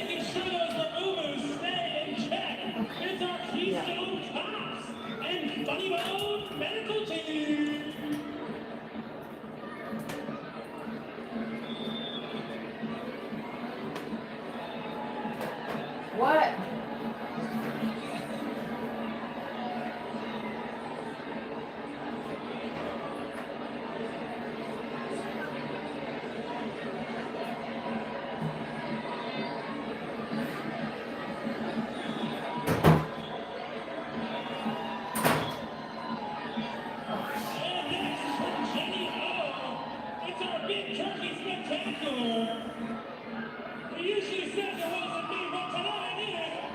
making sure those removers stay in check. It's our Keystone Cops and Funny Bone Medical Team. What? And next from Jenny O, it's our Big Turkey Spectacular. He usually says it wasn't me, but tonight it is.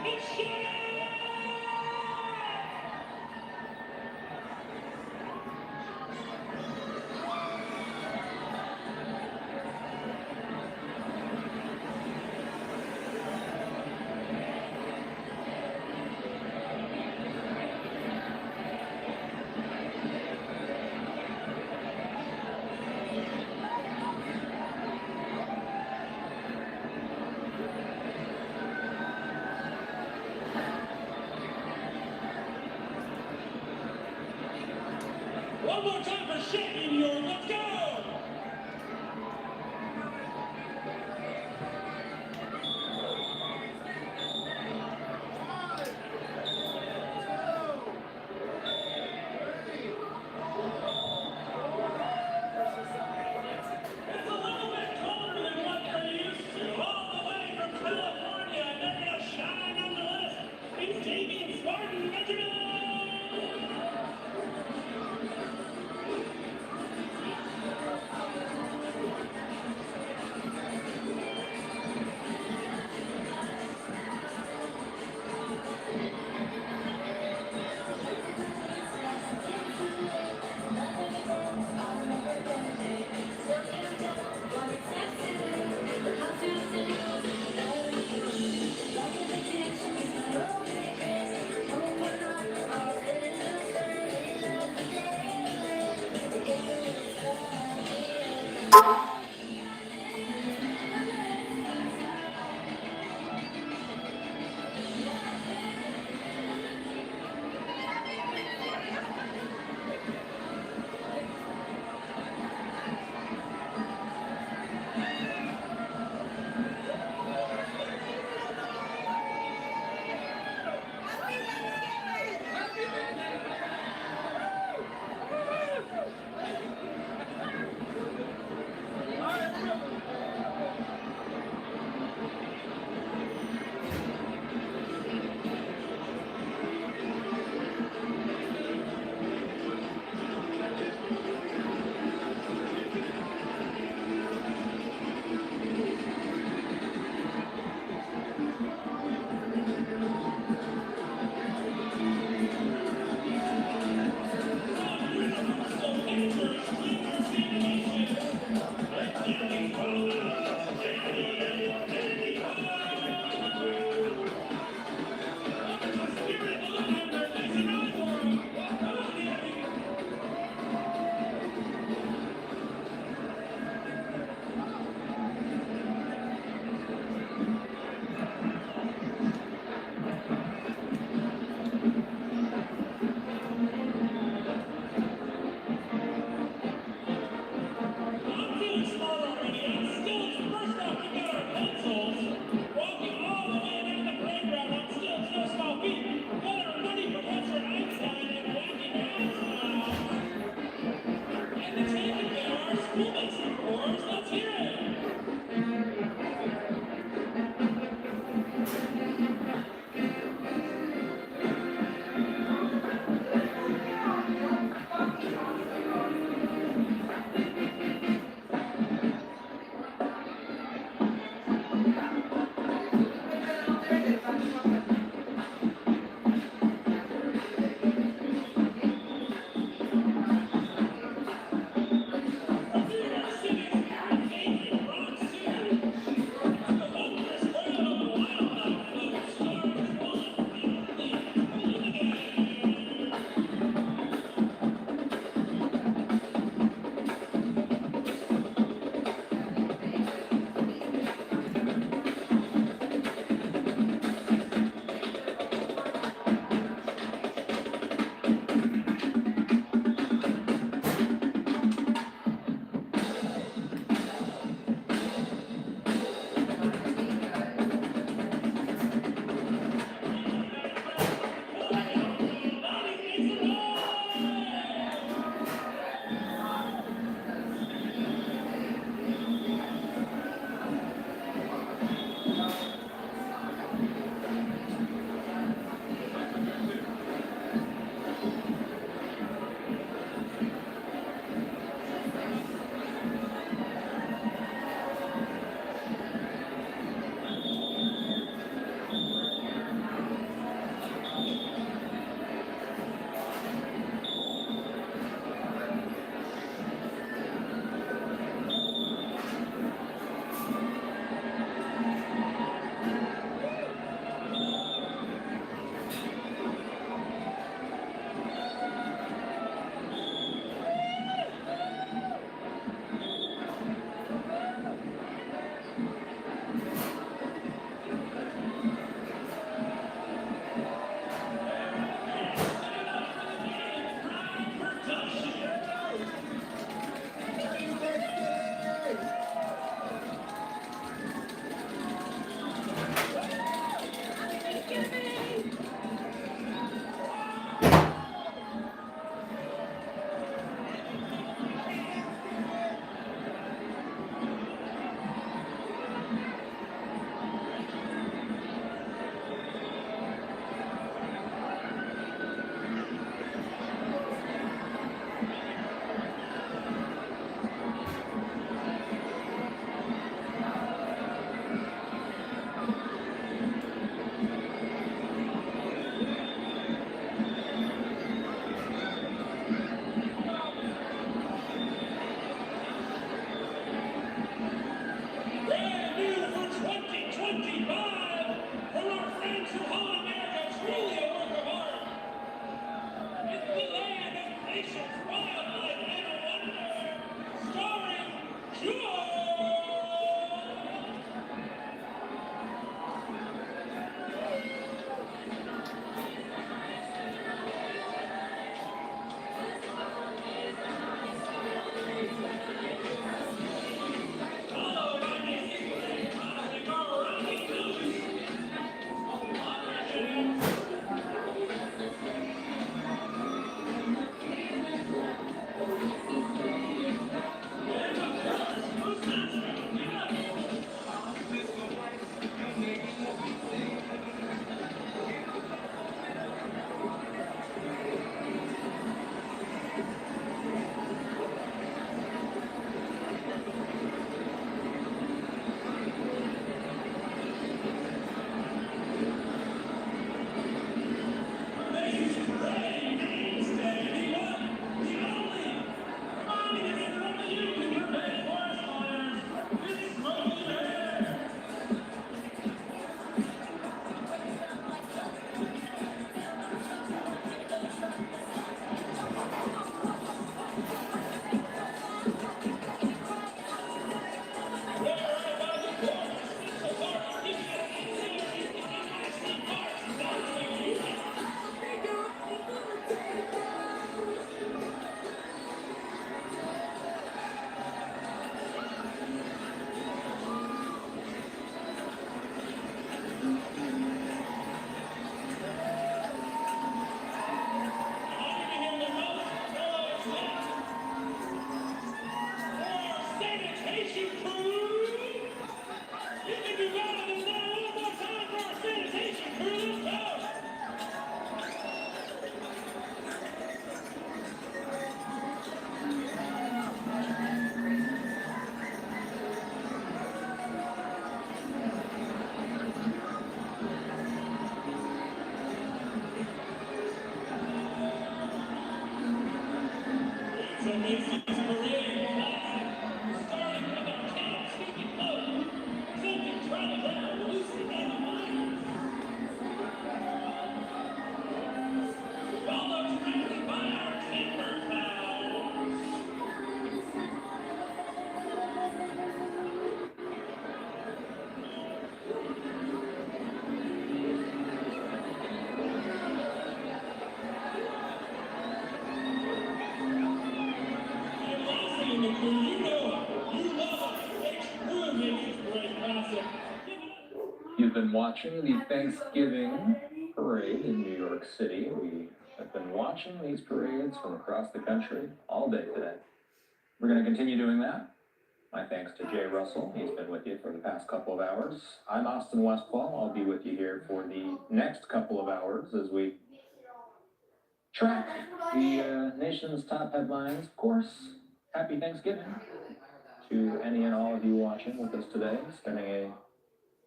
If you got it, and now one more time for our sanitation crew. Let's go. It's a Macy's parade classic, starting with our Cane Corso, something trying to down Lucy and the Myers. Followed tracked by our timber pals. And lastly in the crew, you know it, you love it. It's true Macy's parade classic. Give it up. You've been watching the Thanksgiving parade in New York City. We have been watching these parades from across the country all day today. We're going to continue doing that. My thanks to Jay Russell. He's been with you for the past couple of hours. I'm Austin Westfall. I'll be with you here for the next couple of hours as we track the nation's top headlines. Of course, happy Thanksgiving to any and all of you watching with us today, spending a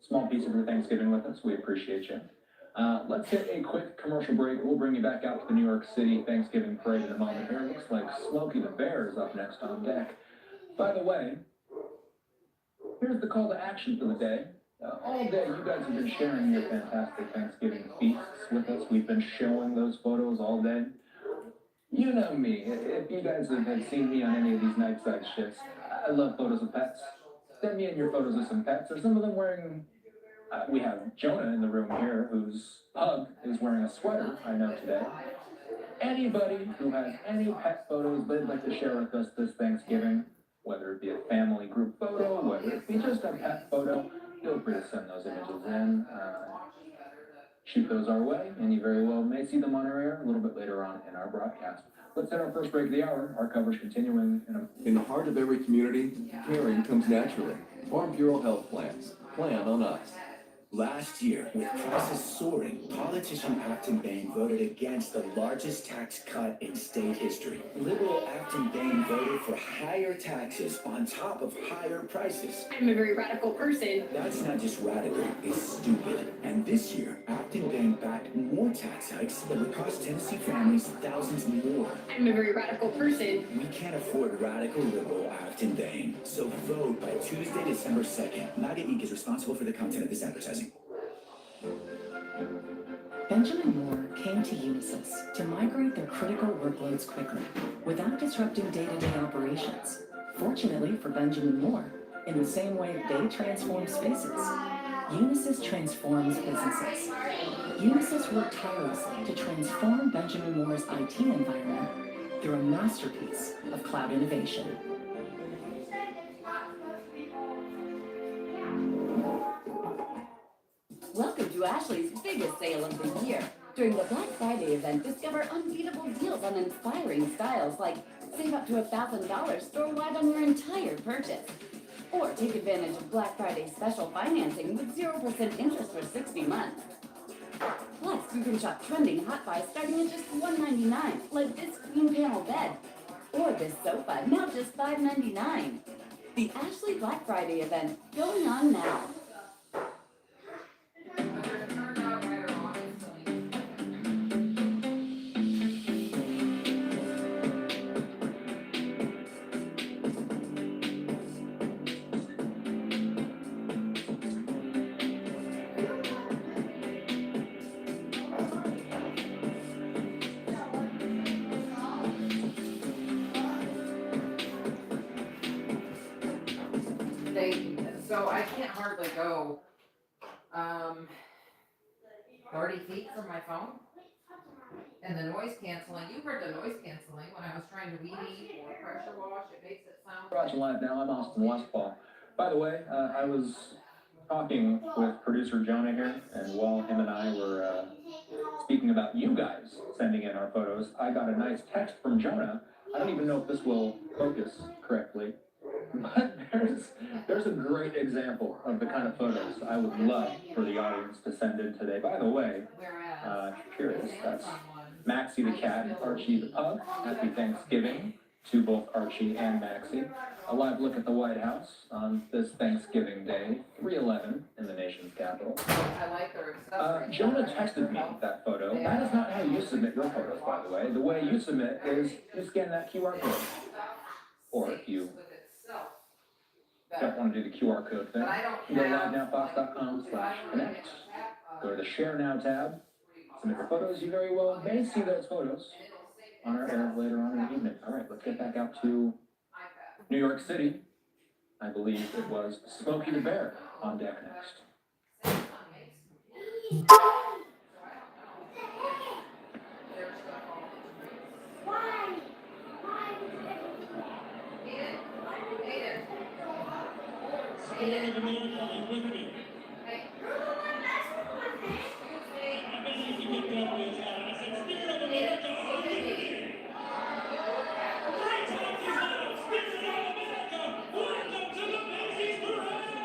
small piece of your Thanksgiving with us. We appreciate you. Let's hit a quick commercial break. We'll bring you back out to the New York City Thanksgiving parade in a moment here. Looks like Smokey the Bear is up next on deck. By the way, here's the call to action for the day. All day, you guys have been sharing your fantastic Thanksgiving feasts with us. We've been showing those photos all day. You know me. If you guys have seen me on any of these night side shifts, I love photos of pets. Send me in your photos of some pets. Are some of them wearing... we have Jonah in the room here, whose pug is wearing a sweater, I know today. Anybody who has any pet photos they'd like to share with us this Thanksgiving, whether it be a family group photo, whether it be just a pet photo, feel free to send those images in. Shoot those our way, and you very well may see them on our air a little bit later on in our broadcast. Let's hit our first break of the hour. Our coverage continuing In the heart of every community, caring comes naturally. Farm Bureau Health Plans. Plan on us. Last year, with prices soaring, politician Acton Bain voted against the largest tax cut in state history. Liberal Acton Bain voted for higher taxes on top of higher prices. I'm a very radical person. That's not just radical, it's stupid. And this year, Acton Bain backed more tax hikes that would cost Tennessee families thousands more. I'm a very radical person. We can't afford radical liberal Acton Bain. So vote by Tuesday, December 2nd. MAGA Inc. is responsible for the content of this advertising. Benjamin Moore came to Unisys to migrate their critical workloads quickly, without disrupting day-to-day operations. Fortunately for Benjamin Moore, in the same way they transform spaces, Unisys transforms businesses. Unisys worked tirelessly to transform Benjamin Moore's IT environment through a masterpiece of cloud innovation. Welcome to Ashley's biggest sale of the year. During the Black Friday event, discover unbeatable deals on inspiring styles like save up to $1,000 store-wide on your entire purchase. Or take advantage of Black Friday special financing with 0% interest for 60 months. Plus, you can shop trending hot buys starting at just $199, like this queen panel bed. Or this sofa, now just $599. The Ashley Black Friday event, going on now. So I can't hardly go 30 feet from my phone. And the noise canceling, you heard the noise canceling when I was trying to weed eat or pressure wash, it makes it sound. Roger Live now. I'm Austin Westfall. By the way, I was talking with producer Jonah here, and while him and I were speaking about you guys sending in our photos, I got a nice text from Jonah. I don't even know if this will focus correctly. But there's a great example of the kind of photos I would love for the audience to send in today. By the way, Whereas. if you're curious, that's Maxie the cat and Archie the pug. Happy Thanksgiving to both Archie and Maxie. A live look at the White House on this Thanksgiving Day, 3/11 in the nation's capital. I like their accessories. Jonah texted me that photo. That is not how you submit your photos, by the way. The way you submit is you scan that QR code. Or if you don't want to do the QR code thing, go to livenowfox.com/connect. Go to the Share Now tab. Submit your photos. You very well may see those photos on our air later on in the evening. All right, let's get back out to New York City. I believe it was Smokey the Bear on deck next. Spirit of America is with me. I bet you can get done with that. I said, Spirit of America is with me. Right time is out. Spirit of America, welcome to the Macy's Parade.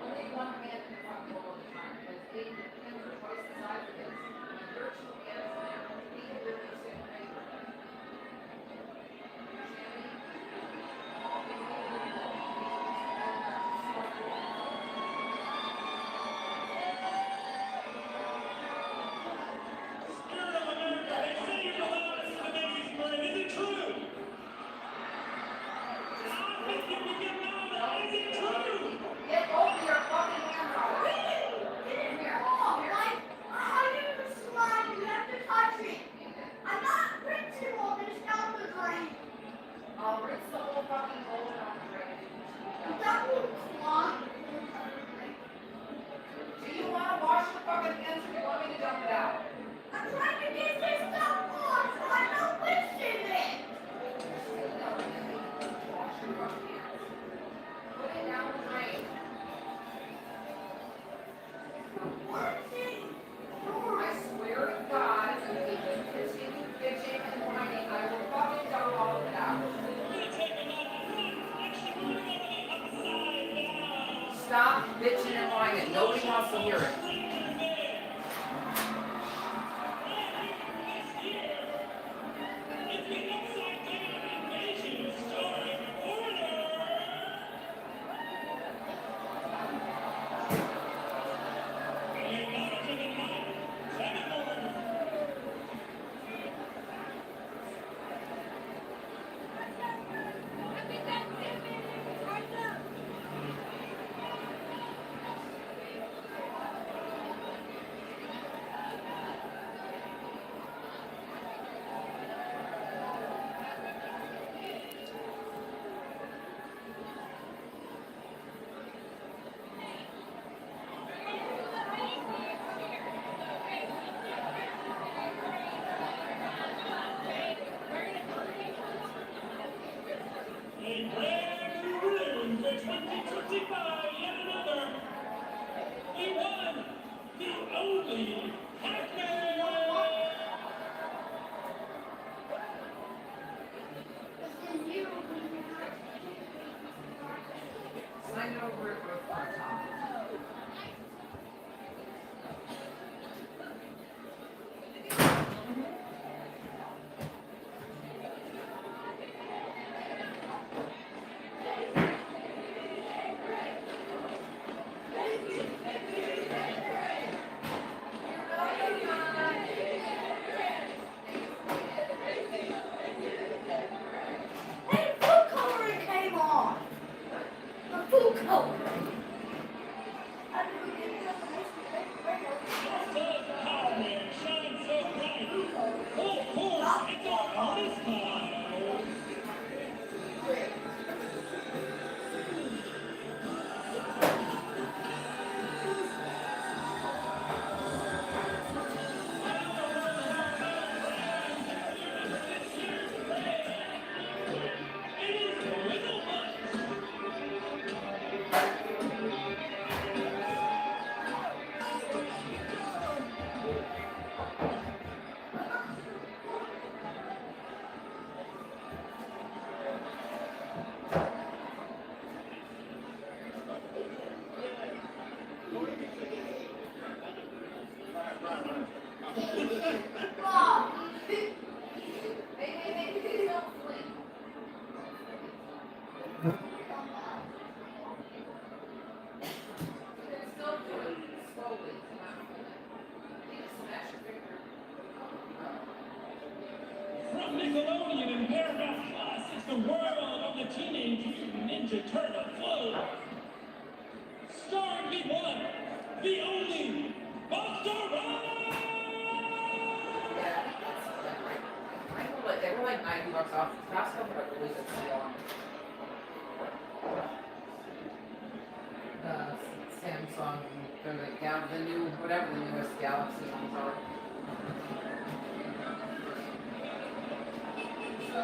Only one man can talk all the time. Those 8 pins are twice the size of this. And virtually everything. He can live in the same paper. Spirit of America, they say you're allowed into the Macy's Parade. Is it true? I think you can get louder. Is it true? Get over your fucking hands off. I'll rinse the whole fucking bowl down the drain. Do you want to wash the fucking pins or do you want me to dump it out? Wash your fucking hands. Put it down the drain. I swear to God, if you just continue bitching and whining, I will fucking dump all of it out. Stop bitching and whining. Nobody wants to hear it. It's the Upside Down Invasion starring Order. A brand new ring for 2025, yet another. The one, the only, Pac-Man. Slide it over it real far top. Pac-Man shines so bright. Of course, it's on this time. On Nickelodeon and Paramount Plus, it's the world of the Teenage Mutant Ninja Turtle Flow. Starring the one, the only, Buster Rhymes! Yeah, they were like $90 off. The past couple of really good sale on Samsung, the new, whatever the newest Galaxy ones are. So,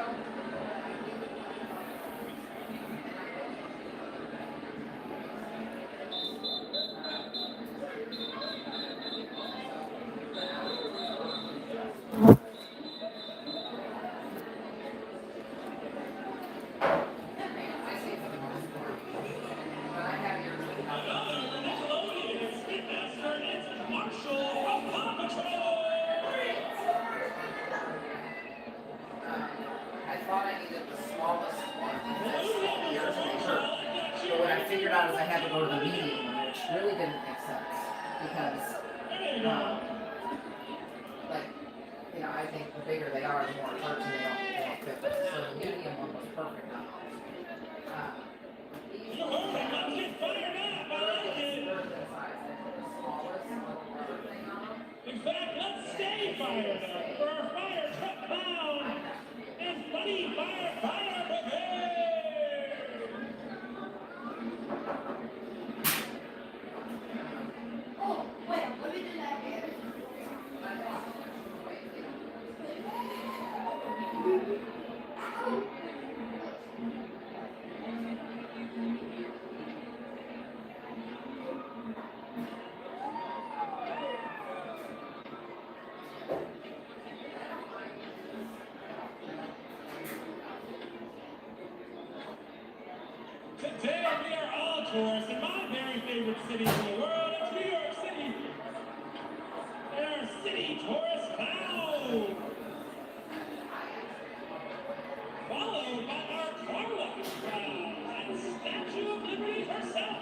I thought I needed the smallest one because yours may hurt. But what I figured out is I had to go to the medium one, which really didn't make sense because, I think the bigger they are, the more it hurts and they don't fit. So the medium one was perfect. In fact, let's stay fired up for our fire truck bound and funny fire brigade! Oh, well, let me do that here. Today we are all tourists in my very favorite city in the world. It's New York City. And our city tourist bound. Followed by our car wash crowd and Statue of Liberty herself.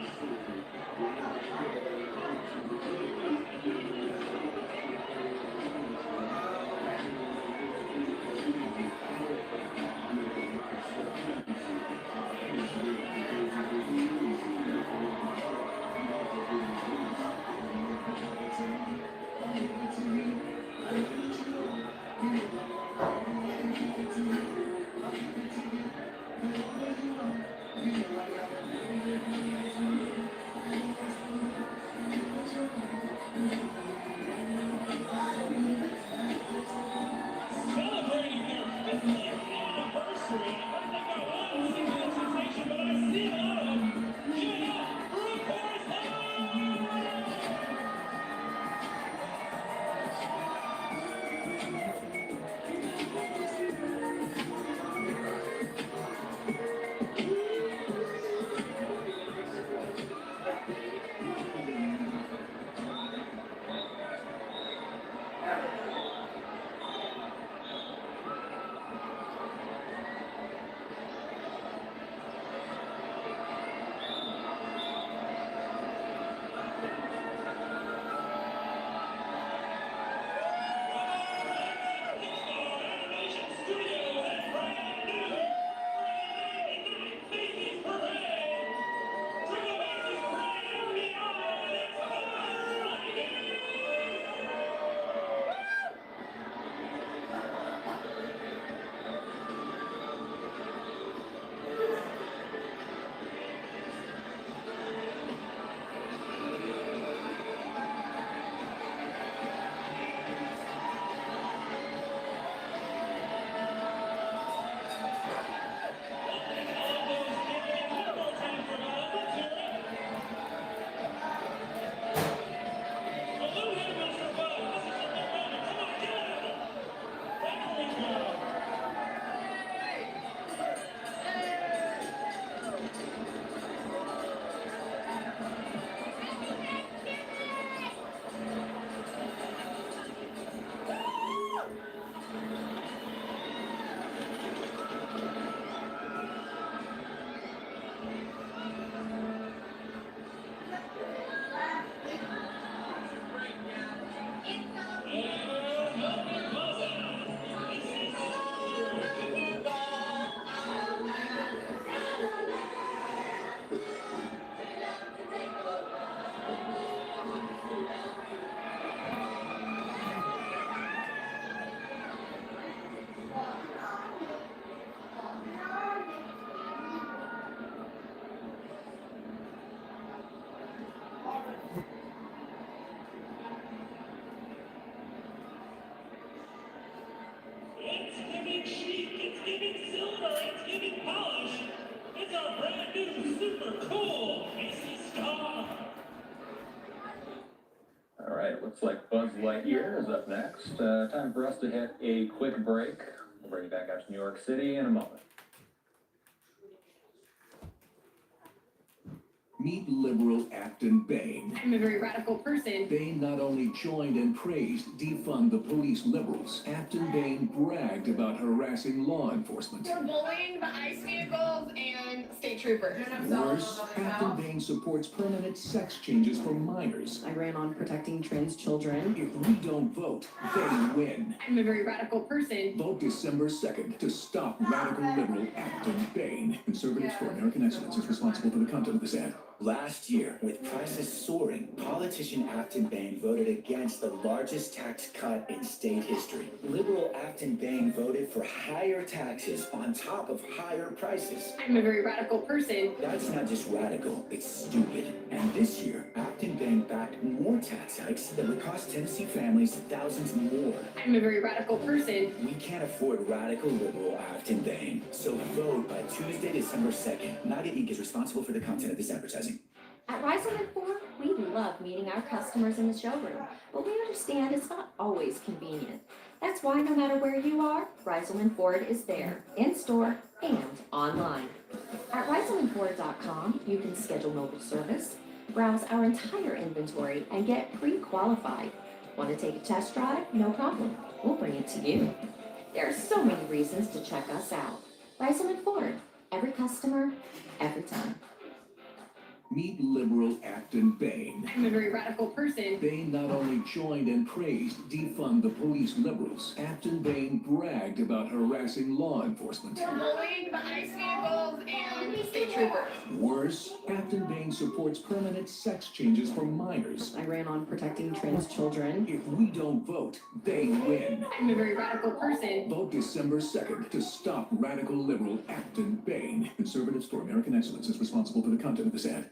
like Buzz Lightyear is up next. Time for us to hit a quick break. We'll bring you back out to New York City in a moment. Meet liberal Acton Bain. I'm a very radical person. Bain not only joined and praised defund the police liberals, Acton Bain bragged about harassing law enforcement. For bullying the ICE vehicles and state troopers. Worse, Acton Bain supports permanent sex changes for minors. I ran on protecting trans children. If we don't vote, they win. I'm a very radical person. Vote December 2nd to stop radical liberal Acton Bain. Conservatives for American Excellence is responsible for the content of this ad. Last year, with prices soaring, politician Acton Bain voted against the largest tax cut in state history. Liberal Acton Bain voted for higher taxes on top of higher prices. I'm a very radical person. That's not just radical, it's stupid. And this year, Acton Bain backed more tax hikes that would cost Tennessee families thousands more. I'm a very radical person. We can't afford radical liberal Acton Bain. So vote by Tuesday, December 2nd. Naga Inc. is responsible for the content of this advertising. At Reiselman Ford, we love meeting our customers in the showroom, but we understand it's not always convenient. That's why no matter where you are, Reiselman Ford is there, in store and online. At ReiselmanFord.com, you can schedule mobile service, browse our entire inventory, and get pre-qualified. Want to take a test drive? No problem. We'll bring it to you. There are so many reasons to check us out. Reiselman Ford, every customer, every time. Meet liberal Acton Bain. I'm a very radical person. Bain not only joined and praised defund the police liberals, Acton Bain bragged about harassing law enforcement. For bullying the ICE vehicles and state troopers. Worse, Acton Bain supports permanent sex changes for minors. I ran on protecting trans children. If we don't vote, they win. I'm a very radical person. Vote December 2nd to stop radical liberal Acton Bain. Conservatives for American Excellence is responsible for the content of this ad.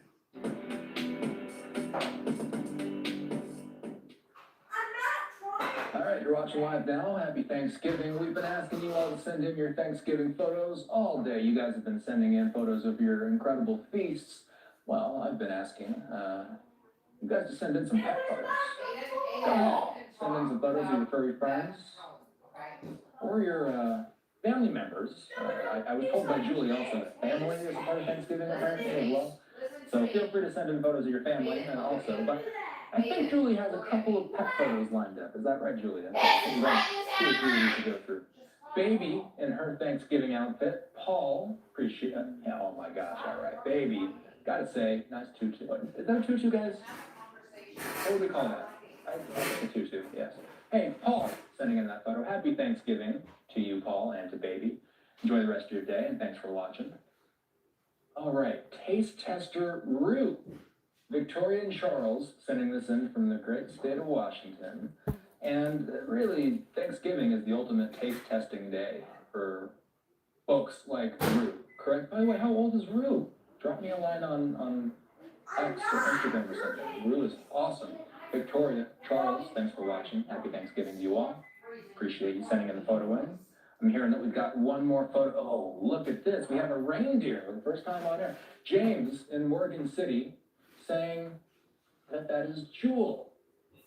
All right, you're watching live now. Happy Thanksgiving. We've been asking you all to send in your Thanksgiving photos all day. You guys have been sending in photos of your incredible feasts. Well, I've been asking you guys to send in some pet photos. Go ahead. Send in some photos of your furry friends or your family members. I was told by Julie also that family is a part of Thanksgiving apparently as well. So feel free to send in photos of your family and also, but I think Julie has a couple of pet photos lined up. Is that right, Julie? That's right. 2 or 3 we need to go through. Baby in her Thanksgiving outfit. Paul, appreciate it. Yeah, oh my gosh, all right. Baby, gotta say, nice tutu. Is that a tutu, guys? What would we call that? I think a tutu, yes. Hey, Paul, sending in that photo. Happy Thanksgiving to you, Paul, and to Baby. Enjoy the rest of your day, and thanks for watching. All right, taste tester Rue. Victoria and Charles sending this in from the great state of Washington. And really, Thanksgiving is the ultimate taste testing day for folks like Rue, correct? By the way, how old is Rue? Drop me a line on X or Instagram or something. Rue is awesome. Victoria, Charles, thanks for watching. Happy Thanksgiving to you all. Appreciate you sending in the photo in. I'm hearing that we've got one more photo. Oh, look at this. We have a reindeer for the first time on air. James in Morgan City saying that is Jewel.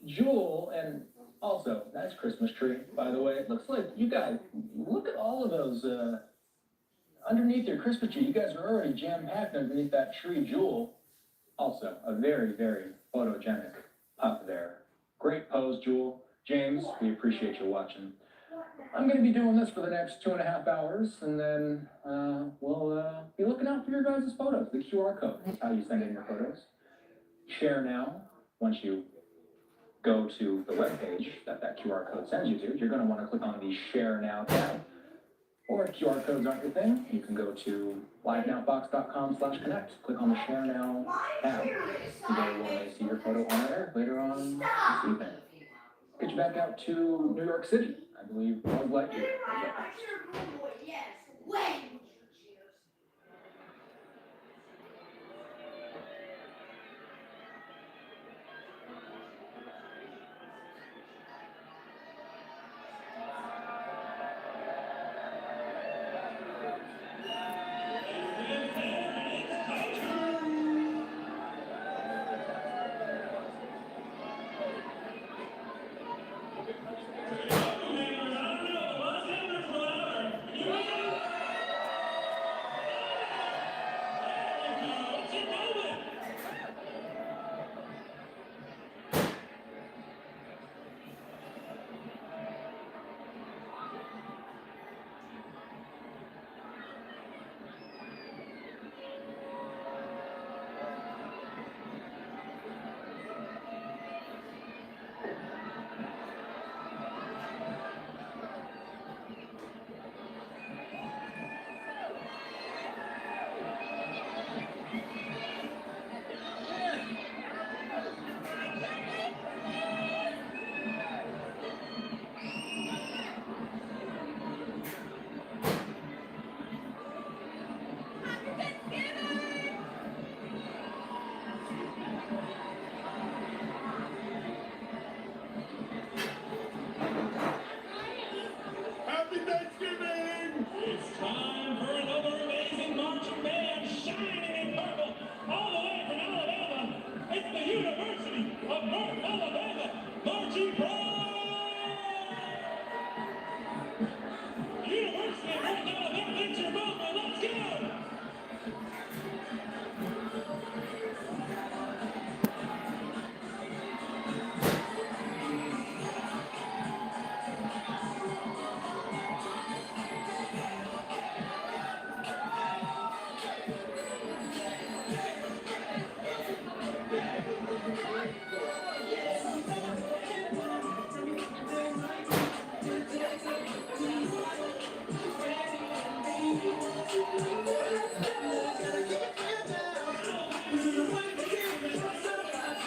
Jewel, and also, nice Christmas tree, by the way. It looks like you guys, look at all of those underneath your Christmas tree. You guys are already jam-packed underneath that tree. Jewel, also a very, very photogenic pup there. Great pose, Jewel. James, we appreciate you watching. I'm going to be doing this for the next 2.5 hours, and then we'll be looking out for your guys' photos. The QR code is how you send in your photos. Share now. Once you go to the webpage that QR code sends you to, you're going to want to click on the Share Now tab. Or if QR codes aren't your thing, you can go to livenowfox.com/connect. Click on the Share Now tab. And there you will see your photo on there later on this evening. Get you back out to New York City. I believe Buzz Lightyear.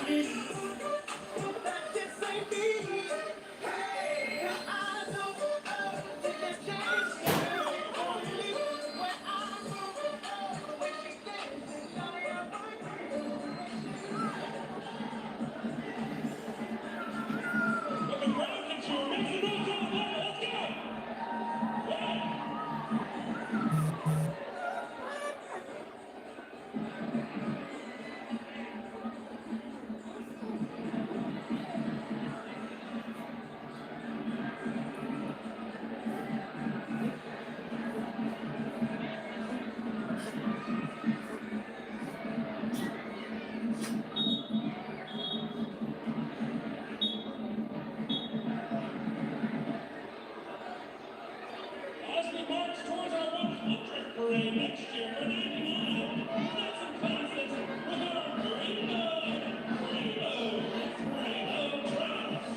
As we march towards our 100th parade next year for 99, that's some classics with our Rainbow Traps.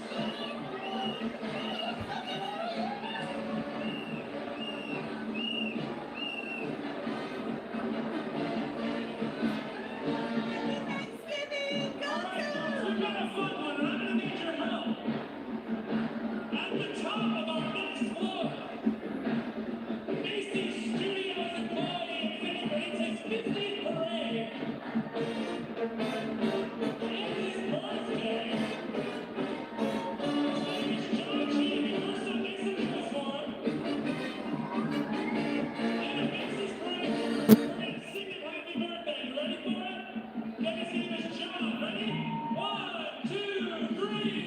All right, folks, we've got a fun one, and I'm gonna need your help. At the top of our next floor, Macy's Studios and Quality celebrates its 50th parade. And his birthday. His name is John G. Corso makes a uniform. And at Macy's parade, we're gonna sing him happy birthday. You ready for it? And his name is John. Ready? 1, 2, 3.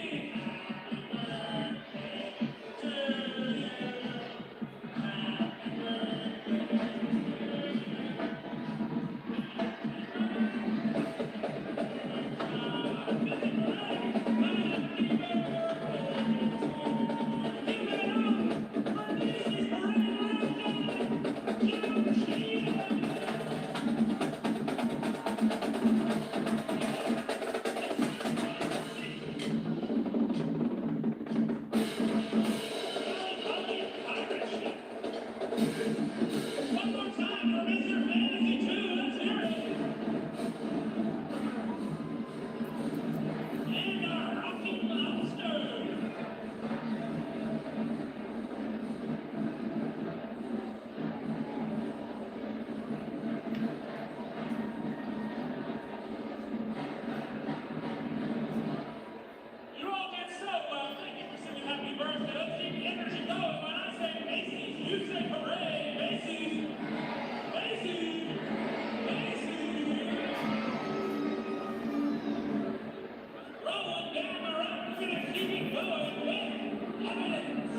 One more time for Mr. Fantasy 2. Let's hear it. And our rocking lobster. You all did so well. Thank you for singing happy birthday. Let's keep the energy going. When I say Macy's, you say hooray. Macy's. Macy's. Macy's. Rolling down the road. We're gonna keep it going with evidence.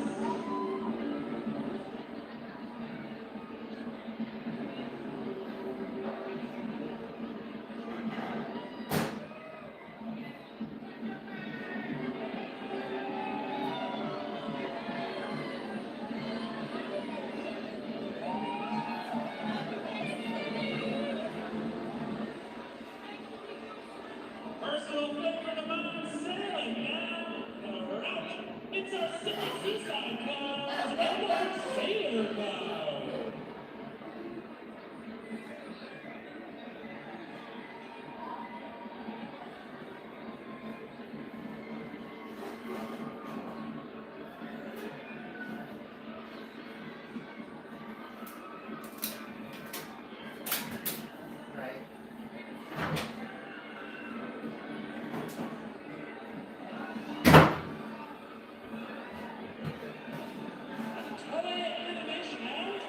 Personal favorite of mine, sailing now. The route. It's our city seaside clouds. Edward Sailor Cloud. Right. Toy Animation House.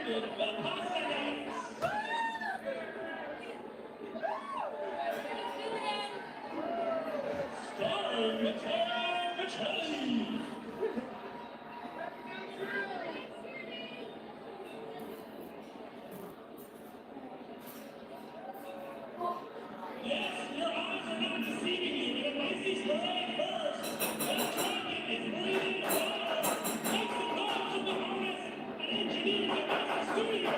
presented the pasta nights. Starring Matteo Pacelli. Yes, your eyes are not deceiving you. The Macy's parade first. The dragon is breathing fire. Take the dogs of the harness and engineer the Macy's studio.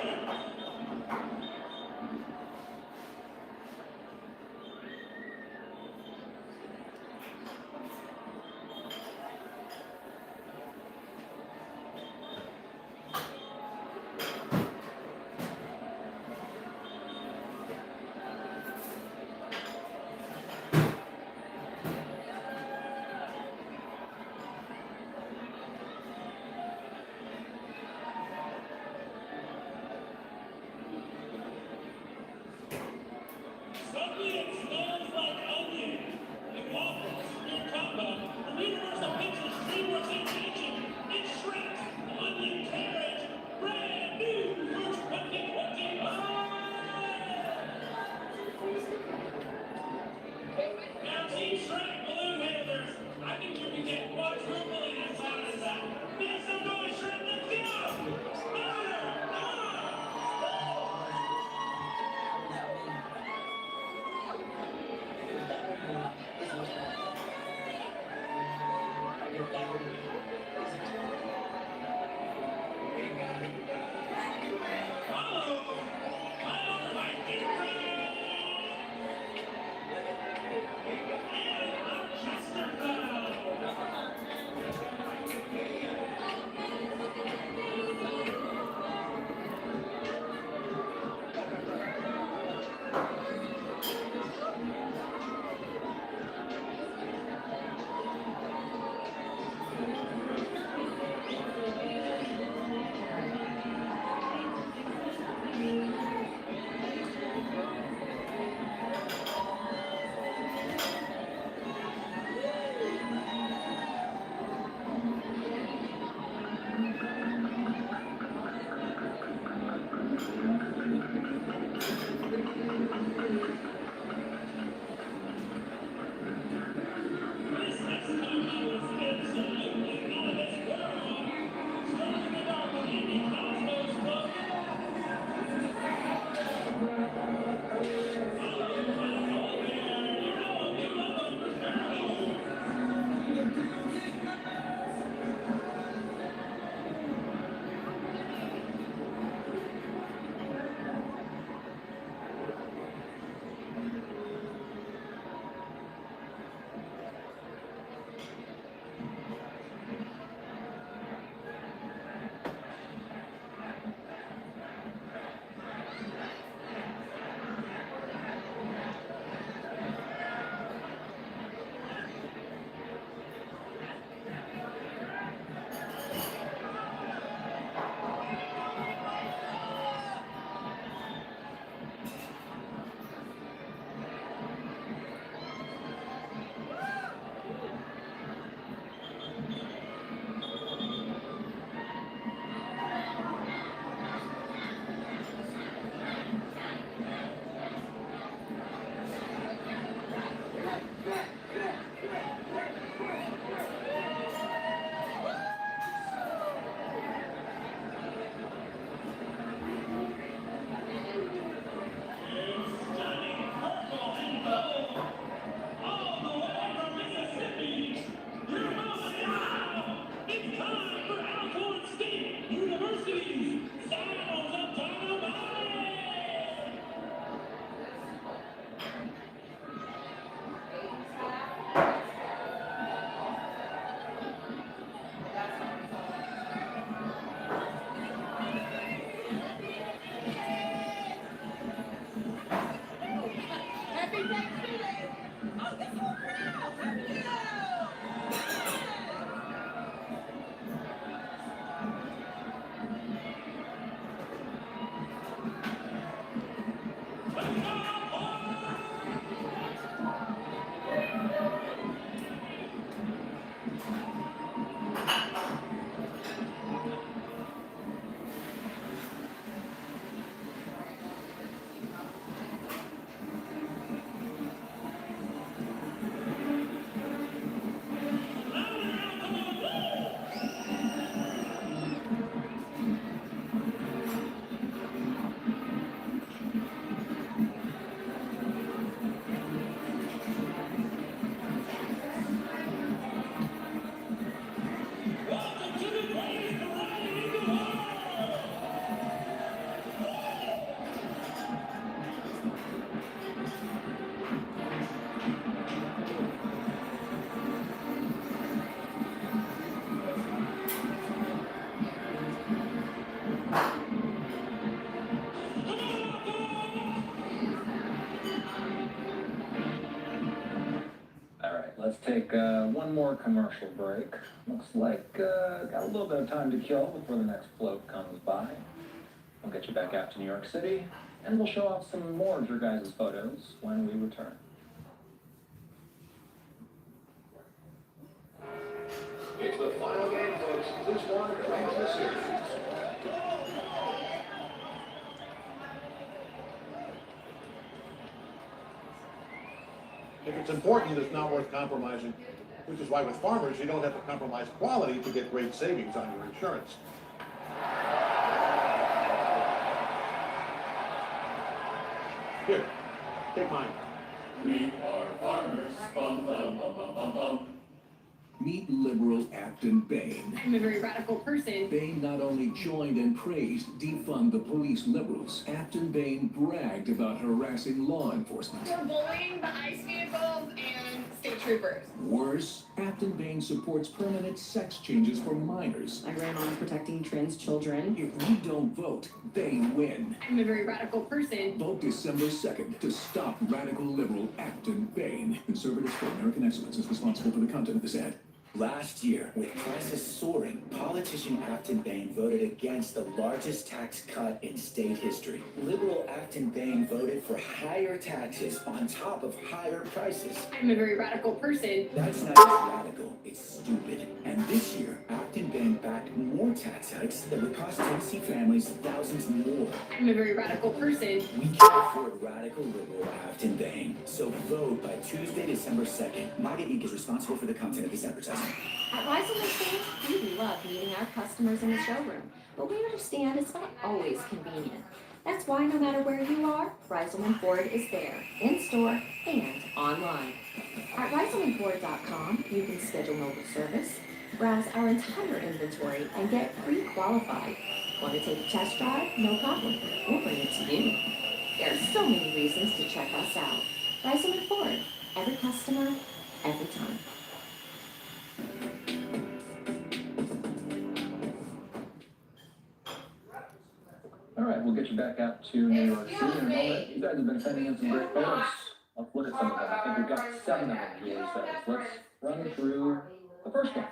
take one more commercial break. Looks like got a little bit of time to kill before the next float comes by. We'll get you back out to New York City, and we'll show off some more of your guys' photos when we return. It's the final game, folks. Who's won the series? If it's important, it's not worth compromising, which is why with farmers, you don't have to compromise quality to get great savings on your insurance. Here, take mine. We are farmers. Bum, bum, bum, bum, bum, bum. Meet liberal Acton Bain. I'm a very radical person. Bain not only joined and praised defund the police liberals, Acton Bain bragged about harassing law enforcement. We're bullying the ICE vehicles and state troopers. Worse, Acton Bain supports permanent sex changes for minors. I ran on protecting trans children. If we don't vote, they win. I'm a very radical person. Vote December 2nd to stop radical liberal Acton Bain. Conservatives for American Excellence is responsible for the content of this ad. Last year, with prices soaring, politician Acton Bain voted against the largest tax cut in state history. Liberal Acton Bain voted for higher taxes on top of higher prices. I'm a very radical person. That's not just radical, it's stupid. And this year, Acton Bain backed more tax hikes that would cost Tennessee families thousands more. I'm a very radical person. We can't afford radical liberal Acton Bain. So vote by Tuesday, December 2nd. MAGA Inc. is responsible for the content of this advertisement. At Reiselman, we love meeting our customers in the showroom, but we understand it's not always convenient. That's why no matter where you are, Reiselman Ford is there, in store and online. At reiselmanford.com, you can schedule mobile service, browse our entire inventory, and get pre-qualified. Want to take a test drive? No problem. We'll bring it to you. There are so many reasons to check us out. Reiselman Ford. Every customer, every time. All right, we'll get you back out to New York City in a moment. You guys have been sending in some great photos. Let's look at some of them. I think we've got 7 of them, Julie says. Let's run through the first one.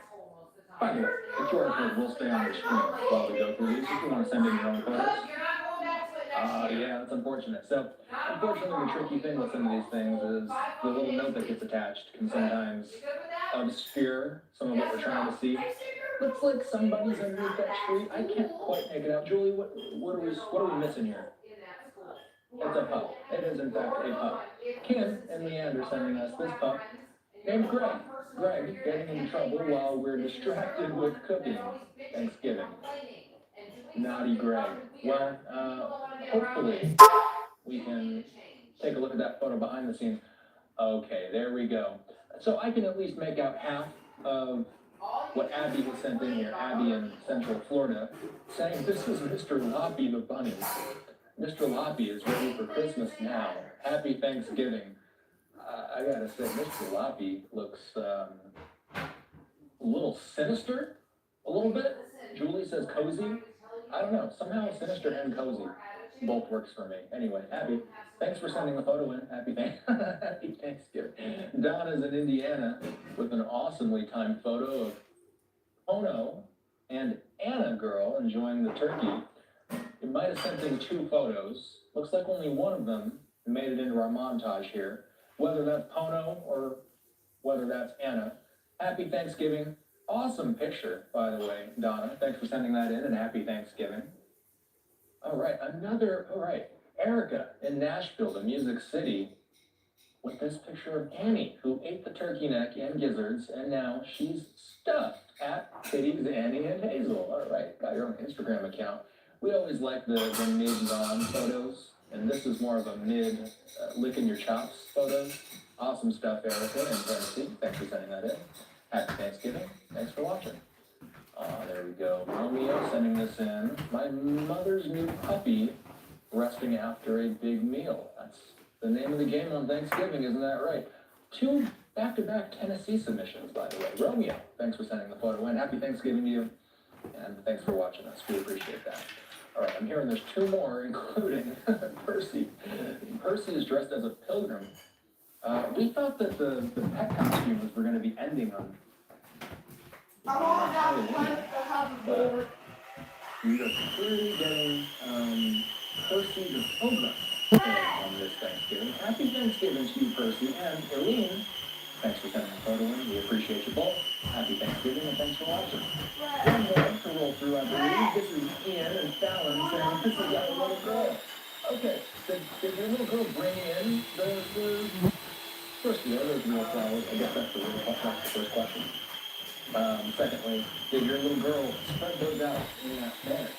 By the way, the QR code will stay on your screen while we go through these. If you want to send in your own photos. Yeah, that's unfortunate. So, unfortunately, the tricky thing with some of these things is the little note that gets attached can sometimes obscure some of what we're trying to see. Looks like somebody's underneath that tree. I can't quite make it out. Julie, what are we missing here? It's a pup. It is, in fact, a pup. Kim and Leanne are sending us this pup named Greg. Greg getting in trouble while we're distracted with cooking Thanksgiving. Naughty Greg. Well, hopefully we can take a look at that photo behind the scenes. Okay, there we go. So I can at least make out half of what Abby has sent in here. Abby in Central Florida, saying this is Mr. Loppy the bunny. Mr. Loppy is ready for Christmas now. Happy Thanksgiving. I gotta say, Mr. Loppy looks a little sinister, a little bit. Julie says cozy. I don't know, somehow sinister and cozy both works for me. Anyway, Abby, thanks for sending the photo in. Happy Thanksgiving. Donna's in Indiana with an awesomely timed photo of Ono and Anna girl enjoying the turkey. You might have sent in 2 photos. Looks like only one of them made it into our montage here. Whether that's Pono or whether that's Anna. Happy Thanksgiving. Awesome picture, by the way, Donna. Thanks for sending that in, and happy Thanksgiving. All right, Erica in Nashville, the Music City, with this picture of Annie, who ate the turkey neck and gizzards, and now she's stuffed at Kitty's Annie and Hazel. All right, got your own Instagram account. We always like the mid-on photos, and this is more of a mid licking your chops photo. Awesome stuff, Erica in Tennessee. Thanks for sending that in. Happy Thanksgiving. Thanks for watching. There we go. Romeo sending this in. My mother's new puppy resting after a big meal. That's the name of the game on Thanksgiving, isn't that right? 2 back-to-back Tennessee submissions, by the way. Romeo, thanks for sending the photo in. Happy Thanksgiving to you. And thanks for watching us. We appreciate that. All right, I'm hearing there's 2 more, including Percy. Percy is dressed as a pilgrim. We thought that the pet costumes were going to be ending on Halloween, but we are clearly getting Percy the Pilgrim on this Thanksgiving. Happy Thanksgiving to you, Percy, and Eileen. Thanks for sending a photo in. We appreciate you both. Happy Thanksgiving and thanks for watching. One more to roll through, I believe. This is Ian and Fallon saying this is our little girl. Okay, did your little girl bring in the first of all, those real flowers? I guess that's the first question. Secondly, did your little girl spread those out in that manner?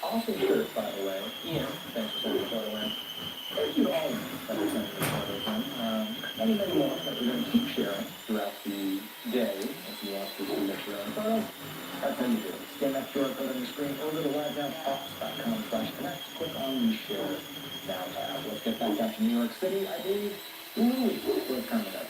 Awesome shirt, by the way. Ian, thanks for sending the photo in. Thank you to all of you that are sending the photos in. Many more that we're going to keep sharing throughout the day. If you want to submit your own photos, that's how you do it. Scan that QR code on your screen or go to liveoutpops.com/connect. Click on the Share Now tab. Let's get back out to New York City. I believe Louis will come up next.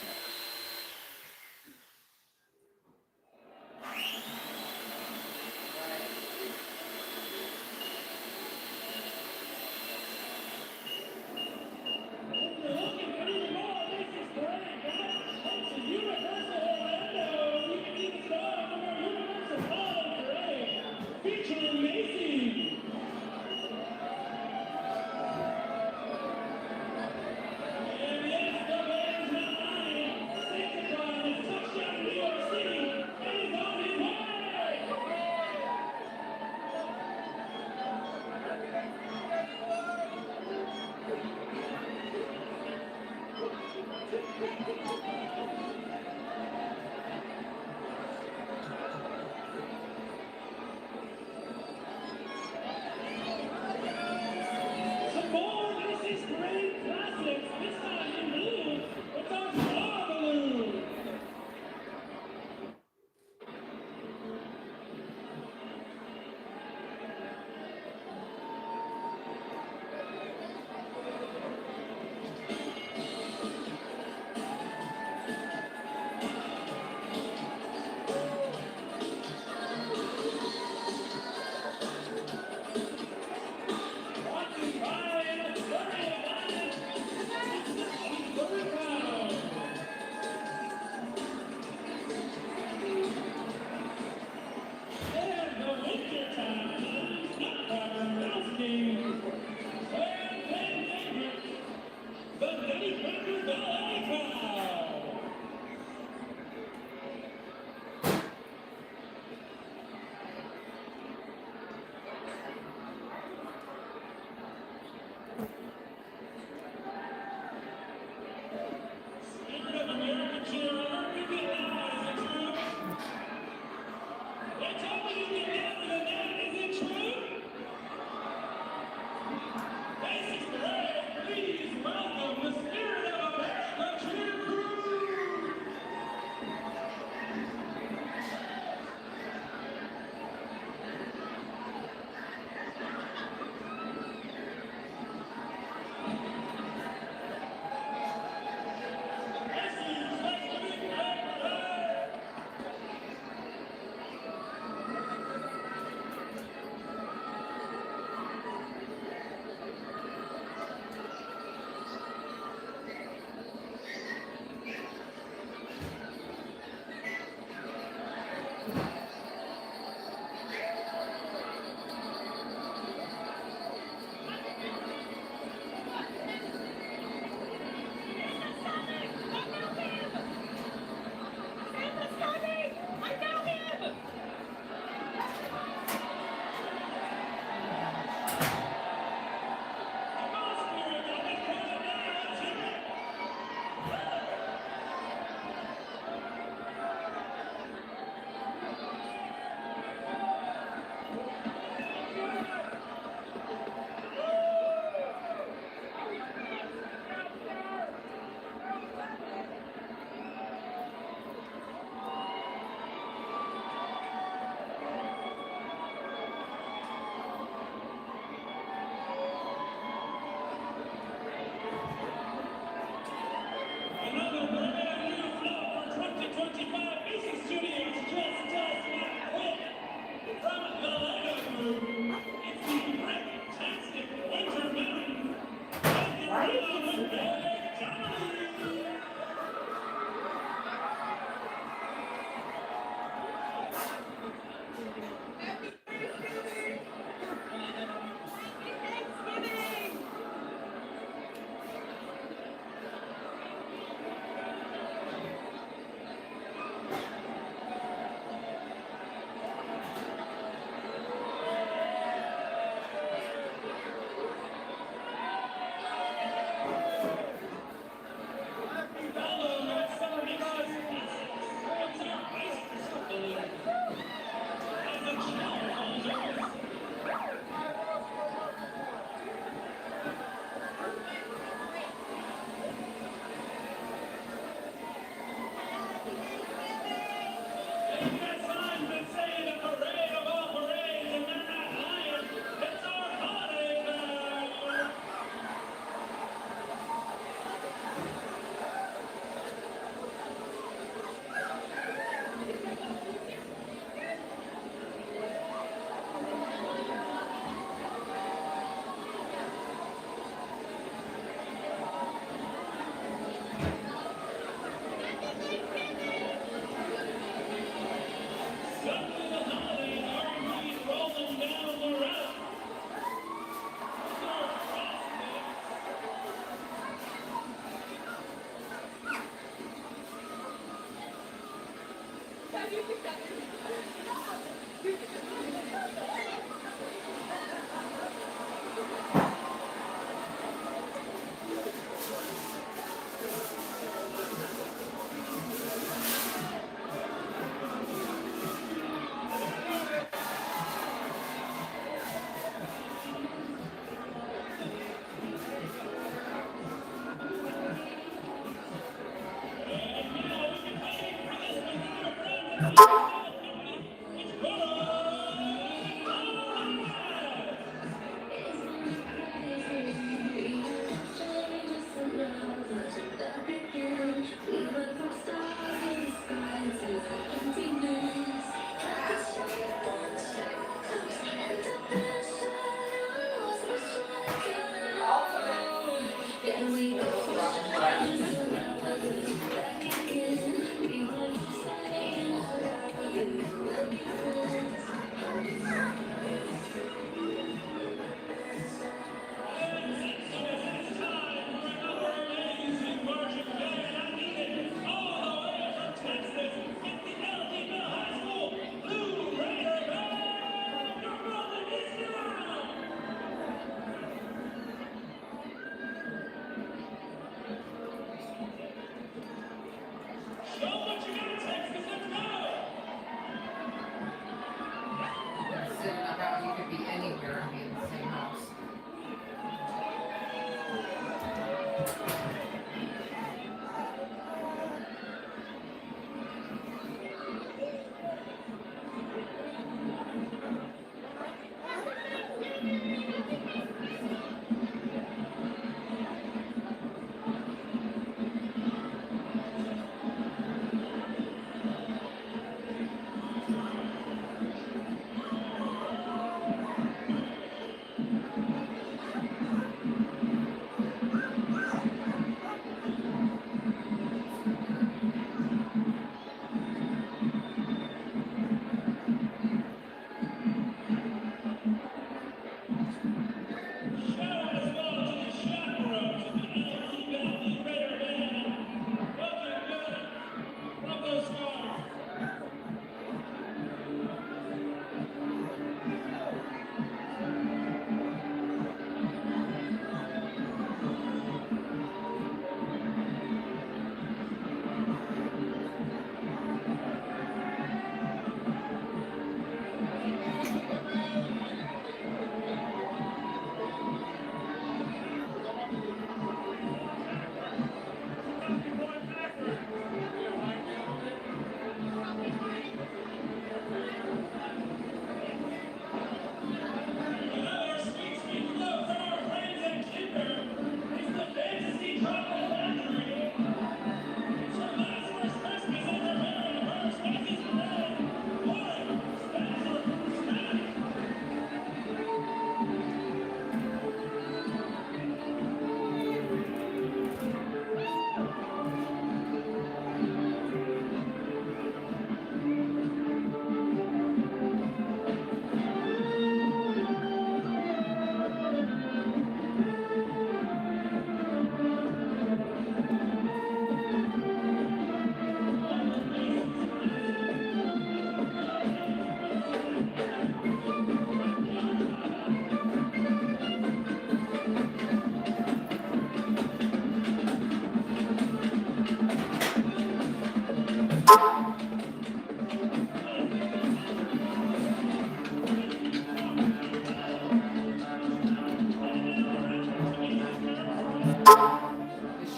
She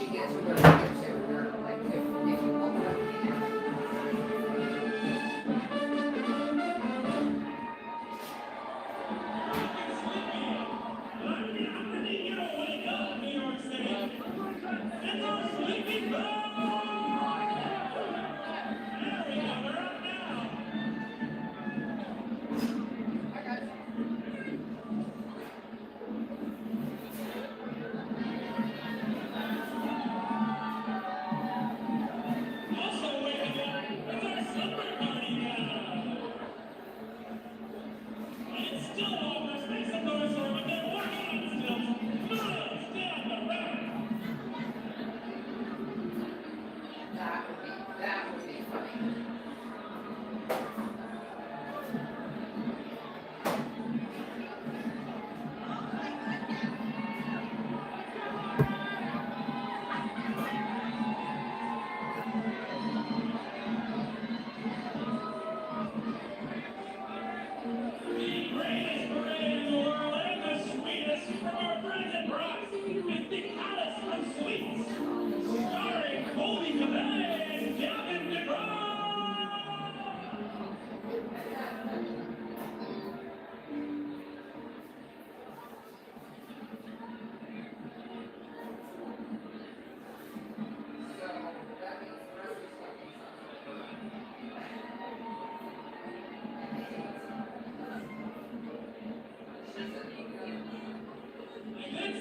gets you where you get to, or like if you open up the app. That would be funny.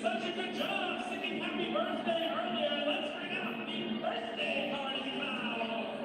Such a good job singing happy birthday earlier. Let's bring out the birthday party now.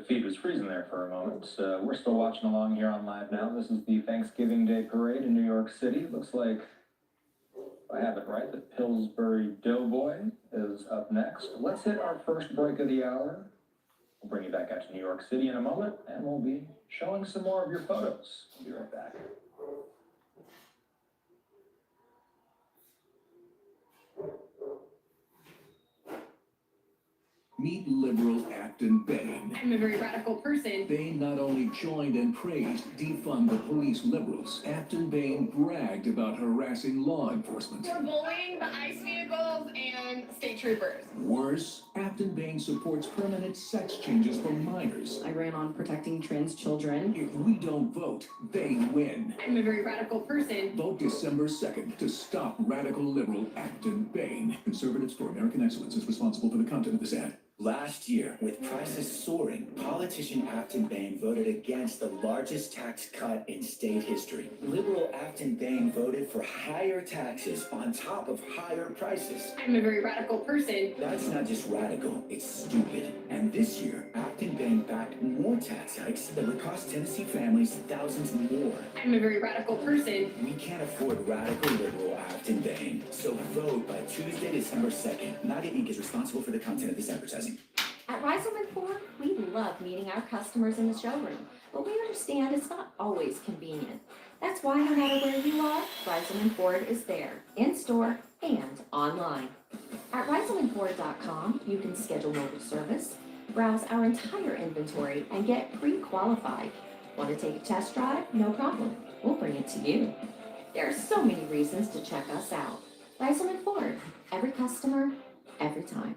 feed was freezing there for a moment. We're still watching along here on Live Now. This is the Thanksgiving Day Parade in New York City. It looks like, if I have it right, the Pillsbury Doughboy is up next. Let's hit our first break of the hour. We'll bring you back out to New York City in a moment, and we'll be showing some more of your photos. Be right back. Meet liberal Acton Bain. I'm a very radical person. Bain not only joined and praised defund the police liberals, Acton Bain bragged about harassing law enforcement. We're bullying the ICE vehicles and state troopers. Worse, Acton Bain supports permanent sex changes for minors. I ran on protecting trans children. If we don't vote, they win. I'm a very radical person. Vote December 2nd to stop radical liberal Acton Bain. Conservatives for American Excellence is responsible for the content of this ad. Last year, with prices soaring, politician Acton Bain voted against the largest tax cut in state history. Liberal Acton Bain voted for higher taxes on top of higher prices. I'm a very radical person. That's not just radical, it's stupid. And this year, Acton Bain backed more tax hikes that would cost Tennessee families thousands more. I'm a very radical person. We can't afford radical liberal Acton Bain. So vote by Tuesday, December 2nd. MAGA Inc. is responsible for the content of this advertising. At Reiselman Ford, we love meeting our customers in the showroom, but we understand it's not always convenient. That's why no matter where you are, Reiselman Ford is there, in-store and online. At ReiselmanFord.com, you can schedule mobile service, browse our entire inventory, and get pre-qualified. Want to take a test drive? No problem. We'll bring it to you. There are so many reasons to check us out. Reiselman Ford, every customer, every time.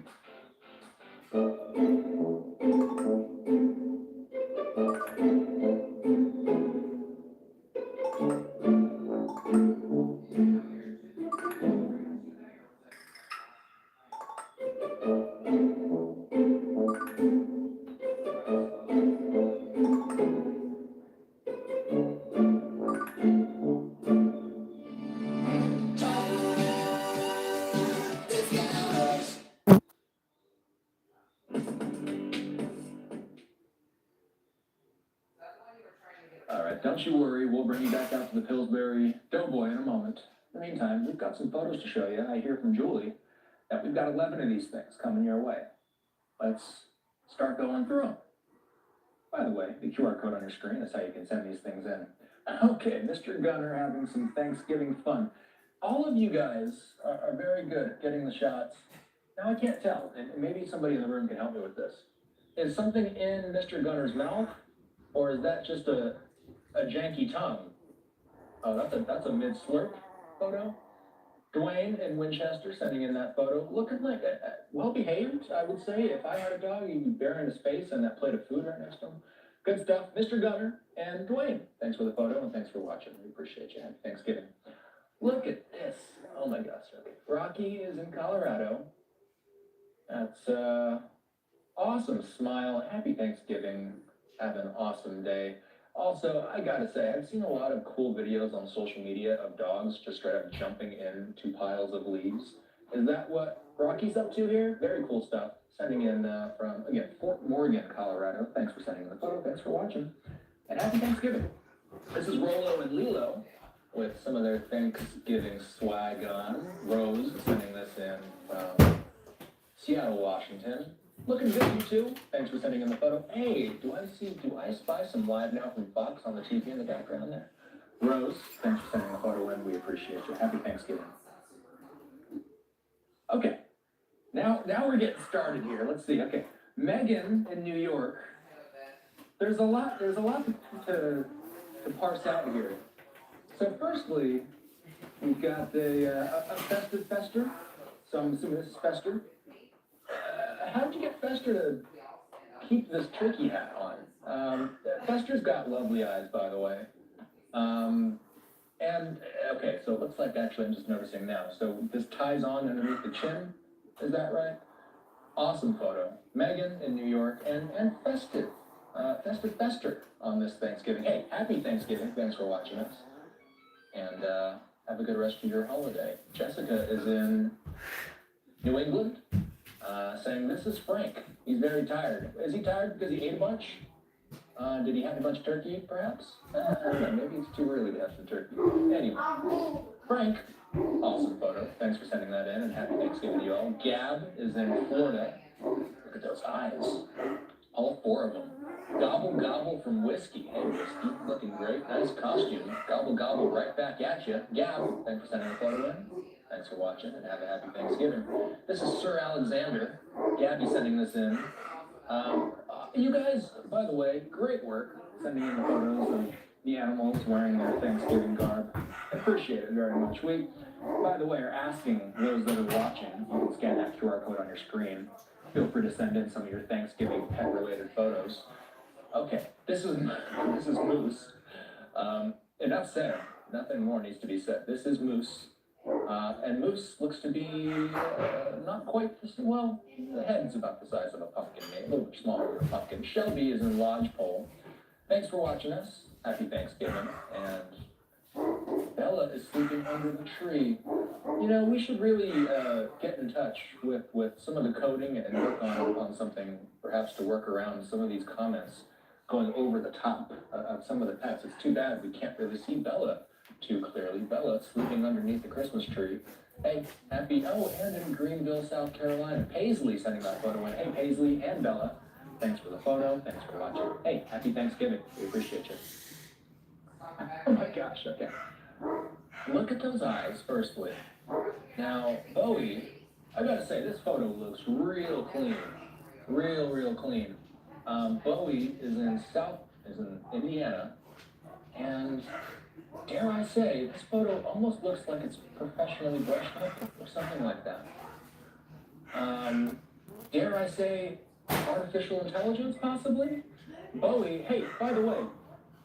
All right, don't you worry. We'll bring you back out to the Pillsbury Doughboy in a moment. In the meantime, we've got some photos to show you. I hear from Julie that we've got 11 of these things coming your way. Let's start going through them. By the way, the QR code on your screen is how you can send these things in. Okay, Mr. Gunner having some Thanksgiving fun. All of you guys are very good at getting the shots. Now, I can't tell, and maybe somebody in the room can help me with this. Is something in Mr. Gunner's mouth, or is that just a janky tongue? Oh, that's a mid-slurp photo. Dwayne in Winchester sending in that photo, looking like well-behaved, I would say. If I had a dog, he'd be bearing his face and that plate of food right next to him. Good stuff. Mr. Gunner and Dwayne, thanks for the photo and thanks for watching. We appreciate you. Happy Thanksgiving. Look at this. Oh my gosh. Rocky is in Colorado. That's awesome smile. Happy Thanksgiving. Have an awesome day. Also, I gotta say, I've seen a lot of cool videos on social media of dogs just straight up jumping into piles of leaves. Is that what Rocky's up to here? Very cool stuff. Sending in from, again, Fort Morgan, Colorado. Thanks for sending in the photo. Thanks for watching. And happy Thanksgiving. This is Rolo and Lilo with some of their Thanksgiving swag on. Rose sending this in from Seattle, Washington. Looking good, you two. Thanks for sending in the photo. Hey, do I spy some Live Now from Fox on the TV in the background there? Rose, thanks for sending the photo in. We appreciate you. Happy Thanksgiving. Okay. Now we're getting started here. Let's see. Okay. Megan in New York. There's a lot to parse out here. So firstly, we've got a festive Fester. So I'm assuming this is Fester. How did you get Fester to keep this turkey hat on? Fester's got lovely eyes, by the way. And, okay, so it looks like actually I'm just noticing now. So this ties on underneath the chin. Is that right? Awesome photo. Megan in New York and Festive. Festive Fester on this Thanksgiving. Hey, happy Thanksgiving. Thanks for watching us. And have a good rest of your holiday. Jessica is in New England. saying, this is Frank. He's very tired. Is he tired because he ate a bunch? Did he have a bunch of turkey, perhaps? I don't know, maybe it's too early to have some turkey. Anyway, Frank, awesome photo. Thanks for sending that in, and happy Thanksgiving to you all. Gab is in Florida. Look at those eyes. All four of them. Gobble gobble from Whiskey. Hey, Whiskey, looking great. Nice costume. Gobble gobble right back at you. Gab, thanks for sending the photo in. Thanks for watching, and have a happy Thanksgiving. This is Sir Alexander. Gabby sending this in. You guys, by the way, great work sending in the photos of the animals wearing their Thanksgiving garb. I appreciate it very much. We, by the way, are asking those that are watching, you can scan that QR code on your screen. Feel free to send in some of your Thanksgiving pet-related photos. Okay, this is Moose. Enough said. Nothing more needs to be said. This is Moose. And Moose looks to be not quite this, well, the head's about the size of a pumpkin, maybe a little bit smaller than a pumpkin. Shelby is in Lodgepole. Thanks for watching us. Happy Thanksgiving. And Bella is sleeping under the tree. You know, we should really get in touch with some of the coding and work on something, perhaps to work around some of these comments going over the top of some of the pets. It's too bad we can't really see Bella too clearly. Bella sleeping underneath the Christmas tree. Hey, happy, oh, and in Greenville, South Carolina. Paisley sending that photo in. Hey, Paisley and Bella, thanks for the photo. Thanks for watching. Hey, happy Thanksgiving. We appreciate you. Oh my gosh, okay. Look at those eyes, firstly. Now, Bowie, I gotta say, this photo looks real clean. Real clean. Bowie is in Indiana, and dare I say, this photo almost looks like it's professionally brushed up or something like that. Dare I say, artificial intelligence, possibly? Bowie, hey, by the way,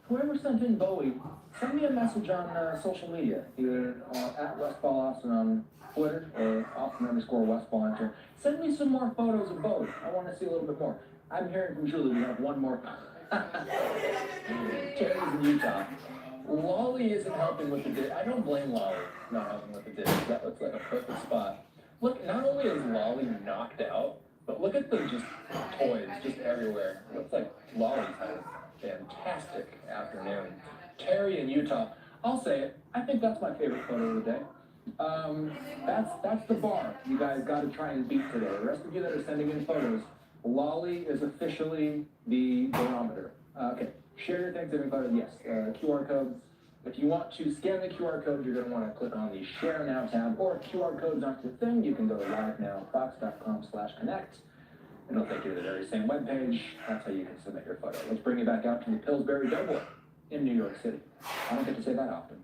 whoever sent in Bowie, send me a message on social media, either at Westfall Austin on Twitter or Austin_Westfall. Send me some more photos of Bowie. I want to see a little bit more. I'm hearing from Julie, we have one more. Terry's in Utah. Lolly isn't helping with the dish. I don't blame Lolly not helping with the dish. That looks like a perfect spot. Look, not only is Lolly knocked out, but look at the just toys just everywhere. It looks like Lolly's had a fantastic afternoon. Terry in Utah. I'll say it. I think that's my favorite photo of the day. That's the bar you guys got to try and beat today. The rest of you that are sending in photos, Lolly is officially the barometer. Okay. Share your Thanksgiving photos, yes. QR codes. If you want to scan the QR code, you're going to want to click on the Share Now tab, or if QR codes aren't your thing, you can go to livenowfox.com/connect. It'll take you to the very same webpage. That's how you can submit your photo. Let's bring you back out to the Pillsbury Doughboy in New York City. I don't get to say that often.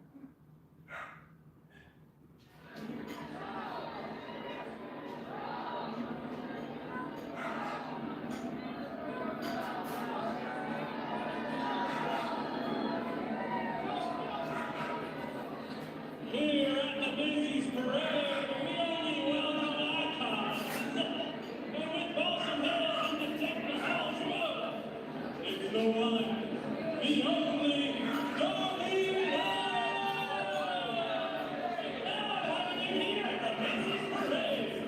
Here at the Macy's Parade, we only welcome icons. And with Balsam Hill and the Technohouse Road, it's the one, the only Doggy Love! Now having you here at the Macy's Parade.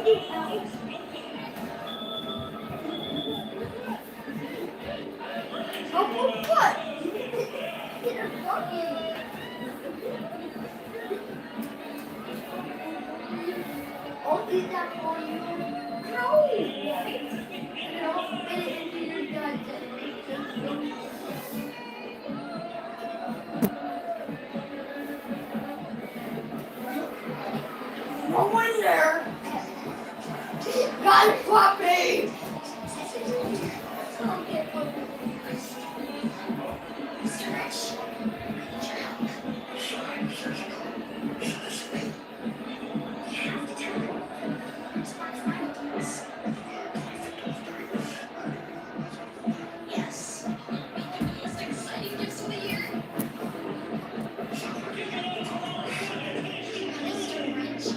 I'll eat that for you. No! And then I'll fit it into your digestion. No one there! Got it, puppy! Okay, puppy. Stretch. Yes. Most exciting gifts of the year. Mr. Rich.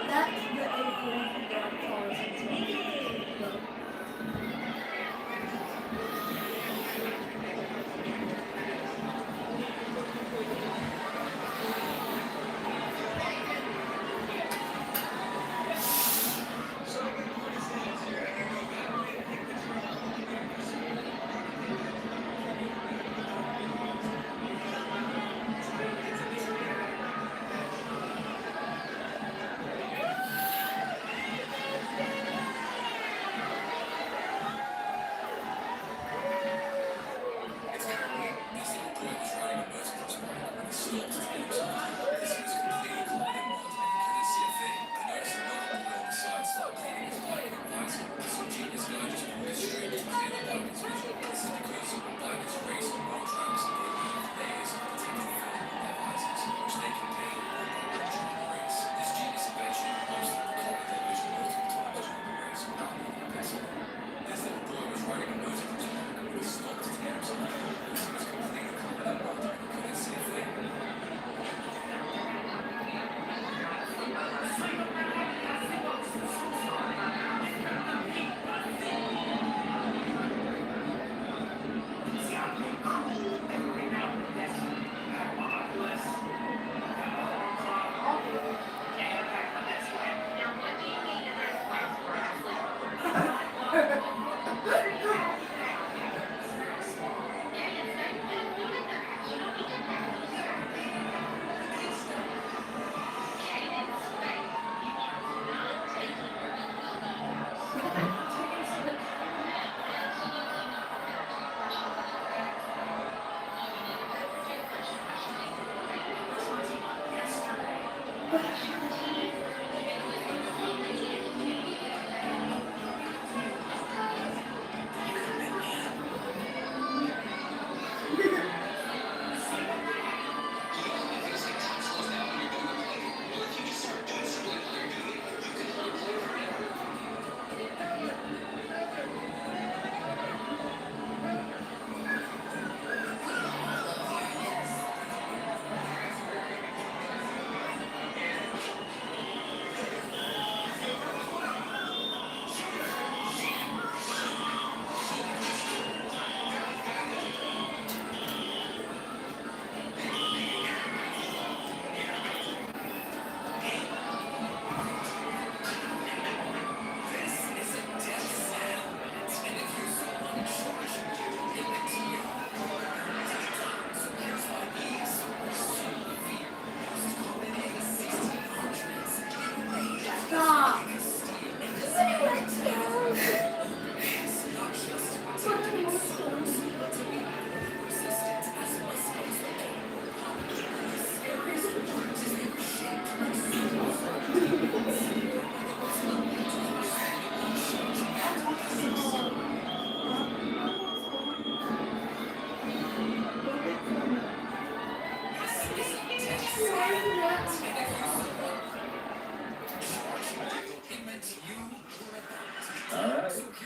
That's the influence of cars into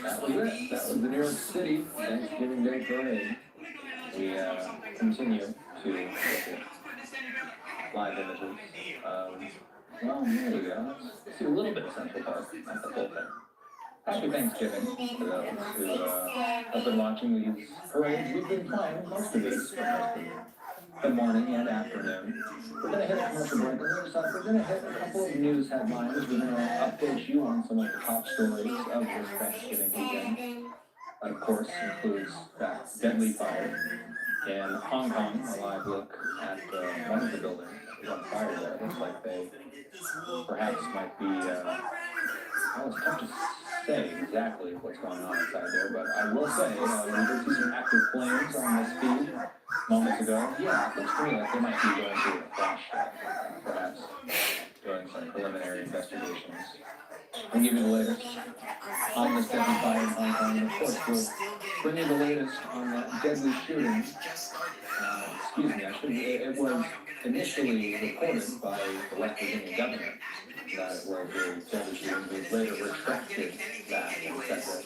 that was it. That was the New York City Thanksgiving Day Parade. We continue to look at live images of, well, there we go. Let's see a little bit of Central Park, not the whole thing. Happy Thanksgiving to those who have been watching these parades. We've been playing most of these for most of the morning and afternoon. We're going to hit a commercial break. We're going to hit a couple of news headlines. We're going to update you on some of the top stories of this Thanksgiving weekend. Of course, includes that deadly fire in Hong Kong. A live look at one of the buildings that was on fire there. It looks like they perhaps might be, well, it's tough to say exactly what's going on inside there, but I will say, we did see some active flames on this feed moments ago. Yeah, it looks to me like they might be going through a flash, perhaps doing some preliminary investigations. We'll give you the latest on this deadly fire in Hong Kong, and of course, we'll bring you the latest on that deadly shooting. It was initially reported by the West Virginia governor that it was a deadly shooting, but later retracted that and said that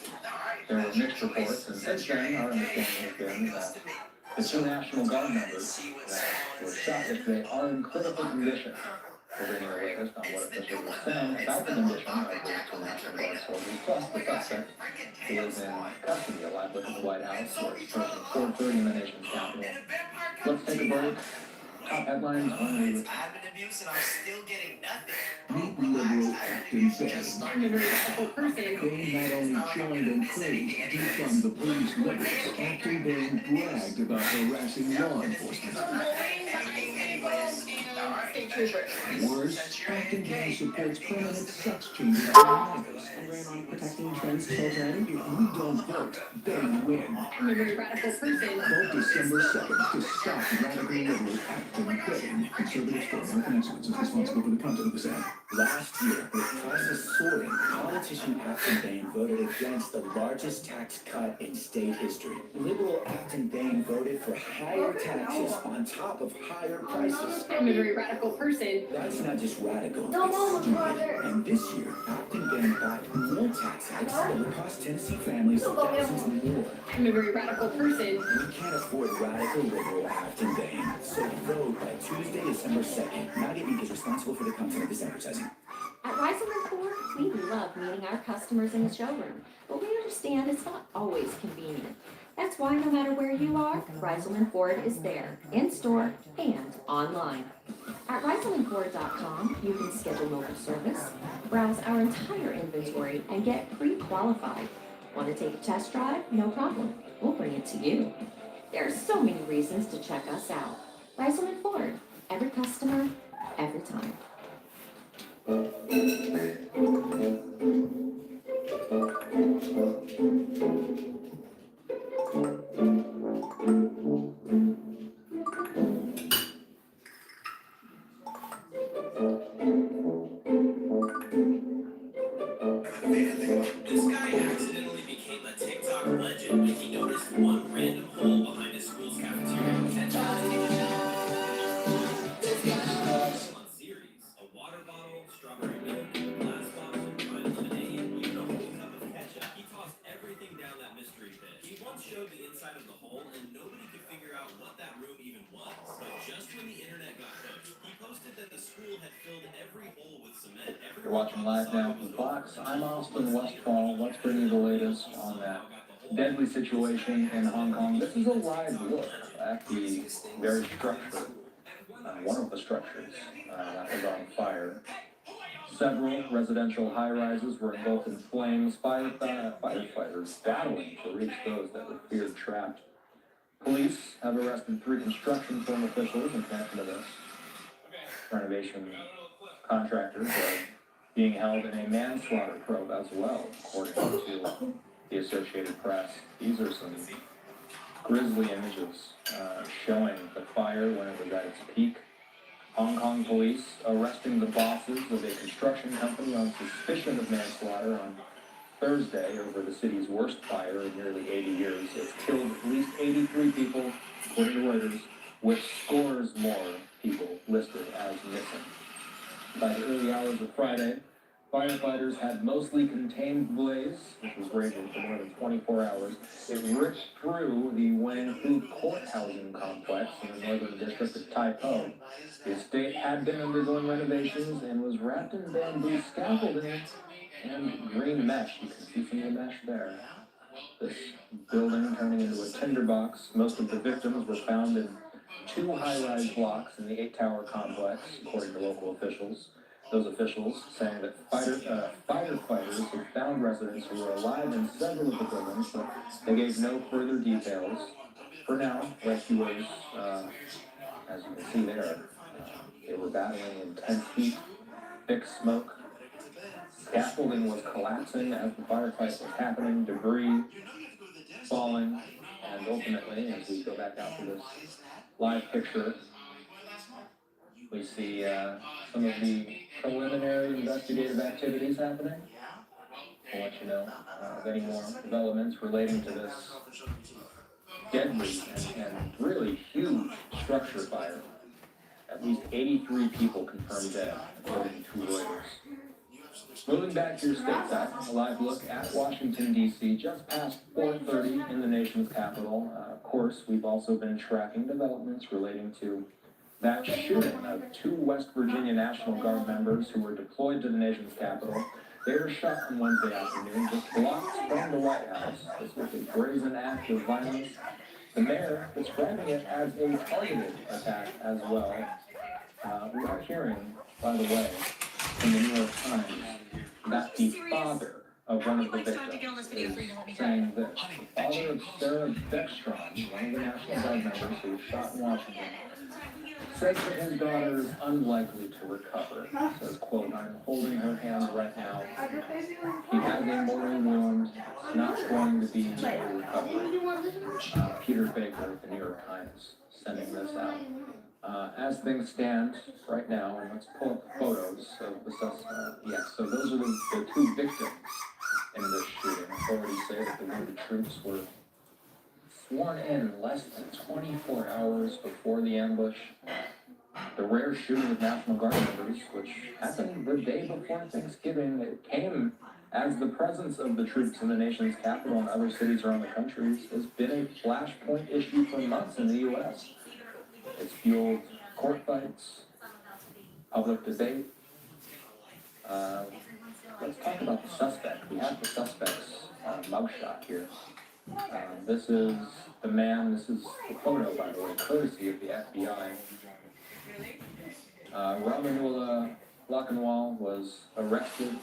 there were mixed reports, and since then, our understanding has been that the two National Guard members that were shot yesterday are in critical condition. We're bringing the latest on what officials were saying about the condition of the two National Guard soldiers, plus the suspect who is in custody. A live look at the White House, where it's approaching 4:30 in the nation's capital. Let's take a break. Top headlines on the abuse and I'm still getting nothing. Meet liberal Acton Best. I'm a very ethical person. They not only joined and praised defund the police liberals, Acton Bain bragged about harassing law enforcement. State troopers. Worse, Acton Bain supports permanent sex changes for minors. And ran on protecting trans children. If we don't vote, they win. I'm a very radical person. Vote December 2nd to stop radical liberal Acton Bain. Conservative store American Excellence is responsible for the content of this ad. Last year, with prices soaring, politician Acton Bain voted against the largest tax cut in state history. Liberal Acton Bain voted for higher taxes on top of higher prices. I'm a very radical person. That's not just radical, it's stupid. And this year, Acton Bain backed more tax hikes that would cost Tennessee families thousands more. I'm a very radical person. We can't afford radical liberal Acton Bain. So vote by Tuesday, December 2nd. Naughty Inc. is responsible for the content of this advertising. At Reiselman Ford, we love meeting our customers in the showroom, but we understand it's not always convenient. That's why no matter where you are, Reiselman Ford is there, in-store and online. At ReiselmanFord.com, you can schedule mobile service, browse our entire inventory, and get pre-qualified. Want to take a test drive? No problem. We'll bring it to you. There are so many reasons to check us out. Reiselman Ford. Every customer, every time. This guy accidentally became a TikTok legend when he noticed one random hole behind his school's cafeteria. Series, a water bottle, strawberry milk, glass bottle, fine lemonade, even a whole cup of ketchup. He tossed everything down that mystery pit. He once showed the inside of the hole, and nobody could figure out what that room even was. But just when the internet got hooked, he posted that the school had filled every hole with cement. You're watching live now from Fox. I'm Austin Westfall. Let's bring you the latest on that deadly situation in Hong Kong. This is a live look at the very structure, one of the structures that was on fire. Several residential high-rises were engulfed in flames. Firefighters battling to reach those that were feared trapped. Police have arrested 3 construction firm officials in connection to this. Renovation contractors are being held in a manslaughter probe as well, according to the Associated Press. These are some grisly images showing the fire when it was at its peak. Hong Kong police arresting the bosses of a construction company on suspicion of manslaughter on Thursday over the city's worst fire in nearly 80 years. It's killed at least 83 people, according to Reuters, with scores more people listed as missing. By the early hours of Friday, Firefighters had mostly contained the blaze, which was raging for more than 24 hours. It ripped through the Wangfu courthousing complex in the northern district of Taipo. The estate had been undergoing renovations and was wrapped in bamboo scaffolding and green mesh. You can see some of the mesh there. This building turning into a tinderbox. Most of the victims were found in 2 high-rise blocks in the 8-tower complex, according to local officials. Those officials saying that firefighters had found residents who were alive in several of the buildings, but they gave no further details. For now, rescuers, as you can see there, they were battling intense heat, thick smoke. Scaffolding was collapsing as the firefight was happening, debris falling, and ultimately, as we go back out to this live picture, we see some of the preliminary investigative activities happening. I'll let you know of any more developments relating to this deadly and really huge structure fire. At least 83 people confirmed dead, according to Reuters. Moving back here stateside, a live look at Washington, D.C., just past 4:30 in the nation's capital. Of course, we've also been tracking developments relating to that shooting of 2 West Virginia National Guard members who were deployed to the nation's capital. They were shot on Wednesday afternoon, just blocks from the White House. This was a brazen act of violence. The mayor describing it as a targeted attack as well. We are hearing, by the way, in the New York Times, that the father of one of the victims is saying this. The father of Sarah Beckstrom, one of the National Guard members who was shot in Washington, says that his daughter is unlikely to recover. He says, quote, "I'm holding her hand right now. He has a mortal wound. It's not going to be a recovery." Peter Baker of the New York Times sending this out. As things stand right now, and let's pull up the photos of the suspect. Yes, so those are the 2 victims in this shooting. Authorities say that the wounded troops were sworn in less than 24 hours before the ambush. The rare shooting of National Guard members, which happened the day before Thanksgiving, it came as the presence of the troops in the nation's capital and other cities around the country has been a flashpoint issue for months in the U.S. It's fueled court fights, public debate. Let's talk about the suspect. We have the suspect's mugshot here. This is the man, this is the photo, by the way, courtesy of the FBI. Ramanula Lockenwall was arrested,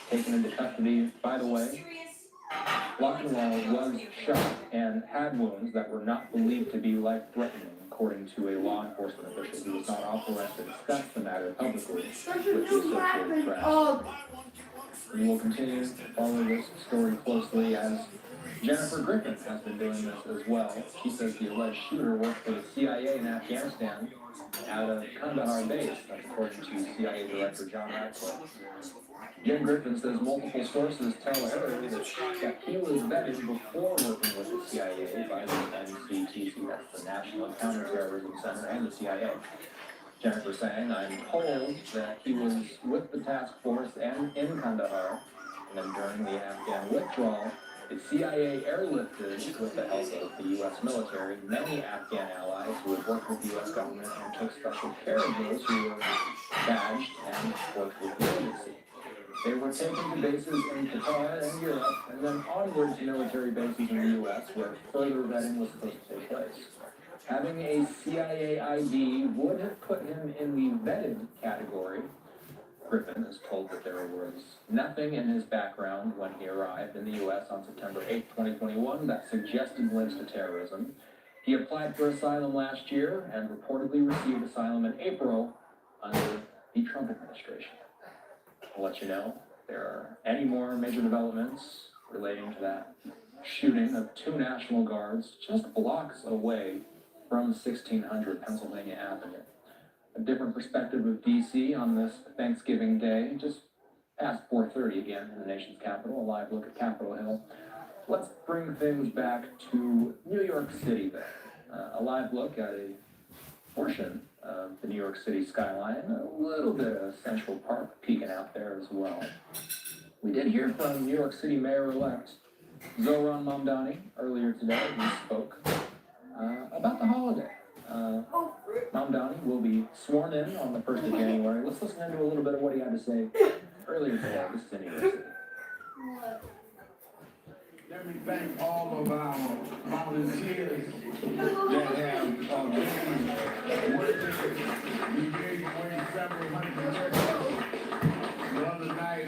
taken into custody. By the way, Lockenwall was shot and had wounds that were not believed to be life-threatening, according to a law enforcement official who was not authorized to discuss the matter publicly with the Associated Press. We will continue to follow this story closely as Jennifer Griffin has been doing this as well. She says the alleged shooter worked for the CIA in Afghanistan out of Kandahar base, that's according to CIA Director John Radcliffe. Jen Griffin says multiple sources tell her that he was vetted before working with the CIA by the NCTC, that's the National Counterterrorism Center, and the CIA. Jennifer saying, "I'm told that he was with the task force and in Kandahar, and then during the Afghan withdrawal, the CIA airlifted, with the help of the U.S. military, many Afghan allies who had worked with the U.S. government and took special care of those who were badged and worked with the agency. They were taken to bases in Qatar and Europe, and then onward to military bases in the U.S., where further vetting was supposed to take place. Having a CIA ID would have put him in the vetted category." Griffin is told that there was nothing in his background when he arrived in the U.S. on September 8, 2021 that suggested links to terrorism. He applied for asylum last year and reportedly received asylum in April under the Trump administration. I'll let you know if there are any more major developments relating to that shooting of 2 National Guards just blocks away from 1600 Pennsylvania Avenue. A different perspective of D.C. on this Thanksgiving Day, just past 4:30 again in the nation's capital, a live look at Capitol Hill. Let's bring things back to New York City then. A live look at a portion of the New York City skyline, a little bit of Central Park peeking out there as well. We did hear from New York City Mayor-elect Zohran Mamdani earlier today. He spoke about the holiday. Mamdani will be sworn in on the 1st of January. Let's listen into a little bit of what he had to say earlier today. This is in New York City. Let me thank all of our volunteers that have been working. We gave away several hundred checks the other night.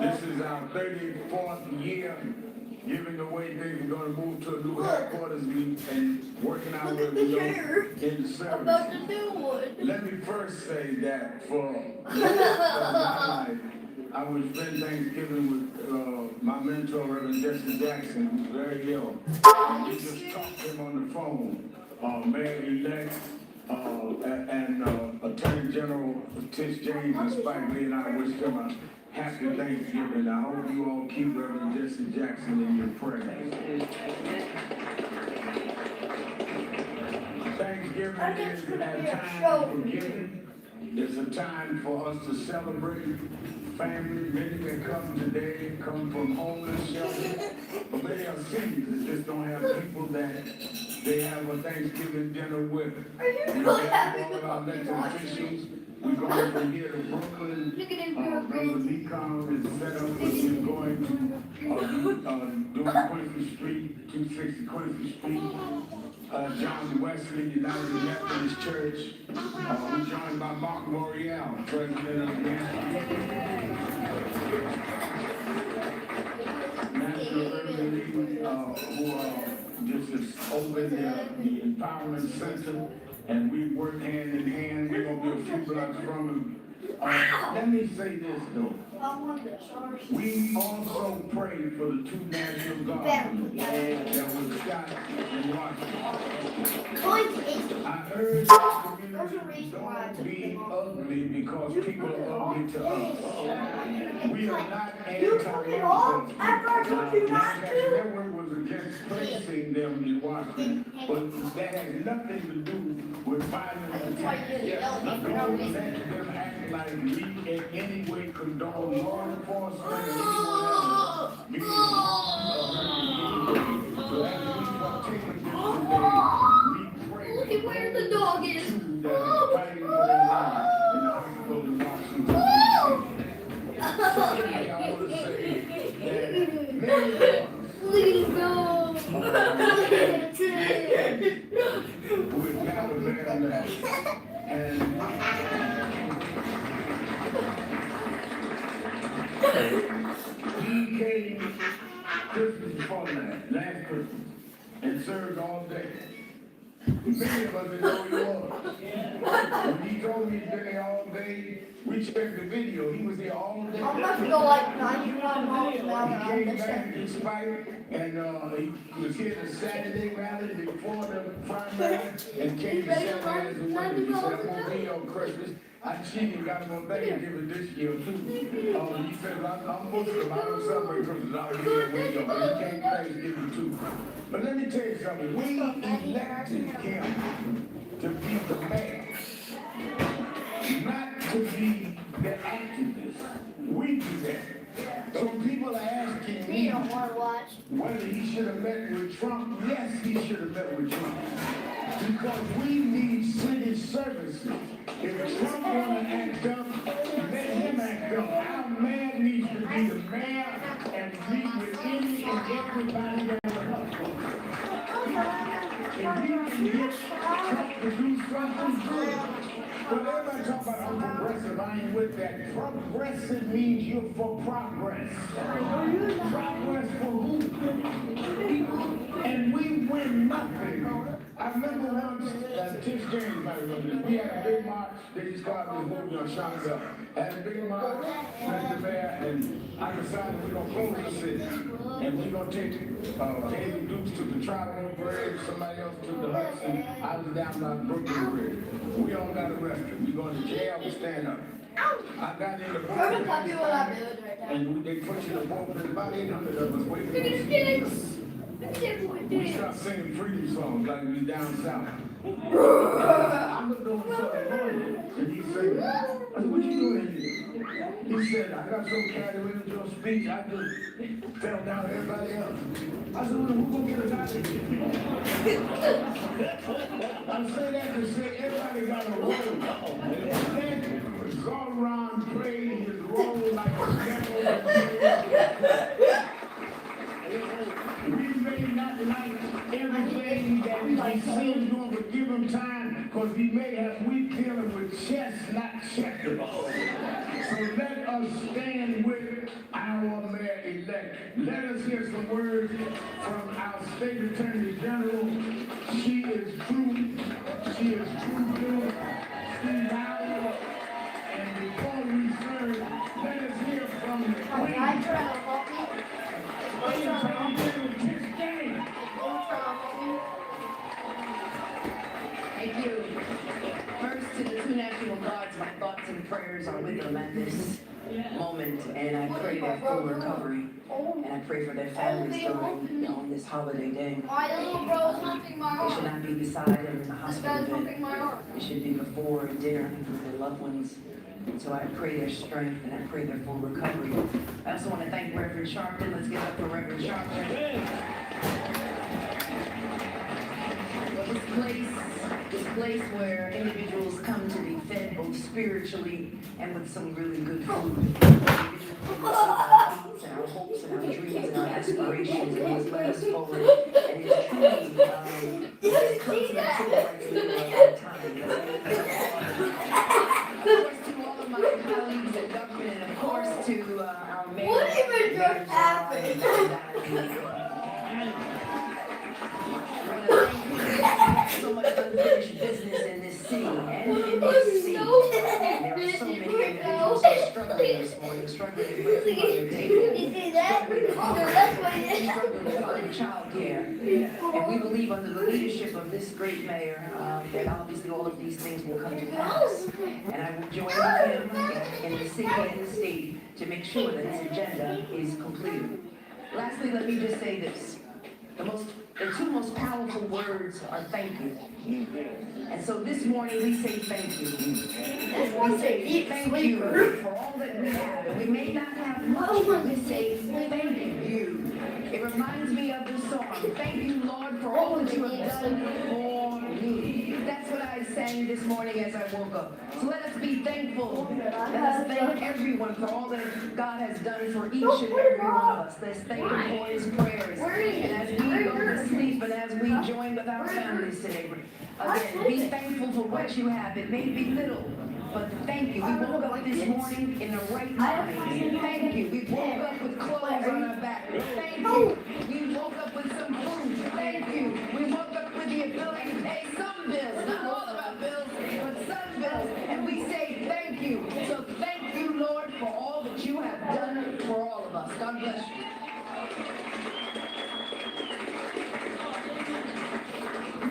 This is our 34th year giving away things. We're going to move to a new headquarters and working out where we go in the service. Let me first say that for I was spend Thanksgiving with my mentor, Reverend Jesse Jackson, who's very ill. We just talked to him on the phone. Mayor-elect and Attorney General Tish James and Spike Lee and I wish him a happy Thanksgiving. I hope you all keep Reverend Jesse Jackson in your prayers. Thanksgiving is a time for giving. It's a time for us to celebrate family. Many that come today come from homeless shelters, but many are seniors that just don't have people that they have a Thanksgiving dinner with. We have all of our elected officials. We're going from here to Brooklyn. Brother Lecon is set up. We're going to doing Quincy Street, 260 Quincy Street. John Wesley, United Methodist Church. We're joined by Mark L'Oreal, president of the National Urban League, who just has opened the Empowerment Center, and we work hand in hand. We're going to be a few blocks from them. Let me say this though. We also prayed for the 2 National Guardsmen that was shot in Washington. I urge our community don't be ugly because people are ugly to us. We are not anti-Muslims. National Network was against placing them in Washington, but that has nothing to do with violence. Don't let them act like we in any way condone law enforcement or anyone else being so as we partake in this today, we pray. Look at where the dog is. That are fighting for their lives in the hospital in Washington. So today I want to say that many of us would gather there and he came Christmas before last Christmas, and served all day. Many of us didn't know he was. When he told me he'd been there all day, we checked the video. He was there all day. I'm about to go like 95 miles an hour. He came back despite, and he was here the Saturday rally before the primary, and came to Saturday as a winner. He said, I'm going to be on Christmas. I cheated, got him on Thanksgiving this year too. He said, I'm Muslim, I don't celebrate Christmas, I'll be here with you. He came Thanksgiving too. But let me tell you something, we elected him to be the mayor, not to be the activist. We do that. So people are asking me whether he should have met with Trump. Yes, he should have met with Trump. Because we need city services. If Trump want to act up, let him act up. Our mayor needs to be the mayor and meet with any and everybody that will. If you can get Trump to do something good, but everybody talk about I'm progressive, I ain't with that. Progressive means you're for progress. Progress for who? And we win nothing. I remember once, Tish James might remember this, we had a big march, they just called this movie on Shotgun. Had a big march, Mr. Mayor, and I decided we're gonna close the city. And we're gonna take David Dukes to the Tribal Bridge, somebody else to the Hudson. I was down by Brooklyn Bridge. We all got arrested. We going to jail, we stand up. I got in the boat, and they put you in the boat, there's about 800 of us waiting for us. We start singing freedom songs like we down south. I looked over something and he said, I said, what you doing here? He said, I got so carried away with your speech, I just fell down to everybody else. I said, well, who gonna get us out of here? I say that to say everybody got a role. Then Zalron played his role like a devil. We may not like everything that we see him doing, but give him time, because he may have weak dealing with chess, not checkers. So let us stand with our mayor-elect. Let us hear some words from our state attorney general. She is true. She is true blue. Steve Howard. And before we serve, let us hear from the queen. Thank you. First, to the two National Guards, my thoughts and prayers are with them at this moment, and I pray their full recovery, and I pray for their families during on this holiday day. They should not be beside them in the hospital bed. It should be before and dinner with their loved ones. And so I pray their strength, and I pray their full recovery. I also want to thank Reverend Sharpton. Let's give it up for Reverend Sharpton. This place where individuals come to be fed both spiritually and with some really good food. Individuals can receive our thoughts and our hopes and our dreams and our aspirations, and He's led us forward. And it's truly this consummate civil rights leader of our time. Of course, to all of my colleagues in government, and of course to our mayor. What even just happened? So much unfinished business in this city and in this city. And there are so many individuals who are struggling this morning, struggling with food on their table, struggling to find child care. And we believe under the leadership of this great mayor that obviously all of these things will come to pass. And I will join with him in the city and the state to make sure that his agenda is completed. Lastly, let me just say this. The two most powerful words are thank you. And so this morning we say thank you. We say thank you for all that we have. And we may not have much, but we say thank you. It reminds me of the song, thank you, Lord, for all that you have done for me. That's what I sang this morning as I woke up. So let us be thankful. Let us thank everyone for all that God has done for each and every one of us. Let's thank Him for His prayers. And as we go to sleep and as we join with our families today, again, be thankful for what you have. It may be little, but thank you. We woke up this morning in the right mind. Thank you. We woke up with clothes on our back. Thank you. We woke up with some food. Thank you. We woke up with the ability to pay some bills. Not all of our bills, but some bills. And we say thank you. So thank you, Lord, for all that you have done for all of us. God bless you.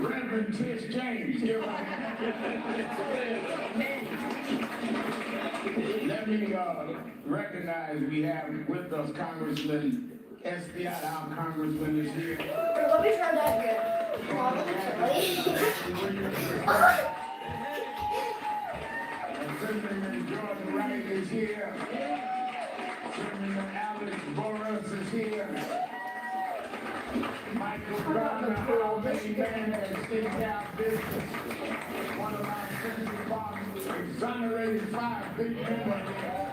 Reverend Tish James, give her. Let me recognize we have with us Congressman Espiat, our congressman is here. Let me try that again. Come on, let me try. Senator Jordan Wright is here. Senator Alex Boris is here. Michael Brown, our main man at State House Business. One of our Central Park exonerated 5 big members here.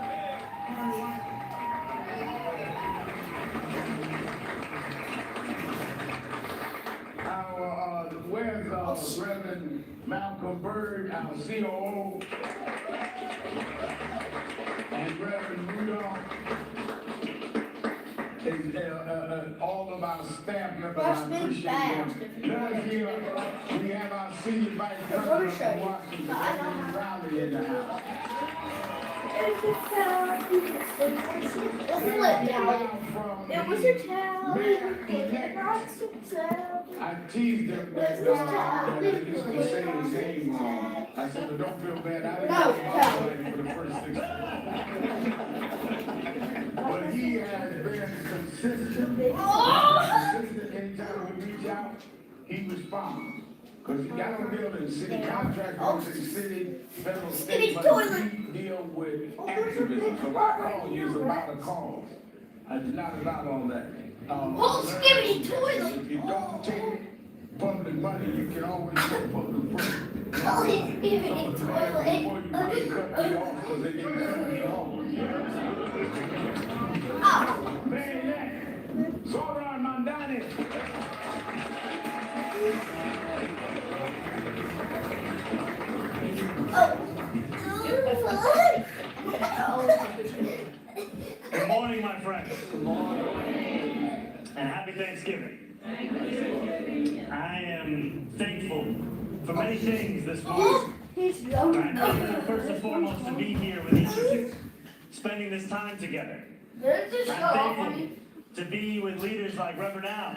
Where's Reverend Malcolm Bird, our COO, and Reverend Rudolph, all of our staff members, I appreciate them. Right here, we have our senior vice president from Washington, Reverend Rowley, in the house. It was your towel. I teased him that he used to say his name wrong. I said, but don't feel bad. I didn't for the first 6 months. But he has been consistent. Consistent anytime we reach out, he responds. Because you got to build in city contractors, city, federal, state, but we deal with activism. So my call is about a cause. I did not allow all that. Skibbity toilet! If you don't take public money, you can always get public money. Skibbity toilet! Before you cut me off, because they didn't cut me off. Man, that. Zora Mandani. Good morning, my friends. Good morning. And happy Thanksgiving. I am thankful for many things this morning. I'm thankful first and foremost to be here with each of you, spending this time together. I'm thankful to be with leaders like Reverend Al,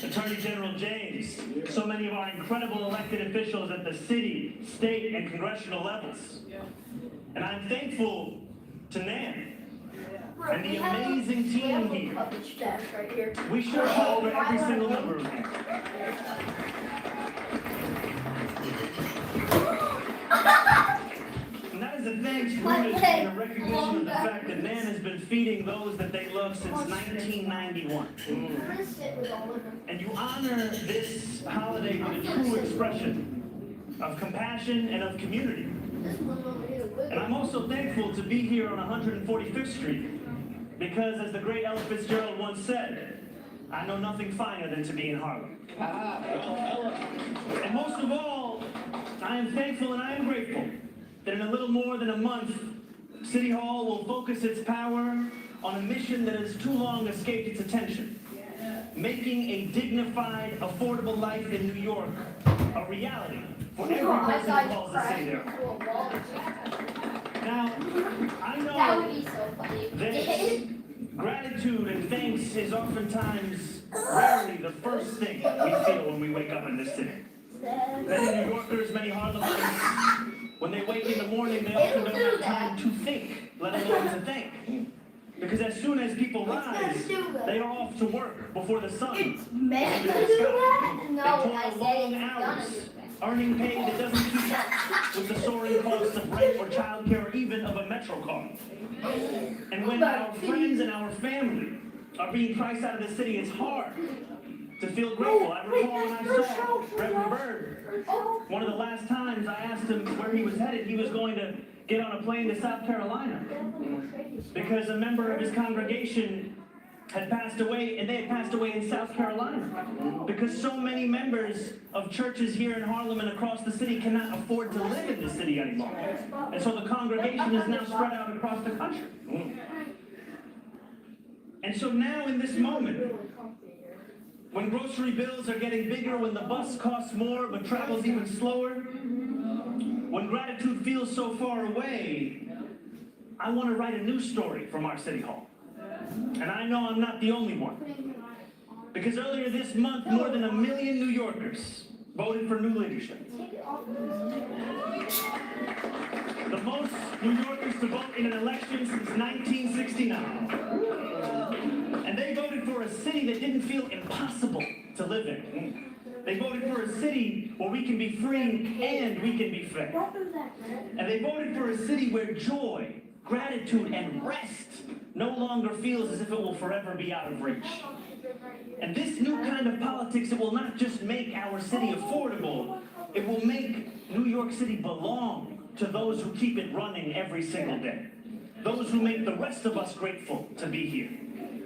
Attorney General James, so many of our incredible elected officials at the city, state, and congressional levels. And I'm thankful to Nan and the amazing team here. We should have over every single member of here. And that is a thanks rooted in a recognition of the fact that Nan has been feeding those that they love since 1991. And you honor this holiday with a true expression of compassion and of community. And I'm also thankful to be here on 145th Street because, as the great Ella Fitzgerald once said, I know nothing finer than to be in Harlem. And most of all, I am thankful and I am grateful that in a little more than a month, City Hall will focus its power on a mission that has too long escaped its attention. Making a dignified, affordable life in New York a reality for every person who calls the city their home. Now, I know that gratitude and thanks is oftentimes rarely the first thing we feel when we wake up in this city. Many New Yorkers, many Harlemites, when they wake in the morning, they often don't have time to think, let alone to think. Because as soon as people rise, they are off to work before the sun. They toil long hours, earning pay that doesn't keep up with the soaring costs of rent or childcare or even of a metro car. And when our friends and our family are being priced out of the city, it's hard to feel grateful. I recall when I saw Reverend Bird, one of the last times I asked him where he was headed, he was going to get on a plane to South Carolina because a member of his congregation had passed away, and they had passed away in South Carolina because so many members of churches here in Harlem and across the city cannot afford to live in the city anymore. And so the congregation is now spread out across the country. And so now in this moment, when grocery bills are getting bigger, when the bus costs more but travels even slower, when gratitude feels so far away, I want to write a new story from our City Hall. And I know I'm not the only one. Because earlier this month, more than 1 million New Yorkers voted for new leadership. The most New Yorkers to vote in an election since 1969. And they voted for a city that didn't feel impossible to live in. They voted for a city where we can be free and we can be fair. And they voted for a city where joy, gratitude, and rest no longer feels as if it will forever be out of reach. And this new kind of politics, it will not just make our city affordable, it will make New York City belong to those who keep it running every single day. Those who make the rest of us grateful to be here.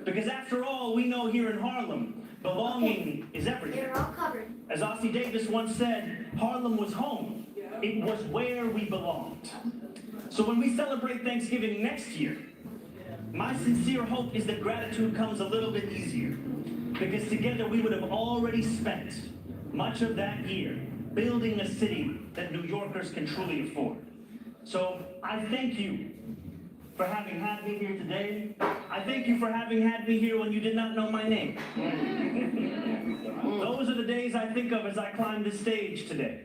Because after all, we know here in Harlem, belonging is everything. As Ossie Davis once said, Harlem was home. It was where we belonged. So when we celebrate Thanksgiving next year, my sincere hope is that gratitude comes a little bit easier. Because together we would have already spent much of that year building a city that New Yorkers can truly afford. So I thank you for having had me here today. I thank you for having had me here when you did not know my name. Those are the days I think of as I climb this stage today.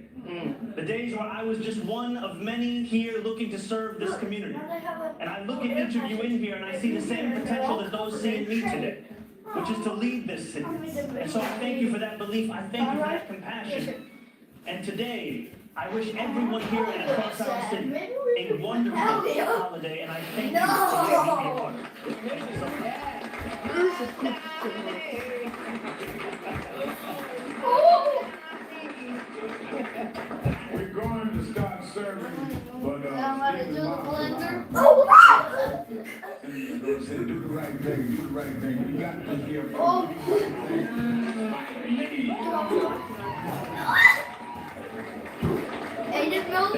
The days where I was just one of many here looking to serve this community. And I look at each of you in here and I see the same potential that those see in me today, which is to lead this city. And so I thank you for that belief. I thank you for that compassion. And today, I wish everyone here and across our city a wonderful holiday, and I thank you for being a part. We're going to start serving, but do the blender. you're gonna say, do the right thing, do the right thing. We got to hear from Hey, just move.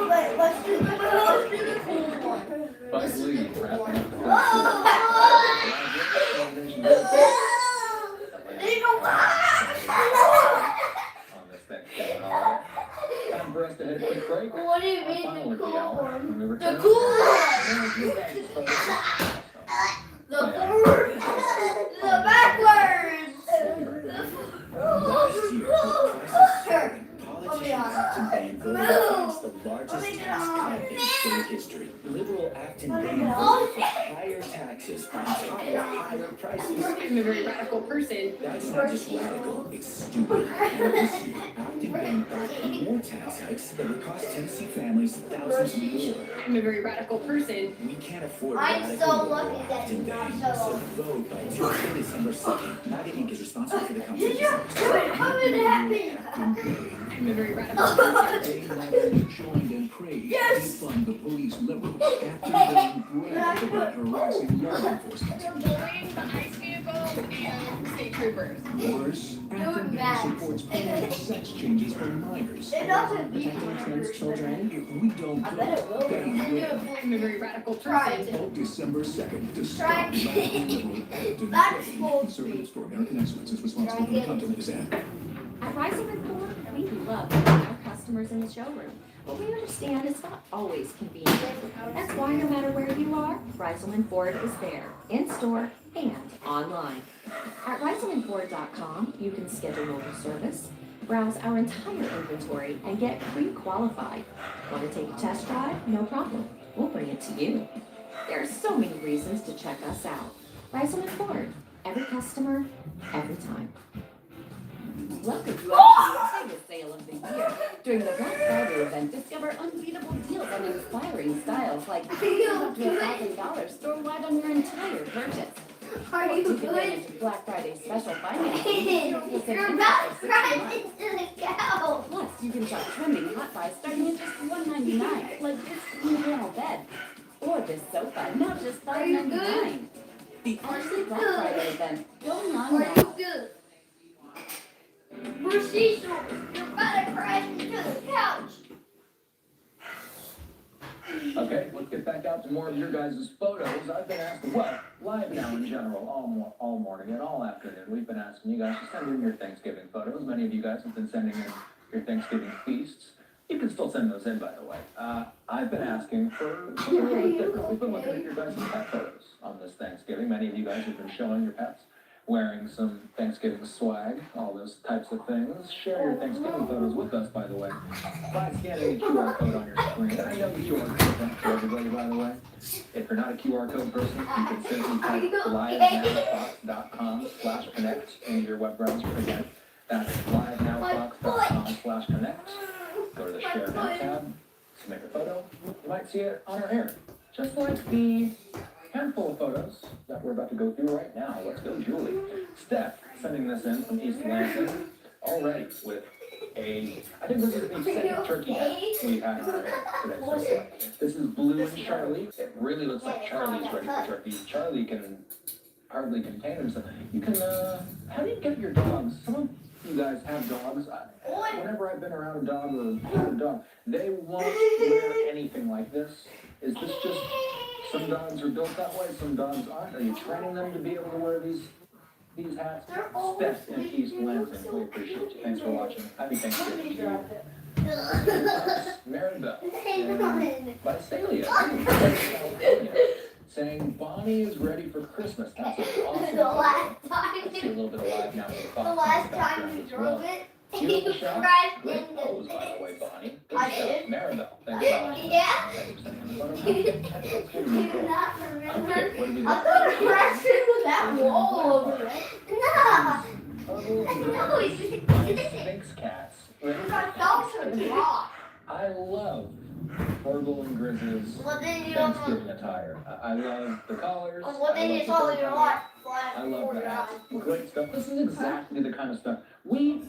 Wait, let's do the cool one. But please, wrapping up the on this Thanksgiving holiday. Time for us to hit a quick break. What do you Our mean final the of the cool hour. one? When we The return, cool one. you guys focus. The forward. The backwards. Last year, politicians Acton Bain voted against the largest tax cut in state history. Liberal Acton Bain voted for higher taxes on top of higher prices. I'm a very radical person. That's not just radical, it's stupid. And this year, Acton Bain backed more tax hikes that would cost Tennessee families thousands more. I'm a very radical person. We can't afford I'm radical so liberal lucky that Acton you're Bain, not so so vote by Tuesday, December 2nd. MAGA Inc. is responsible for the Did company's you? How did it happen? I'm a very radical person. They joined and prayed to defund the police liberals after they bragged about harassing law enforcement. Bullying the ICE vehicle and state troopers. Worse, Acton supports permanent sex changes for minors. It doesn't Protecting trans children. If we don't I bet it vote, will. they will. I'm a very radical Try person. to. Vote December 2nd to Try stop to. radical liberal Acton That's Bain. full Conservatives for American Excellence is responsible for the content of this ad. At Riseman Ford, we love meeting our customers in the showroom, but we understand it's not always convenient. That's why no matter where you are, Riseman Ford is there, in store and online. At risemanford.com, you can schedule mobile service, browse our entire inventory, and get pre-qualified. Want to take a test drive? No problem. We'll bring it to you. There are so many reasons to check us out. Riseman Ford. Every customer, every time. Welcome to our biggest sale of the year. During the Black Friday event, discover unbeatable deals on inspiring styles like save up to $1,000 store-wide on your entire purchase. Are you Take advantage good? of Black Friday special financing. You're about to cry into the cow. Plus, you can shop trending hot buys starting at just $199, like this queen bed or this sofa, now just Are you good? $5.99. The RC Black Friday event going on Are now. you good? We're Cecil. You're about to crash into the couch. Okay, let's get back out to more of your guys' photos. I've been asking, well, live now in general, all morning and all afternoon, we've been asking you guys to send in your Thanksgiving photos. Many of you guys have been sending in your Thanksgiving feasts. You can still send those in, by the way. I've been asking for something a little bit different. We've been looking at your guys' pet photos on this Thanksgiving. Many of you guys have been showing your pets, wearing some Thanksgiving swag, all those types of things. Share your Thanksgiving photos with us, by the way, by scanning the QR code on your screen. I know the QR code is for everybody, by the way. If you're not a QR code person, you can simply type livenowfox.com/connect in your web browser. Again, that's livenowfox.com/connect. Go to the Share Now tab, submit a photo. You might see it on our air, just like the handful of photos that we're about to go through right now. Let's go, Julie. Steph sending this in from East Lansing, already with I think this is the second turkey we had on our air today. So this is Blue and Charlie. It really looks like Charlie's ready for turkey. Charlie can hardly contain himself. You can, how do you get your dogs? Some of you guys have dogs. Whenever I've been around a dog or a dog, they won't wear anything like this. Is this just, some dogs are built that way, some dogs aren't? Are you training them to be able to wear these hats? Steph in East Lansing, we appreciate you. Thanks for watching. Happy Thanksgiving to you. Maribel and Visalia, saying Bonnie is ready for Christmas. That's awesome. The last time Let's see a little bit of live now with the Fox The in last the time background you as drove well. it, Beautiful you shot. crashed Great into pose, by the way, Bonnie. Good I stuff. did. Maribel, thanks for watching. Yeah. Thanks for sending the photo. Do you not remember? Okay, what do we I got? thought I crashed into that wall over there. Nah. Oh, Fargo and No, Grizzlies it's by this. Sphinx Cats. Our dogs are dry. I love Fargo and Grizzlies What did you Thanksgiving attire. I love the collars. What I did love you the call bow your ties. life? I love the hats. Great stuff. This is exactly the kind of stuff me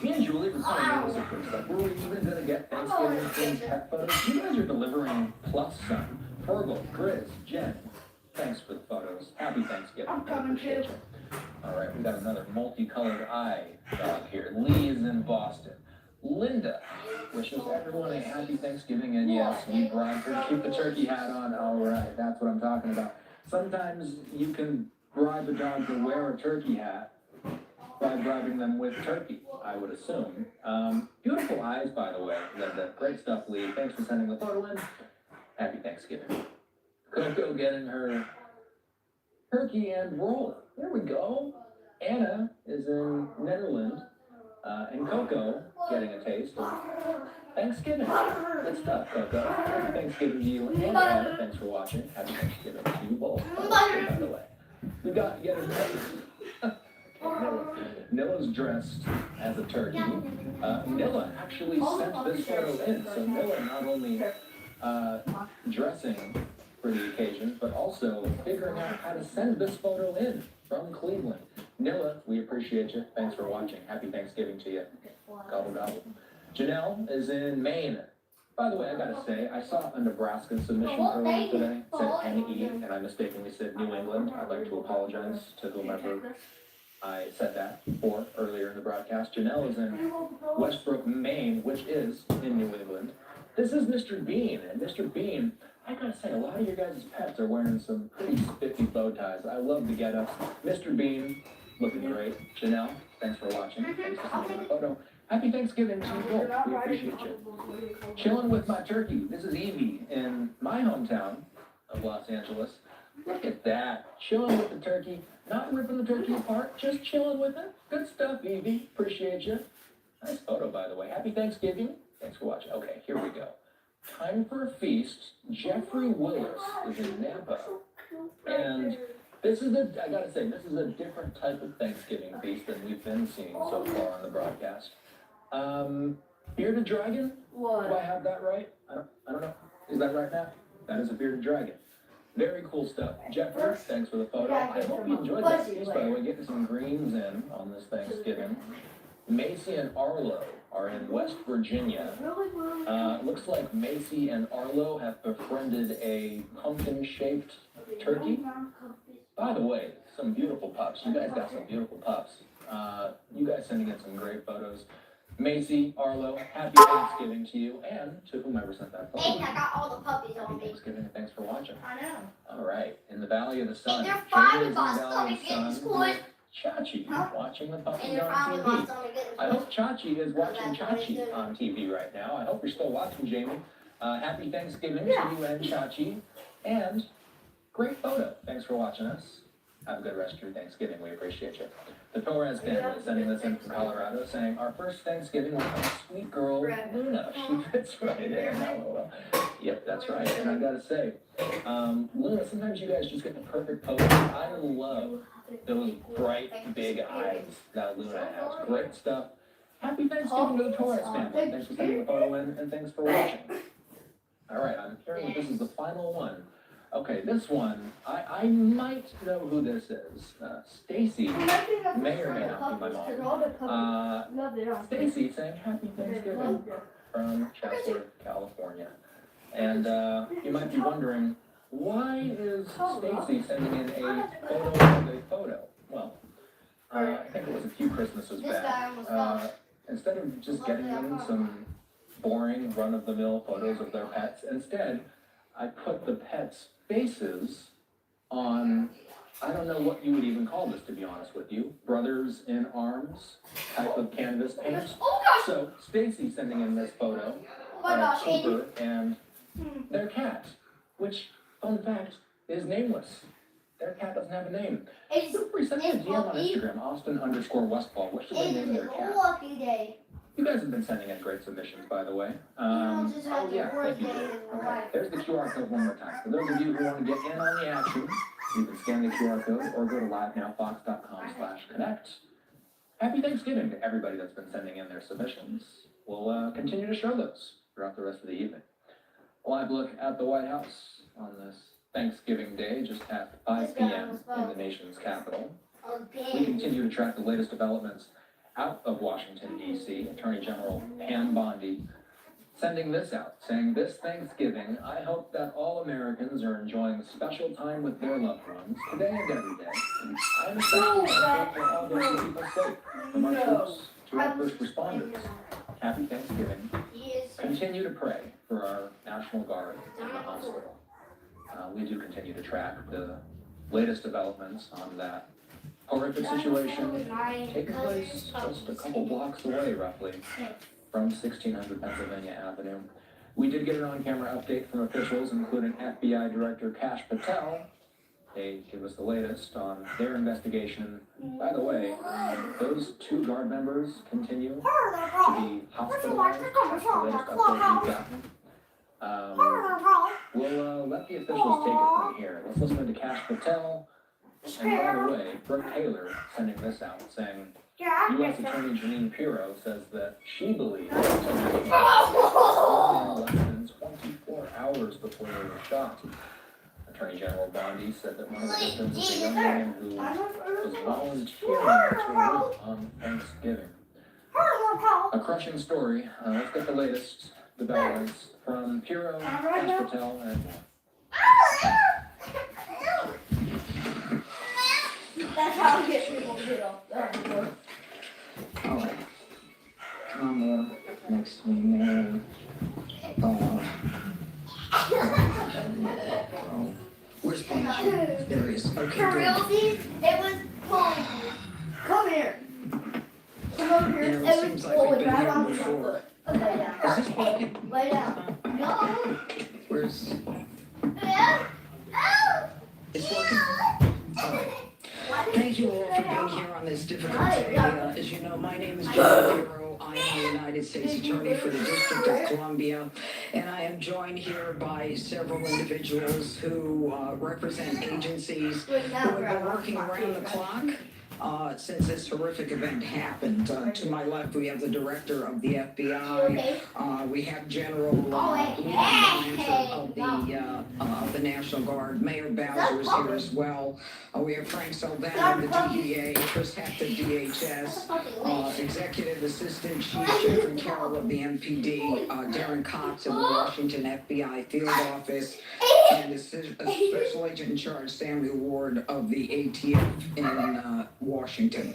and Julie were kind of great stuff. Were we even gonna get Thanksgiving themed pet photos? You guys are delivering plus some. Fergal, Grizz, Jen, thanks for the photos. Happy Thanksgiving. I'm coming too. All right, we got another multicolored eye dog here. Lee is in Boston. Linda wishes everyone a happy Thanksgiving, and yes, we bribed her to keep the turkey hat on. All right, that's what I'm talking about. Sometimes you can bribe a dog to wear a turkey hat by bribing them with turkey, I would assume. Beautiful eyes, by the way, Linda. Great stuff, Lee. Thanks for sending the photo in. Happy Thanksgiving. Coco getting her turkey and roll. There we go. Anna is in Netherlands, and Coco getting a taste of Thanksgiving. Good stuff, Coco. Happy Thanksgiving to you and Anna. Thanks for watching. Happy Thanksgiving to you both, by the way. We got yet another. Nilla's dressed as a turkey. Nilla actually sent this photo in, so Nilla not only dressing for the occasion, but also figuring out how to send this photo in from Cleveland. Nilla, we appreciate you. Thanks for watching. Happy Thanksgiving to you. Gobble gobble. Janelle is in Maine. By the way, I gotta say, I saw a Nebraska submission earlier today. It said NE, and I mistakenly said New England. I'd like to apologize to whomever I said that for earlier in the broadcast. Janelle is in Westbrook, Maine, which is in New England. This is Mr. Bean, and Mr. Bean, I gotta say, a lot of your guys' pets are wearing some pretty spiffy bow ties. I love the get-ups. Mr. Bean, looking great. Janelle, thanks for watching. Thanks for sending the photo. Happy Thanksgiving to you both. We appreciate you. Chilling with my turkey. This is Evie in my hometown of Los Angeles. Look at that. Chilling with the turkey. Not ripping the turkey apart, just chilling with it. Good stuff, Evie. Appreciate you. Nice photo, by the way. Happy Thanksgiving. Thanks for watching. Okay, here we go. Time for a feast. Jeffrey Willis is in Nampa. And this is I gotta say, this is a different type of Thanksgiving feast than we've been seeing so far on the broadcast. Bearded dragon? What? Do I have that right? I don't know. Is that right, Matt? That is a bearded dragon. Very cool stuff. Jeffrey, thanks for the photo. I hope you enjoyed that piece, by the way. Getting some greens in on this Thanksgiving. Macy and Arlo are in West Virginia. Looks like Macy and Arlo have befriended a pumpkin-shaped turkey. By the way, some beautiful pups. You guys got some beautiful pups. You guys sending in some great photos. Macy, Arlo, happy Thanksgiving to you and to whomever sent that photo. And I got all the puppies on Happy me. Thanksgiving and thanks for watching. I know. All right, in the Valley of the Sun. And they're Jamie finally is in got the Valley of the stomach Sun. getting Chachi watching the And puppies they're on finally got TV. stomach getting I hope Chachi is watching That's what he's Chachi doing. on TV right now. I hope you're still watching, Jamie. Happy Thanksgiving to you and Chachi. And great photo. Thanks for watching us. Have a good rest of your Thanksgiving. We appreciate you. The Torres family sending this in from Colorado saying, our first Thanksgiving with our sweet girl, Luna. She fits right in. LOL. Yep, that's right. And I gotta say, Luna, sometimes you guys just get the perfect pose. I love those bright, big eyes that Luna has. Great stuff. Happy Thanksgiving to the Torres family. Thanks for sending the photo in, and thanks for watching. All right, I'm hearing that this is the final one. Okay, this one, I might know who this is. Stacy may or may not be my mom. Stacy saying Happy Thanksgiving from Chester, California. And you might be wondering, why is Stacy sending in a photo of a photo? Well, I think it was a few Christmases back. Instead of just getting in some boring run-of-the-mill photos of their pets, instead, I put the pets' faces on, I don't know what you would even call this, to be honest with you, brothers in arms type of canvas paint. So Stacy sending in this photo of Cooper and their cat, which, fun fact, is nameless. Their cat doesn't have a name. Super sent me a DM on Instagram, Austin_Westfall. What should they name their cat? You guys have been sending in great submissions, by the way. Oh yeah, thank you. Okay, there's the QR code one more time. For those of you who want to get in on the action, you can scan the QR code or go to livenowfox.com/connect. Happy Thanksgiving to everybody that's been sending in their submissions. We'll continue to show those throughout the rest of the evening. A live look at the White House on this Thanksgiving Day, just at 5 p.m. in the nation's capital. We continue to track the latest developments out of Washington, D.C. Attorney General Pam Bondi sending this out, saying, "This Thanksgiving, I hope that all Americans are enjoying special time with their loved ones today and every day. I am especially thankful for all those who keep us safe, from our troops to our first responders. Happy Thanksgiving. Continue to pray for our National Guard in the hospital." We do continue to track the latest developments on that horrific situation taking place just a couple blocks away, roughly, from 1600 Pennsylvania Avenue. We did get an on-camera update from officials, including FBI Director Kash Patel. They give us the latest on their investigation. By the way, those 2 guard members continue to be hospitalized. That's the latest update we've gotten. We'll let the officials take it from here. Let's listen to Kash Patel. And by the way, Brooke Taylor sending this out, saying, U.S. Attorney Jeanine Pirro says that she believes less than 24 hours before they were shot. Attorney General Bondi said that one of the victims was a young man who was volunteering to work on Thanksgiving. A crushing story. Let's get the latest developments from Pirro, Kash Patel, and more. That's how we get people to get off the floor. Oh, come next to me, man. Where's Blanche? There he is. Okay, For realsies, it was pulling. Come here. Come over here. Yeah, It was pulling right off my foot. Lay down. Is this working? Lay down. No. Where's... Yeah. It's working? All right. Thank you all for being here on this difficult day. As you know, my name is John Pirro. I am the United States Attorney for the District of Columbia, and I am joined here by several individuals who represent agencies who have been working around the clock since this horrific event happened. To my left, we have the director of the FBI. We have General of the National Guard. Mayor Bowser is here as well. We have Frank Salvano, the DEA, Chris Heck, the DHS, Executive Assistant Chief Jeffrey Carroll of the MPD, Darren Cox of the Washington FBI Field Office, and a Special Agent in Charge, Samuel Ward of the ATF in Washington.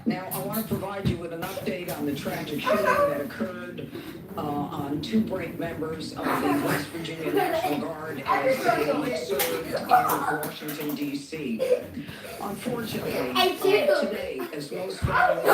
Now, I want to provide you with an update on the tragic shooting that occurred on 2 brave members of the West Virginia National Guard as they served in Washington, D.C. Unfortunately, today, as most families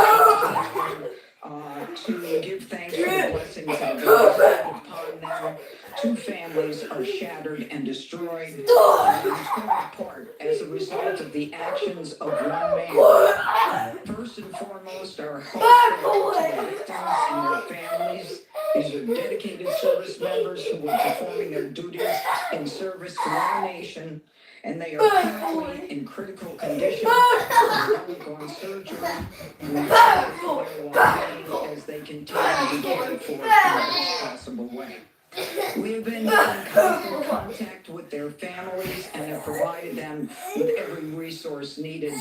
to give thanks for the blessings of God upon them, 2 families are shattered and destroyed and torn apart as a result of the actions of one man. First and foremost, our hearts to the victims and their families. These are dedicated service members who were performing their duties in service to our nation, and they are currently in critical condition, undergoing surgery, as they continue to be cared for in the best possible way. We have been in constant contact with their families and have provided them with every resource needed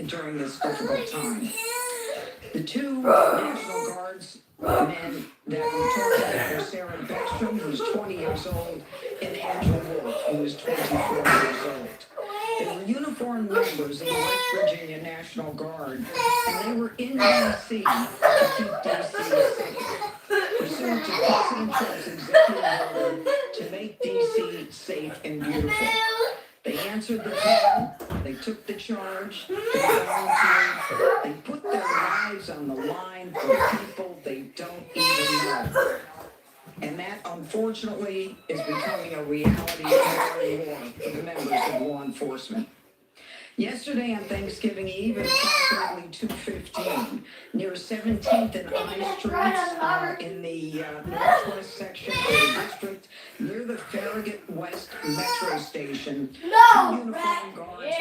during this difficult time. The 2 National Guards men that we talked about were Sarah Beckstrom, who's 20 years old, and Andrew Wolf, who is 24 years old. They were uniformed members of the West Virginia National Guard, and they were in D.C. to keep D.C. safe. Pursuant to President Trump's executive order to make D.C. safe and beautiful. They answered the call, they took the charge, they volunteered, they put their lives on the line for people they don't even know. And that, unfortunately, is becoming a reality more and more for the members of law enforcement. Yesterday on Thanksgiving Eve at approximately 2:15, near 17th and I Streets in the northwest section of the district, near the Farragut West Metro Station, 2 uniformed guards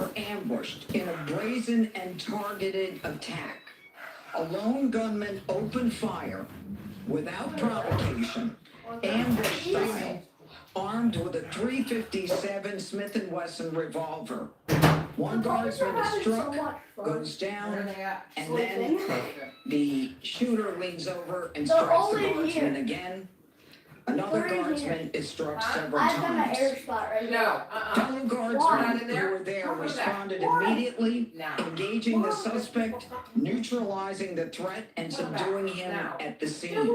were ambushed in a brazen and targeted attack. A lone gunman opened fire without provocation, ambush style, armed with a .357 Smith & Wesson revolver. One guardsman is struck, goes down, and then the shooter leans over and strikes the guardsman again. Another guardsman is struck several times. Fellow guardsmen who were there responded immediately, engaging the suspect, neutralizing the threat, and subduing him at the scene.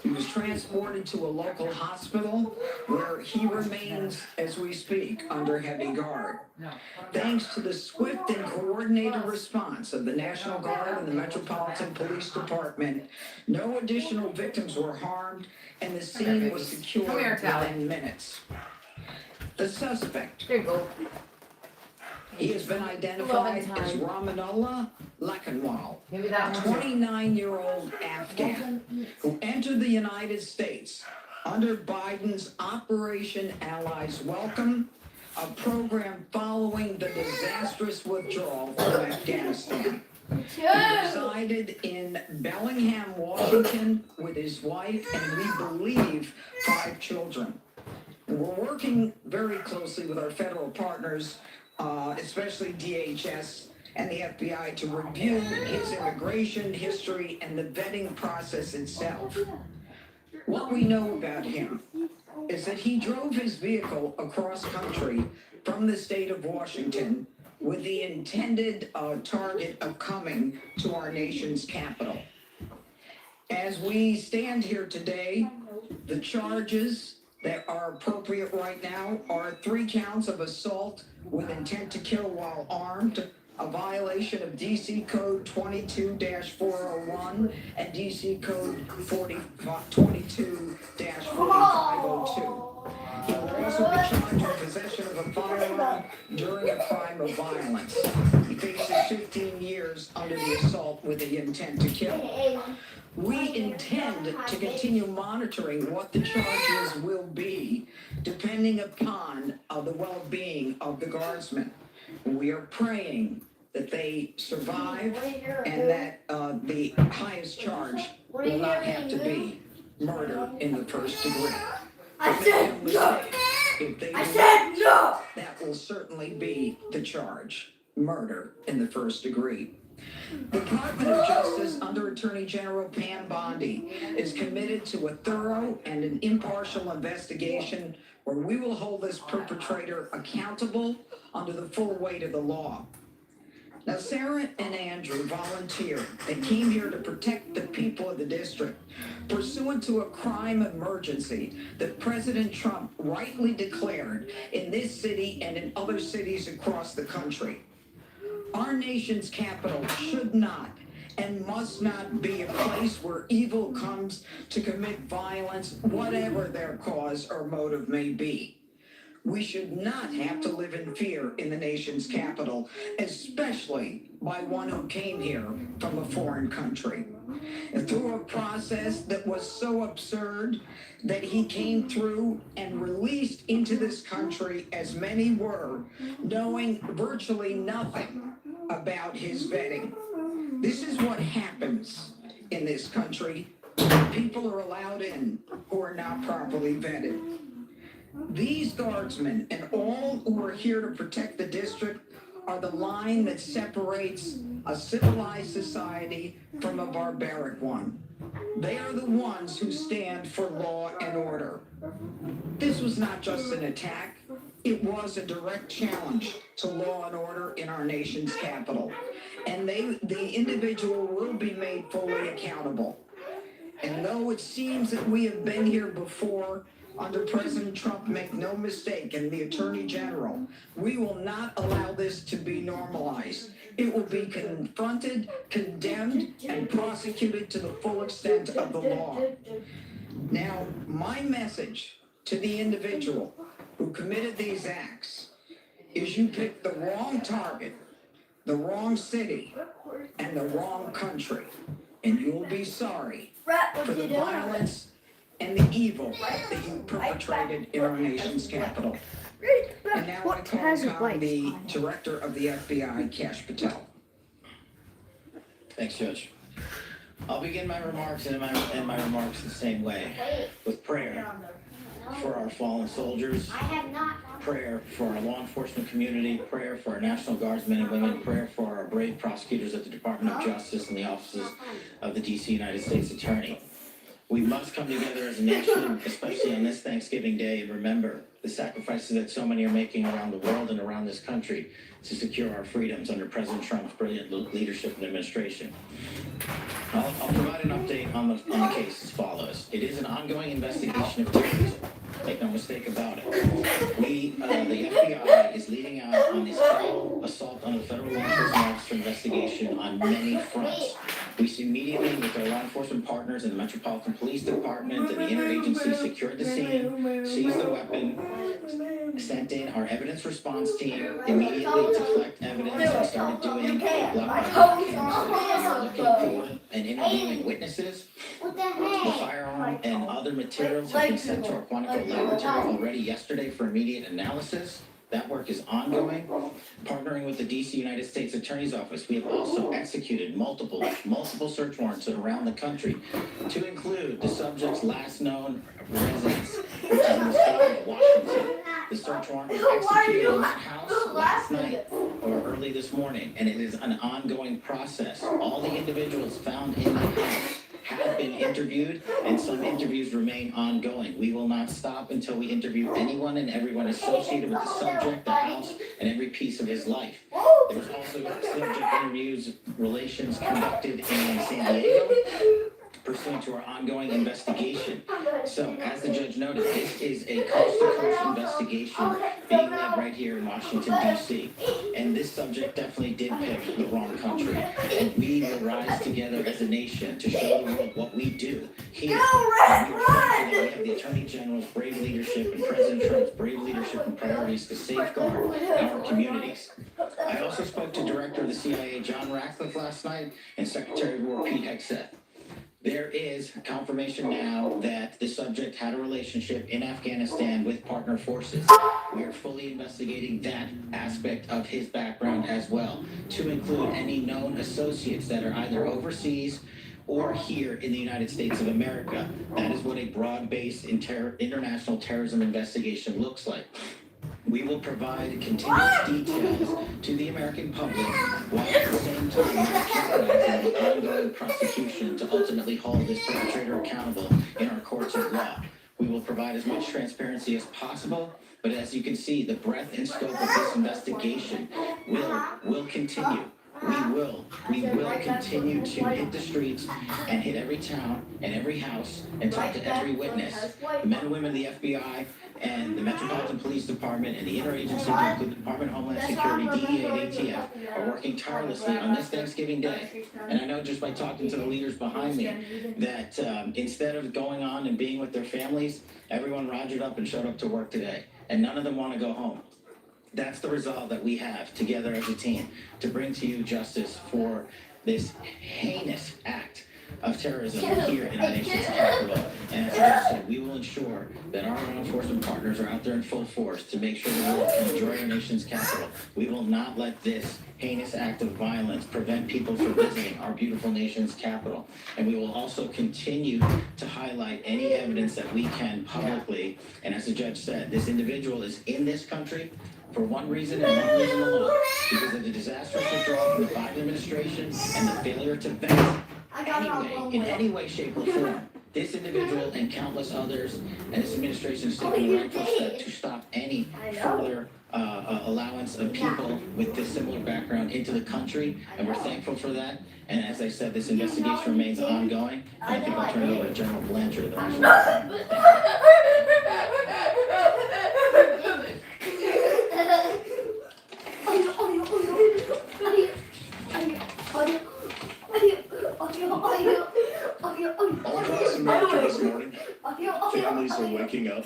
He was transported to a local hospital where he remains, as we speak, under heavy guard. Thanks to the swift and coordinated response of the National Guard and the Metropolitan Police Department, no additional victims were harmed, and the scene was secured within minutes. The suspect, he has been identified as Ramanullah Lakanwal, a 29-year-old Afghan who entered the United States under Biden's Operation Allies Welcome, a program following the disastrous withdrawal from Afghanistan. He resided in Bellingham, Washington with his wife and, we believe, 5 children. And we're working very closely with our federal partners, especially DHS and the FBI, to review his immigration history and the vetting process itself. What we know about him is that he drove his vehicle across country from the state of Washington with the intended target of coming to our nation's capital. As we stand here today, the charges that are appropriate right now are 3 counts of assault with intent to kill while armed, a violation of DC Code 22-401 and DC Code 22-4502. He will also be charged with possession of a firearm during a crime of violence. He faces 15 years under the assault with the intent to kill. We intend to continue monitoring what the charges will be, depending upon the well-being of the guardsmen. We are praying that they survive and that the highest charge will not have to be murder in the first degree. I said no! If they I said no! That will certainly be the charge, murder in the first degree. The Department of Justice, under Attorney General Pam Bondi, is committed to a thorough and an impartial investigation where we will hold this perpetrator accountable under the full weight of the law. Now, Sarah and Andrew volunteered. They came here to protect the people of the district, pursuant to a crime emergency that President Trump rightly declared in this city and in other cities across the country. Our nation's capital should not and must not be a place where evil comes to commit violence, whatever their cause or motive may be. We should not have to live in fear in the nation's capital, especially by one who came here from a foreign country. And through a process that was so absurd that he came through and released into this country, as many were, knowing virtually nothing about his vetting. This is what happens in this country. People are allowed in who are not properly vetted. These guardsmen and all who are here to protect the district are the line that separates a civilized society from a barbaric one. They are the ones who stand for law and order. This was not just an attack. It was a direct challenge to law and order in our nation's capital. And the individual will be made fully accountable. And though it seems that we have been here before, under President Trump, make no mistake, and the Attorney General, we will not allow this to be normalized. It will be confronted, condemned, and prosecuted to the full extent of the law. Now, my message to the individual who committed these acts is you picked the wrong target, the wrong city, and the wrong country, and you'll be sorry for the violence and the evil that you perpetrated in our nation's capital. And now I call upon the Director of the FBI, Kash Patel. Thanks, Judge. I'll begin my remarks and my remarks the same way, with prayer for our fallen soldiers, prayer for our law enforcement community, prayer for our National Guardsmen and women, prayer for our brave prosecutors at the Department of Justice and the offices of the D.C. United States Attorney. We must come together as a nation, especially on this Thanksgiving Day, and remember the sacrifices that so many are making around the world and around this country to secure our freedoms under President Trump's brilliant leadership and administration. I'll provide an update on the case as follows. It is an ongoing investigation of terrorism. Make no mistake about it. The FBI is leading out on this federal assault on the federal law enforcement officer investigation on many fronts. We immediately, with our law enforcement partners in the Metropolitan Police Department and the interagency, secured the scene, seized the weapon, sent in our evidence response team immediately to collect evidence and started doing looking for and interviewing witnesses. The firearm and other materials have been sent to our Quantico laboratory already yesterday for immediate analysis. That work is ongoing. Partnering with the D.C. United States Attorney's Office, we have also executed multiple search warrants around the country to include the subject's last known residence, which is in the state of Washington. The search warrant was executed in that house last night or early this morning, and it is an ongoing process. All the individuals found in the house have been interviewed, and some interviews remain ongoing. We will not stop until we interview anyone and everyone associated with the subject, the house, and every piece of his life. There was also subject interviews relations conducted in San Diego, pursuant to our ongoing investigation. So, as the judge noted, this is a coast-to-coast investigation being led right here in Washington, D.C. And this subject definitely did pick the wrong country. And we will rise together as a nation to show the world what we do here. And we are thankful that we have the Attorney General's brave leadership and President Trump's brave leadership and priorities to safeguard our communities. I also spoke to Director of the CIA, John Ratcliffe, last night, and Secretary of War, Pete Hegseth. There is confirmation now that the subject had a relationship in Afghanistan with partner forces. We are fully investigating that aspect of his background as well, to include any known associates that are either overseas or here in the United States of America. That is what a broad-based international terrorism investigation looks like. We will provide continuous details to the American public while at the same time jeopardizing the ongoing prosecution to ultimately hold this perpetrator accountable in our courts of law. We will provide as much transparency as possible, but as you can see, the breadth and scope of this investigation will continue. We will continue to hit the streets and hit every town and every house and talk to every witness. The men and women of the FBI and the Metropolitan Police Department and the interagency, to include the Department of Homeland Security, DEA, and ATF, are working tirelessly on this Thanksgiving Day. And I know just by talking to the leaders behind me that instead of going on and being with their families, everyone rogered up and showed up to work today. And none of them want to go home. That's the resolve that we have together as a team to bring to you justice for this heinous act of terrorism here in our nation's capital. And as I said, we will ensure that our law enforcement partners are out there in full force to make sure the world can enjoy our nation's capital. We will not let this heinous act of violence prevent people from visiting our beautiful nation's capital. And we will also continue to highlight any evidence that we can publicly. And as the judge said, this individual is in this country for one reason and one reason alone, because of the disastrous withdrawal from the Biden administration and the failure to vet in any way, shape, or form. This individual and countless others, and this administration is taking the rightful step to stop any further allowance of people with this similar background into the country, and we're thankful for that. And as I said, this investigation remains ongoing, and I think I'll turn it over to General Blanchard of the National All across America this morning, families are waking up.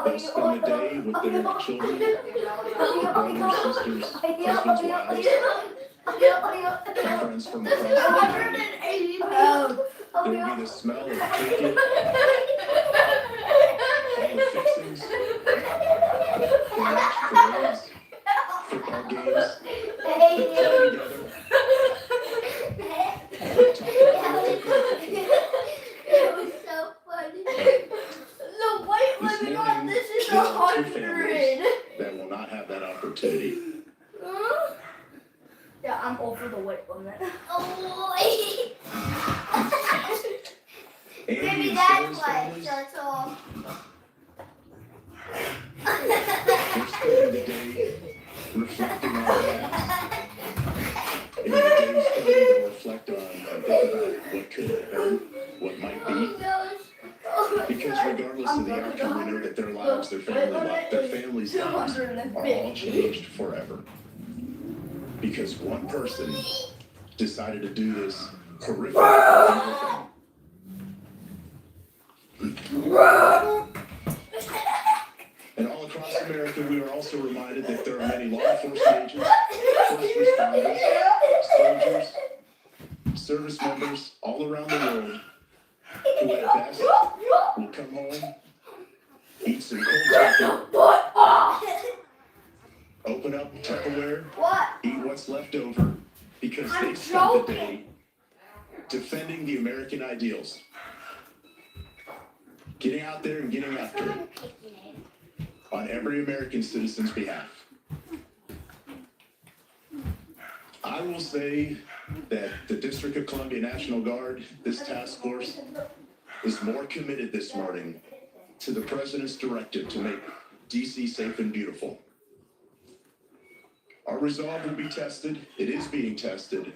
They'll spend the day with their children, their brothers, sisters, husbands, wives, friends from across the community. There will be the smell of bacon, all the fixings, are two families that will not have that opportunity. Yeah, I'm over the weight limit. Maybe that's why it shuts off. We're spending the day reflecting on that. And the day's coming to reflect on and think about what could have been, what might be. Because regardless of the outcome, we know that their lives, their family life, their families' lives are all changed forever. Because one person decided to do this horrific thing. And all across America, we are also reminded that there are many law enforcement agents, first responders, soldiers, service members all around the world who at best will come home, eat some cold chicken, open up Tupperware, eat what's left over, because they spent the day defending the American ideals. Getting out there and getting after it on every American citizen's behalf. I will say that the District of Columbia National Guard, this task force, is more committed this morning to the President's directive to make DC safe and beautiful. Our resolve will be tested, it is being tested,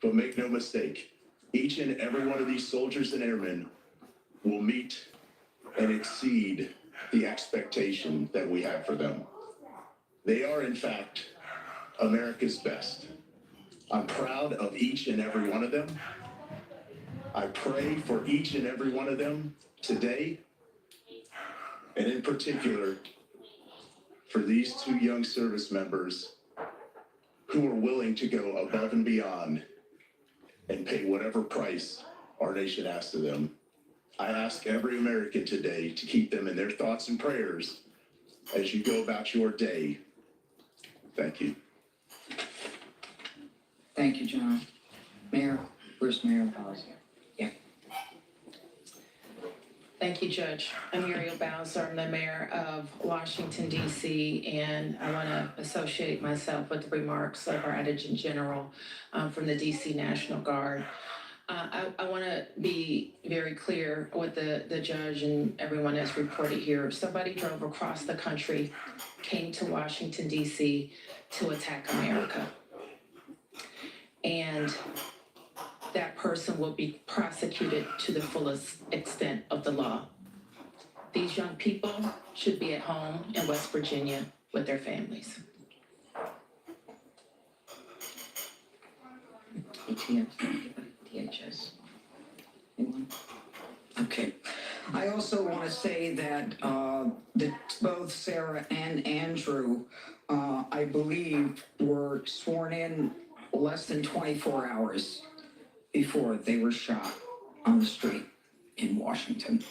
but make no mistake, each and every one of these soldiers and airmen will meet and exceed the expectation that we have for them. They are, in fact, America's best. I'm proud of each and every one of them. I pray for each and every one of them today, and in particular, for these two young service members who are willing to go above and beyond and pay whatever price our nation asks of them. I ask every American today to keep them in their thoughts and prayers as you go about your day. Thank you. Thank you, John. Mayor, where's Mayor Bowser? Yeah. Thank you, Judge. I'm Muriel Bowser. I'm the mayor of Washington, D.C., and I want to associate myself with the remarks of our adjutant general from the D.C. National Guard. I want to be very clear what the judge and everyone has reported here. Somebody drove across the country, came to Washington, D.C. to attack America. And that person will be prosecuted to the fullest extent of the law. These young people should be at home in West Virginia with their families. DHS. Anyone? Okay. I also want to say that both Sarah and Andrew, I believe, were sworn in less than 24 hours before they were shot on the street in Washington.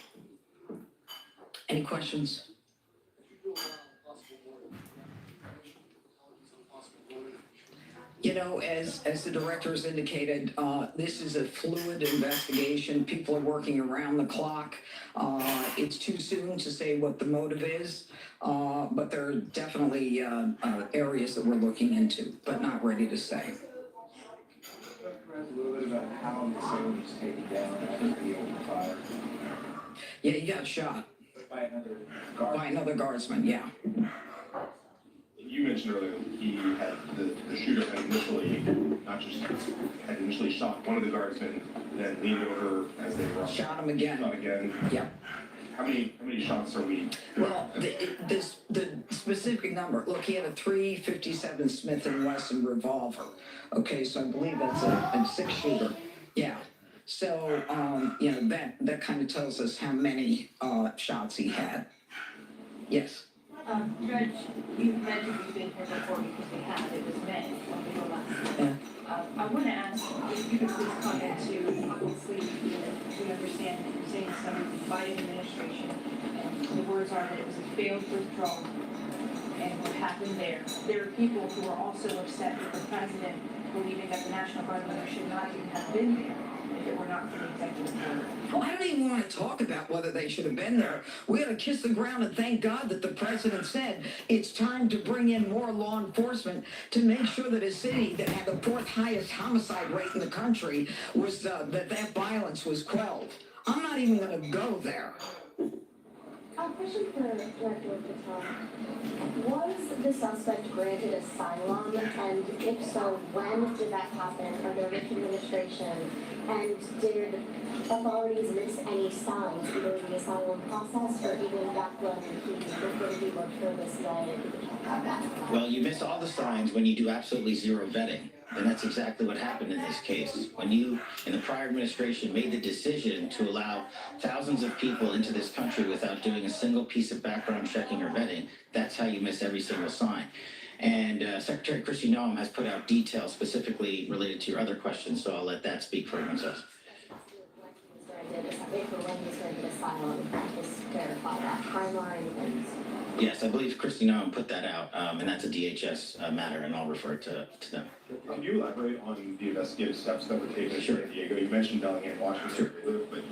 Any questions? You know, as the director has indicated, this is a fluid investigation. People are working around the clock. It's too soon to say what the motive is, but there are definitely areas that we're looking into, but not ready to say. A little bit about how the sailor was taken down after he opened fire. Yeah, he got shot. By another guard. By another guardsman, yeah. You mentioned earlier he had the shooter had initially shot one of the guardsmen, then leaned over as they were shot him again. Shot again. Yeah. How many shots are we? Well, the specific number. Look, he had a .357 Smith & Wesson revolver. Okay, so I believe that's a six-shooter. Yeah. So you know that kind of tells us how many shots he had. Yes. Judge, you mentioned you've been here before because we had it was May when we were last. Yeah. I want to ask if you could please comment to obviously we understand that you're saying some of the Biden administration and the words are that it was a failed withdrawal and what happened there. There are people who are also upset with the president believing that the National Guard leader should not even have been there. if it were not for the executive order. Well, I don't even want to talk about whether they should have been there. We ought to kiss the ground and thank God that the president said it's time to bring in more law enforcement to make sure that a city that had the fourth highest homicide rate in the country was that violence was quelled. I'm not even going to go there. Question for Director Patel. Was the suspect granted asylum, and if so, when did that happen under which administration? And did authorities miss any signs, either in the asylum process or even back when he looked for this way? Well, you miss all the signs when you do absolutely zero vetting. And that's exactly what happened in this case. When you, in the prior administration, made the decision to allow thousands of people into this country without doing a single piece of background checking or vetting, that's how you miss every single sign. And Secretary Kristi Noem has put out details specifically related to your other questions, so I'll let that speak for themselves. Yes, I believe Kristi Noem put that out, and that's a DHS matter, and I'll refer to them. Can you elaborate on the investigative steps that were taken in San Diego? You mentioned Bellingham, Washington, but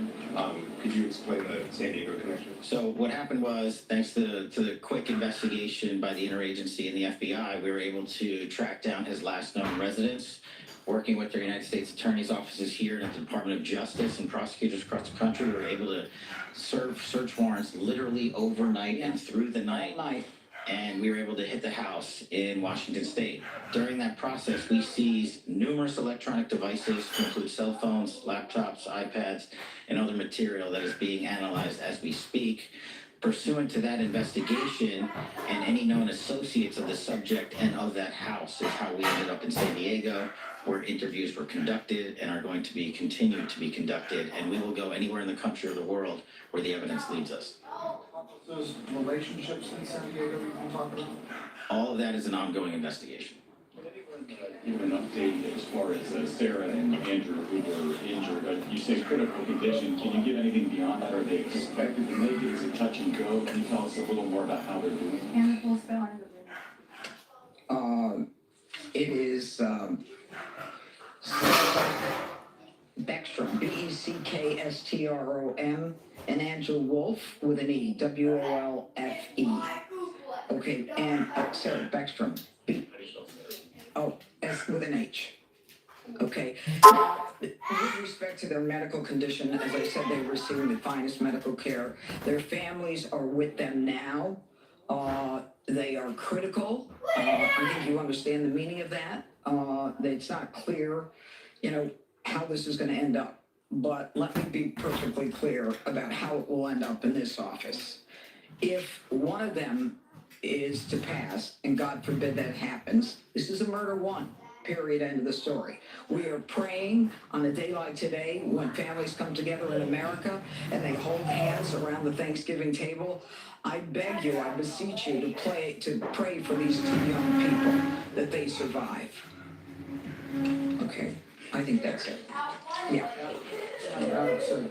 could you explain the San Diego connection? So what happened was, thanks to the quick investigation by the interagency and the FBI, we were able to track down his last known residence. Working with the United States Attorney's offices here and at the Department of Justice and prosecutors across the country, we were able to serve search warrants literally overnight and through the night. And we were able to hit the house in Washington State. During that process, we seized numerous electronic devices to include cell phones, laptops, iPads, and other material that is being analyzed as we speak. Pursuant to that investigation and any known associates of the subject and of that house is how we ended up in San Diego, where interviews were conducted and are going to be continued to be conducted, and we will go anywhere in the country or the world where the evidence leads us. Those relationships in San Diego you can talk about? All of that is an ongoing investigation. Give an update as far as Sarah and Andrew who were injured. You say critical condition. Can you give anything beyond that? Are they expected to make it? Is it touch and go? Can you tell us a little more about how they're doing? And the full spell. It is Beckstrom, Beckstrom, and Angela Wolf with an E, Wolfe. Okay, and Sarah Beckstrom, S with an H. Okay. With respect to their medical condition, as I said, they're receiving the finest medical care. Their families are with them now. They are critical. I think you understand the meaning of that. It's not clear, how this is going to end up. But let me be perfectly clear about how it will end up in this office. If one of them is to pass, and God forbid that happens, this is a murder one. Period, end of the story. We are praying on a day like today when families come together in America and they hold hands around the Thanksgiving table. I beg you, I beseech you to pray for these two young people that they survive. Okay, I think that's it. Yeah.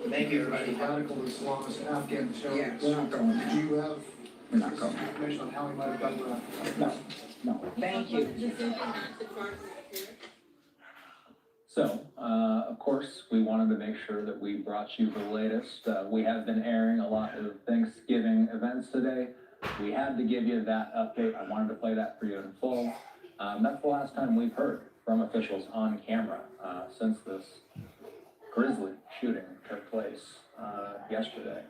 Thank you, everybody. Radical Islamist Afghan terrorists. Yeah, we're not going there. Do you have We're not going there. information on how he might have done that? No, thank you. So, of course, we wanted to make sure that we brought you the latest. We have been airing a lot of Thanksgiving events today. We had to give you that update. I wanted to play that for you in full. That's the last time we've heard from officials on camera since this grisly shooting took place yesterday.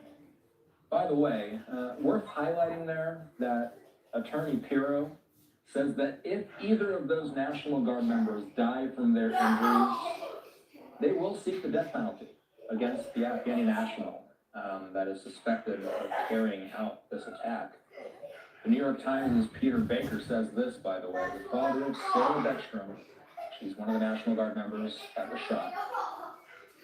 By the way, worth highlighting there that Attorney Pirro says that if either of those National Guard members die from their injuries, they will seek the death penalty against the Afghani national that is suspected of carrying out this attack. The New York Times' Peter Baker says this, by the way, the father of Sarah Beckstrom, she's one of the National Guard members that was shot.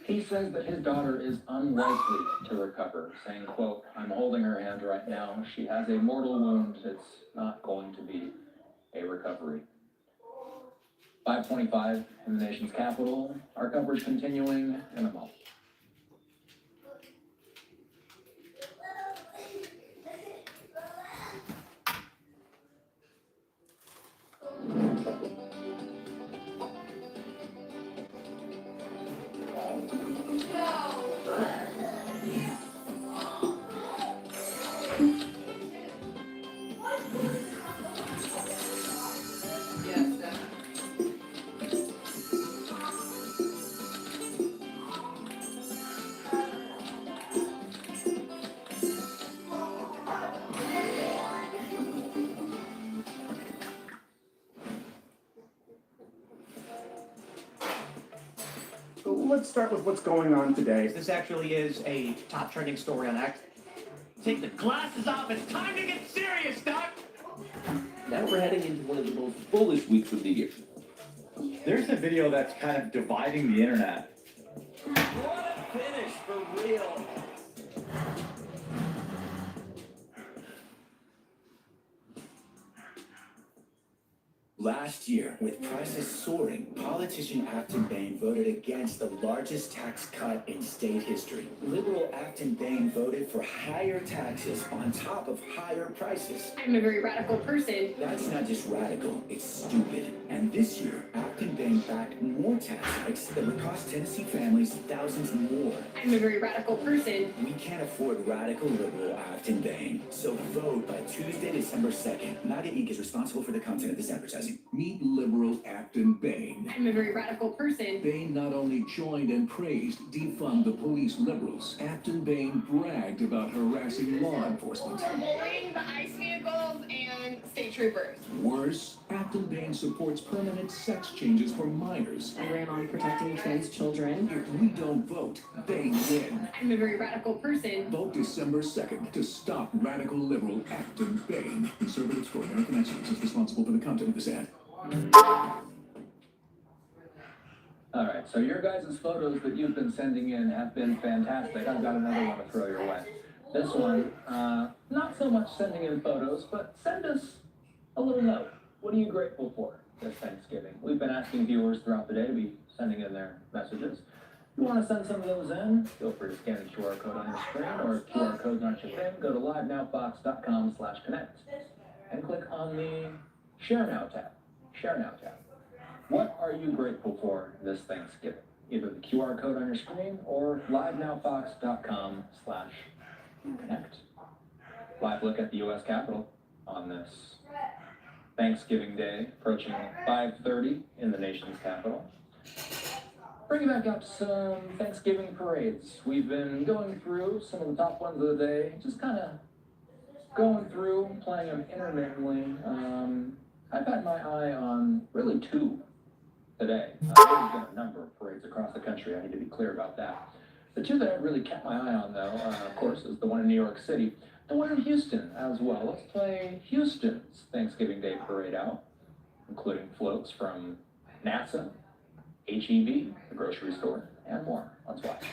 He says that his daughter is unlikely to recover, saying, quote, "I'm holding her hand right now. She has a mortal wound. It's not going to be a recovery." 5:25 in the nation's capital. Our coverage continuing in a moment. Yes, definitely. So let's start with what's going on today. This actually is a top trending story on X. Take the glasses off, it's time to get serious, Doc! Now we're heading into one of the most bullish weeks of the year. There's a video that's kind of dividing the internet. What a finish for real! Last year, with prices soaring, politician Acton Bain voted against the largest tax cut in state history. Liberal Acton Bain voted for higher taxes on top of higher prices. I'm a very radical person. That's not just radical, it's stupid. And this year, Acton Bain backed more tax hikes that would cost Tennessee families thousands more. I'm a very radical person. We can't afford radical liberal Acton Bain. So vote by Tuesday, December 2nd. MAGA Inc. is responsible for the content of this advertising. Meet liberal Acton Bain. I'm a very radical person. Bain not only joined and praised defund the police liberals, Acton Bain bragged about harassing law enforcement. For bullying the ICE vehicles and state troopers. Worse, Acton Bain supports permanent sex changes for minors. I ran on protecting trans children. If we don't vote, they win. I'm a very radical person. Vote December 2nd to stop radical liberal Acton Bain. Conservatives for American Excellence is responsible for the content of this ad. Alright, so your guys' photos that you've been sending in have been fantastic. I've got another one to throw your way. This one, not so much sending in photos, but send us a little note. What are you grateful for this Thanksgiving? We've been asking viewers throughout the day to be sending in their messages. If you want to send some of those in, feel free to scan the QR code on your screen, or if QR codes aren't your thing, go to livenowfox.com/connect and click on the Share Now tab. Share Now tab. What are you grateful for this Thanksgiving? Either the QR code on your screen or livenowfox.com/connect. Live look at the U.S. Capitol on this Thanksgiving Day, approaching 5:30 in the nation's capital. Bring it back up to some Thanksgiving parades. We've been going through some of the top ones of the day, just kind of going through, playing them intermittently. I've had my eye on really two today. There's been a number of parades across the country. I need to be clear about that. The two that I really kept my eye on, though, of course, is the one in New York City, the one in Houston as well. Let's play Houston's Thanksgiving Day parade out, including floats from NASA, HEB, the grocery store, and more. Let's watch.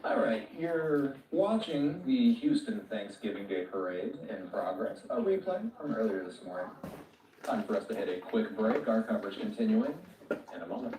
All right, you're watching the Houston Thanksgiving Day Parade in progress, a replay from earlier this morning. Time for us to hit a quick break. Our coverage continuing in a moment.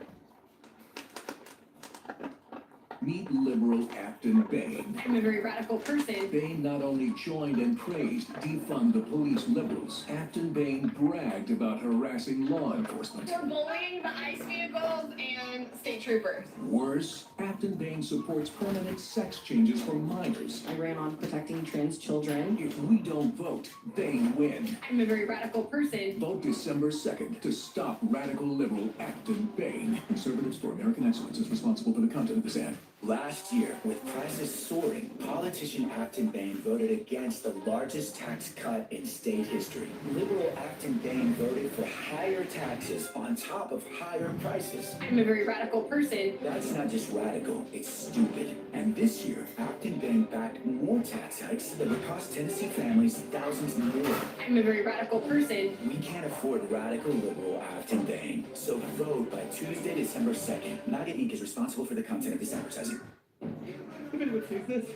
Meet liberal Afton Bain. I'm a very radical person. Bain not only joined and praised defund the police liberals, Afton Bain bragged about harassing law enforcement. For bullying the ICE vehicles and state troopers. Worse, Afton Bain supports permanent sex changes for minors. I ran on protecting trans children. If we don't vote, they win. I'm a very radical person. Vote December 2nd to stop radical liberal Afton Bain. Conservatives for American Excellence is responsible for the content of this ad. Last year, with prices soaring, politician Afton Bain voted against the largest tax cut in state history. Liberal Afton Bain voted for higher taxes on top of higher prices. I'm a very radical person. That's not just radical, it's stupid. And this year, Afton Bain backed more tax hikes that would cost Tennessee families thousands more. I'm a very radical person. We can't afford radical liberal Afton Bain. So vote by Tuesday, December 2nd. MAGA Inc. is responsible for the content of this advertising. If anyone sees this,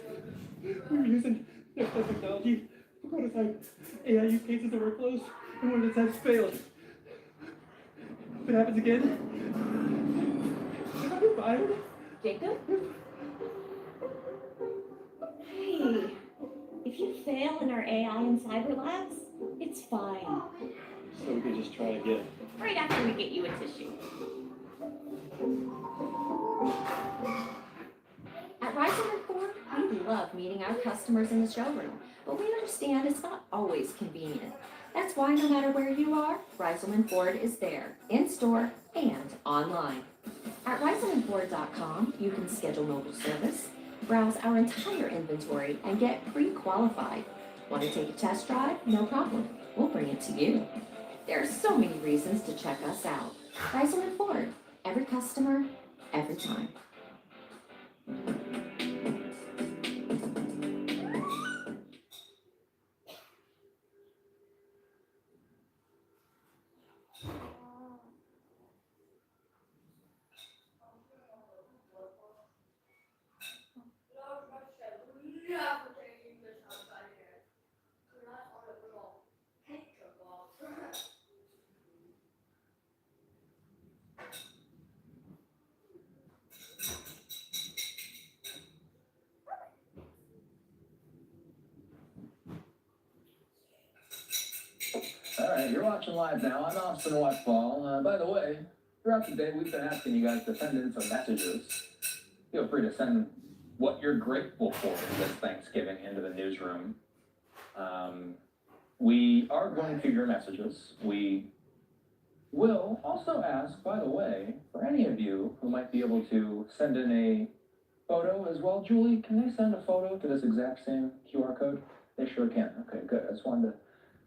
we're using next technology to prototype AI use cases and workflows, and one of the tests failed. If it happens again, should I be fired? Jacob? Hey, if you fail in our AI and cyber labs, it's fine. So we can just try again. Right after we get you a tissue. At Rising Report, we love meeting our customers in the showroom, but we understand it's not always convenient. That's why no matter where you are, Reiselman Ford is there, in-store and online. At reiselmanford.com, you can schedule mobile service, browse our entire inventory, and get pre-qualified. Want to take a test drive? No problem. We'll bring it to you. There are so many reasons to check us out. Reiselman Ford. Every customer, every time. All right, you're watching live now. I'm Austin Westfall. By the way, throughout the day, we've been asking you guys to send in some messages. Feel free to send what you're grateful for this Thanksgiving into the newsroom. We are going through your messages. We will also ask, by the way, for any of you who might be able to send in a photo as well. Julie, can they send a photo to this exact same QR code? They sure can. Okay, good. I just wanted to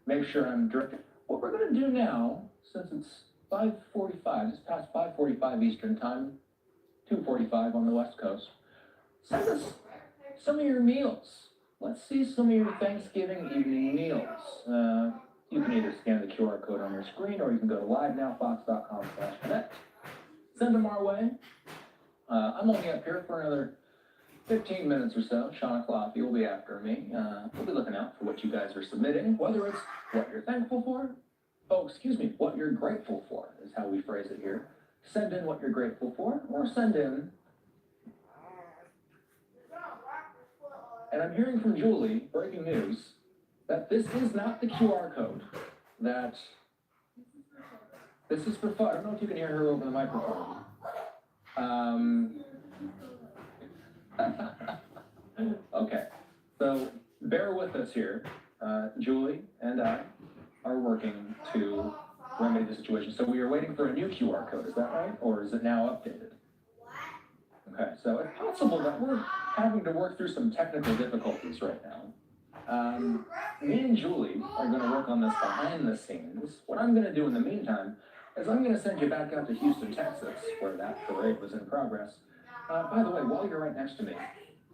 make sure I'm directed. What we're going to do now, since it's 5:45, it's past 5:45 Eastern Time, 2:45 on the West Coast, send us some of your meals. Let's see some of your Thanksgiving evening meals. You can either scan the QR code on your screen or you can go to livenowfox.com/connect. Send them our way. I'm only up here for another 15 minutes or so. Shauna Cloughy will be after me. We'll be looking out for what you guys are submitting, whether it's what you're thankful for. Oh, excuse me, what you're grateful for is how we phrase it here. Send in what you're grateful for, or send in. And I'm hearing from Julie, breaking news, that this is not the QR code. That this is for fun. I don't know if you can hear her over the microphone. Okay, so bear with us here. Julie and I are working to remedy the situation. So we are waiting for a new QR code, is that right? Or is it now updated? Okay, so it's possible that we're having to work through some technical difficulties right now. Me and Julie are going to work on this behind the scenes. What I'm going to do in the meantime is I'm going to send you back out to Houston, Texas, where that parade was in progress. By the way, while you're right next to me,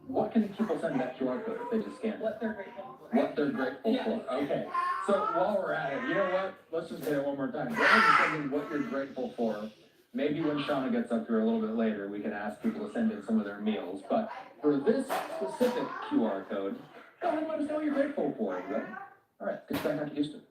what can people send that QR code if they just scan it? What they're grateful for. What they're grateful for. Okay. So while we're at it, you know what? Let's just say it one more time. Go ahead and send in what you're grateful for. Maybe when Shauna gets up here a little bit later, we can ask people to send in some of their meals. But for this specific QR code, go ahead and let us know what you're grateful for. Right? All right. Get back out to Houston.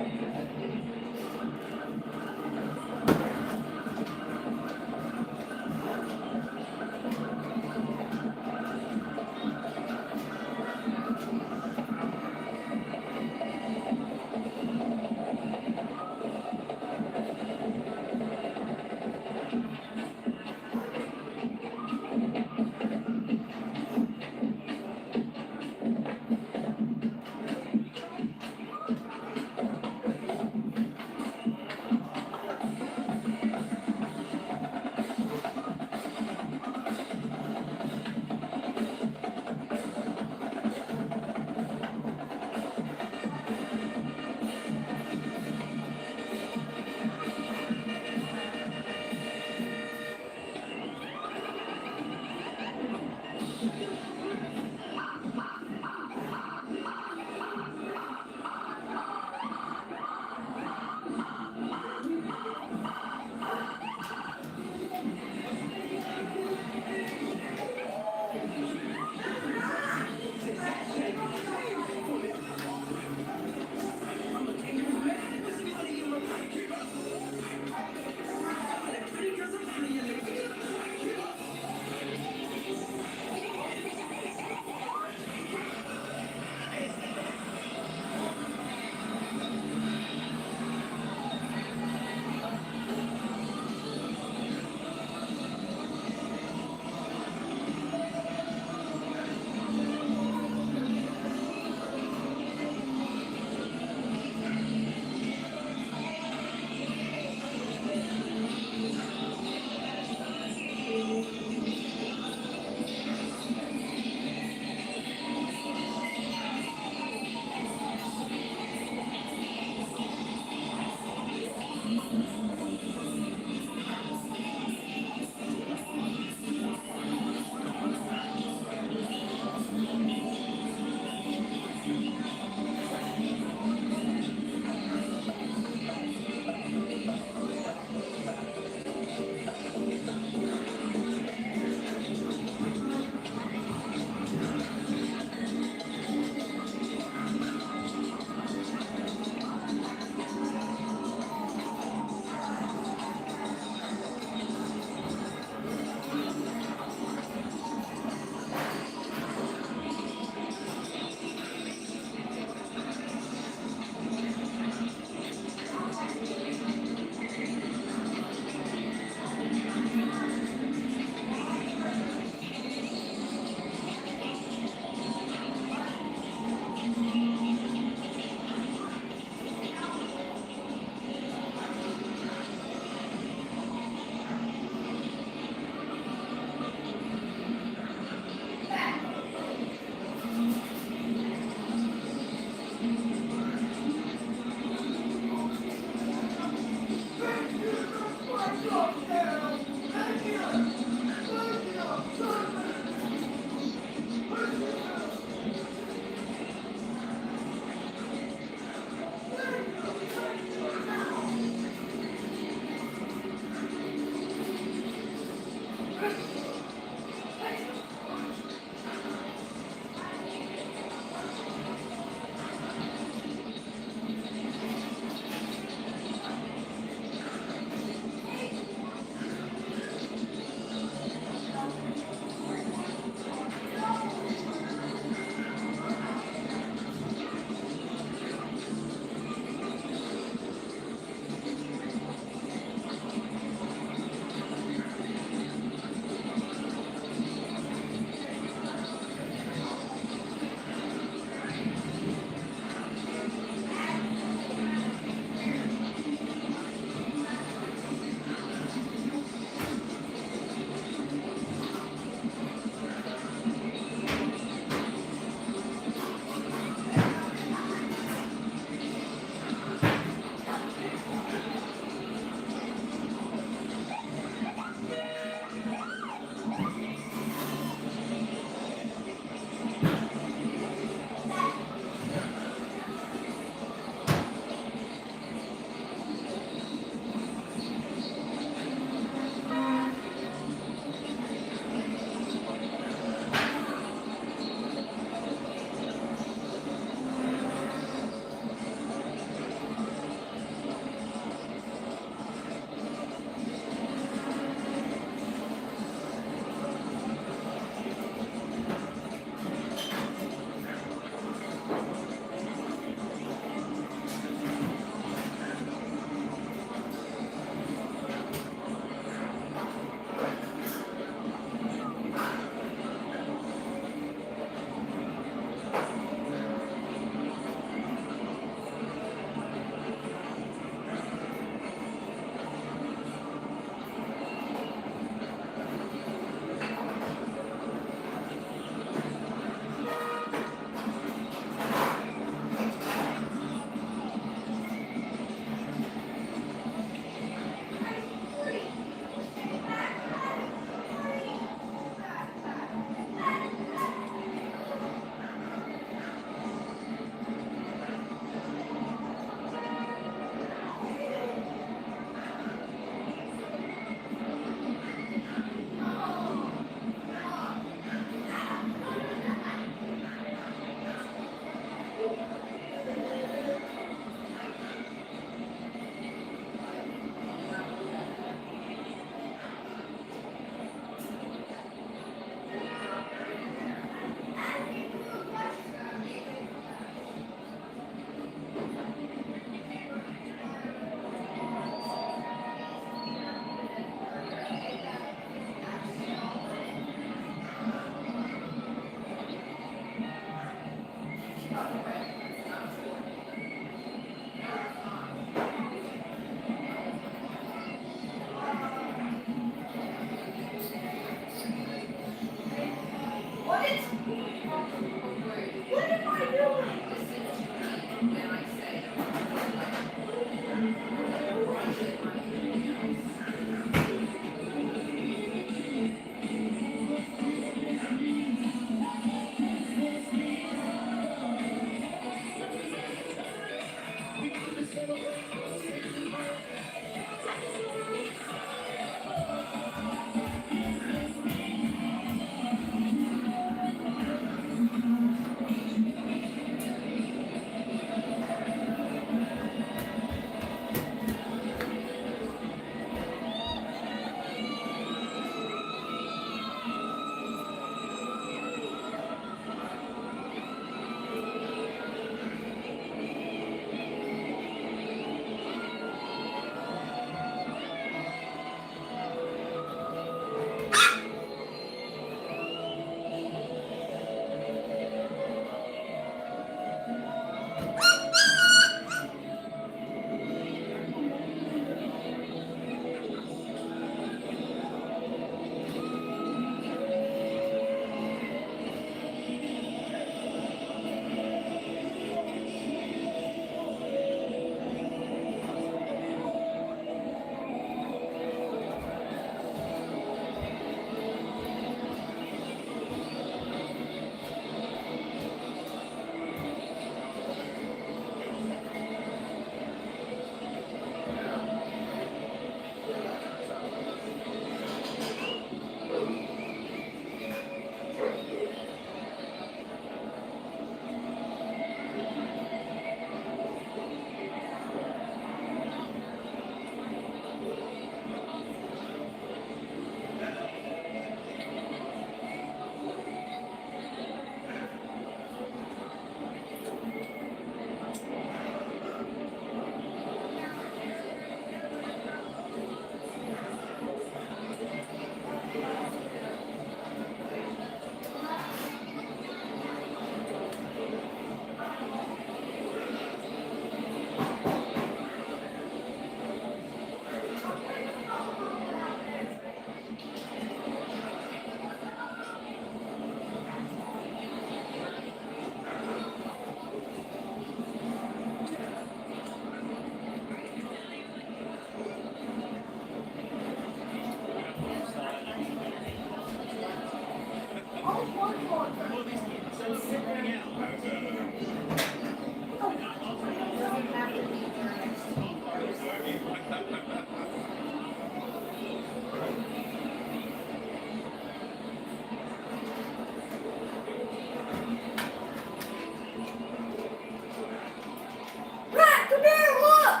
Rat, come here, look!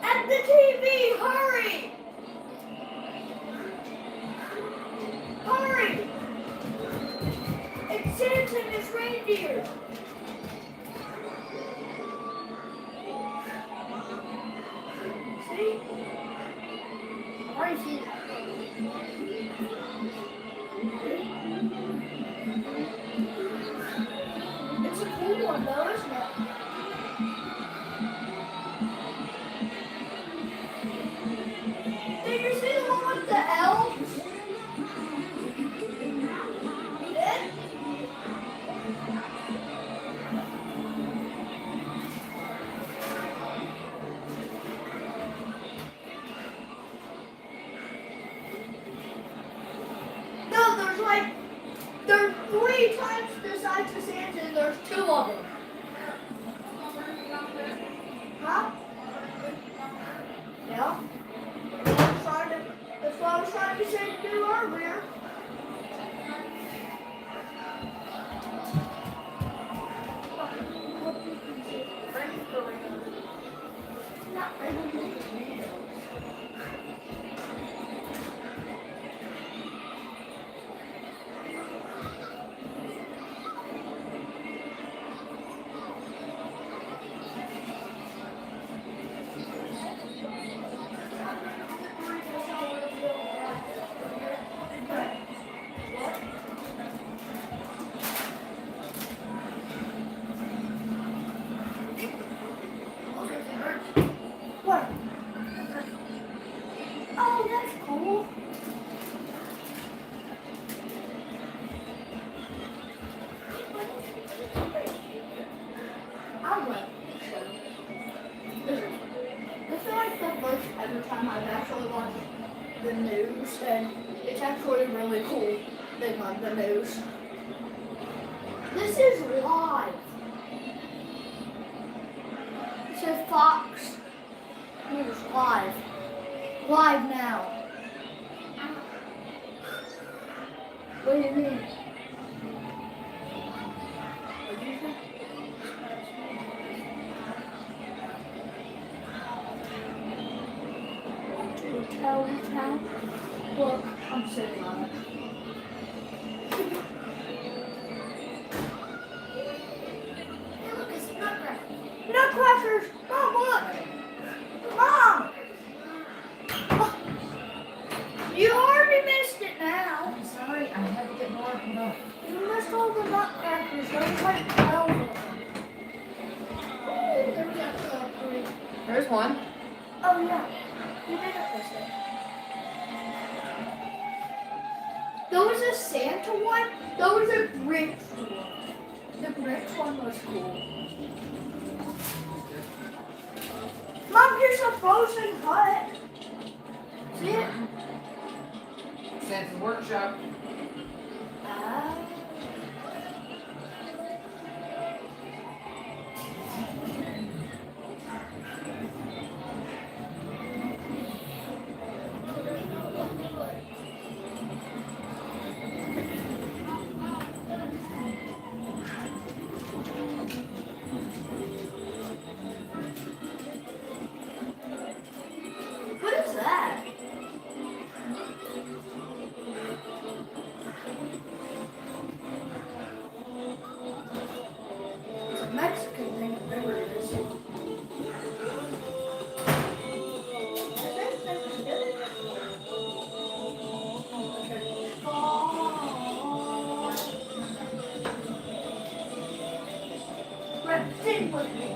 At the TV, hurry! Hurry! It's Santa and his reindeer. See? Where is he? It's a cool one though, isn't it? Did you see the one with the elves? You did? No, there's 3 times the size of Santa and there's 2 of them. Huh? Yeah. That's what I was trying to say to do earlier. What? Oh, that's cool. I love this is like the first ever time I've actually watched the news, and it's actually really cool thing on the news. This is live. It says Fox News live. Live now. What do you mean? What did you say? Tell me now. Look, I'm sitting on it. Hey, look, it's nutcrackers. Nutcrackers! Mom, look! Mom! You already missed it now. I'm sorry, I had to get more. Hold on. You missed all the nutcrackers. There's like 12 of them. Oh, there we go. There's one. Oh, yeah. You didn't miss it. There was a Santa one. There was a Grinch one. The Grinch one was cool. Mom, here's a frozen hut. See it? Santa's workshop. What is that? It's a Mexican thing, whatever it is. Sing with me.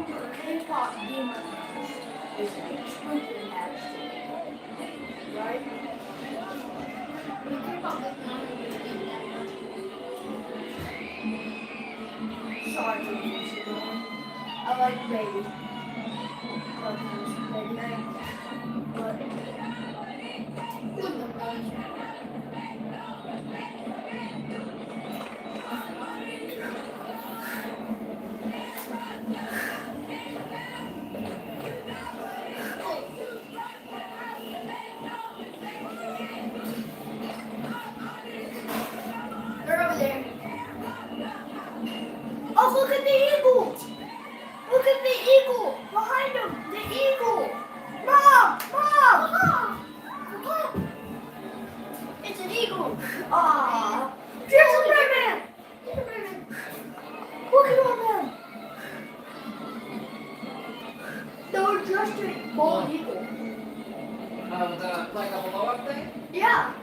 K-pop demon is extremely nasty, right? The K-pop is not even sorry, I like baby. But they're over there. Oh, look at the eagle! Look at the eagle! Behind him! The eagle! Mom! Mom! Mom! Mom! It's an eagle! Aww! There's a red man! There's a red man! Look at all them! They were just a bald eagle. Like a blow-up thing? Yeah.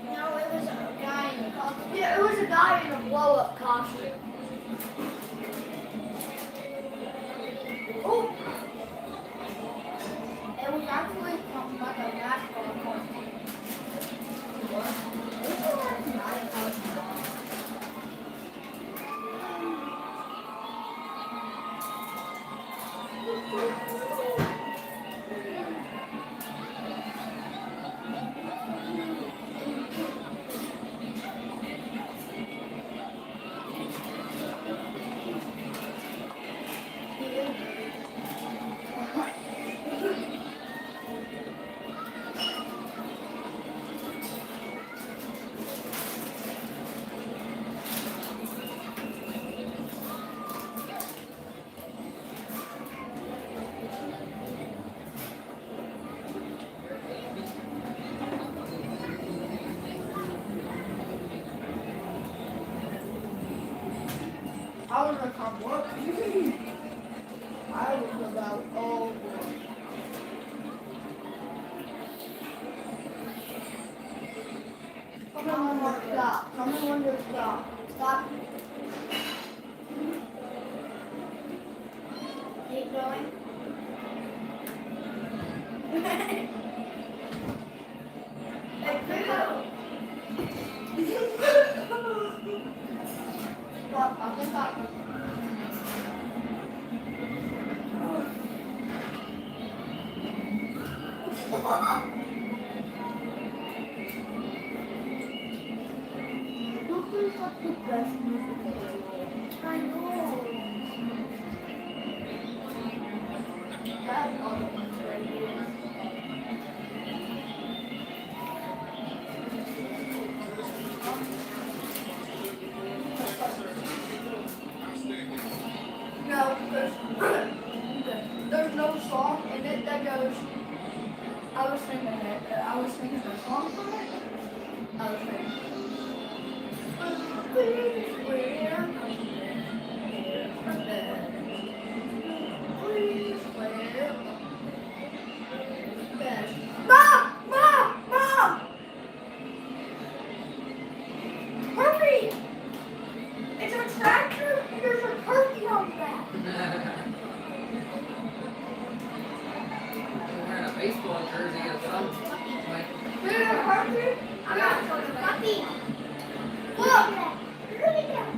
No, it was a guy in a costume. Yeah, it was a guy in a blow-up costume. Oh! It was actually from like a NASCAR car. What? This is like $9,000. I was like, I'm working. I was about, oh boy. Come on, stop. Come on, stop. Stop. Keep going. Hey, pick up. Stop, I'll get back. Look who's got the best music ever. I know. That other one's right here. No, there's no song in it that goes. I was thinking the song for it. I was thinking. Mom! Mom! Mom! Hurry! It's a tractor and there's a turkey on the back. Wearing a baseball jersey or something. Like, There's a turkey. I got a puppy. Look! Look at that.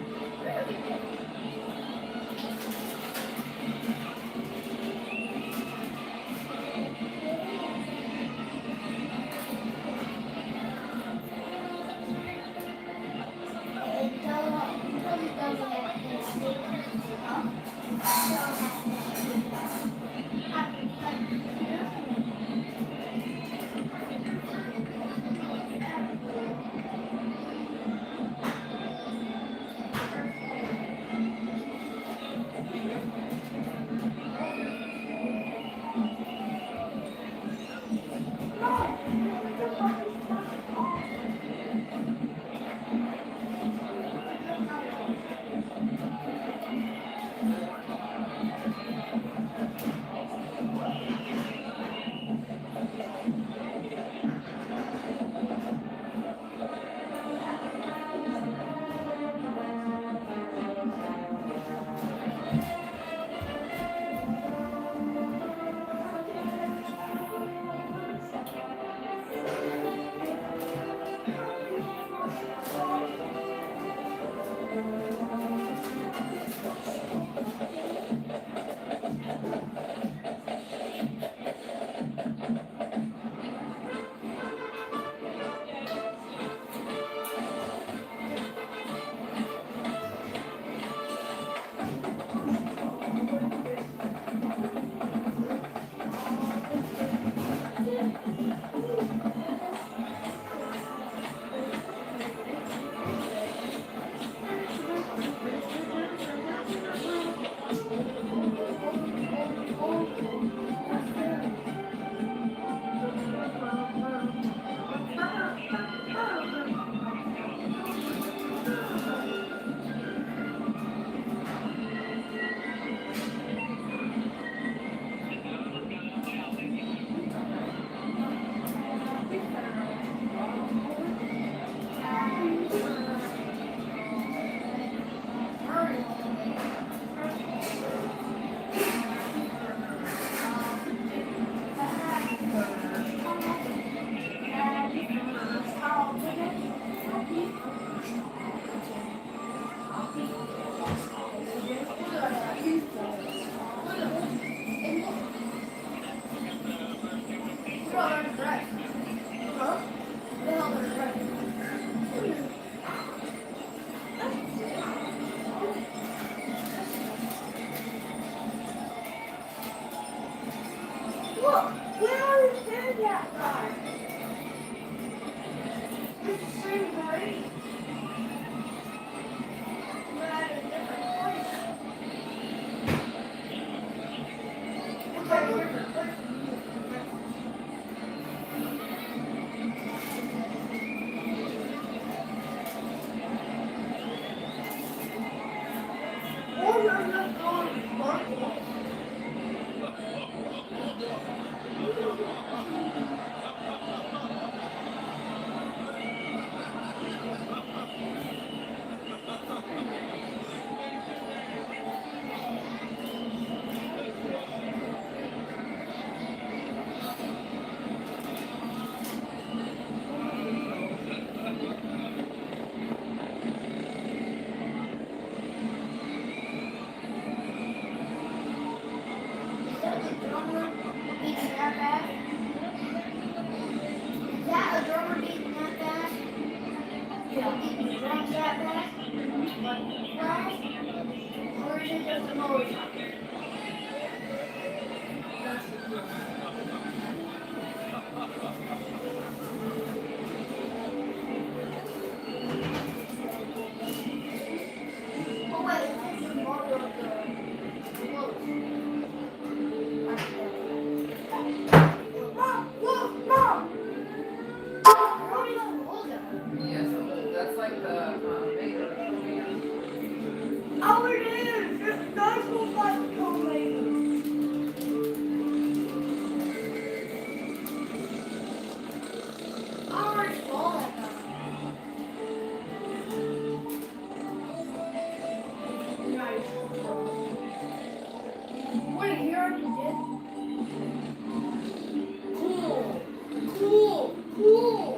getting drunk that bad? Like flash? Or is it just a motorcycle? That's the deal. Oh wait, this is more of the clothes. Mom! Look! Mom! Yes, that's like the maker. Oh, it is! It does look like a tomato. I already saw that guy. Nice. Wait, he already did? Cool. Cool. Cool.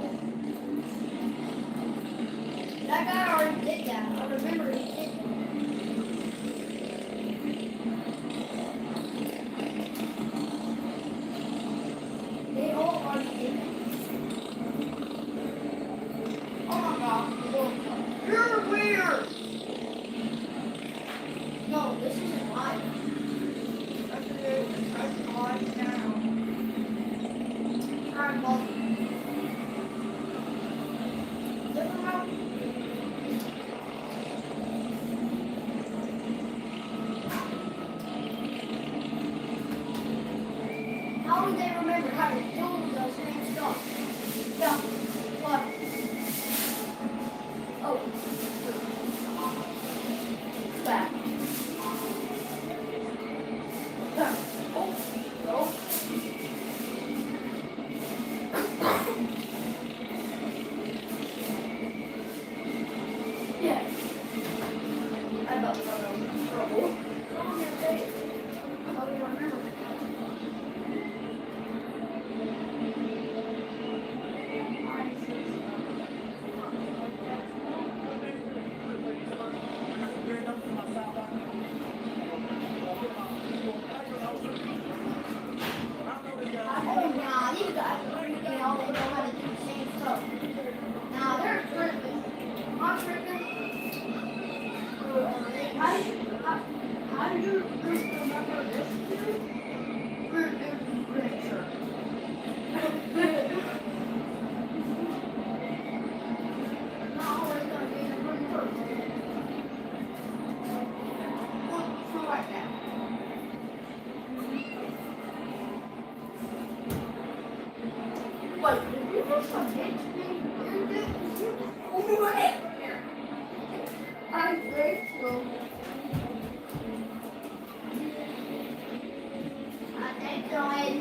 That guy already did that. I remember he did that. They all already did that. Oh my god. You're weird. No, this isn't live. Yes, it is. It's live now. Try and buzz it. Flip them out. How do they remember how to do those same stuff? Yeah. What? Oh. Back. Back. Oh. No. Yeah. I about got in trouble. On your face. How do you remember? Oh, nah, these guys are freaking all they know how to do the same stuff. Nah, they're tripping. I'm tripping. How do you remember this dude? Pretty sure. Not always gonna be the good person. So like that. Wait, did you just hit me? I'm grateful. I'm enjoying.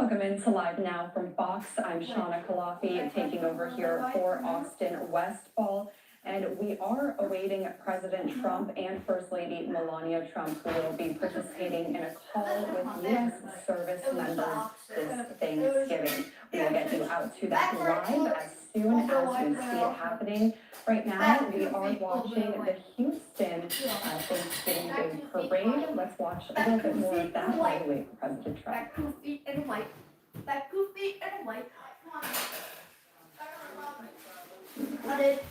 Welcome into Live Now from Fox. I'm Shauna Kalafi taking over here for Austin Westfall. And we are awaiting President Trump and First Lady Melania Trump, who will be participating in a call with U.S. service members this Thanksgiving. We will get you out to that live as soon as we see it happening. Right now, we are watching the Houston Thanksgiving Day Parade. Let's watch a little bit more of that while we wait for President Trump. Back 2 feet and a white. Back 2 feet and a white. Got it.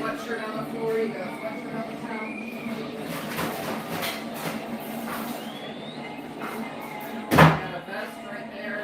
sweatshirt on the floor, you got a sweatshirt on the couch. Got a vest right there.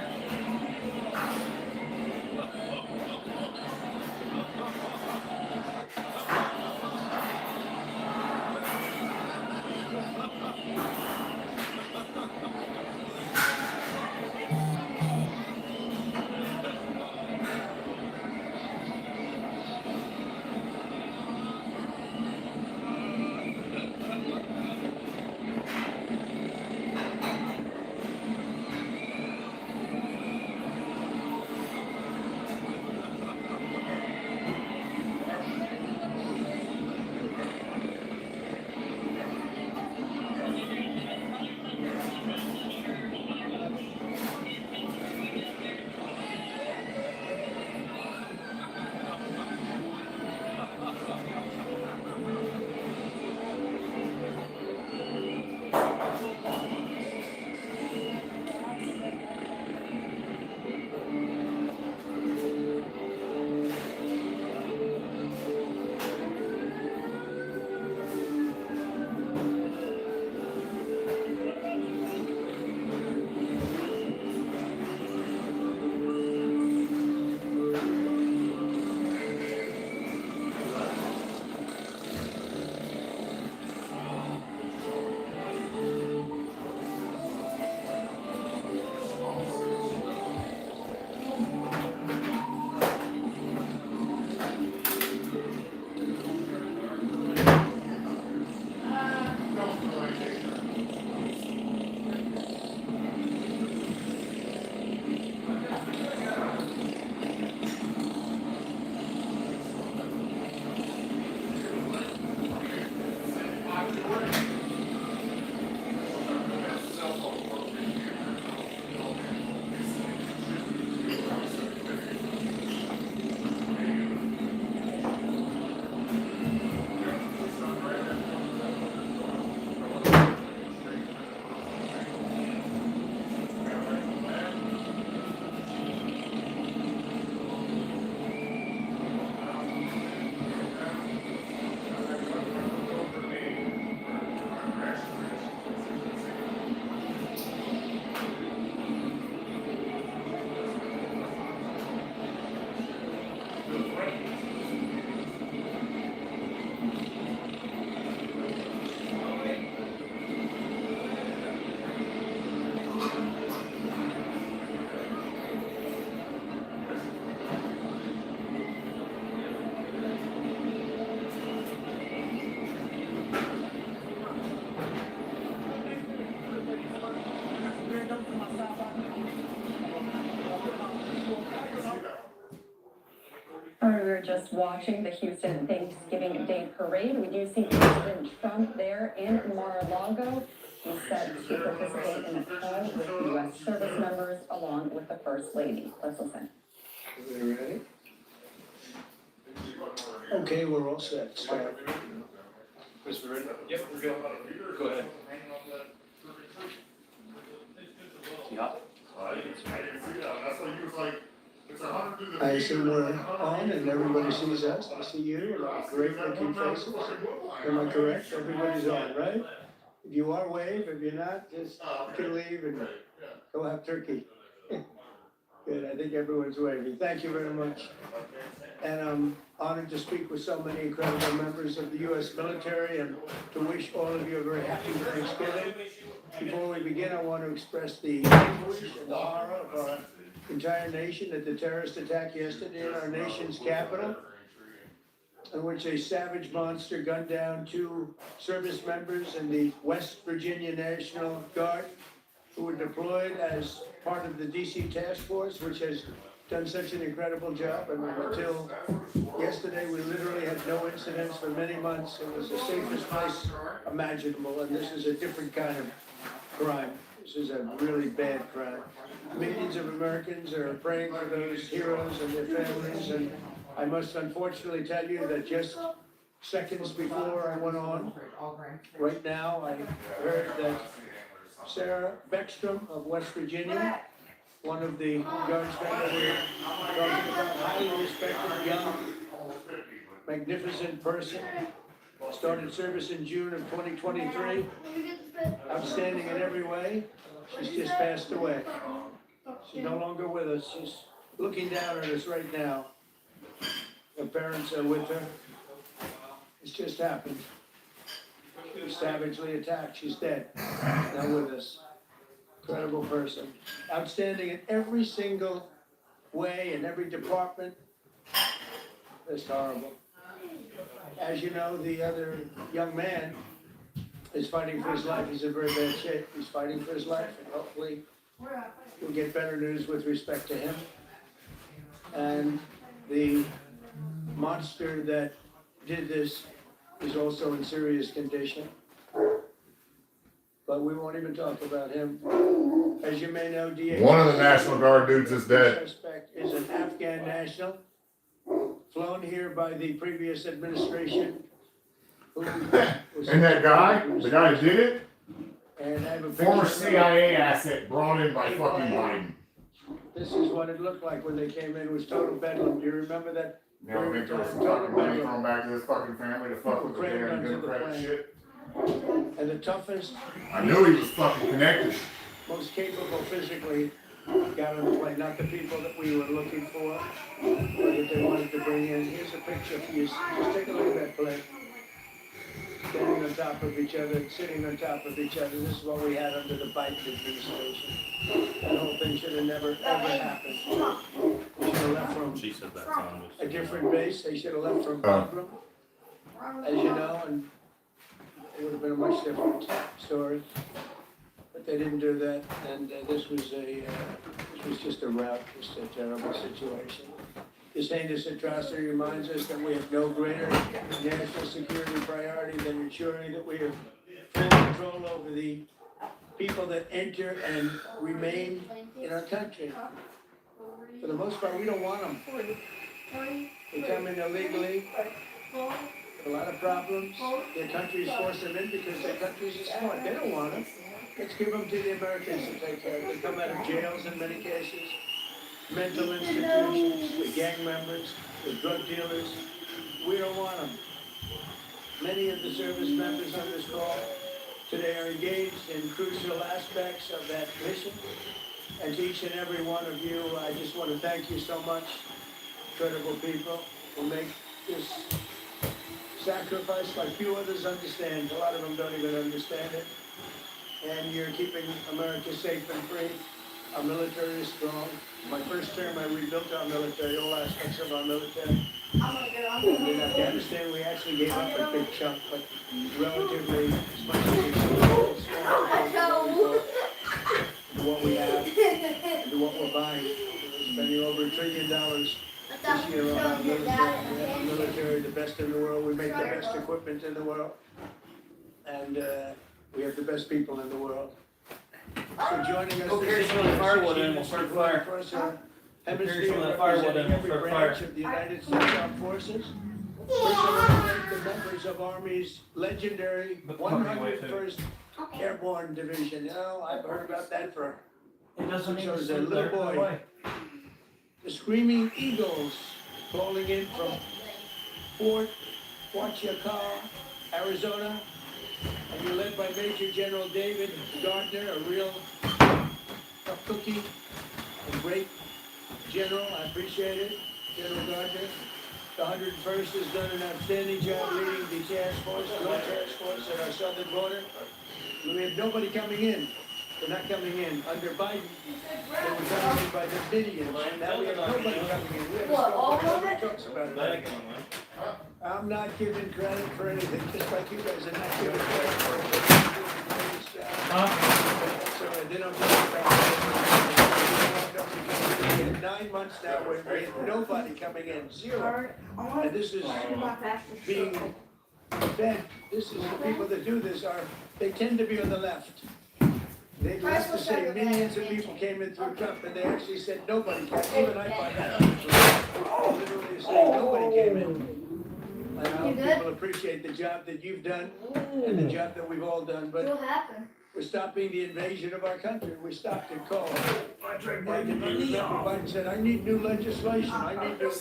We were just watching the Houston Thanksgiving Day Parade. We do see President Trump there in Mar-a-Lago. He's set to participate in a call with U.S. service members along with the First Lady. Let's listen. Everybody ready? Okay, we're all set. Start. Chris, we ready? Yep, we're good. Go ahead. Yeah. I assume we're on and everybody sees us. I see you, great looking faces. Am I correct? Everybody's on, right? If you are, wave. If you're not, just you can leave and go have turkey. Good, I think everyone's waving. Thank you very much. And I'm honored to speak with so many incredible members of the U.S. military and to wish all of you a very happy Thanksgiving. Before we begin, I want to express the anguish and the horror of our entire nation at the terrorist attack yesterday in our nation's capital, in which a savage monster gunned down 2 service members in the West Virginia National Guard who were deployed as part of the DC task force, which has done such an incredible job. I mean, until yesterday, we literally had no incidents for many months. It was the safest place imaginable, and this is a different kind of crime. This is a really bad crime. Millions of Americans are praying for those heroes and their families, and I must unfortunately tell you that just seconds before I went on, right now, I heard that Sarah Beckstrom of West Virginia, one of the guardsmen that we're talking about, highly respected young magnificent person. Started service in June of 2023. Outstanding in every way. She's just passed away. She's no longer with us. She's looking down at us right now. Her parents are with her. It's just happened. She was savagely attacked. She's dead. Not with us. Incredible person. Outstanding in every single way, in every department. Just horrible. As you know, the other young man is fighting for his life. He's in very bad shape. He's fighting for his life, and hopefully we'll get better news with respect to him. And the monster that did this is also in serious condition. But we won't even talk about him. As you may know, DA. One of the National Guard dudes is dead. The suspect is an Afghan national, flown here by the previous administration. And that guy, the guy who did it, And I have a former picture of CIA asset brought in by fucking Biden. This is what it looked like when they came in. It was total bedlam. Do you remember that? Never been through some fucking money thrown back to this fucking family to fuck with the damn Democrat shit. And the toughest, I knew he was fucking connected. most capable physically got on the plane. Not the people that we were looking for, or that they wanted to bring in. Here's a picture for you. Just take a look at that plane. Standing on top of each other, sitting on top of each other. This is what we had under the Biden administration. That whole thing should have never, ever happened. They should have left from She said that time. a different base. They should have left from Bagram, as you know, and it would have been a much different story. But they didn't do that, and this was just a rout, just a terrible situation. This heinous atrocity reminds us that we have no greater national security priority than ensuring that we have full control over the people that enter and remain in our country. For the most part, we don't want them. They come in illegally, a lot of problems. Their countries force them in because their countries are smart. They don't want them. Let's give them to the Americans to take care of. They come out of jails in many cases. Mental institutions, the gang members, the drug dealers. We don't want them. Many of the service members on this call today are engaged in crucial aspects of that mission. And to each and every one of you, I just want to thank you so much, incredible people who make this sacrifice like few others understand. A lot of them don't even understand it. And you're keeping America safe and free. Our military is strong. My first term, I rebuilt our military, all aspects of our military. In Afghanistan, we actually gave up a big chunk, but relatively as much as we could, to what we have and to what we're buying. We're spending over $1 trillion this year on our military. We have our military, the best in the world. We make the best equipment in the world. And we have the best people in the world. So joining us Here's some of the firewood and we'll start fire. Here's some of the firewood and we'll every start branch fire. of the United States Armed Forces. First, I want to thank the members of Army's legendary 101st Airborne Division. You know, I've heard about that for since I was a little boy. The Screaming Eagles calling in from Fort Huachicol, Arizona. And you're led by Major General David Gardner, a real tough cookie, a great general. I appreciate it, General Gardner. The 101st has done an outstanding job leading the task force, joint task force at our southern border. We have nobody coming in. They're not coming in. Under Biden, they were coming in by the millions, and now we have nobody coming in. We have a story. Nobody talks about it. I'm not giving credit for anything, just like you guys are not giving credit for anything. So they don't talk about it. 9 months now, we have nobody coming in, zero. And this is being fed. This is the people that do this they tend to be on the left. They left to say millions of people came in through Trump, and they actually said nobody came. Even I find that out. Literally saying nobody came in. I hope people appreciate the job that you've done and the job that we've all done, but We're stopping the invasion of our country. We stopped it called. Biden said, I need new legislation.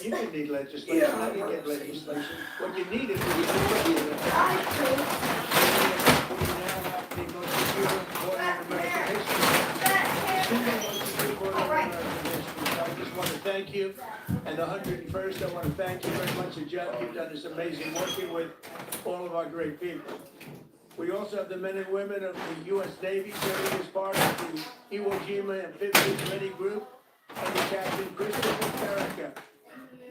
You can need legislation. I didn't get legislation. What you need is we now have the most secure border in American history. Single most secure border in American history. So I just want to thank you. And the 101st, I want to thank you very much. The job you've done is amazing working with all of our great people. We also have the men and women of the U.S. Navy serving as part of the Iwo Jima Amphibious Committee Group under Captain Christopher Erica.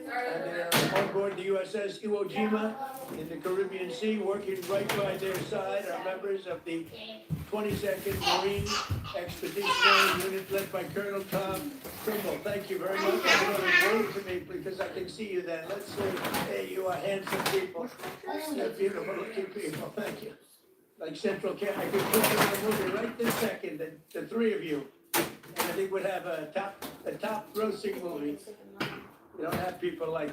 And they're on board the USS Iwo Jima in the Caribbean Sea, working right by their side, are members of the 22nd Marine Expeditionary Unit led by Colonel Tom Trimble. Thank you very much. Wave to me because I can see you then. Let's see. Hey, you are handsome people. You're beautiful looking people. Thank you. Like Central Cat, I could put you in a movie right this second, the three of you. And I think we'd have a top grossing movie. We don't have people like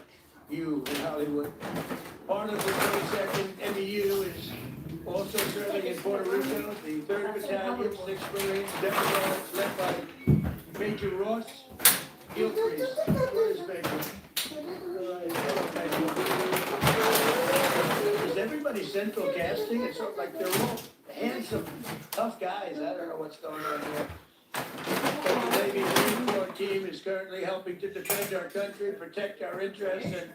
you in Hollywood. Part of the 22nd MEU is also serving in Puerto Rico, the 3rd Battalion, 6th Marines, Democrats, led by Major Ross Gilcrease. Where is Major? Is everybody central casting? It's sort of like they're all handsome, tough guys. I don't know what's going on here. But the Navy Marine Corps team is currently helping to defend our country, protect our interests, and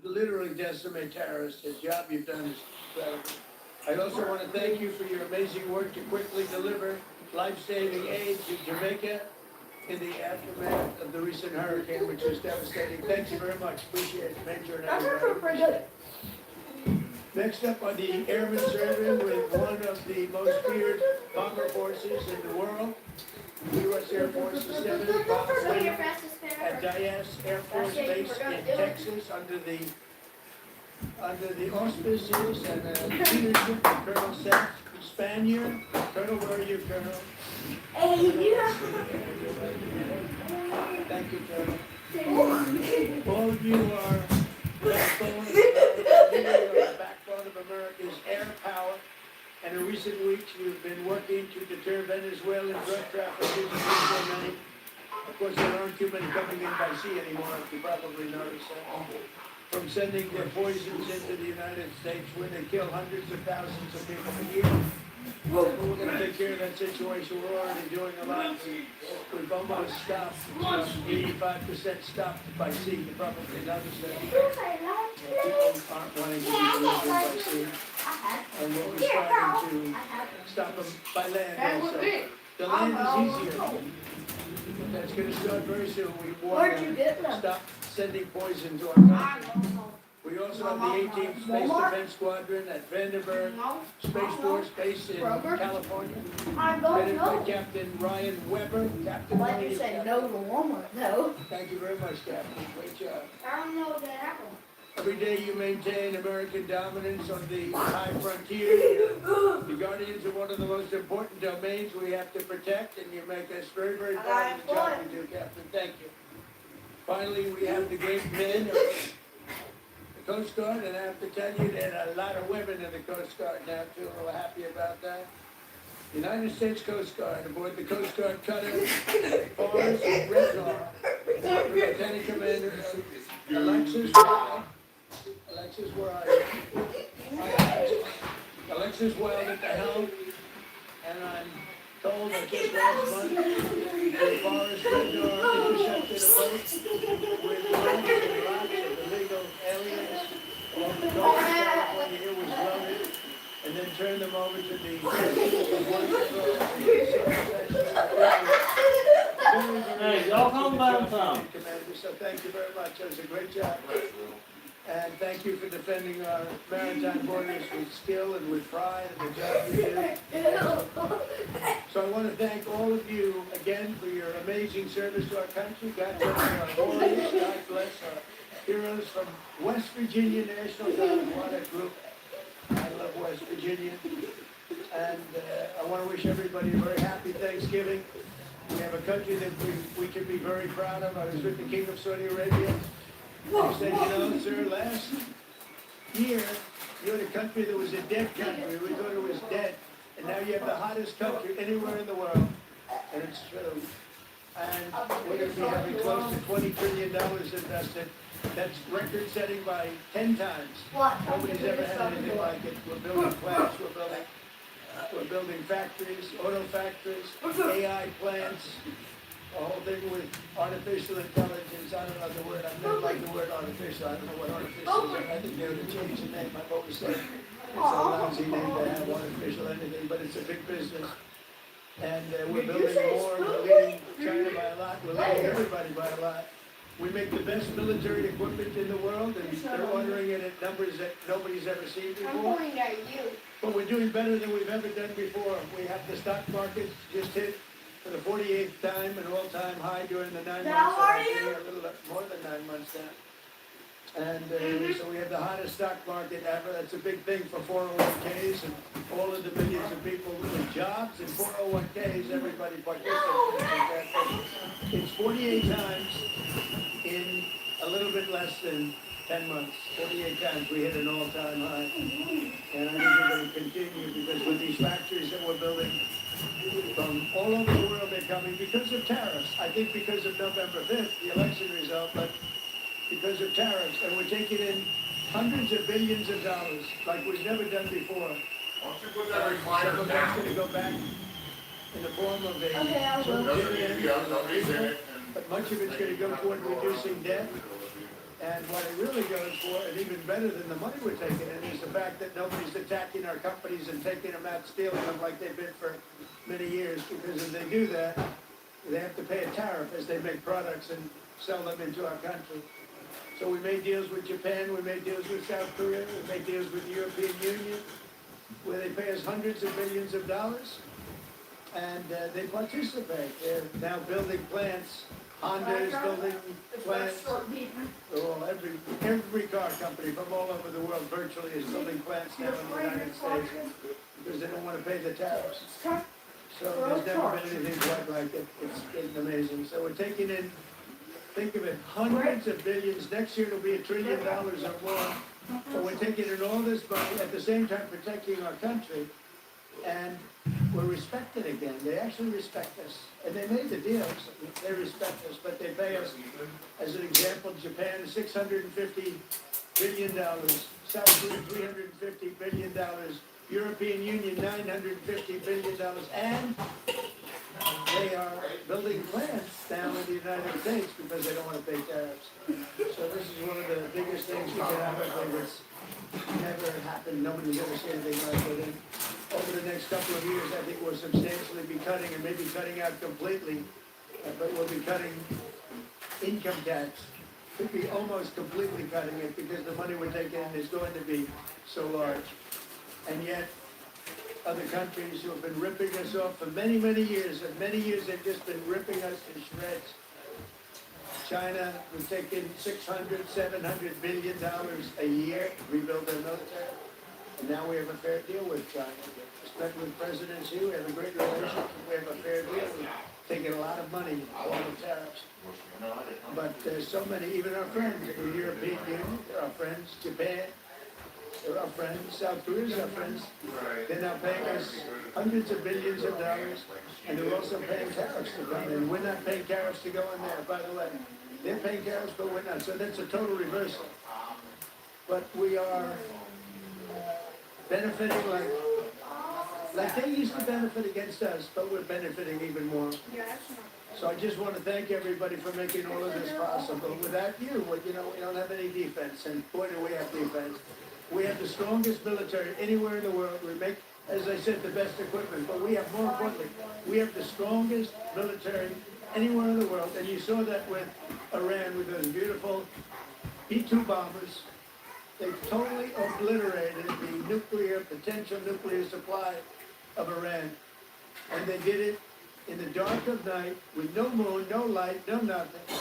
literally decimate terrorists. The job you've done is incredible. I also want to thank you for your amazing work to quickly deliver life-saving aid to Jamaica in the aftermath of the recent hurricane, which was devastating. Thank you very much. Appreciate it, Major and everybody. Next up are the airmen serving with one of the most feared bomber forces in the world. The U.S. Air Force is 7 bombs at Dyess Air Force Base in Texas under the auspices and leadership of Colonel Seth Spanier. Colonel, where are you, Colonel? Thank you, Colonel. All of you are the backbone of America's air power. And in recent weeks, you've been working to deter Venezuelan drug traffickers and so many. Of course, there aren't too many coming in by sea anymore, if you probably noticed that. From sending their poisons into the United States, where they kill hundreds of thousands of people a year. We're going to take care of that situation. We're already doing a lot. We've almost stopped, 85% stopped by sea. You probably noticed that. People aren't wanting to be delivered by sea. And what we're starting to stop them by land also. The land is easier. That's going to start very soon. We want to stop sending poison to our country. We also have the 18th Space Defense Squadron at Vandenberg Space Force Base in California. Headed by Captain Ryan Weber. Captain Ryan. said no to Walmart, though. Thank you very much, Captain. Great job. I don't know what that happened. Every day you maintain American dominance on the high frontier. The guardians of one of the most important domains we have to protect, and you make us very, very proud of the job you do, Captain. Thank you. Finally, we have the great men of the Coast Guard, and I have to tell you there are a lot of women in the Coast Guard now, too. We're happy about that. United States Coast Guard aboard the Coast Guard cutter Forrest Redlaw, Lieutenant Commander Alexis Wild. Alexis, where are you? Alexis Wild at the helm, and I'm told that just last month that Forrest Redlaw intercepted a boat with lots and lots of illegal aliens off the Gulf of California. It was loaded, and then turned them over to the Hey, y'all calm down some. Commander, so thank you very much. That was a great job. And thank you for defending our maritime borders with skill and with pride and the job you do. So I want to thank all of you again for your amazing service to our country. God bless our warriors. God bless our heroes from West Virginia National Guard. What a group. I love West Virginia. And I want to wish everybody a very happy Thanksgiving. We have a country that we can be very proud of. I was with the King of Saudi Arabia. They said, you know, sir, last year, you had a country that was a dead country. We thought it was dead. And now you have the hottest country anywhere in the world, and it's true. And we're gonna be having close to $20 trillion invested. That's record-setting by 10 times. Nobody's ever had anything like it. We're building plants, we're building factories, auto factories, AI plants, a whole thing with artificial intelligence. I don't know the word, I've never liked the word artificial. I don't know what artificial is. I think they ought to change the name. I've always said it's a lousy name to have artificial anything, but it's a big business. And we're building more, we're leading China by a lot, we're leading everybody by a lot. We make the best military equipment in the world, and they're ordering it at numbers that nobody's ever seen before. I'm pointing at you. But we're doing better than we've ever done before. We have the stock market just hit for the 48th time an all-time high during the 9 months. How are A you? little more than 9 months now. And so we have the hottest stock market ever. That's a big thing for 401ks and all of the millions of people with jobs and 401ks. Everybody participates. It's 48 times in a little bit less than 10 months. 48 times we hit an all-time high. And I think we're going to continue because with these factories that we're building from all over the world, they're coming because of tariffs. I think because of November 5th, the election result, but because of tariffs, and we're taking in hundreds of billions of dollars like we've never done before. Some of that's going to go back in the form of a dividend, but much of it's going to go toward reducing debt. And what it really goes for, and even better than the money we're taking in, is the fact that nobody's attacking our companies and taking them out, stealing them like they've been for many years. Because if they do that, they have to pay a tariff as they make products and sell them into our country. So we made deals with Japan, we made deals with South Korea, we made deals with the European Union, where they pay us hundreds of billions of dollars, and they participate. They're now building plants. Honda is building plants. Every car company from all over the world virtually is building plants now in the United States because they don't want to pay the tariffs. So there's never been anything quite like it. It's amazing. So we're taking in, think of it, hundreds of billions. Next year it'll be $1 trillion or more. So we're taking in all this money, at the same time protecting our country, and we're respected again. They actually respect us. And they made the deals. They respect us, but they pay us, as an example, Japan $650 billion, South Korea $350 billion, European Union $950 billion, and they are building plants down in the United States because they don't want to pay tariffs. So this is one of the biggest things we can have. I think it's never happened. Nobody's ever seen anything like it. And over the next couple of years, I think we'll substantially be cutting, and maybe cutting out completely, but we'll be cutting income tax. Could be almost completely cutting it because the money we're taking in is going to be so large. And yet, other countries who have been ripping us off for many, many years, and many years they've just been ripping us to shreds. China was taking $600, $700 billion a year to rebuild their military. And now we have a fair deal with China. Spent with President Xi, we have a great relationship, we have a fair deal. We've taken a lot of money, all the tariffs. But there's so many, even our friends in the European Union, they're our friends, Japan, they're our friends, South Korea's our friends. They're now paying us hundreds of billions of dollars, and they're also paying tariffs to come in. We're not paying tariffs to go in there, by the way. They're paying tariffs, but we're not. So that's a total reversal. But we are benefiting like they used to benefit against us, but we're benefiting even more. So I just want to thank everybody for making all of this possible. Without you, we don't have any defense, and boy, do we have defense. We have the strongest military anywhere in the world. We make, as I said, the best equipment, but we have, more importantly, we have the strongest military anywhere in the world. And you saw that with Iran, with those beautiful B-2 bombers. They totally obliterated the potential nuclear supply of Iran. And they did it in the dark of night, with no moon, no light, no nothing.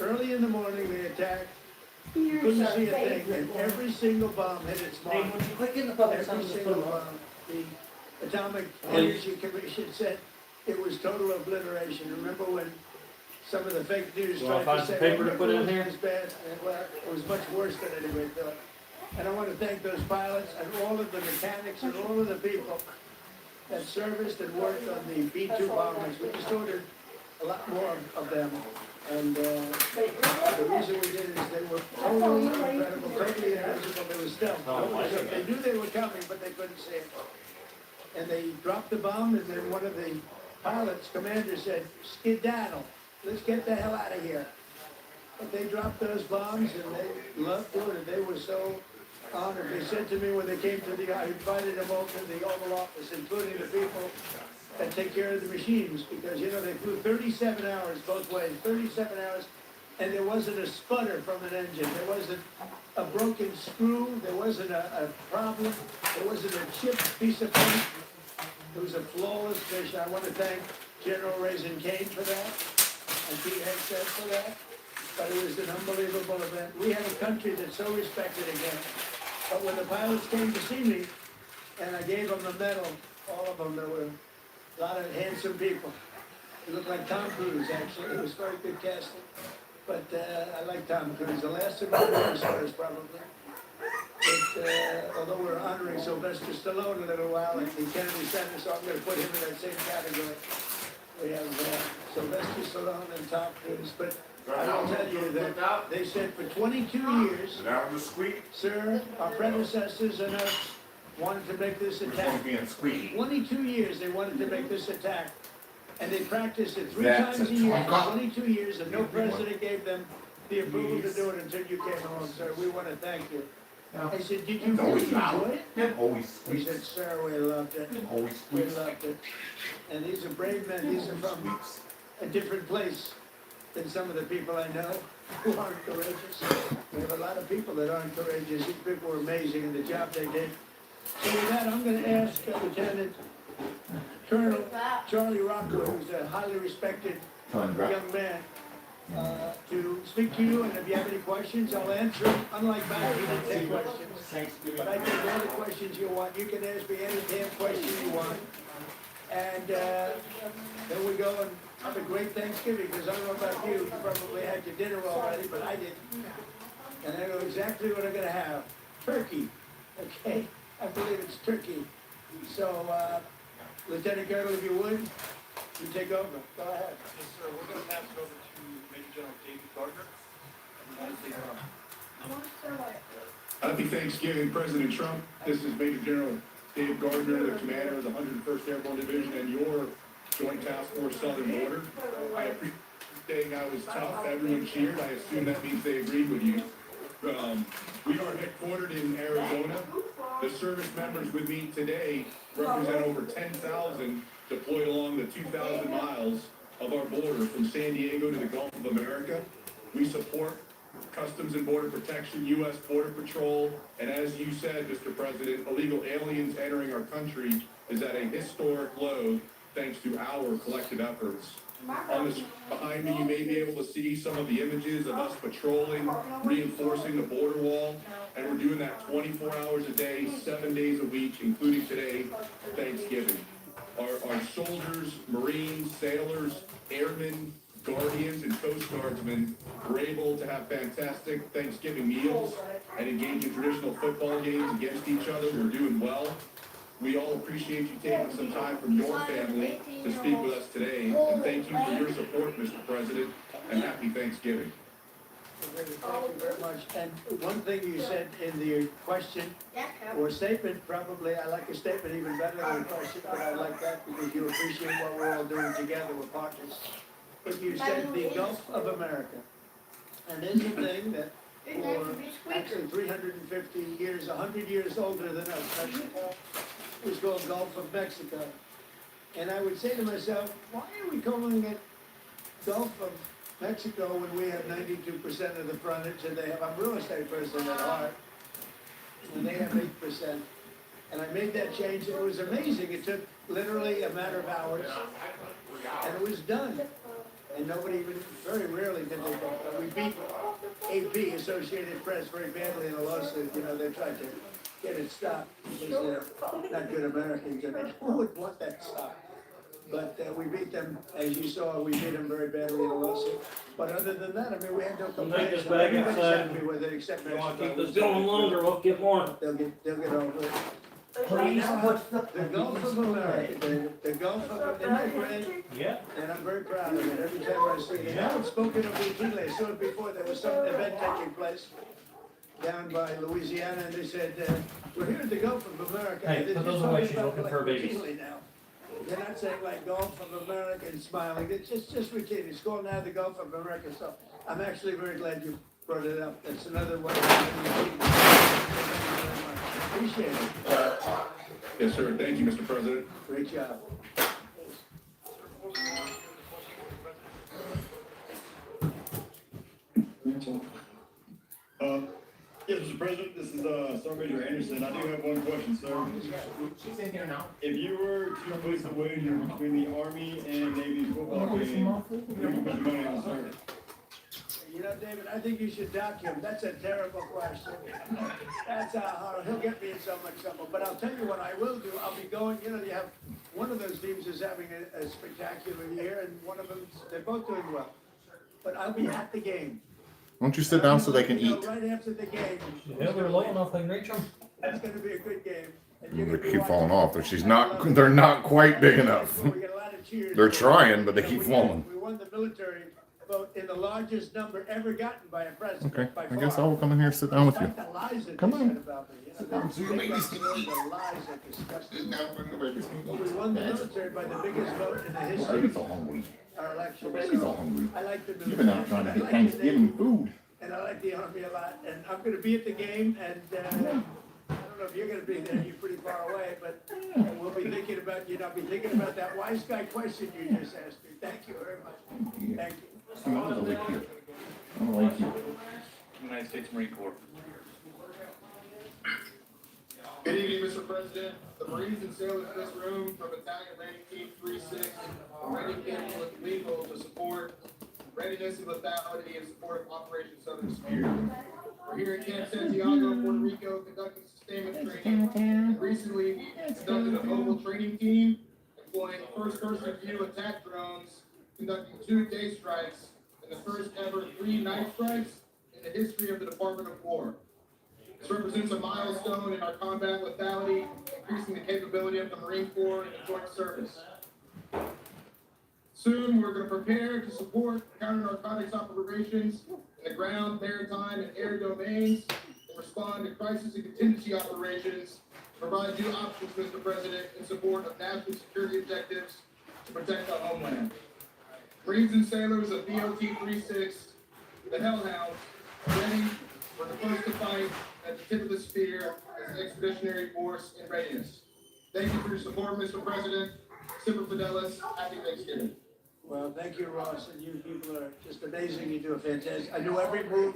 Early in the morning, they attacked. You couldn't see a thing, and every single bomb hit its mark. Every single bomb. The Atomic Energy Commission said it was total obliteration. Remember when some of the fake news tried to say paper to put in here? It was bad, and well, it was much worse than anybody thought. And I want to thank those pilots and all of the mechanics and all of the people that serviced and worked on the B-2 bombers. We just ordered a lot more of them. And the reason we did it is they were totally incredible, totally invisible. They were stealth. They knew they were coming, but they couldn't see it. And they dropped the bomb, and then one of the pilots, commander, said, "Skedaddle, let's get the hell out of here." But they dropped those bombs, and they loved doing it. They were so honored. They said to me when they came to I invited them over to the Oval Office, including the people that take care of the machines, because, you know, they flew 37 hours both ways, 37 hours, and there wasn't a sputter from an engine. There wasn't a broken screw. There wasn't a problem. There wasn't a chipped piece of paint. It was a flawless mission. I want to thank General Raisin Cane for that, and Pete Hegseth for that. But it was an unbelievable event. We have a country that's so respected again. But when the pilots came to see me, and I gave them a medal, all of them, there were a lot of handsome people. It looked like Tom Cruise, actually. It was very good casting. But I like Tom Cruise. The last of my stars, probably. But although we're honoring Sylvester Stallone in a little while at the Kennedy Center, so I'm going to put him in that same category. We have Sylvester Stallone and Tom Cruise. But I will tell you that they said for 22 years, sir, our predecessors and us wanted to make this attack. 22 years they wanted to make this attack. And they practiced it 3 times a year for 22 years, and no president gave them the approval to do it until you came along, sir. We want to thank you. I said, did you really enjoy it? He said, sir, we loved it. We loved it. And these are brave men. These are from a different place than some of the people I know who aren't courageous. We have a lot of people that aren't courageous. These people were amazing in the job they did. So with that, I'm going to ask Lieutenant Colonel Charlie Rockwood, who's a highly respected young man, to speak to you. And if you have any questions, I'll answer them. Unlike back, he didn't take questions. But I take all the questions you want. You can ask me any damn question you want. And then we go and have a great Thanksgiving, because I don't know about you, you probably had your dinner already, but I didn't. And I know exactly what I'm going to have. Turkey, okay? I believe it's turkey. So, Lieutenant Colonel, if you would, you take over. Go ahead. Yes, sir. We're going to pass it over to Major General David Gardner. Happy Thanksgiving, President Trump. This is Major General Dave Gardner, the commander of the 101st Airborne Division and your Joint Task Force Southern Border. I appreciate saying I was tough. Everyone cheered. I assume that means they agreed with you. We are headquartered in Arizona. The service members with me today represent over 10,000 deployed along the 2,000 miles of our border from San Diego to the Gulf of America. We support Customs and Border Protection, U.S. Border Patrol, and as you said, Mr. President, illegal aliens entering our country is at a historic low thanks to our collective efforts. On the behind me, you may be able to see some of the images of us patrolling, reinforcing the border wall, and we're doing that 24 hours a day, 7 days a week, including today, Thanksgiving. Our soldiers, Marines, sailors, airmen, Guardians, and Coast Guardsmen were able to have fantastic Thanksgiving meals and engage in traditional football games against each other. We're doing well. We all appreciate you taking some time from your family to speak with us today, and thank you for your support, Mr. President, and happy Thanksgiving. Thank you very much. And one thing you said in the question or statement, probably I like a statement even better than a question, but I like that because you appreciate what we're all doing together. We're partners. But you said the Gulf of America. And there's a thing that for actually 350 years, 100 years older than us, Mexico, was called Gulf of Mexico. And I would say to myself, why are we calling it Gulf of Mexico when we have 92% of the frontage and they have, I'm a real estate person at heart, and they have 8%. And I made that change, and it was amazing. It took literally a matter of hours, and it was done. And nobody even, very rarely did they, but we beat AP, Associated Press, very badly in a lawsuit. You know, they tried to get it stopped because they're not good Americans, and they would want that stopped. But we beat them, as you saw, we beat them very badly in a lawsuit. But other than that, I mean, we had no complaints. Everybody's happy with it except Mexico. Want to keep this going longer, we'll get more. They'll get over it. Please put The Gulf of America, the Gulf of, isn't that great? Yeah. And I'm very proud of it every time I see it. I haven't spoken of routinely. I saw it before. There was some event taking place down by Louisiana, and they said, we're here at the Gulf of America. Hey, And they're put those just away. talking She's about looking like for babies. routinely now. They're not saying like Gulf of America and smiling. It's just routine. It's called now the Gulf of America. So I'm actually very glad you brought it up. That's another way. Appreciate it. Yes, sir. Thank you, Mr. President. Great job. Yes, Mr. President, this is Sergeant Major Anderson. I do have one question, sir. She's in here now. If you were to place a wager between the Army and Navy football game, who would you put your money on, sir? You know, David, I think you should dock him. That's a terrible question. That's hard. He'll get me in so much trouble. But I'll tell you what I will do. I'll be going, you know, you have, one of those teams is having a spectacular year, and one of them, they're both doing well. But I'll be at the game. Why don't you sit down so they can You know, eat? right after the game. Yeah, they're low enough, they can reach them. That's gonna be a good game. And you're They gonna be keep watching falling it. off. They're not quite big enough. We get a lot of cheers. They're trying, but they keep falling. We won the military vote in the largest number ever gotten by a president. Okay, by I guess far. I'll come in here and sit down with you. Like the lies that Come they on. said about me, you know, So you they make got these- to know the lies that disgusting. But we won the military by the biggest vote in the history Baby's all hungry. of our election. Baby's all So hungry. I like the You've been out trying to get Thanksgiving food. And I like the Army a lot, and I'm gonna be at the game, and, I don't know if you're gonna be there, you're pretty far away, but we'll be thinking about, you know, I'll be thinking about that wise guy question you just asked me. Thank you very much. Thank you. I'm not really cute. I don't like you. United States Marine Corps. Good evening, Mr. President. The Marines and sailors in this room from Battalion Landing Team 36 are ready, capable, and lethal to support readiness and lethality in support of Operation Southern Spear. We're here at Camp Santiago, Puerto Rico, conducting sustainment training. And recently, we conducted a mobile training team employing first-person view attack drones, conducting 2 day strikes and the first ever 3 night strikes in the history of the Department of War. This represents a milestone in our combat lethality, increasing the capability of the Marine Corps in the joint service. Soon, we're going to prepare to support counter-narcotics operations in the ground, maritime, and air domains, and respond to crisis and contingency operations, to provide new options, Mr. President, in support of national security objectives to protect our homeland. Marines and sailors of BOT 36, the Hellhounds, are ready for the first to fight at the tip of the spear as an expeditionary force in readiness. Thank you for your support, Mr. President. Semper Fidelis, happy Thanksgiving. Well, thank you, Ross, and you people are just amazing. You do a fantastic, I knew every move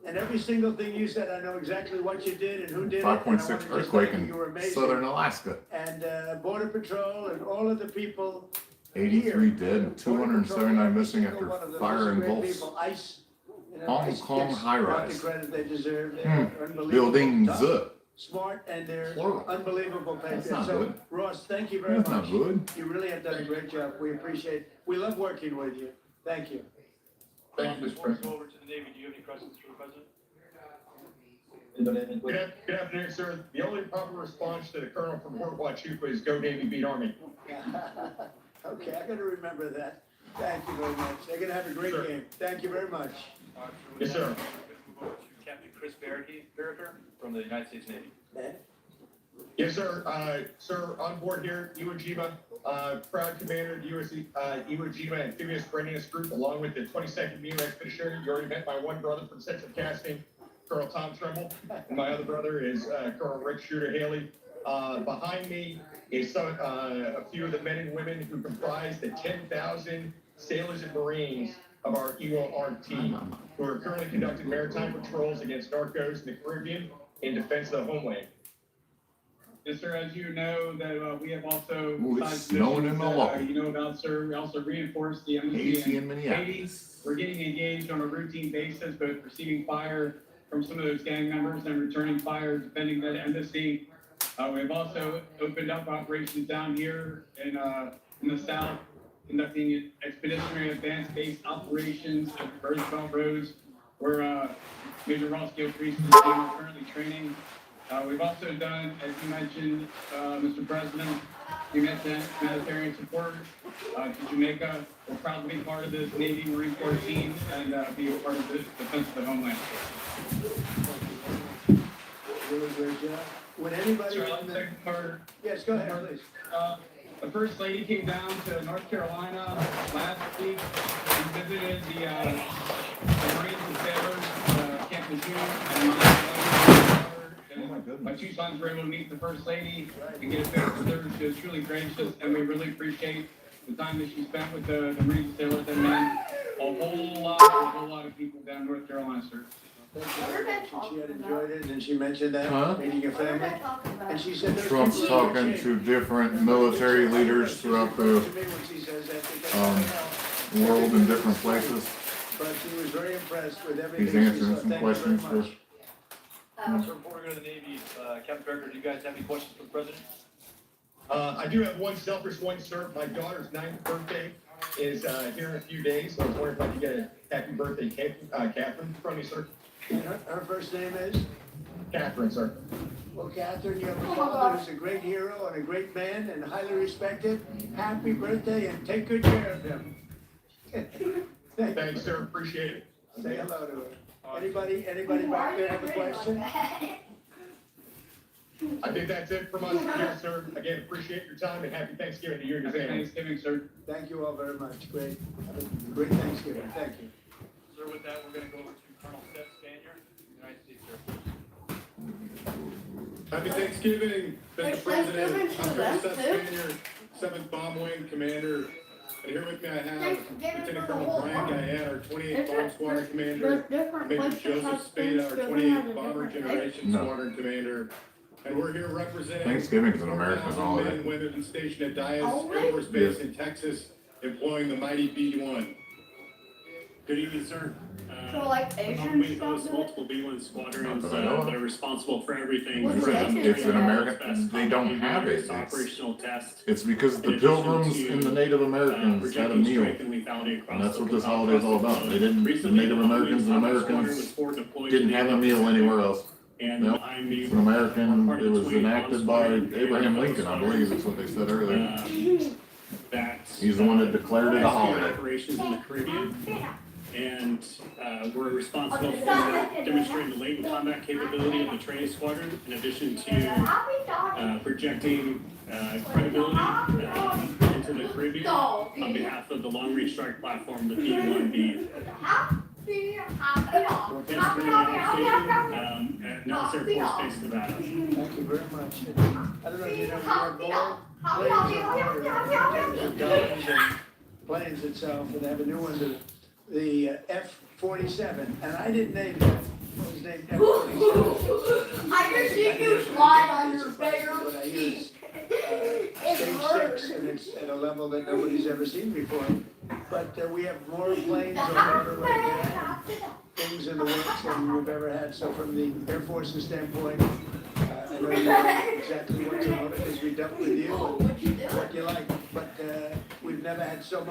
and every single thing you said. I know exactly what you did and who did it. 5.6 earthquake in You were amazing. southern Alaska. And Border Patrol and all of the people. 83 dead, 279 missing after fire engulfs ICE, you know, Hong ICE Kong gets high not rise. the credit they deserve. They're unbelievable. Buildings Tough, smart, and they're Plural. unbelievable patriots. not So, good. Ross, thank you very That's much. not good. You really have done a great job. We appreciate it. We love working with you. Thank you. Thank you, Mr. Before we President. go over to the Navy, do you have any questions for the President? Good afternoon, sir. The only proper response to the Colonel from Fort Huachuca is go Navy, beat Army. Okay, I gotta remember that. Thank you very much. They're gonna have a great Sure. game. Thank you very much. Yes, sir. Move over to Captain Chris Barricker from the United States Navy. Yes, sir. Sir, on board here, Iwo Jima, proud commander of the Iwo Jima Amphibious Readiness Group, along with the 22nd MEU Expeditionary. You already met my one brother from Central Casting, Colonel Tom Tremble, and my other brother is Colonel Rick Shooter Haley. Behind me is a few of the men and women who comprise the 10,000 sailors and Marines of our Iwo ARC team, who are currently conducting maritime patrols against narcos in the Caribbean in defense of the homeland. Yes, sir, as you know, that we have also. Ooh, it's besides snowing in missions the that, law. You know about, sir, we also reinforced the embassy Hazy in in Minneapolis. Haiti. We're getting engaged on a routine basis, both receiving fire from some of those gang members and returning fire, defending the embassy. We've also opened up operations down here in the south, conducting expeditionary advanced-based operations at Roosevelt Rose, where Major Ross Gilchrist and team are currently training. We've also done, as you mentioned, Mr. President, humanitarian support to Jamaica. We're proud to be part of this Navy Marine Corps team and be a part of the defense of the homeland. Really great job. Would anybody Sir, on the... second part. Yes, go ahead, please. The First Lady came down to North Carolina last week and visited the Marines and sailors, Camp Lejeune, and my two sons were able to meet the First Lady and get a picture with her. She was truly gracious, and we really appreciate the time that she spent with the Marines and sailors and men. A whole lot of people down in North Carolina, sir. Thank you very much. And she had enjoyed it, and she mentioned that, Huh? meeting your family. And she said... Trump's talking to different military leaders throughout the world in different places. But she was very impressed with everything. He's answering some questions for... Before we go to the Navy, Captain Director, do you guys have any questions for the President? I do have one selfish one, sir. My daughter's 9th birthday is here in a few days, so I was wondering if I could get a happy birthday cake, Catherine, from you, sir. And her first name is? Catherine, sir. Well, Catherine, you have a father who's a great hero and a great man and highly respected. Happy birthday and take good care of him. Thanks, sir. Appreciate it. Say hello to her. Anybody back there have a question? I think that's it from us here, sir. Again, appreciate your time and happy Thanksgiving to you and your Happy family. Thanksgiving, sir. Thank you all very much. Great. Have a great Thanksgiving. Thank you. Sir, with that, we're going to go over to Colonel Seth Spanier, United States Air Force. Happy Thanksgiving, Mr. President. I'm Colonel Seth Spanier, 7th Bomb Wing Commander. And here with me I have Lieutenant Colonel Brian Guyette, our 28th Bomb Squadron Commander, Major Joseph Spada, our 28th Bomber Generation Squadron Commander. And we're here representing Thanksgiving is an American holiday. men and women stationed at Dyess Air Force Base in Texas, employing the mighty B-1. Good evening, sir. So like Asian We host stuff? multiple B1 squadrons Not that I know of. that are responsible for everything. What's from that? It's an American, best they don't have it. to operational tests. It's because the In addition Pilgrims to, and the Native Americans had a projecting meal. strength and lethality across And that's what the- this holiday is all about. They didn't, the Recently, Native the Americans and Squadron was Americans forward deployed didn't to have the a meal Pacific. anywhere else. And Nope. I'm the It's an American, part of it the was 28 enacted by Squadron. Abraham Lincoln, I believe, is what they said earlier. That He's the one that declared it a holiday. operations in the Caribbean. And we're responsible for demonstrating the latent combat capability of the training squadron, in addition to projecting credibility into the Caribbean on behalf of the long-range strike platform, the B-1B. We're based in the United States, at Nellis Air Force Base, Nevada. Thank you very much. I don't know if you know, we have more planes and guns and planes itself, and they have a new one, the F-47, and I didn't name that. It was named F-47. I just think you slide on your But I hear face. it's stage 6, and it's at a level that nobody's ever seen before. But we have more planes on order right now, things in the works than we've ever had. So from the Air Force's standpoint, I know you know exactly what's on order because we dealt with you and what you like. But we've never had so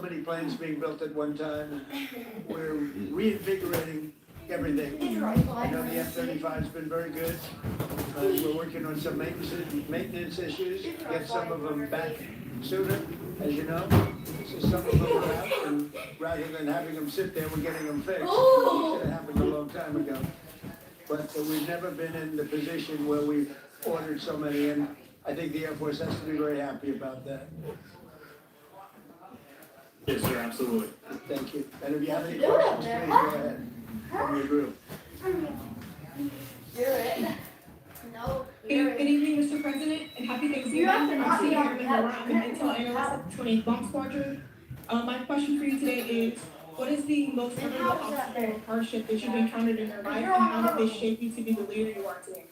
many planes being built at one time. We're reinvigorating everything. I know the F-35's been very good. We're working on some maintenance issues, get some of them back sooner, as you know. So some of them are out, and rather than having them sit there, we're getting them fixed. Should have happened a long time ago. But we've never been in the position where we've ordered so many, and I think the Air Force has to be very happy about that. Yes, sir, absolutely. Thank you. And if you have any questions, please go ahead from your group. Good evening, Mr. President, and happy Thanksgiving. I'm Senior Airman Laura. I'm an Intel Analyst at the 28th Bomb Squadron. My question for you today is, what is the most memorable obstacle or hardship that you've encountered in your life, and how did they shape you to be the leader you are today?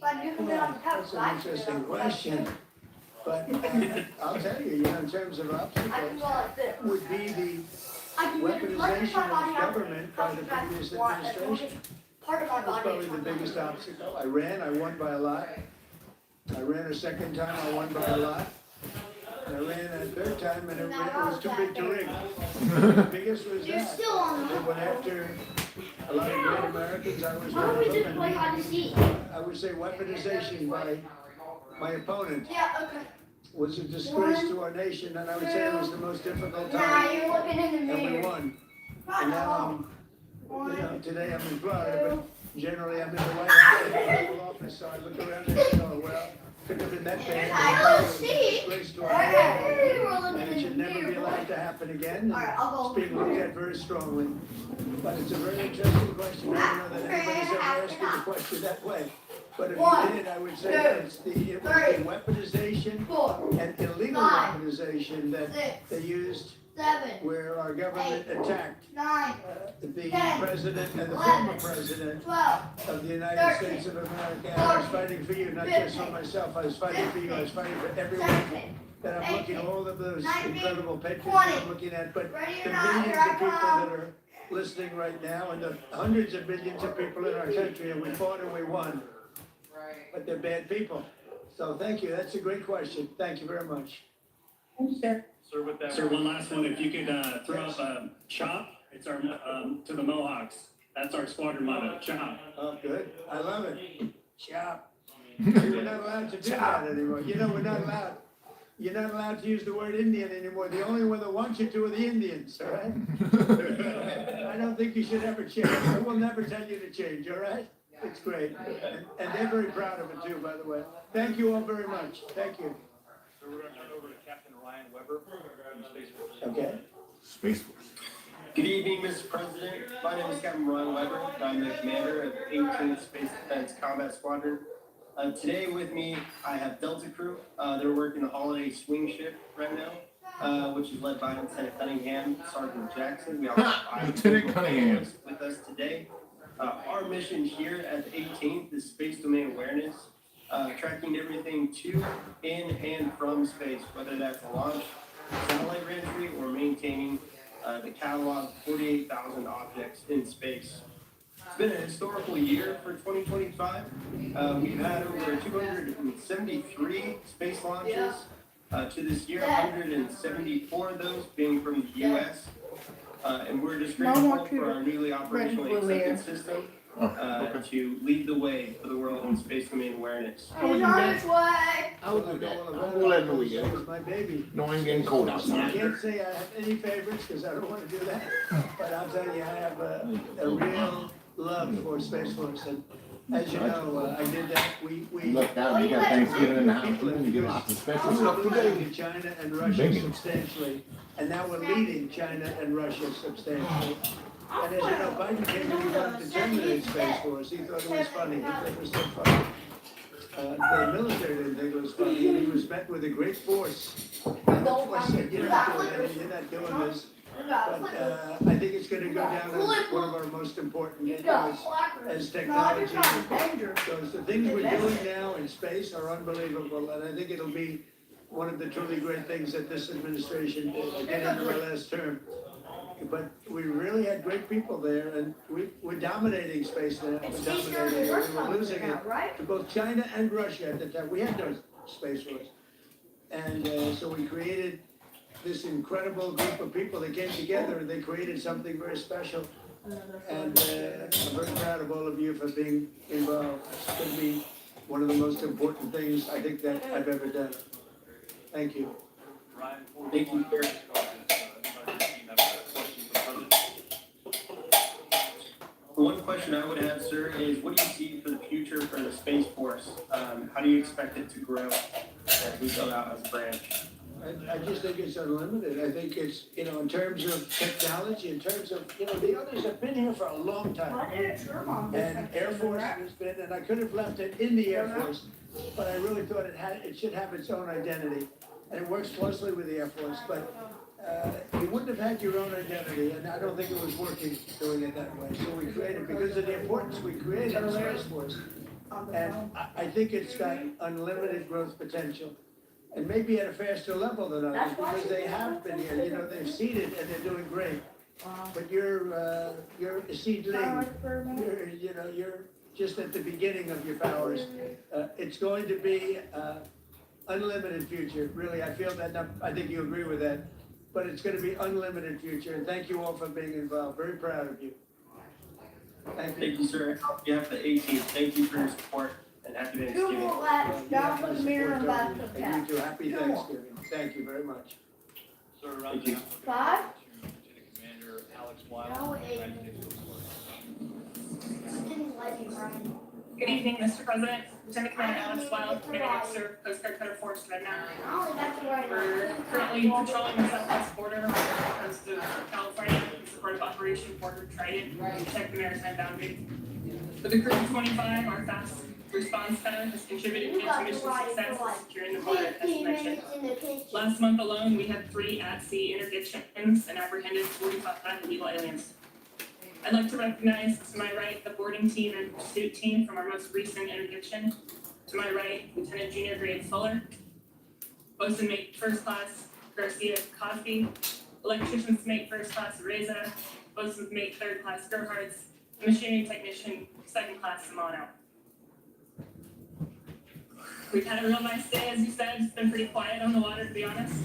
That's an interesting question. But I'll tell you, in terms of obstacles, would be the weaponization of government by the previous administration. That's probably the biggest obstacle. I won by a lot. I ran a second time, I won by a lot. And I ran that third time and it was too big to ring. The biggest was You're that. still on. They went after a lot of great Americans. I was Why don't we one of just them. play hide and seek? I would say weaponization by my opponent Yeah, okay. was a disgrace to our nation, and I would say it was the most difficult Nah, time. you're looking in the And we mirror. won. And now today I'm in Florida, but generally I'm in the White House, in the Oval Office, so I look around and say, oh, well, could have been that bad. I don't It was a see. disgrace to our nation. And it should in the never be mirror. allowed to happen again. Alright, I'll It's go. being looked at very strongly. But it's a very interesting question. I don't know that anybody's ever asked you the question that way. But if you did, I would say it was the weaponization and illegal weaponization that they used where our government attacked the president and the former president of the United States of America. And I was fighting for you, not just for myself. I was fighting for you. I was fighting for everyone that I'm looking, all of those incredible patriots that I'm looking at, but the millions of people that are listening right now and the hundreds of millions of people in our country, and we fought and we won. But they're bad people. So thank you. That's a great question. Thank you very much. Sir, with that. Sir, one last one. If you could throw up a chop, it's our to the Mohawks. That's our squadron motto. Chop. Oh, good. I love it. Chop. We're not allowed to do that anymore. You know, we're not allowed. You're not allowed to use the word Indian anymore. The only one that wants you to are the Indians, all right? I don't think you should ever change. I will never tell you to change, all right? It's great. And they're very proud of it too, by the way. Thank you all very much. Thank you. So we're gonna turn it over to Captain Ryan Weber from Space Force. Okay. Space Force. Good evening, Mr. President. My name is Captain Ryan Weber. I'm the commander of the 18th Space Defense Combat Squadron. Today with me, I have Delta Crew. They're working the holiday swing shift right now, which is led by Lieutenant Cunningham, Sergeant Jackson. We also have Lieutenant Cunningham with us today. Our mission here at the 18th is space domain awareness, tracking everything to, in, and from space, whether that's a launch, satellite reentry, or maintaining the catalog of 48,000 objects in space. It's been a historical year for 2025. We've had over 273 space launches to this year, 174 of those being from the U.S. And we're just grateful for our newly operationally accepted system to lead the way for the world in space domain awareness. He's on his way. I will do that. We'll let him It was my baby. No, I'm getting cold I outside. can't say I have any favorites because I don't want to do that. But I'll tell you, I have a real love for Space Force. And as you know, I did that. We Look down, you got Thanksgiving in the house. You get lots of special we stuff were today. losing to China and Russia substantially, and now we're leading China and Russia substantially. And as you know, Biden came and he wanted to terminate Space Force. He thought it was funny. He thought it was so funny. The military didn't think it was funny, and he was met with a great force. And I said, you're not doing anything, you're not doing this. But I think it's going to go down as one of our most important areas as technology goes. The things we're doing now in space are unbelievable, and I think it'll be one of the truly great things that this administration did into my last term. But we really had great people there, and we're dominating space now. We're dominating. We were losing it to both China and Russia at the time. We had no Space Force. And so we created this incredible group of people that came together, and they created something very special. And I'm very proud of all of you for being involved. It's going to be one of the most important things I think that I've ever done. Thank you. Ryan, Thank you, sir. One question I would have, sir, is what do you see for the future for the Space Force? How do you expect it to grow as we go out as a branch? I just think it's unlimited. I think it's, in terms of technology, in terms of, the others have been here for a long time. And Air Force has been, and I could have left it in the Air Force, but I really thought it should have its own identity. And it works closely with the Air Force, but you wouldn't have had your own identity, and I don't think it was working doing it that way. So we created, because of the importance, we created the Space Force. And I think it's got unlimited growth potential. And maybe at a faster level than others, because they have been here, they've seeded and they're doing great. But you're a seedling, you're just at the beginning of your powers. It's going to be unlimited future. Really, I feel that, I think you agree with that. But it's gonna be unlimited future, and thank you all for being involved. Very proud of you. Thank you. Thank you, sir. On behalf of the 18th, thank you for your support and happy Thanksgiving. You too. Happy Thanksgiving. Thank you very much. Sir, around Thank you. Lieutenant Commander Alex Wild. Good evening, Mr. President. Lieutenant Commander Alex Wild, Commanding Officer, Coast Guard Cutter Force, Red Mountain. We're currently patrolling the southwest border on the coast of California in support of Operation Border Trident to protect the maritime boundary. With the crew of 25, our fast response center has contributed to mission success in securing the border, as mentioned. Last month alone, we had 3 at-sea interdictions and apprehended 45 illegal aliens. I'd like to recognize to my right the boarding team and pursuit team from our most recent interdiction. To my right, Lieutenant Junior Grade Fuller, Bosun Mate First Class Garcia Cosby, Electrician's Mate First Class Reza, Bosun's Mate Third Class Gerhards, and Machinery Technician Second Class Simano. We've had a real nice day, as you said. It's been pretty quiet on the water, to be honest.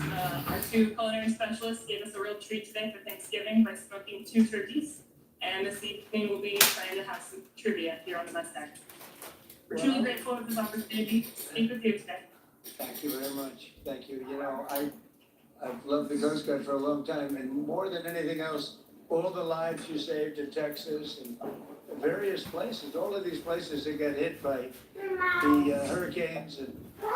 Our 2 culinary specialists gave us a real treat today for Thanksgiving by smoking 2 turkeys. And this evening we'll be trying to have some trivia here on the mess deck. We're truly grateful for this opportunity to speak with you today. Thank you very much. Thank you. You know, I've loved the Coast Guard for a long time, and more than anything else, all the lives you saved in Texas and various places, all of these places that get hit by the hurricanes and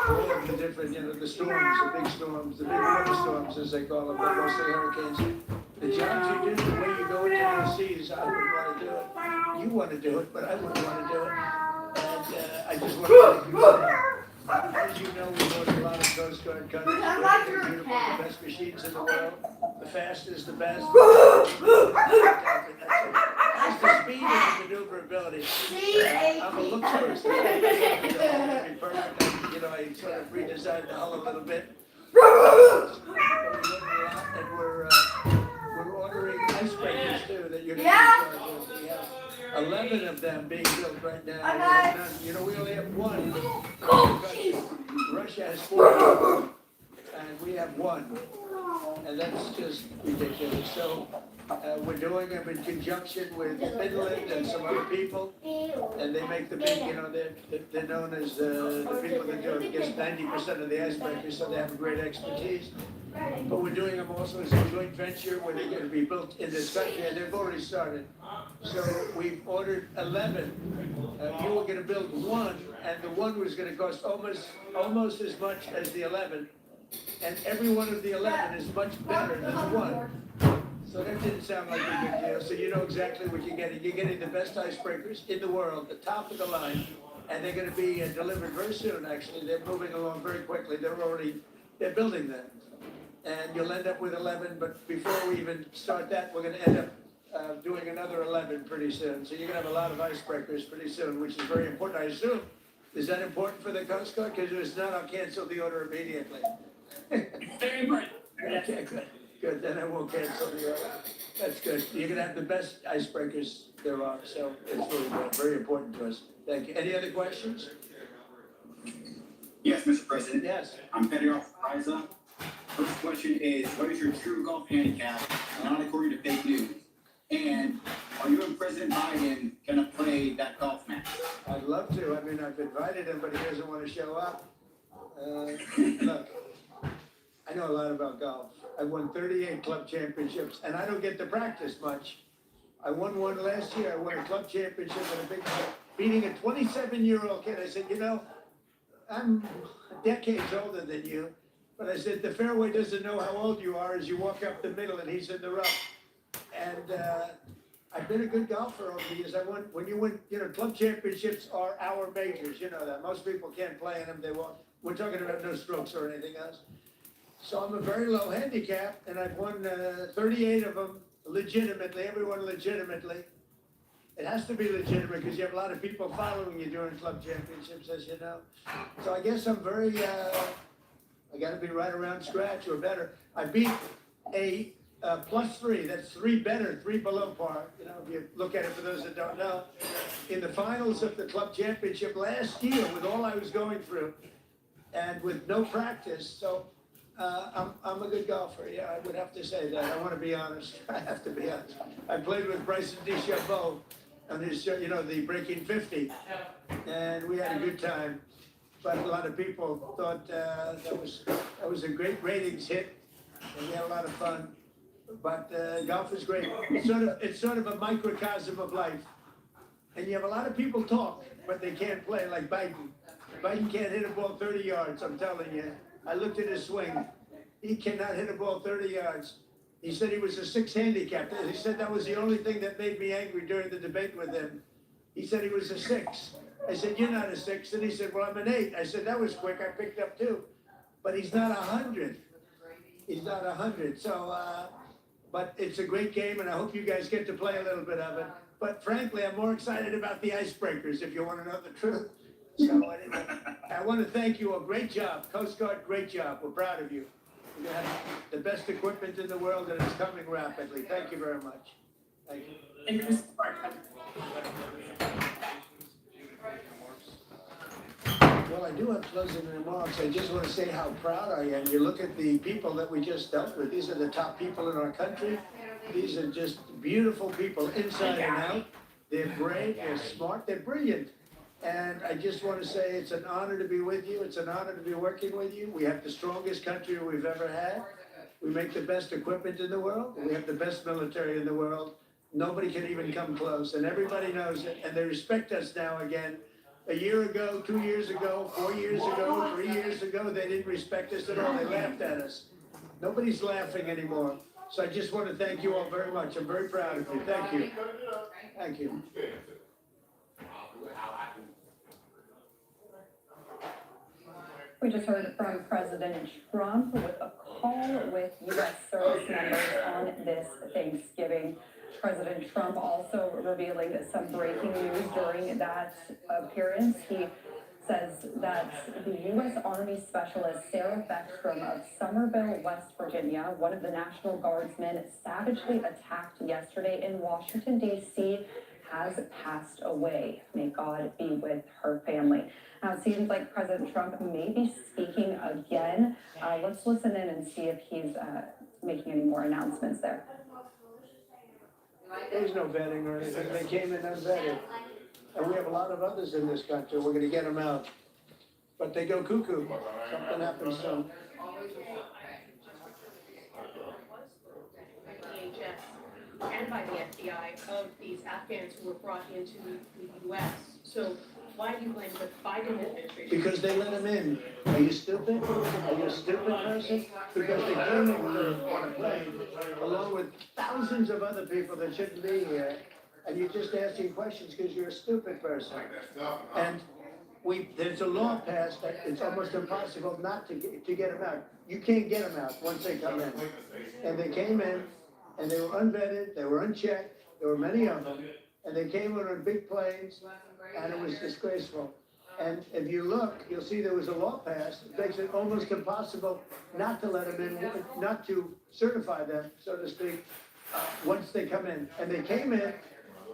all of the different, you know, the storms, the big water storms as they call them, but mostly hurricanes. The jobs you do, the way you go into the seas, I wouldn't want to do it. You want to do it, but I wouldn't want to do it. And I just want to thank you for that. As you know, we bought a lot of Coast Guard cutters. They're beautiful, the best machines in the world, the fastest, the best. As the speed and the maneuverability, I'm a look person. Be perfect. You know, I sort of redesigned the hull a little bit. And we're ordering icebreakers too that you're going to be charged with. We have 11 of them being built right now. You know, we only have 1. Russia has 4, and we have 1. And that's just ridiculous. So we're doing them in conjunction with Finland and some other people, and they make the big, you know, they're known as the people that do, I guess, 90% of the icebreakers, so they have a great expertise. But we're doing them also as a joint venture where they're going to be built in this country, and they've already started. So we've ordered 11. You were going to build 1, and the 1 was going to cost almost as much as the 11. And every one of the 11 is much better than the 1. So that didn't sound like a big deal. So you know exactly what you're getting. You're getting the best icebreakers in the world, the top of the line, and they're going to be delivered very soon. Actually, they're moving along very quickly. They're building them, and you'll end up with 11. But before we even start that, we're going to end up doing another 11 pretty soon. So you're going to have a lot of icebreakers pretty soon, which is very important. I assume. Is that important for the Coast Guard? Because if it's not, I'll cancel the order immediately. Very important. Okay, good. Good, then I won't cancel the order. That's good. You're gonna have the best icebreakers there are, so it's really good. Very important to us. Thank you. Any other questions? Yes, Mr. President. Yes. I'm Petty Officer Riza. First question is, what is your true golf handicap, not according to fake news? And are you and President Biden gonna play that golf match? I'd love to. I mean, I've invited him, but he doesn't want to show up. Look, I know a lot about golf. I won 38 club championships, and I don't get to practice much. I won one last year. I won a club championship in a big club, beating a 27-year-old kid. I said, you know, I'm decades older than you, but I said, the fairway doesn't know how old you are as you walk up the middle, and he's in the rough. And I've been a good golfer over the years. When you win, you know, club championships are our majors. You know that. Most people can't play in them. They won't. We're talking about no strokes or anything else. So I'm a very low handicap, and I've won 38 of them legitimately, everyone legitimately. It has to be legitimate because you have a lot of people following you during club championships, as you know. So I guess I'm very, I got to be right around scratch or better. I beat a +3, that's 3 better, 3 below par. You know, if you look at it for those that don't know. In the finals of the club championship last year, with all I was going through, and with no practice, so, I'm a good golfer, yeah, I would have to say that, I wanna be honest, I have to be honest. I played with Bryson DeChambeau on his, the Breaking 50, and we had a good time. But a lot of people thought, that was a great ratings hit, and we had a lot of fun. But, golf is great, it's sort of a microcosm of life. And you have a lot of people talk, but they can't play, like Biden. Biden can't hit a ball 30 yards, I'm telling you. I looked at his swing. He cannot hit a ball 30 yards. He said he was a 6 handicap. He said that was the only thing that made me angry during the debate with him. He said he was a 6. I said, you're not a 6. And he said, well, I'm an 8. I said, that was quick. I picked up 2. But he's not 100. He's not 100. So, but it's a great game, and I hope you guys get to play a little bit of it. But frankly, I'm more excited about the icebreakers, if you want to know the truth. So anyway, I want to thank you all. Great job. Coast Guard, great job. We're proud of you. You have the best equipment in the world, and it's coming rapidly. Thank you very much. Thank you. And Chris Clark. Well, I do have closing remarks. I just want to say how proud I am. You look at the people that we just dealt with. These are the top people in our country. These are just beautiful people inside and out. They're brave, they're smart, they're brilliant. And I just want to say it's an honor to be with you. It's an honor to be working with you. We have the strongest country we've ever had. We make the best equipment in the world. We have the best military in the world. Nobody can even come close. And everybody knows it. And they respect us now again. A year ago, 2 years ago, 4 years ago, 3 years ago, they didn't respect us at all. They laughed at us. Nobody's laughing anymore. So I just want to thank you all very much. I'm very proud of you. Thank you. Thank you. We just heard from President Trump with a call with U.S. service members on this Thanksgiving. President Trump also revealing some breaking news during that appearance. He says that the U.S. Army Specialist Sarah Beckstrom of Somerville, West Virginia, one of the National Guardsmen savagely attacked yesterday in Washington, D.C., has passed away. May God be with her family. Now, it seems like President Trump may be speaking again. Let's listen in and see if he's making any more announcements there. There's no vetting or anything. They came in unvetted. And we have a lot of others in this country. We're going to get them out. But they go cuckoo. Something happens to them. And by the FBI of these Afghans who were brought into the U.S. So why do you blame the Biden administration? Because they let them in. Are you stupid? Are you a stupid person? Because they came in on a plane along with thousands of other people that shouldn't be here. And you're just asking questions because you're a stupid person. And there's a law passed that it's almost impossible not to get them out. You can't get them out once they come in. And they came in, and they were unvetted, they were unchecked, there were many of them, and they came in on big planes, and it was disgraceful. And if you look, you'll see there was a law passed that makes it almost impossible not to let them in, not to certify them, so to speak, once they come in. And they came in,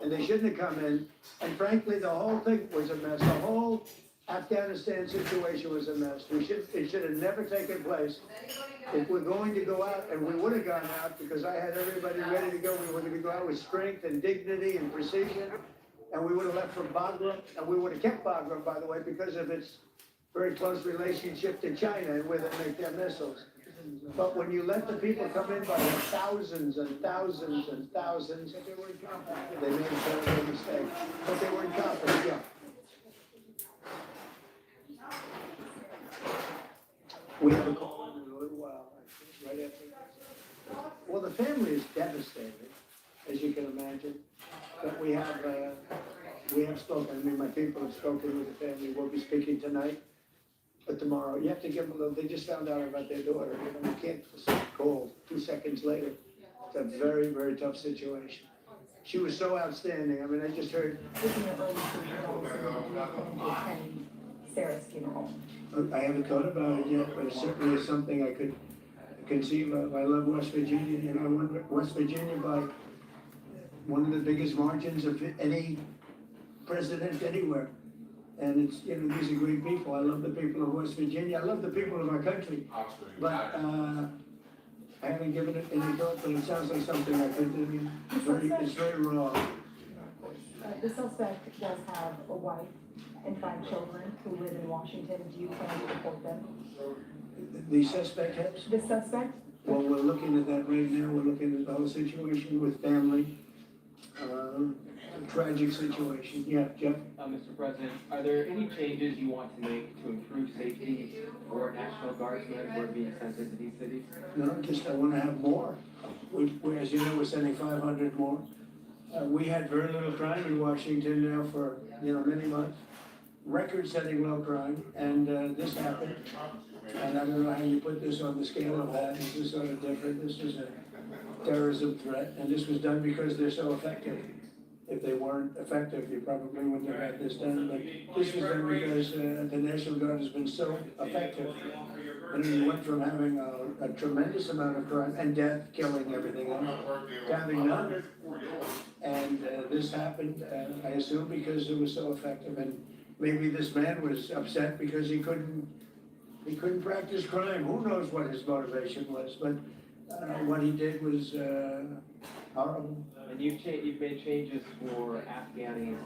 and they shouldn't have come in, and frankly, the whole thing was a mess. The whole Afghanistan situation was a mess. It should have never taken place. If we're going to go out, and we would have gone out because I had everybody ready to go, we were going to go out with strength and dignity and precision, and we would have left from Bagram, and we would have kept Bagram, by the way, because of its very close relationship to China and where they make their missiles. But when you let the people come in by thousands and thousands and thousands, they made a terrible mistake. But they were incompetent, yeah. We have a call in a little while, right after. Well, the family is devastated, as you can imagine. But we have spoken. I mean, my people have spoken with the family. We'll be speaking tonight, but tomorrow. You have to give them a little. They just found out about their daughter. You know, you can't just call 2 seconds later. It's a very, very tough situation. She was so outstanding. I mean, I just heard. Sarah's funeral. I haven't thought about it yet, but it certainly is something I could conceive of. I love West Virginia, and I won West Virginia by one of the biggest margins of any president anywhere. And it's, you know, these are great people. I love the people of West Virginia. I love the people of our country. But, I haven't given it any thought, but it sounds like something I could do. It's very raw. The suspect does have a wife and 5 children who live in Washington. Do you plan to report them? The suspect has? The suspect? Well, we're looking at that right now. We're looking at the whole situation with family. A tragic situation. Yeah, Jeff? Mr. President, are there any changes you want to make to improve safety for National Guardsmen who are being sent into these cities? No, just I want to have more. As you know, we're sending 500 more. We had very little crime in Washington now for, you know, many months. Record-setting low crime, and this happened. And I don't know how you put this on the scale of that. This is sort of different. This is a terrorism threat, and this was done because they're so effective. If they weren't effective, you probably wouldn't have had this done. But this was done because the National Guard has been so effective. And we went from having a tremendous amount of crime and death, killing everything else, to having none. And this happened, I assume, because it was so effective. And maybe this man was upset because he couldn't practice crime. Who knows what his motivation was? But what he did was horrible. And you've made changes for Afghani's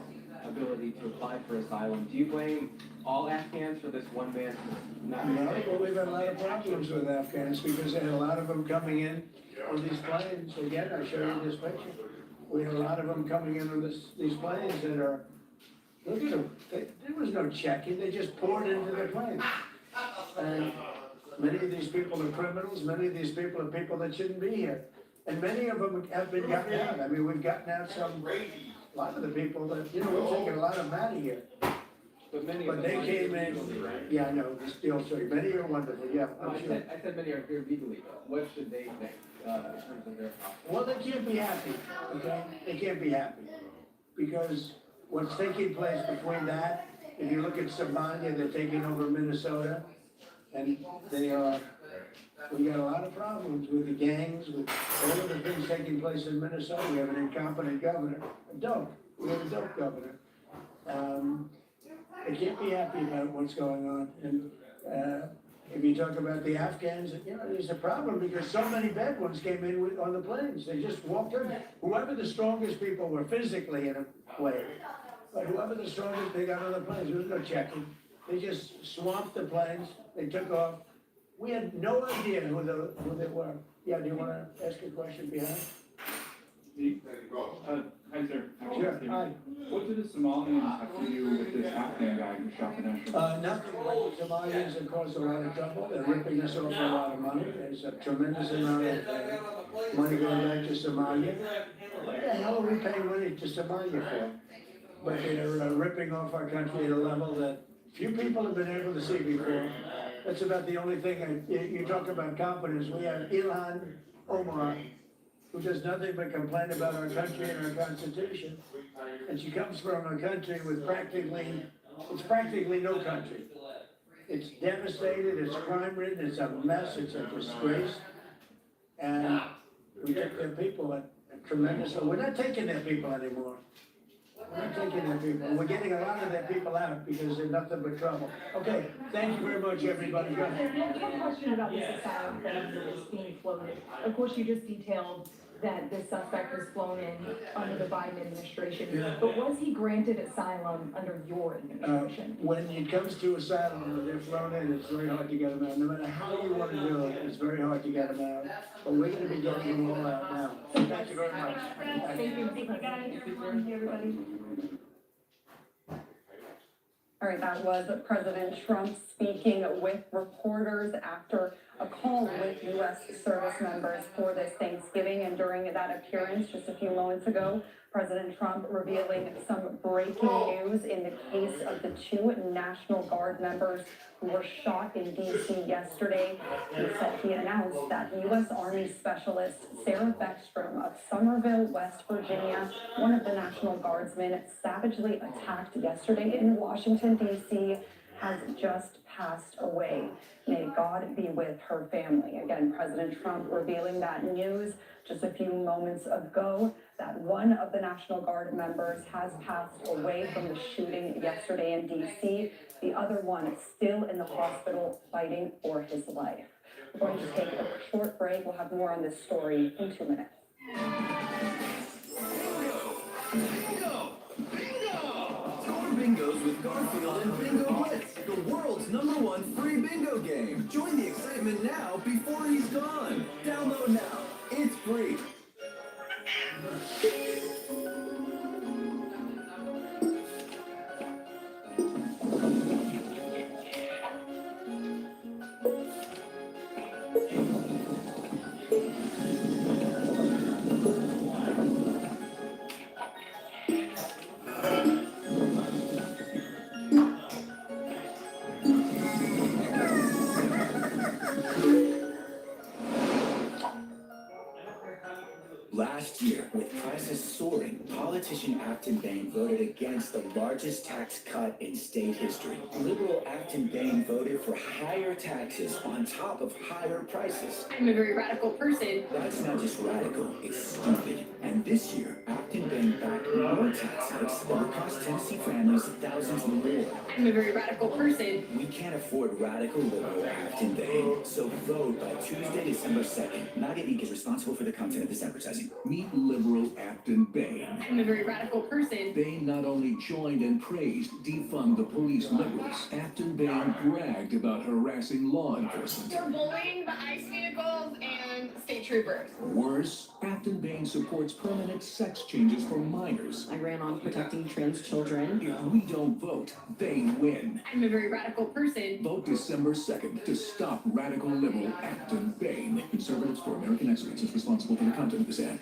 ability to apply for asylum. Do you blame all Afghans for this one man not? No, well, we've had a lot of problems with Afghans because they had a lot of them coming in on these planes. Again, I show you this picture. We had a lot of them coming in on these planes that are, look at them. There was no checking. They just poured into their planes. And many of these people are criminals. Many of these people are people that shouldn't be here. And many of them have been gotten out. I mean, we've gotten out a lot of the people that, you know, we're taking a lot of them out of here. But they came in, yeah, I know, this deal story. Many are wonderful, yeah, I'm sure. I said many are here legally, though. What should they think in terms of their process? Well, they can't be happy, okay? They can't be happy. Because what's taking place between that, if you look at Somalia, they're taking over Minnesota, and they are, we got a lot of problems with the gangs, with all of the things taking place in Minnesota. We have an incompetent governor, a dope. We have a dope governor. They can't be happy about what's going on. And if you talk about the Afghans, you know, there's a problem because so many bad ones came in on the planes. They just walked in. Whoever the strongest people were physically in a way, but whoever the strongest, they got on the planes. There was no checking. They just swamped the planes. They took off. We had no idea who they were. Yeah, do you want to ask a question behind? Hi, sir. Sure, hi. What did the Somalians have to do with this Afghan guy who shot the national? Nothing. The Somalians have caused a lot of trouble. They're ripping us off a lot of money. There's a tremendous amount of money going back to Somalia. What the hell are we paying money to Somalia for? But they're ripping off our country at a level that few people have been able to see before. That's about the only thing. You talk about competence. We have Ilhan Omar, who does nothing but complain about our country and our Constitution. And she comes from a country with practically no country. It's devastated, it's crime-ridden, it's a mess, it's a disgrace. And we take their people at tremendous, we're not taking their people anymore. We're not taking their people. We're getting a lot of their people out because they're nothing but trouble. Okay, thank you very much, everybody. Go ahead. I have a question about this asylum that is being floated. Of course, you just detailed that this suspect was flown in under the Biden administration, but was he granted asylum under your administration? When it comes to asylum, when they're flown in, it's very hard to get them out. No matter how you want to do it, it's very hard to get them out. But we're going to be getting them all out now. So thank you very much. Thank you guys. Thank you, everybody. All right, that was President Trump speaking with reporters after a call with U.S. service members for this Thanksgiving. And during that appearance just a few moments ago, President Trump revealing some breaking news in the case of the 2 National Guard members who were shot in D.C. yesterday. He announced that U.S. Army Specialist Sarah Beckstrom of Somerville, West Virginia, one of the National Guardsmen savagely attacked yesterday in Washington, D.C., has just passed away. May God be with her family. Again, President Trump revealing that news just a few moments ago. that one of the National Guard members has passed away from the shooting yesterday in D.C. The other one is still in the hospital fighting for his life. We're going to take a short break. We'll have more on this story in 2 minutes. Score bingos with Garfield and Bingo Blitz, the world's #1 free bingo game. Join the excitement now before he's gone. Download now. It's free. Last year, with prices soaring, politician Acton Bain voted against the largest tax cut in state history. Liberal Acton Bain voted for higher taxes on top of higher prices. I'm a very radical person. That's not just radical, it's stupid. And this year, Acton Bain backed more tax hikes that would cost Tennessee families thousands more. I'm a very radical person. We can't afford radical liberal Acton Bain, so vote by Tuesday, December 2nd. MAGA Inc. is responsible for the content of this advertising. Meet liberal Acton Bain. I'm a very radical person. Bain not only joined and praised defund the police liberals, Acton Bain bragged about harassing law enforcement. We're bullying the ICE vehicles and state troopers. Worse, Acton Bain supports permanent sex changes for minors. I ran on protecting trans children. If we don't vote, they win. I'm a very radical person. Vote December 2nd to stop radical liberal Acton Bain. Conservatives for American Excellence is responsible for the content of this ad.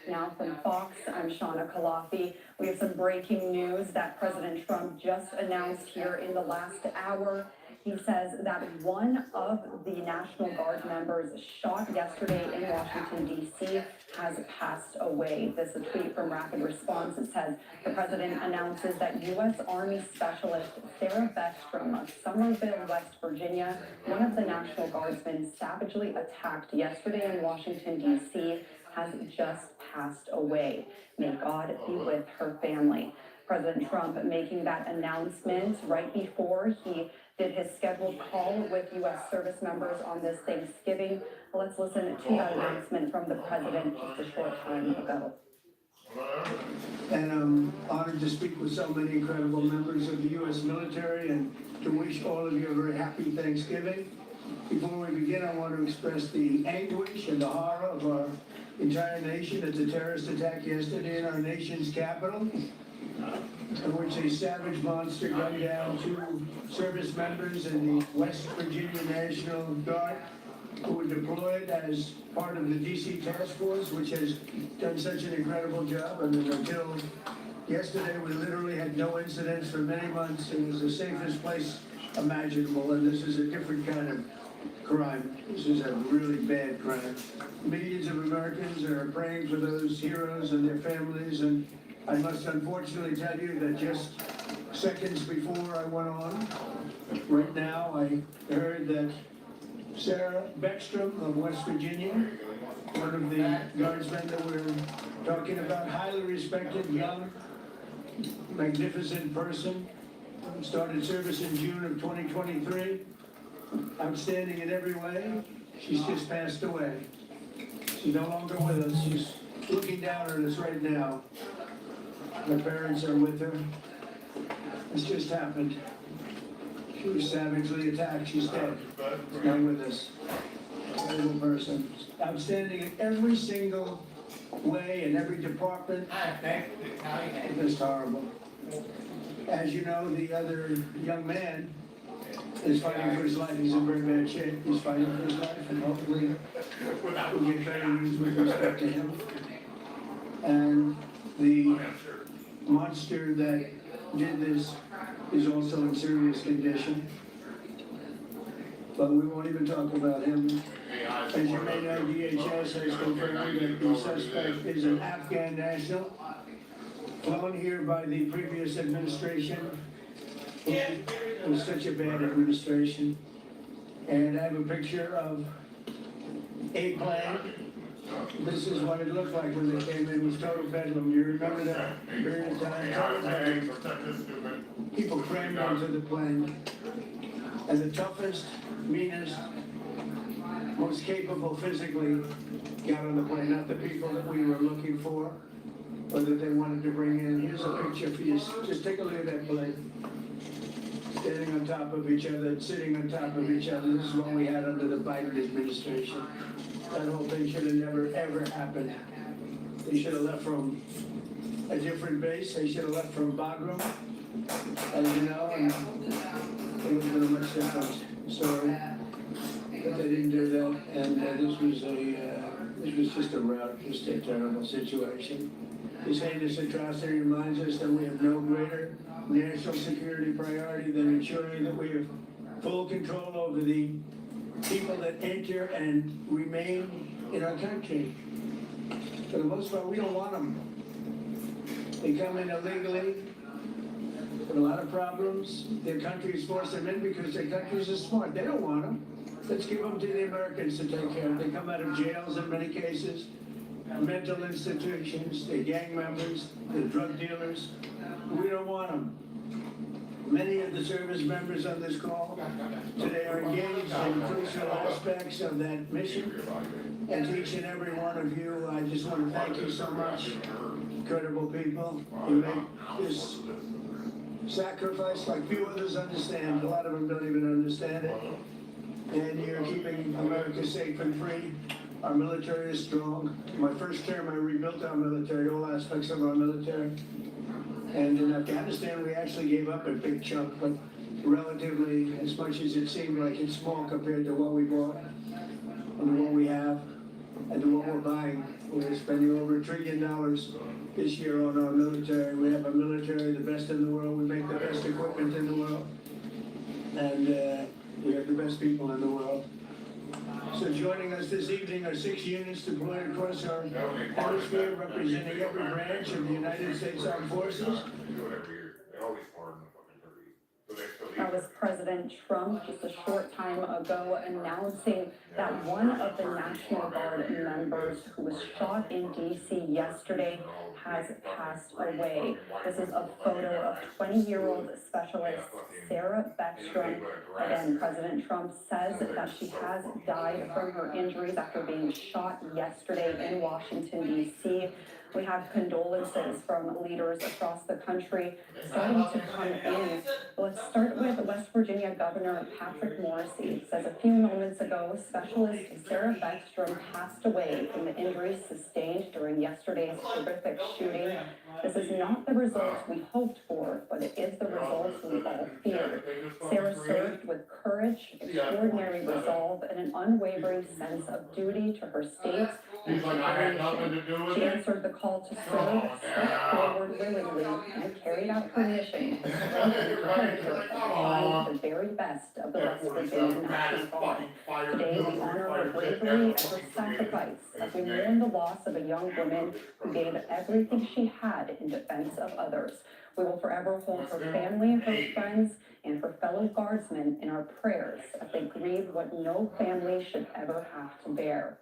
Now from Fox, I'm Shauna Kalafi. We have some breaking news that President Trump just announced here in the last hour. He says that one of the National Guard members shot yesterday in Washington, D.C. has passed away. This is a tweet from Rapid Response. It says the president announces that U.S. Army Specialist Sarah Beckstrom of Somerville, West Virginia, one of the National Guardsmen savagely attacked yesterday in Washington, D.C., has just passed away. May God be with her family. President Trump making that announcement right before he did his scheduled call with U.S. service members on this Thanksgiving. Let's listen to that announcement from the president just a short time ago. And I'm honored to speak with so many incredible members of the U.S. military and to wish all of you a very happy Thanksgiving. Before we begin, I want to express the anguish and the horror of our entire nation at the terrorist attack yesterday in our nation's capital, in which a savage monster gunned down 2 service members in the West Virginia National Guard who were deployed as part of the D.C. task force, which has done such an incredible job. I mean, until yesterday, we literally had no incidents for many months. It was the safest place imaginable, and this is a different kind of crime. This is a really bad crime. Millions of Americans are praying for those heroes and their families, and I must unfortunately tell you that just seconds before I went on, right now, I heard that Sarah Beckstrom of West Virginia, one of the guardsmen that we're talking about, highly respected, young, magnificent person, started service in June of 2023, outstanding in every way. She's just passed away. She's no longer with us. She's looking down at us right now. Her parents are with her. This just happened. She was savagely attacked. She's dead. She's not with us. Incredible person. Outstanding in every single way, in every department. Just horrible. As you know, the other young man is fighting for his life. He's in very bad shape. He's fighting for his life, and hopefully we'll get better news with respect to him. And the monster that did this is also in serious condition. But we won't even talk about him. As you may know, DHS has confirmed that the suspect is an Afghan national, flown here by the previous administration. It was such a bad administration. And I have a picture of a plane. This is what it looked like when they came in. It was total bedlam. You remember that period of time? Total bedlam. People crammed onto the plane. And the toughest, meanest, most capable physically got on the plane. Not the people that we were looking for or that they wanted to bring in. Here's a picture for you. Just take a look at that plane. Standing on top of each other, sitting on top of each other. This is what we had under the Biden administration. That whole thing should have never, ever happened. They should have left from a different base. They should have left from Bagram, as you know, and it would have been a much different story. But they didn't do that, and this was just a rout, just a terrible situation. This heinous atrocity reminds us that we have no greater national security priority than ensuring that we have full control over the people that enter and remain in our country. For the most part, we don't want them. They come in illegally, with a lot of problems. Their countries force them in because their countries are smart. They don't want them. Let's give them to the Americans to take care of. They come out of jails in many cases, mental institutions, they're gang members, they're drug dealers. We don't want them. Many of the service members on this call today are engaged in crucial aspects of that mission. And to each and every one of you, I just want to thank you so much, incredible people. You make this sacrifice like few others understand. A lot of them don't even understand it. And you're keeping America safe and free. Our military is strong. My first term, I rebuilt our military, all aspects of our military. And in Afghanistan, we actually gave up a big chunk, but relatively, as much as it seemed like it's small compared to what we bought and what we have and to what we're buying. We're spending over $1 trillion this year on our military. We have a military, the best in the world. We make the best equipment in the world. And we have the best people in the world. So joining us this evening are 6 units deployed across our hemisphere, representing every branch of the United States Armed Forces. That was President Trump just a short time ago announcing that one of the National Guard members who was shot in D.C. yesterday has passed away. This is a photo of 20-year-old specialist Sarah Beckstrom. Again, President Trump says that she has died from her injuries after being shot yesterday in Washington, D.C. We have condolences from leaders across the country starting to come in. Let's start with West Virginia Governor Patrick Morrisey. Says a few moments ago, specialist Sarah Beckstrom passed away from the injuries sustained during yesterday's horrific shooting. This is not the results we hoped for, but it is the results we all feared. Sarah served with courage, extraordinary resolve, and an unwavering sense of duty to her state and to the nation. She answered the call to serve, stepped forward willingly, and carried out her mission to strengthen character and the very best of the West Virginia National Guard. Today, we honor her bravery and her sacrifice as we mourn the loss of a young woman who gave everything she had in defense of others. We will forever hold her family, her friends, and her fellow guardsmen in our prayers as they grieve what no family should ever have to bear.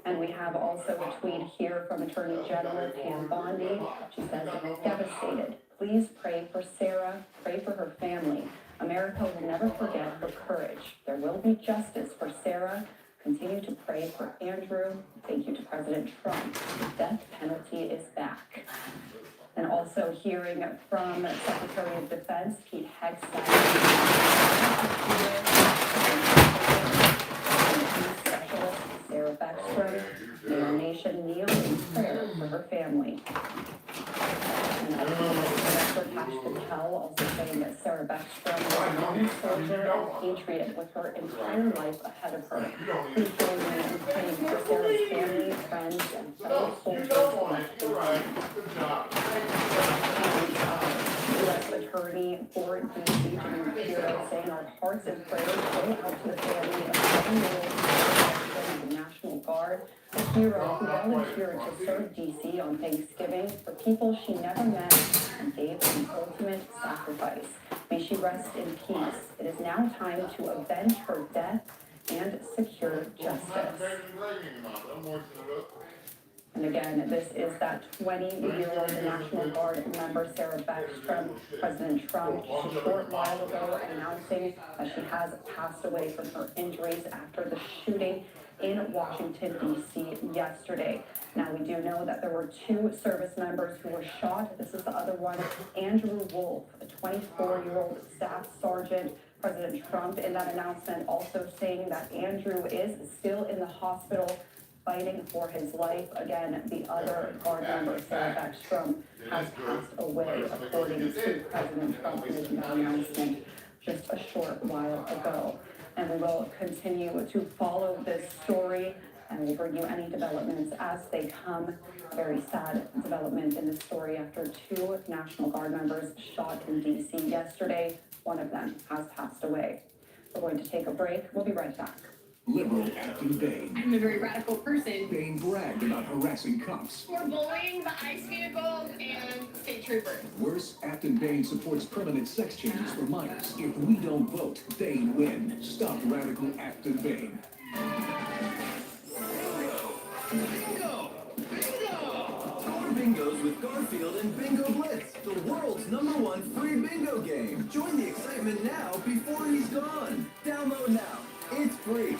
And we have also a tweet here from Attorney General Pam Bondi. She says, devastated. Please pray for Sarah, pray for her family. America will never forget her courage. There will be justice for Sarah. Continue to pray for Andrew. Thank you to President Trump. The death penalty is back. And also hearing from Secretary of Defense Pete Hegseth. Specialist Sarah Beckstrom. May our nation kneel in prayer for her family. And as Director Patel also saying that Sarah Beckstrom was a young soldier and patriot with her entire life ahead of her. Please join me in praying for Sarah's family, friends, and fellow soldiers. U.S. Attorney for D.C. Jimmy Hero saying our hearts and prayers go out to the family of 7-year-old the National Guard. The hero who volunteered to serve D.C. on Thanksgiving for people she never met and gave the ultimate sacrifice. May she rest in peace. It is now time to avenge her death and secure justice. And again, this is that 20-year-old National Guard member, Sarah Beckstrom. President Trump just a short while ago announcing that she has passed away from her injuries after the shooting in Washington, D.C. yesterday. Now, we do know that there were 2 service members who were shot. This is the other one, Andrew Wolf, a 24-year-old staff sergeant. President Trump, in that announcement, also saying that Andrew is still in the hospital fighting for his life. Again, the other guard member, Sarah Beckstrom, has passed away, according to President Trump, making that announcement just a short while ago. And we will continue to follow this story, and we'll bring you any developments as they come. A very sad development in this story after 2 National Guard members shot in D.C. yesterday. One of them has passed away. We're going to take a break. We'll be right back. Liberal Captain Bain. I'm a very radical person. Bain bragged about harassing cops. For bullying the ICE vehicles and state troopers. Worse, Captain Bain supports permanent sex changes for minors. If we don't vote, they win. Stop radical Captain Bain. Bingo! Bingo! Score bingos with Garfield and Bingo Blitz, the world's #1 free bingo game. Join the excitement now before he's gone. Download now. It's free.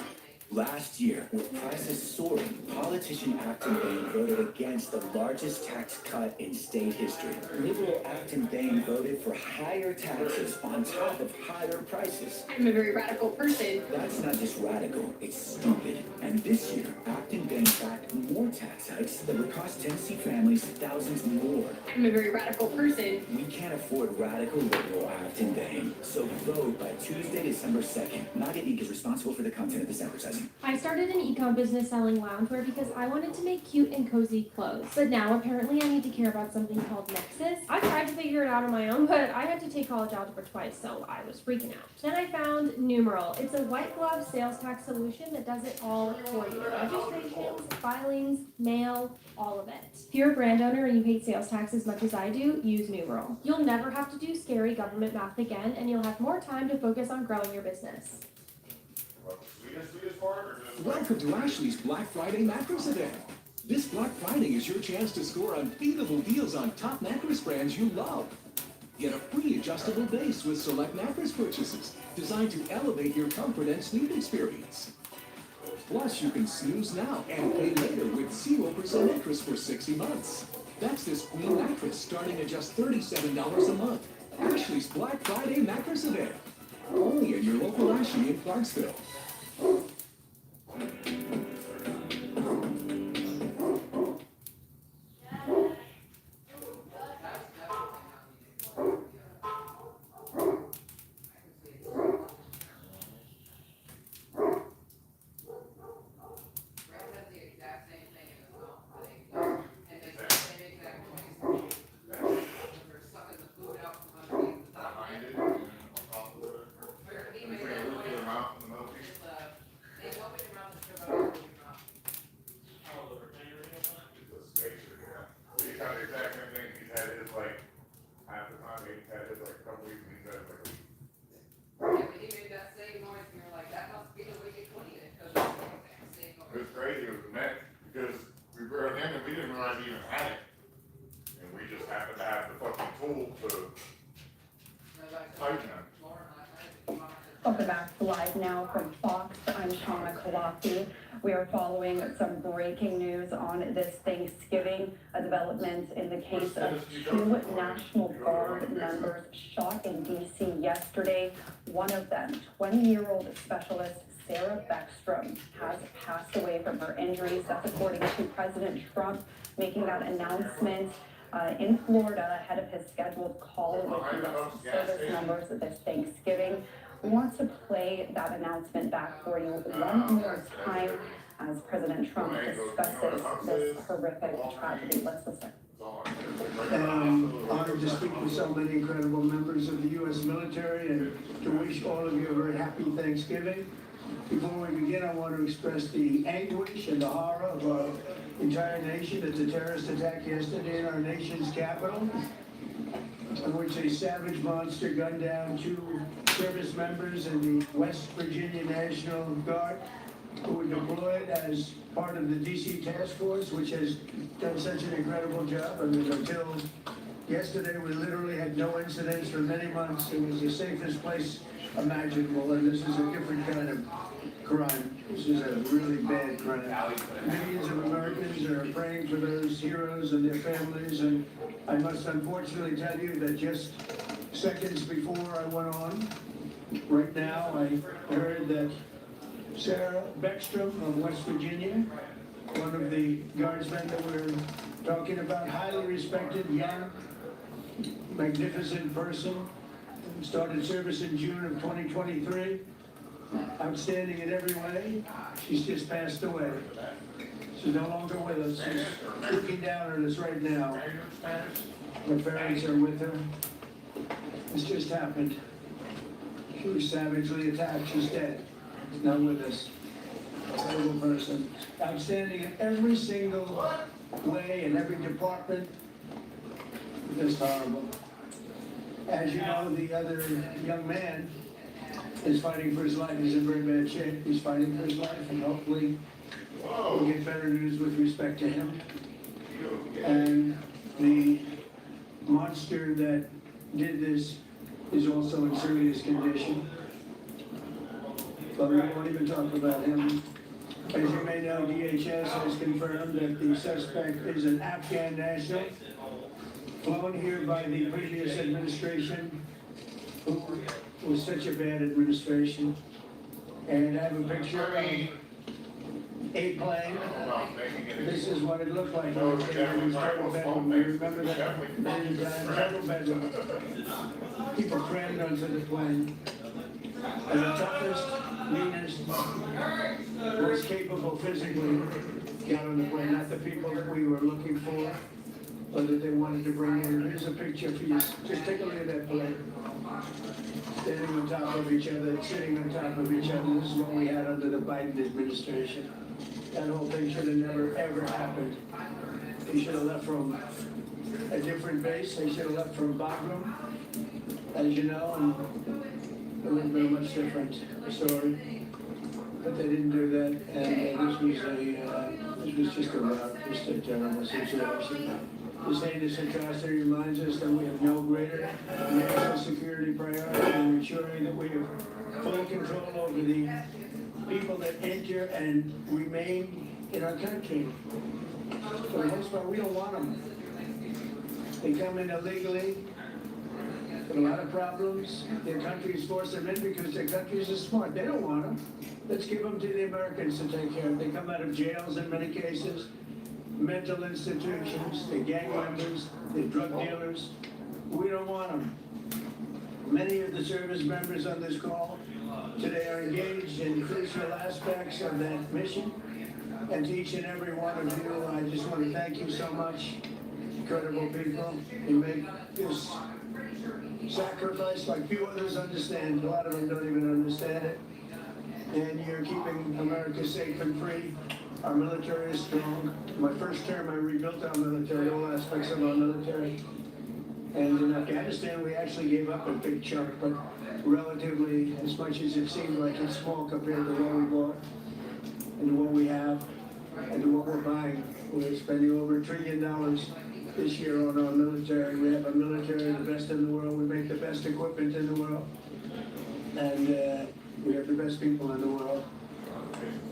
Last year, with prices soaring, politician Acton Bain voted against the largest tax cut in state history. Liberal Acton Bain voted for higher taxes on top of higher prices. I'm a very radical person. That's not just radical, it's stupid. And this year, Acton Bain backed more tax hikes that would cost Tennessee families thousands more. I'm a very radical person. We can't afford radical liberal Acton Bain. So vote by Tuesday, December 2nd. Maggot Inc. is responsible for the content of this advertising. I started an e-com business selling loungewear because I wanted to make cute and cozy clothes. But now apparently I need to care about something called Nexus. I tried to figure it out on my own, but I had to take college algebra twice, so I was freaking out. Then I found Numeral. It's a white glove sales tax solution that does it all for you. Registrations, filings, mail, all of it. If you're a brand owner and you hate sales tax as much as I do, use Numeral. You'll never have to do scary government math again, and you'll have more time to focus on growing your business. Welcome to Ashley's Black Friday mattress event. This Black Friday is your chance to score unbeatable deals on top mattress brands you love. Get a free adjustable base with select mattress purchases designed to elevate your comfort and sleep experience. Plus, you can snooze now and pay later with 0% interest for 60 months. That's this queen mattress starting at just $37 a month. Ashley's Black Friday mattress event. Only at your local Ashley in Clarksville. It's crazy, it was a mess, because we brought him and we didn't realize he even had it. And we just happened to have the fucking tool to tighten him. Welcome back to Live Now from Fox. I'm Shauna Kalafi. We are following some breaking news on this Thanksgiving, a development in the case of 2 National Guard members shot in D.C. yesterday. One of them, 20-year-old specialist Sarah Beckstrom, has passed away from her injuries. That's according to President Trump making that announcement. in Florida ahead of his scheduled call with U.S. service members this Thanksgiving. We want to play that announcement back for you one more time as President Trump discusses this horrific tragedy. Let's listen. I'm honored to speak with so many incredible members of the U.S. military and to wish all of you a very happy Thanksgiving. Before we begin, I want to express the anguish and the horror of our entire nation at the terrorist attack yesterday in our nation's capital, in which a savage monster gunned down 2 service members in the West Virginia National Guard who were deployed as part of the DC task force, which has done such an incredible job. I mean, until yesterday, we literally had no incidents for many months. It was the safest place imaginable, and this is a different kind of crime. This is a really bad crime. Millions of Americans are praying for those heroes and their families, and I must unfortunately tell you that just seconds before I went on, right now, I heard that Sarah Beckstrom of West Virginia, one of the guardsmen that we're talking about, highly respected, young, magnificent person, started service in June of 2023, outstanding in every way. She's just passed away. She's no longer with us. She's looking down at us right now. Her parents are with her. This just happened. She was savagely attacked. She's dead. She's not with us. Incredible person. Outstanding in every single way, in every department. Just horrible. As you know, the other young man is fighting for his life. He's in very bad shape. He's fighting for his life, and hopefully we'll get better news with respect to him. And the monster that did this is also in serious condition. But we won't even talk about him. As you may know, DHS has confirmed that the suspect is an Afghan national, flown here by the previous administration, who was such a bad administration. And I have a picture of a plane. This is what it looked like when it came in. It was total bedlam. You remember that? Many times, total bedlam. People crammed onto the plane. And the toughest, meanest, most capable physically got on the plane. Not the people that we were looking for, but that they wanted to bring in. Here's a picture for you. Just take a look at that plane. Standing on top of each other, sitting on top of each other. This is what we had under the Biden administration. That whole thing should have never, ever happened. They should have left from a different base. They should have left from Bagram, as you know, and it would have been a much different story. But they didn't do that, and this was just a rout, just a terrible situation. This heinous atrocity reminds us that we have no greater national security priority than ensuring that we have full control over the people that enter and remain in our country. For the most part, we don't want them. They come in illegally, with a lot of problems. Their countries force them in because their countries are smart. They don't want them. Let's give them to the Americans to take care of. They come out of jails in many cases, mental institutions, they're gang members, they're drug dealers. We don't want them. Many of the service members on this call today are engaged in crucial aspects of that mission. And to each and every one of you, I just want to thank you so much. Incredible people. You make this sacrifice like few others understand. A lot of them don't even understand it. And you're keeping America safe and free. Our military is strong. My first term, I rebuilt our military, all aspects of our military. And in Afghanistan, we actually gave up a big chunk, but relatively, as much as it seemed like it's small compared to what we bought and to what we have and to what we're buying. We're spending over $1 trillion this year on our military. We have a military, the best in the world. We make the best equipment in the world. And we have the best people in the world.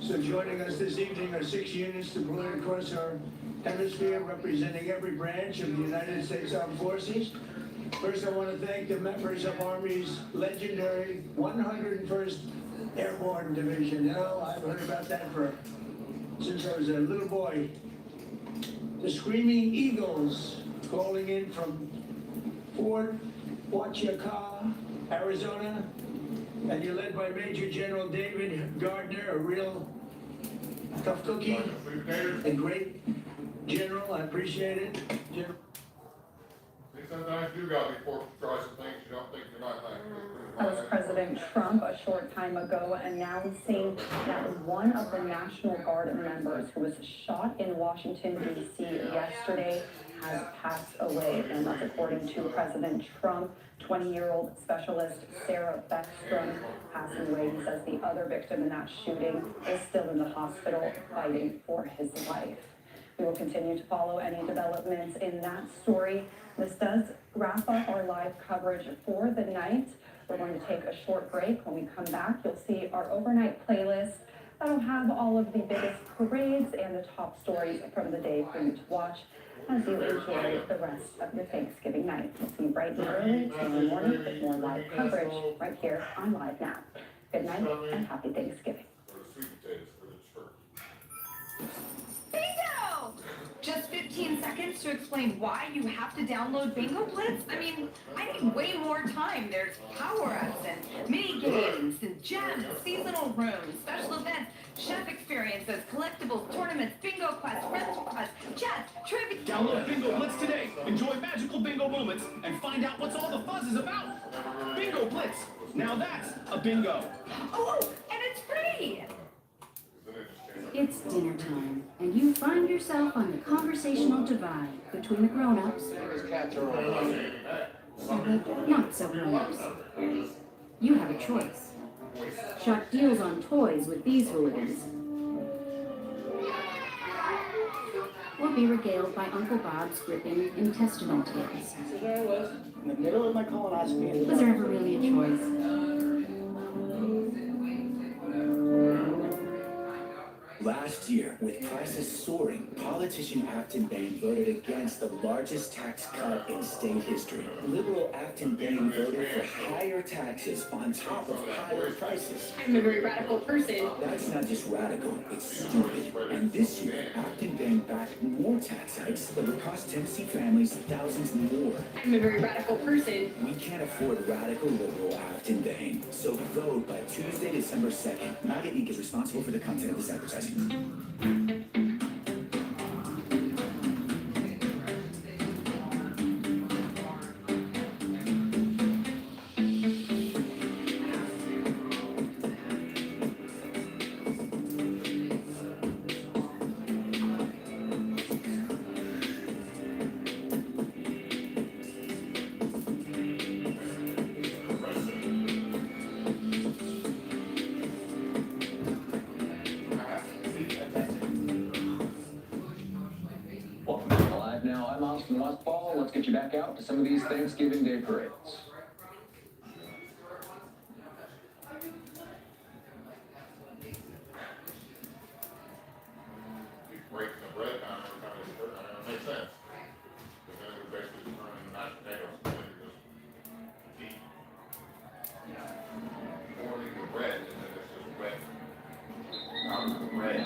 So joining us this evening are 6 units deployed across our hemisphere, representing every branch of the United States Armed Forces. First, I want to thank the members of Army's legendary 101st Airborne Division. You know, I've heard about that since I was a little boy. The Screaming Eagles, calling in from Fort Huachica, Arizona, and you're led by Major General David Gardner, a real tough cookie and great general. I appreciate it. General. Sometimes you gotta be forced to try some things you don't think you might like. That was President Trump a short time ago announcing that one of the National Guard members who was shot in Washington, D.C. yesterday has passed away. And that's according to President Trump. 20-year-old specialist Sarah Beckstrom passing away. He says the other victim in that shooting is still in the hospital fighting for his life. We will continue to follow any developments in that story. This does wrap up our live coverage for the night. We're going to take a short break. When we come back, you'll see our overnight playlist that'll have all of the biggest parades and the top stories from the day for you to watch as you enjoy the rest of your Thanksgiving night. We'll see you bright and early tomorrow morning with more live coverage right here on Live Now. Good night and happy Thanksgiving. Bingo! Just 15 seconds to explain why you have to download Bingo Blitz? I mean, I need way more time. There's power-ups and mini games and gems, seasonal rooms, special events, chef experiences, collectibles, tournaments, bingo quests, rental quests, chats, trivia. Download Bingo Blitz today. Enjoy magical bingo moments and find out what's all the fuzz is about. Bingo Blitz. Now that's a bingo. Oh, and it's free! It's dinner time, and you find yourself on the conversational divide between the grown-ups and the not-so-grown-ups. You have a choice. Shop deals on toys with these hooligans, or be regaled by Uncle Bob's gripping intestinal tales. So there I was, in the middle of my colonoscopy. Was there ever really a choice? Last year, with prices soaring, politician Acton Bain voted against the largest tax cut in state history. Liberal Acton Bain voted for higher taxes on top of higher prices. I'm a very radical person. That's not just radical, it's stupid. And this year, Acton Bain backed more tax hikes that would cost Tennessee families thousands more. I'm a very radical person. We can't afford radical liberal Acton Bain. So vote by Tuesday, December 2nd. MAGA Inc. is responsible for the content of this advertising. Let's get you back out to some of these Thanksgiving Day parades. You break the bread down every time you put it, it makes sense. But then it would basically turn into mashed potatoes, and then you just eat. Pouring the bread, and then it's just wet. Out of the bread.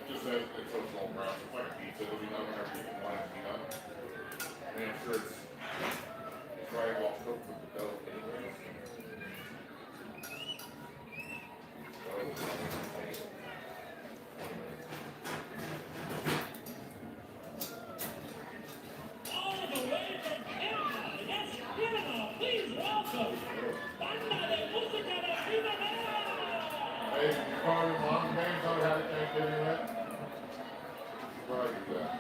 Just says it's so small brown, it's like a pizza, it'll be done whenever you want it to be done. And I'm sure it's very well cooked with the dough anyways. All the way from Canada, yes, Canada, please welcome. Banda de música de Primavera. Hey, you call your mom and dad, tell her how to Thanksgiving went? Right, do that.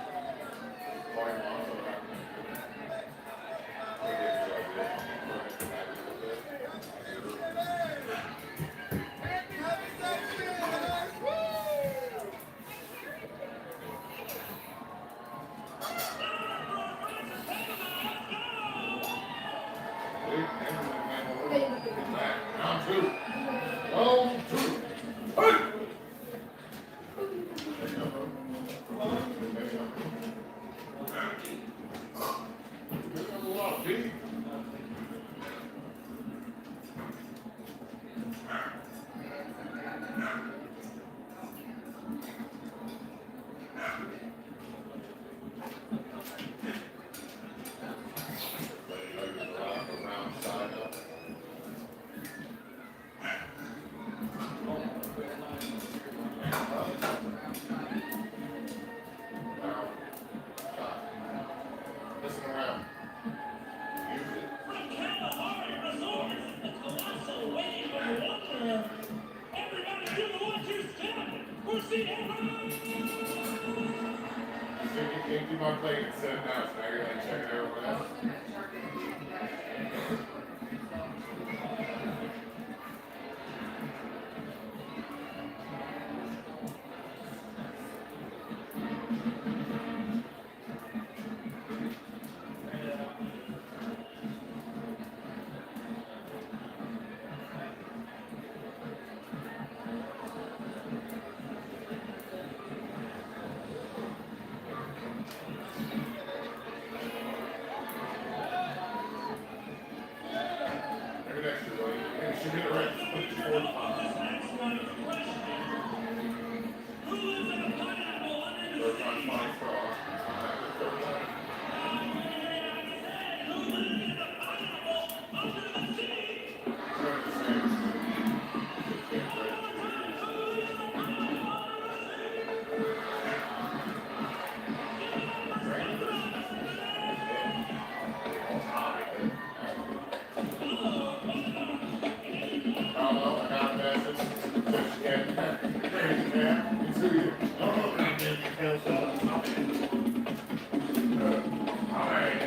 Call your mom, tell her how to Round two. Round two. Hey! Listen around. Use it. From Kalahari Resorts, the colossal wave of wonder. Everybody do the watcher's step for Sierra. You said you came through my plate and said now, so now you're gonna check it everyone else. Maybe next year, buddy. Maybe you should get it right. Put it forward. Third time's my straw. Third time. Oh, I got a message. Crazy man. It's who you. I don't know if I'm getting the tail shot. All right.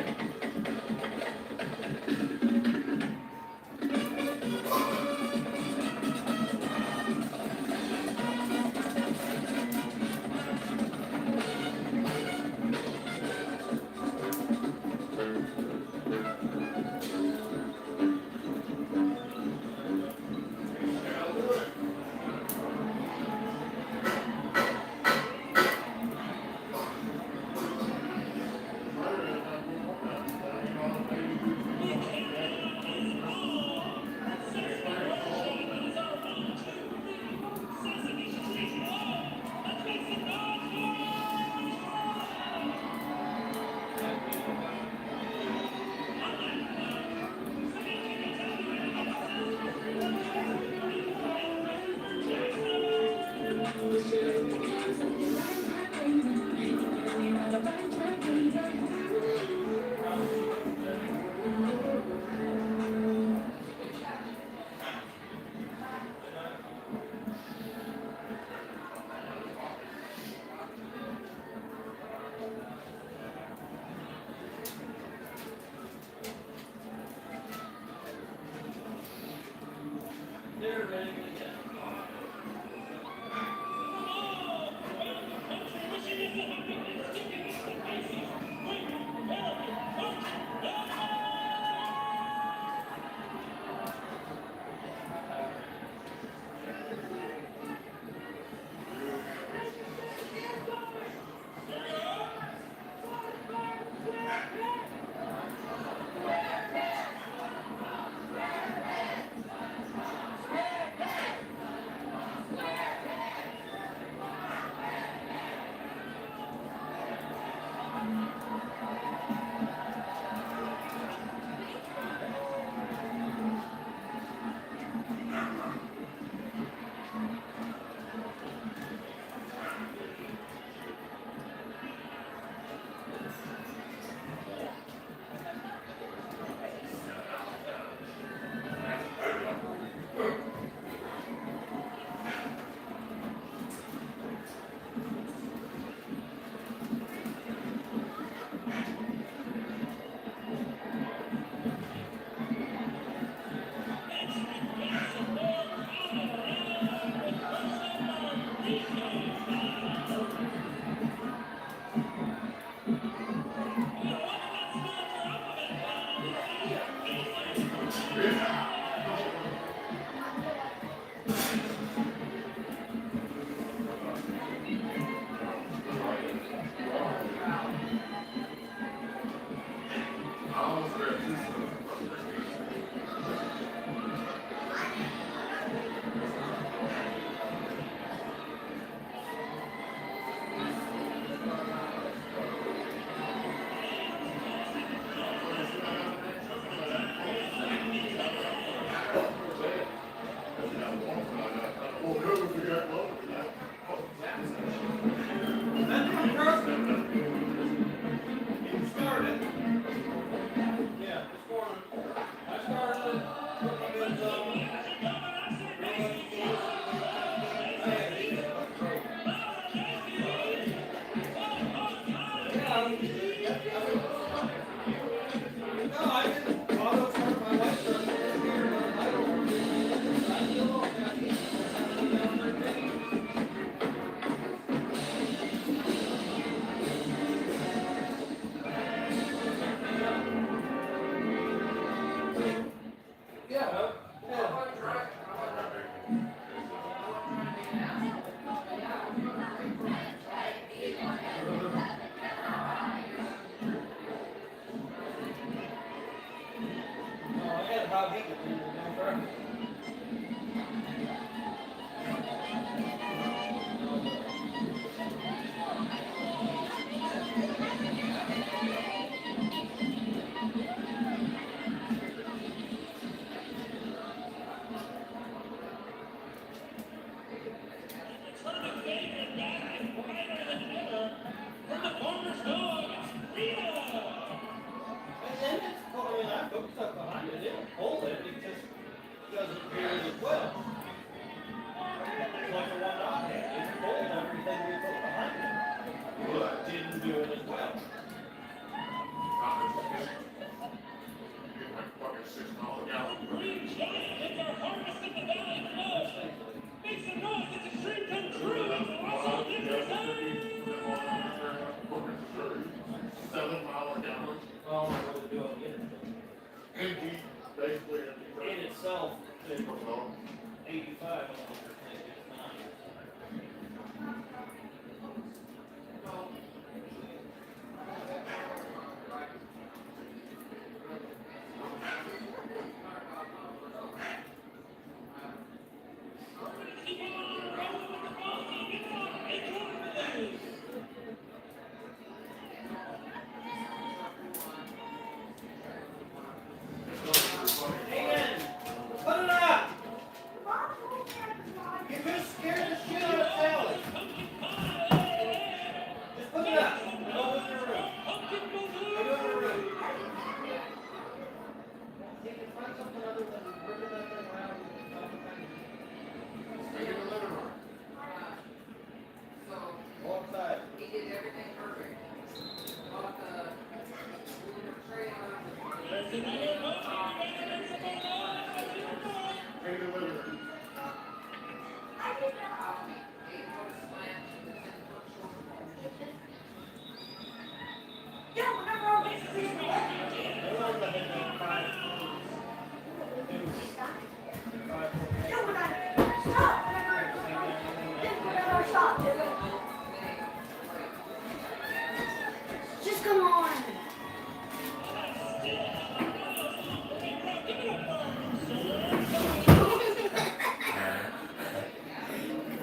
Just come on.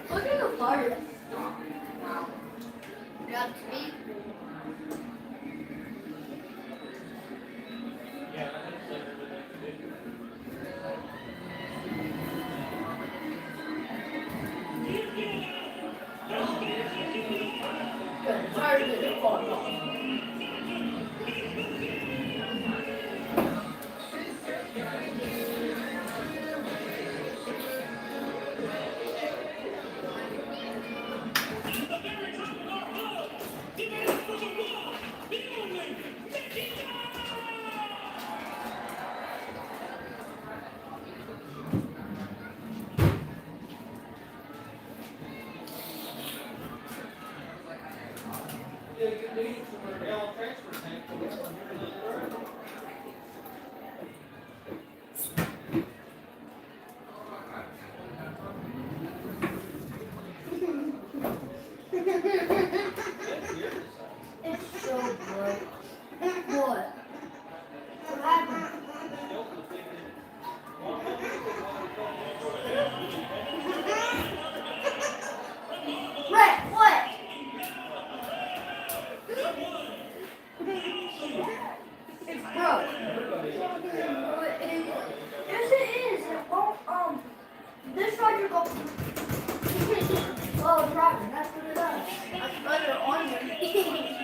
Look at the fire. Got to be. It's so bright. What? What happened? Red, what? It's broke. Yes, it is. It won't, this charger goes. Oh, it's rocking. That's what it does. I put it on me.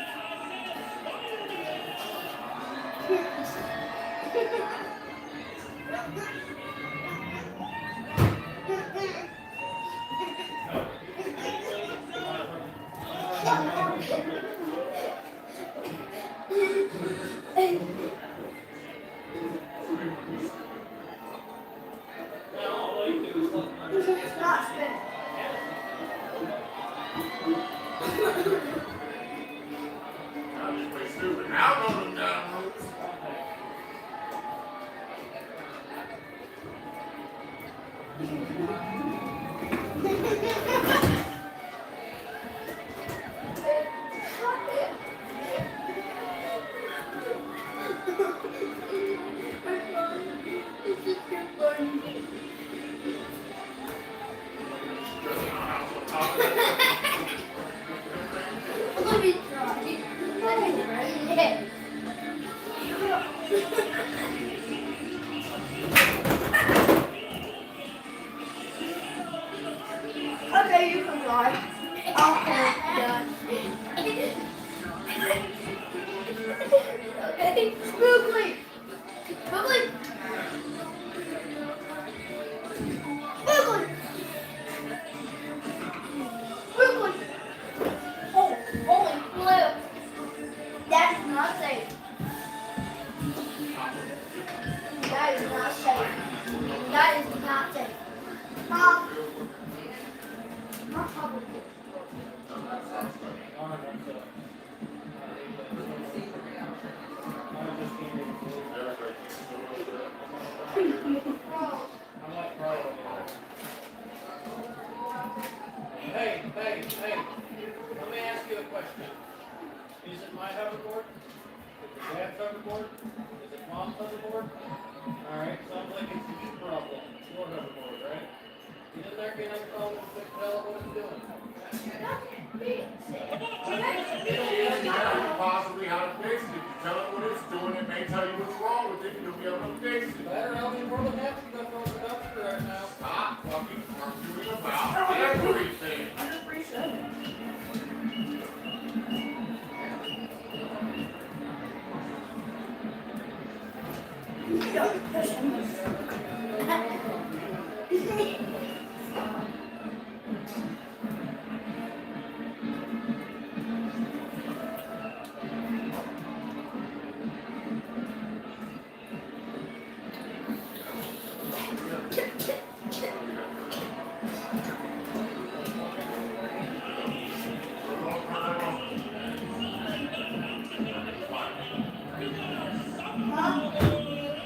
I'll know them down roads. Let me try. Let me try. Okay, you can fly. Okay, Spookly. Spookly. Spookly. Spookly. Oh, holy flip. That is not safe. That is not safe. That is not safe. Mom. Not probably. Hey, let me ask you a question. Is it my hoverboard? Is it Dad's hoverboard? Is it Mom's hoverboard? Alright, sounds like it's a you problem. It's your hoverboard, right? Get in there, get on your phone, and fix it out what it's doing. Possibly how to fix it. If you tell it what it's doing, it may tell you what's wrong with it, and you'll be able to fix it. Better help me more than that, you got to throw the dumpster right now. Stop fucking arguing about everything. I just reset it.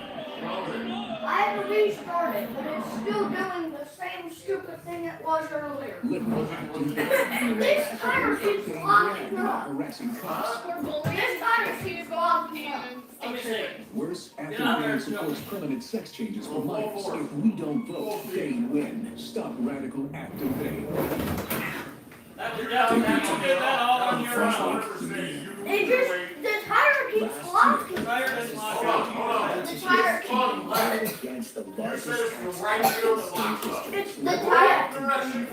I have to restart it, but it's still doing the same stupid thing it was earlier. This timer keeps locking up. Harassing cops. This timer keeps locking up. Worse, Acton Band supports permanent sex changes for minors. If we don't vote, they win. Stop radical Acton Band. That was down, you did that all on your own. It just, the tire keeps locking. The tire doesn't lock Hold up. on. The tire keeps Against the You largest said it's the right wheel to lock up. It's the tire.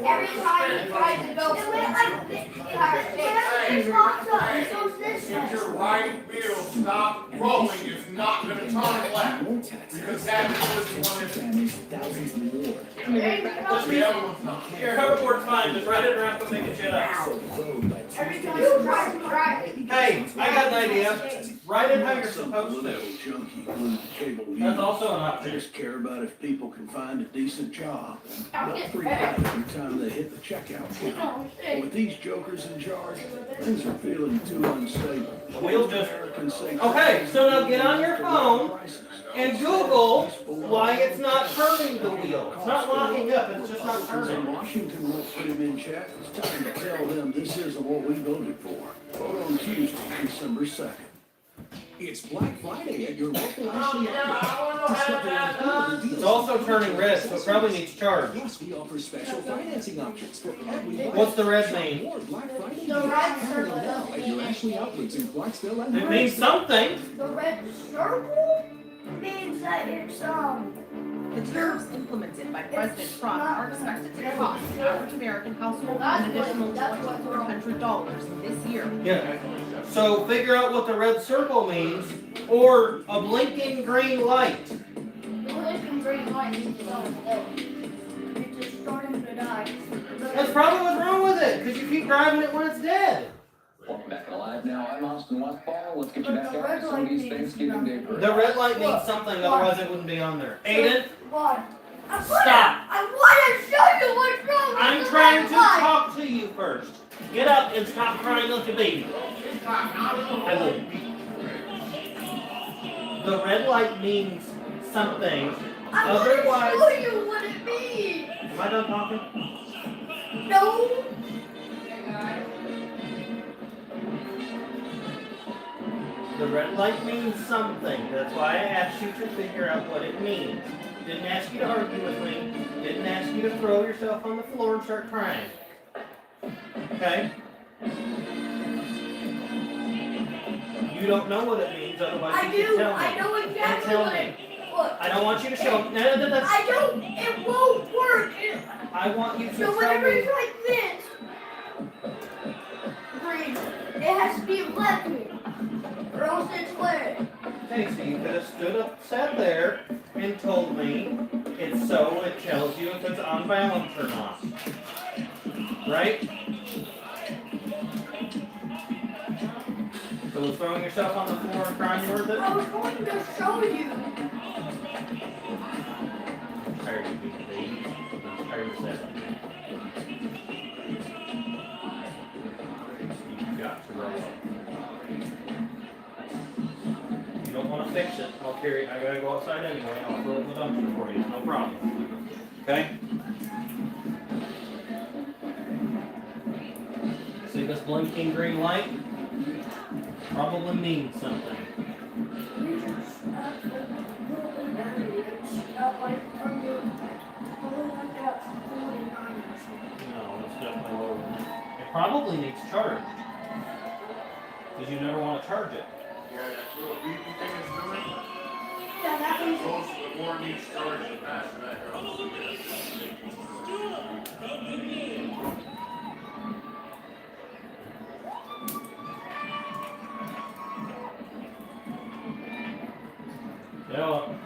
Every time he tries to go, it went like this. It locks up. It goes this If your way. right wheel stops rolling, it's not gonna turn left. Because that is the one that's. Families, thousands more. There you Just go. the other one's not. Your hoverboard's fine, just ride it around and make it shit up. Every time you try to drive it. Hey, I got an idea. Ride it how you're supposed to. That's also an option. Just care about if people can find a decent job. I'll Not get freak back. out every time they hit the checkout counter. Oh, But shit. with these jokers in charge, things are feeling too unstable. We'll just- Americans say- Okay, so now get on your phone and Google why it's not turning the wheel. It's not locking up, it's just not Officers in turning. Washington won't put him in check. It's time to tell them this isn't what we voted for. Vote on Tuesday, December 2nd. It's Black Friday at your local Ashley outlet. Discover affordable deals. It's also turning red, so it probably needs charge. Plus, we offer special financing options for every buyer. What's the red mean? More Black Friday The deals. red Happening circle. now at your Ashley outlets in Clarksville and It means something. The red circle means that it's, The tariffs implemented by President Trump are expected to cost the average American household an additional $2,400 this year. Yeah. So figure out what the red circle means, or a blinking green light. the blinking green light means it's on It's just starting to die. That's probably what's wrong with it, because you keep driving it when it's dead. Welcome back alive now. I'm Austin Westfall. Let's get you back out to some of these Thanksgiving Day parades. The red light means something, otherwise it wouldn't be on there. Aiden, Why? Stop. I want to show you what's wrong with I'm the trying red to light. talk to you first. Get up and stop crying like a baby. I will. The red light means something. I Otherwise, want to show you what it means. am I done talking? No. The red light means something. That's why I asked you to figure out what it means. Didn't ask you to argue with me. Didn't ask you to throw yourself on the floor and start crying. Okay? You don't know what it means, otherwise I you do. can tell me. I know And exactly tell what me. it. Look. I don't want you to show me. No, that's, I don't. It won't work. I want you to So tell whenever me. it's like this, green, it has to be left me, or else it's red. Okay, so you could have stood up, sat there, and told me it's so it tells you if it's on balance or not. Right? So was throwing yourself on the floor and crying worth it? I was going to show you. I'm tired of being baby. I'm tired of that. You've got to grow up. You don't want to fix it. I'll carry. I gotta go outside anyway. I'll throw it in the dumpster for you. No problem. Okay? See this blinking green light? Probably means something. No, it's definitely lower than that. It probably needs charge. Because you never want to charge it. Yeah, that little beepy thing is doing. Yeah, that means. Most of the more needs storage and pass it back up. Yeah.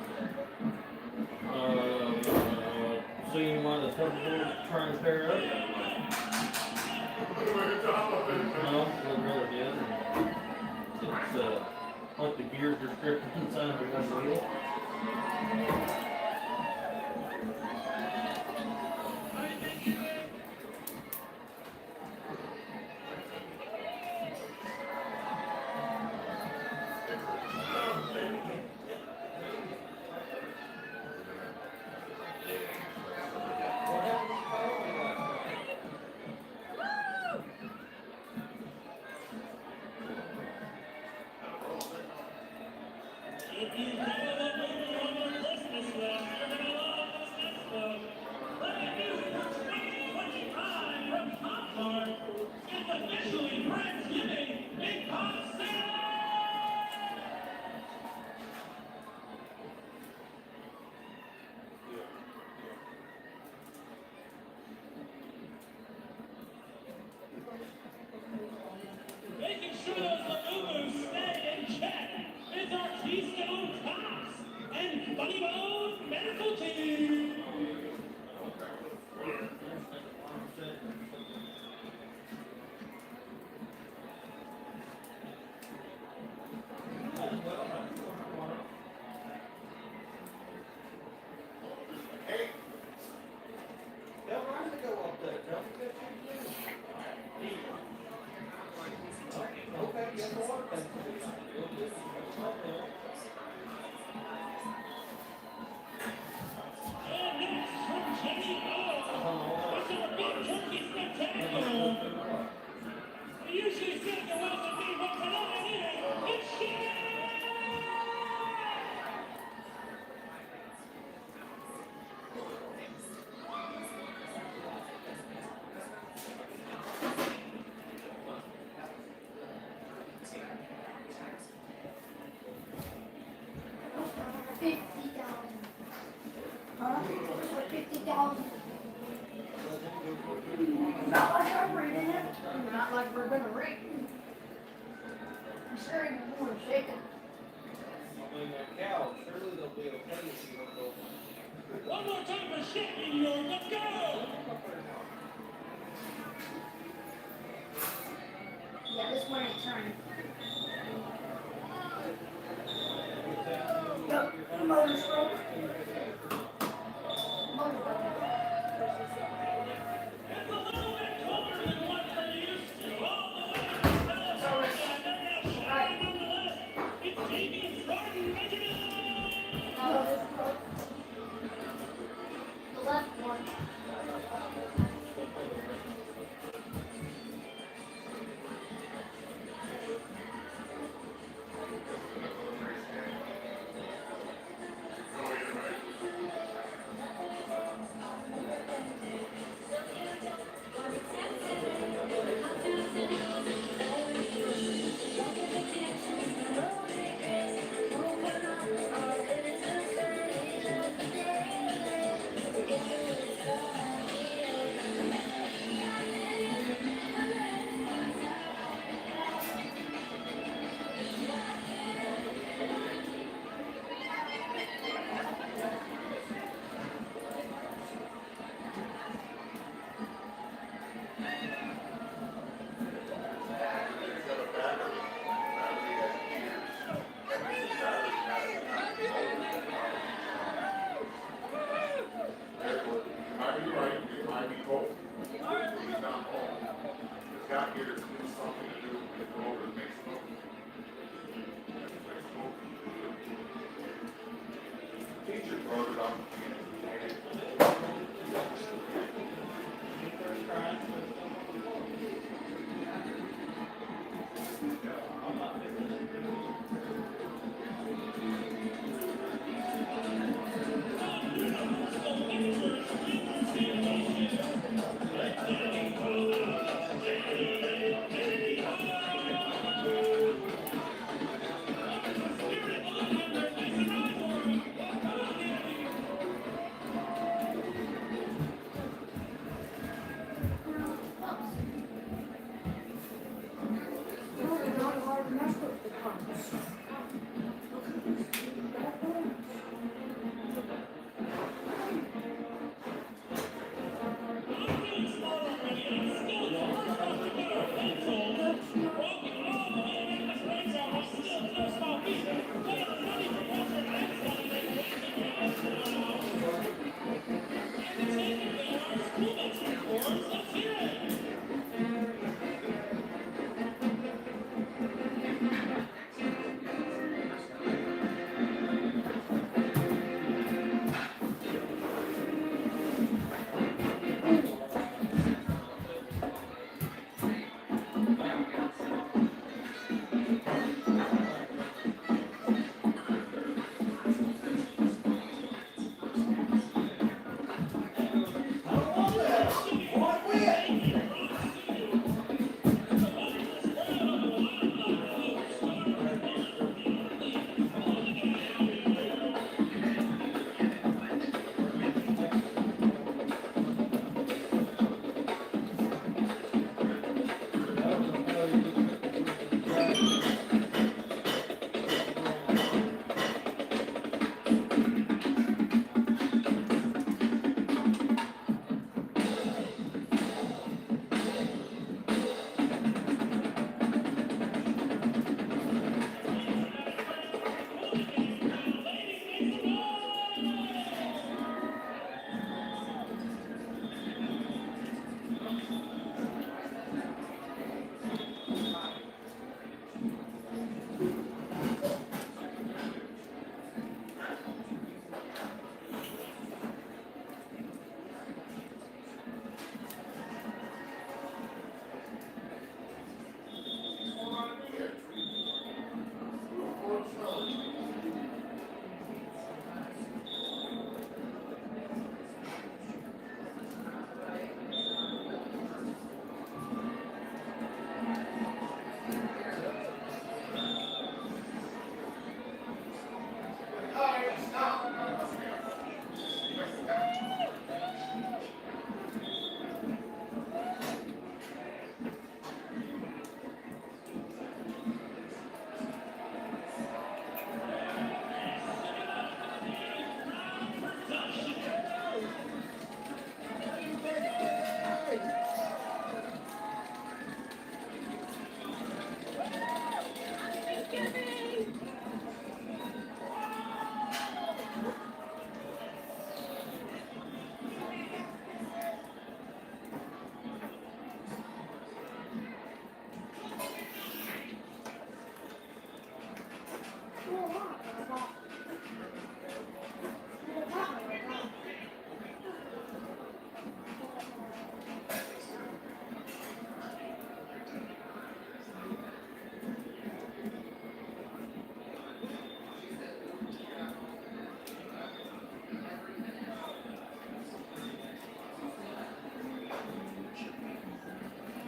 Seeing one of the flipboards trying to tear up. No, it really did. It's like the gears are stripped inside of the one wheel. Making sure those maneuvers stay in check is our Keystone Cops and Funny Bone Medical Team. Not like I'm reading it. Not like we're gonna read. I'm sure you're more shaken. Cow, surely they'll be okay if you don't go. One more time for shit, New York. Let's go! Yeah, this one ain't turning. Yep, motor stroke. It's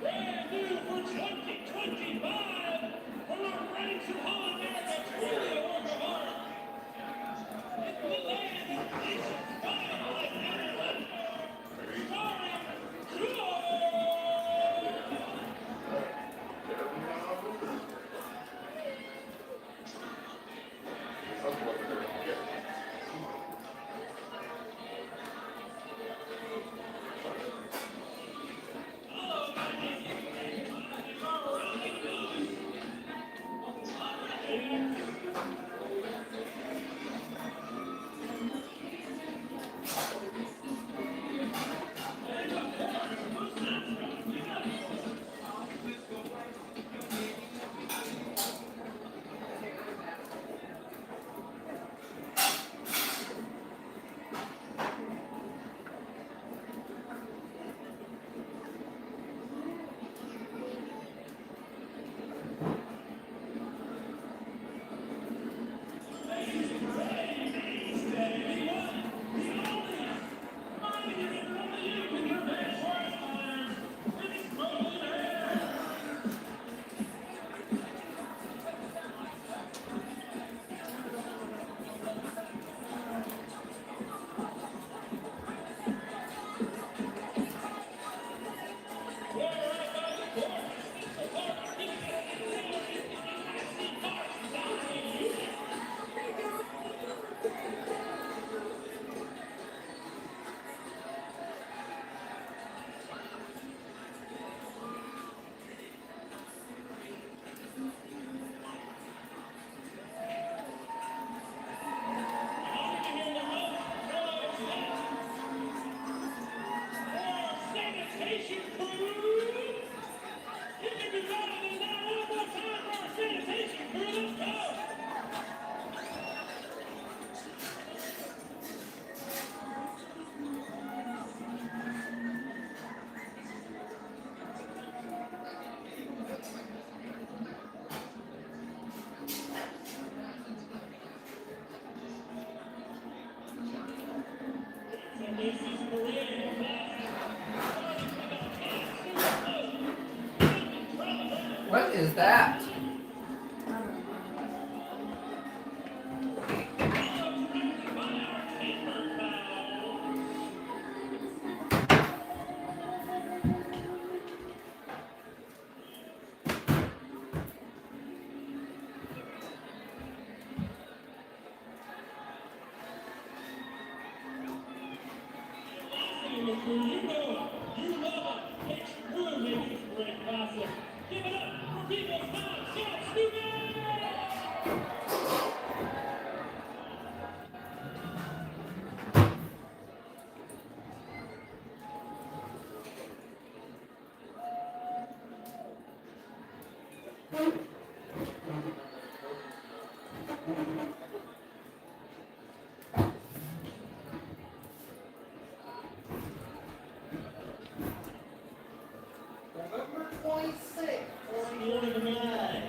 Brand new for 2025, from our friends from Holland, America, truly a work of art. It's the land of nations by Ireland, starring sanitation crew. It can be better than that. One more time for our sanitation crew. Let's go. What is that? You love it. It's true, maybe it's great classic. Give it up for people's time. Shout, stupid! November 26th. Morning of nine.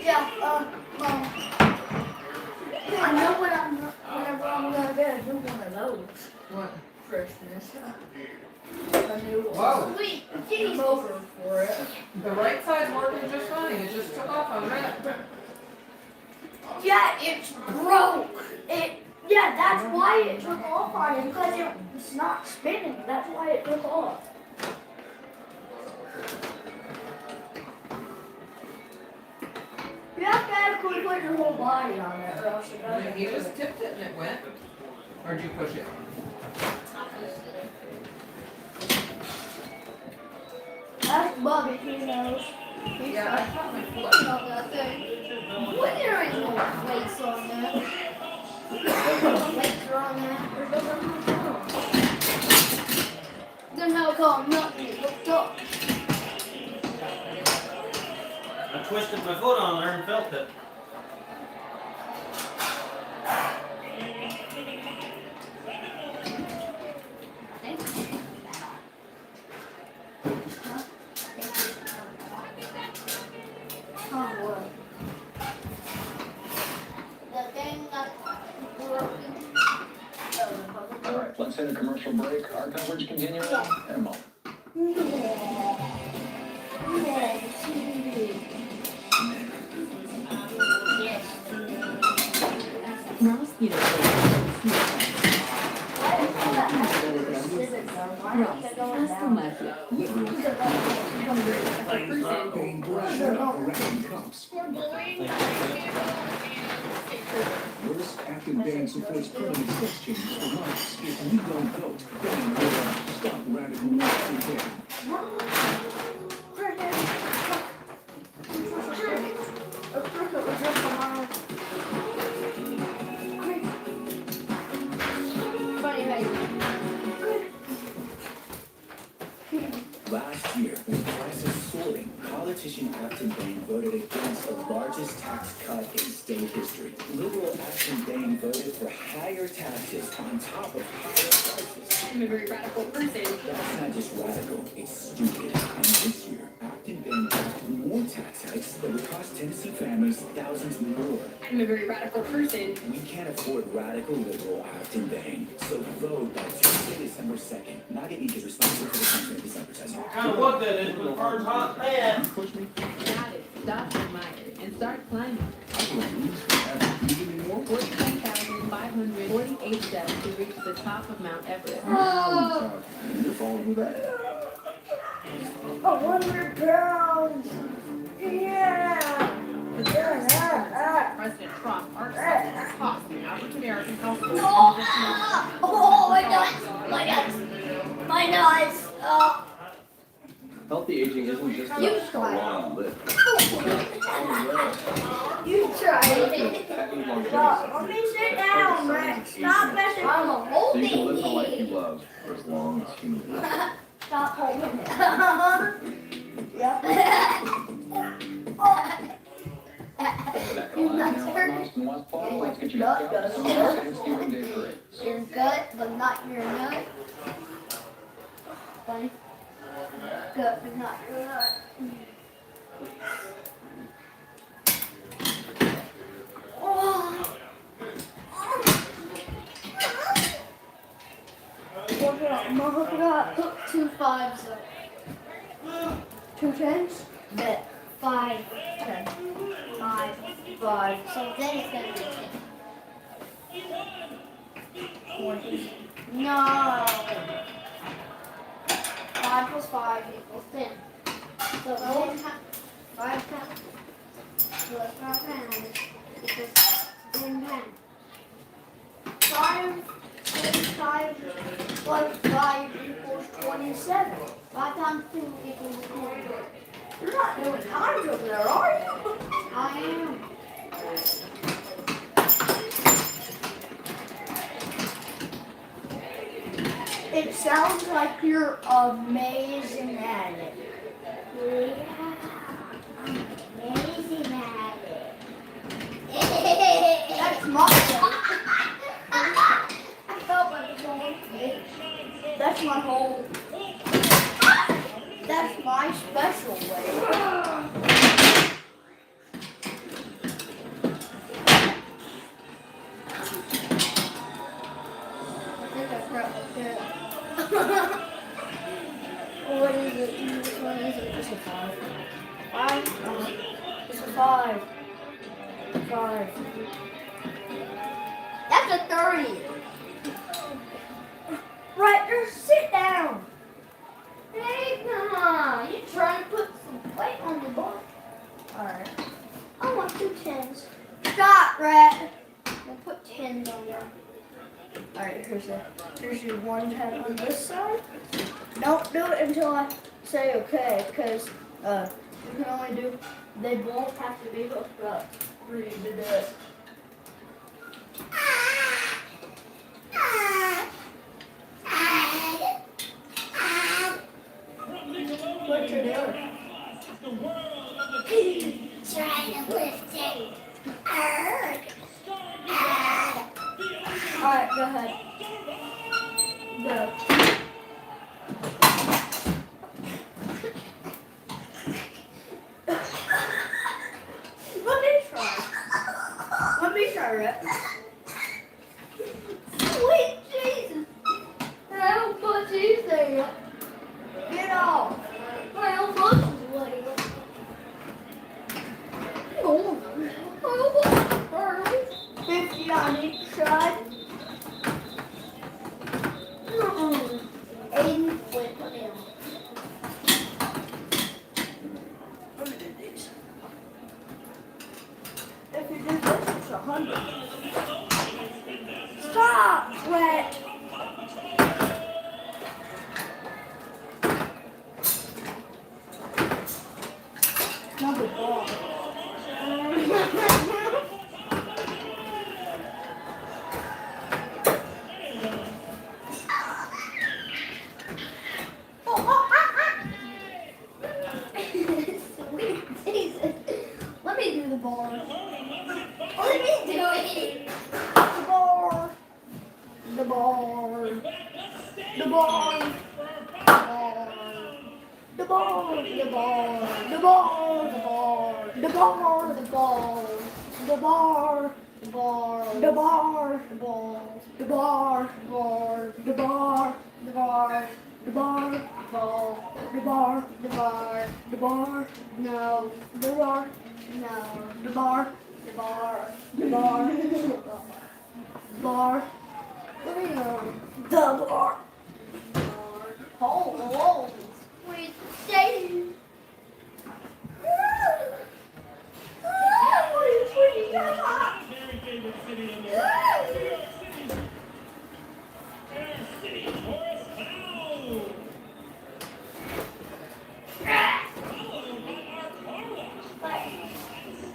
Yeah, I know whenever I'm gonna get a new one of those. What? Christmas. A new one. Whoa. Sweet, I'm over for it. The right side's working just fine. It just took off on that. Yeah, it's broke. Yeah, that's why it took off on it, because it's not spinning. That's why it took off. You have to actually put your whole body on it, or else it doesn't. You just tipped it and it went. Or did you push it? That's Bobby, he knows. Yeah, I caught my foot. On that thing. What there is no weights on that? Weights are on that. Then how come nothing looked up? I twisted my foot on there and felt it. All right, let's hit a commercial break. Our coverage continuing in a moment. Mosquito. Worst active Bane supports permanent sex change for months. If we don't vote, Bane will stop radical repair. Last year, with prices soaring, politician Acton Bane voted against the largest tax cut in state history. Liberal Acton Bane voted for higher taxes on top of higher prices. I'm a very radical person. That's not just radical, it's stupid. And this year, Acton Bane passed more tax hikes that would cost Tennessee families thousands more. I'm a very radical person. We can't afford radical liberal Acton Bane, so vote by Tuesday, December 2nd. Not any is responsible for the country in December session. Kind of what that is, but hard hot pad. Got it. Stop admiring and start climbing. 10,548 steps to reach the top of Mount Everest. You're falling with that? 100 pounds! Yeah! President Trump argues cost the average American household. Oh, my nuts! My nuts! My nuts! Healthy aging isn't just You about how long you live. You tried it. Patent longevity Let me sit down, Rex. Stop messing. I'm a so you can live the life you love for as long as you live. Stop holding it. Yep. You're Your gut, but not your nut. Funny. Gut, but not your nut. Hook it up. Hook 2 5s up. 2 10s? Bet 5 10. 5 5. So then it's gonna be 20. No. 5 plus 5 equals 10. So 5 pounds plus 5 pounds equals 10 pounds. 5 plus 5 equals 27. 5 times 2 equals 20. You're not doing times over there, are you? I am. It sounds like you're amazing at it. Yeah, amazing at it. That's my way. I felt like it's going. That's my whole. That's my special way. a 5. 5? It's a 5. 5. That's a 30. Right, just sit down. Hey, come on. You trying to put some weight on the board? Alright. I want 2 10s. Stop, Rat. I'll put 10s on there. Alright, here's your 1 10 on this side. Don't do it until I say okay, because you can only do, they both have to be hooked up for you to do it. What you doing? Trying to lift it. Alright, go ahead. Go. Let me try, Rip. Sweet Jesus! How much is there? Get off! How much is weight? Oh, 50 on each side. Aiden, wait, put it on. Let me do these. If you do this, it's 100. Stop, Wet! Another ball. Sweet Jesus. Let me do the bar. Let me do it. The bar. The bar. The bar. The ball, the ball, the ball, the ball, the ball, the ball, the ball, the bar, the ball, the bar, the bar, the bar, the bar, the bar, the bar, the bar, no, the bar, no, the bar, the bar, the bar, the bar, the bar, oh, sweet Daisy. What are you tweeting about? Very favorite city in the world. New York City. Air City, Horace Howe. Followed by our car wash.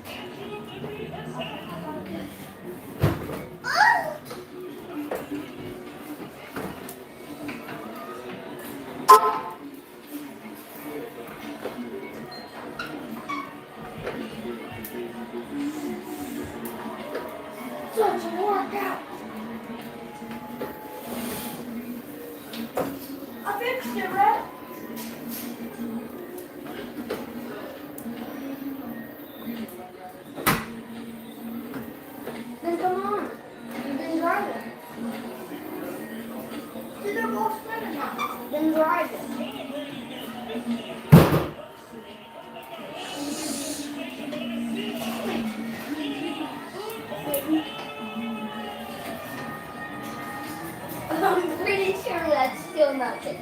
Statue of Liberty herself. Such a workout. I fixed it, Red. Then come on. Then drive it. See, they're both spinning now. Then drive it. I'm pretty sure that's still nothing.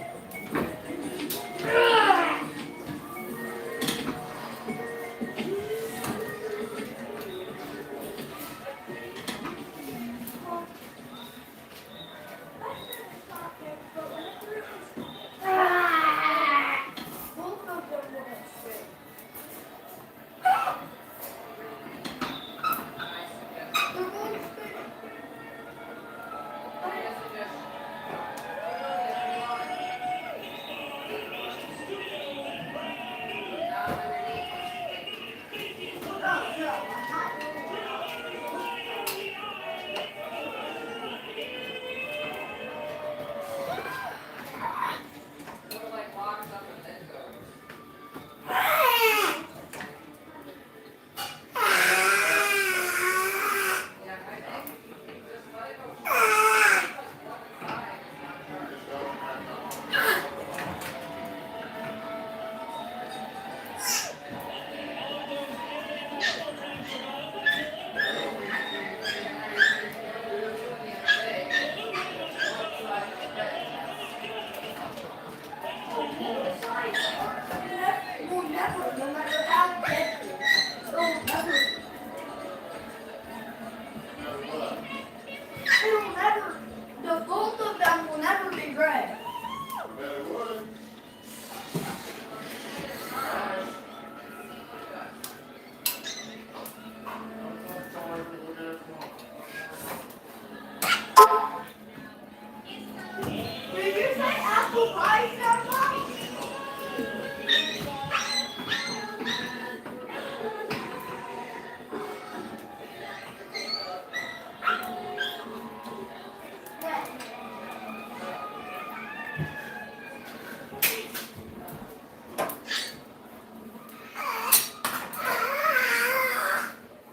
will never be gray. Did you say apple pie, Grandma?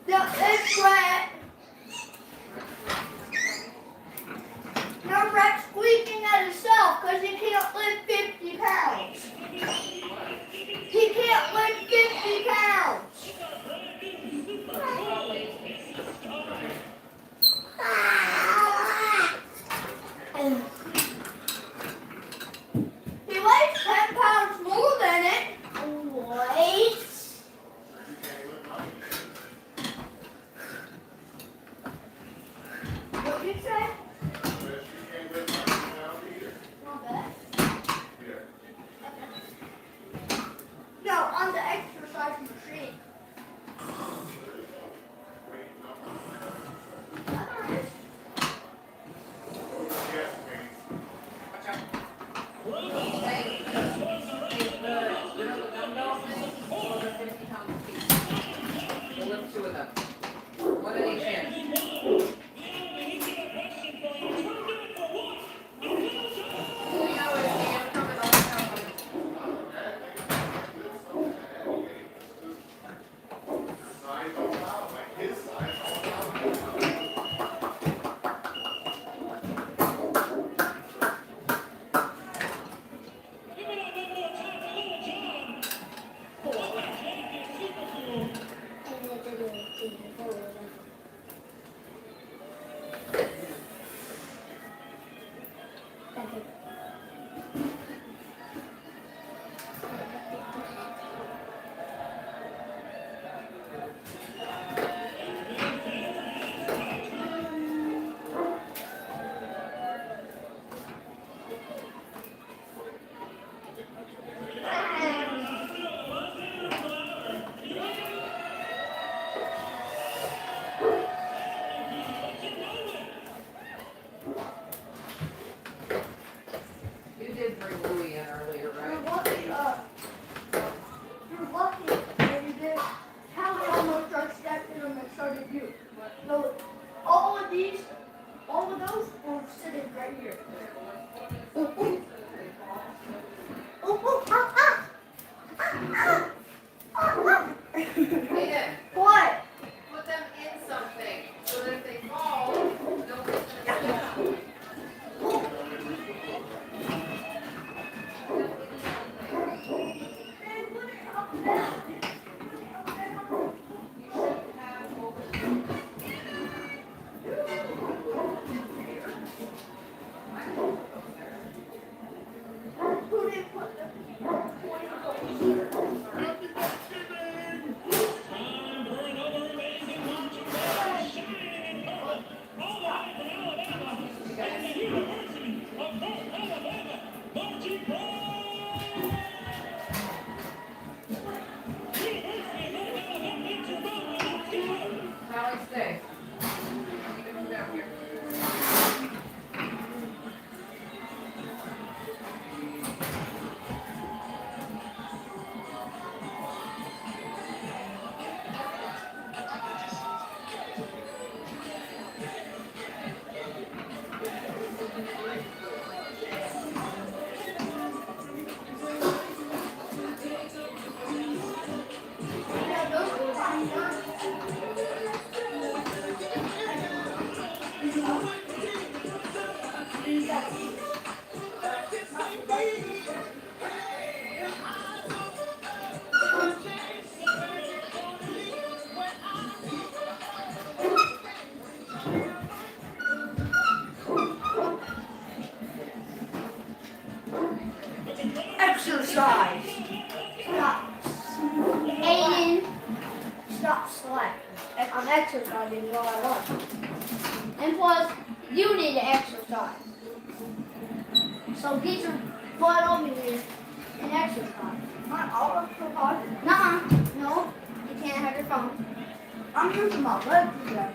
No, it's wet. Now Rex squeaking at himself because he can't lift 50 pounds. He can't lift 50 pounds. He weighs 10 pounds more than it. Wait. What did you say? Not bad. No, on the exercise machine. What are they saying? You did bring Louie in earlier, right? You're lucky that you did. Callie almost just stepped in them and so did you. So all of those were sitting right here. Aiden, What? put them in something so that if they fall, nobody's gonna get them. Who did put them? Time for another amazing marching band shining in color. All the way from Alabama, from the University of North Alabama, marching band. University of North Alabama, it's your band, let's go. Callie, stay. You can come down here. Yeah, those were fine. Exercise. Stop. Aiden, stop slacking. I'm exercising while I want. And plus, you need to exercise. So get your butt over here and exercise. I'll exercise. Nuh-uh. No, you can't have your phone. I'm using my legs today.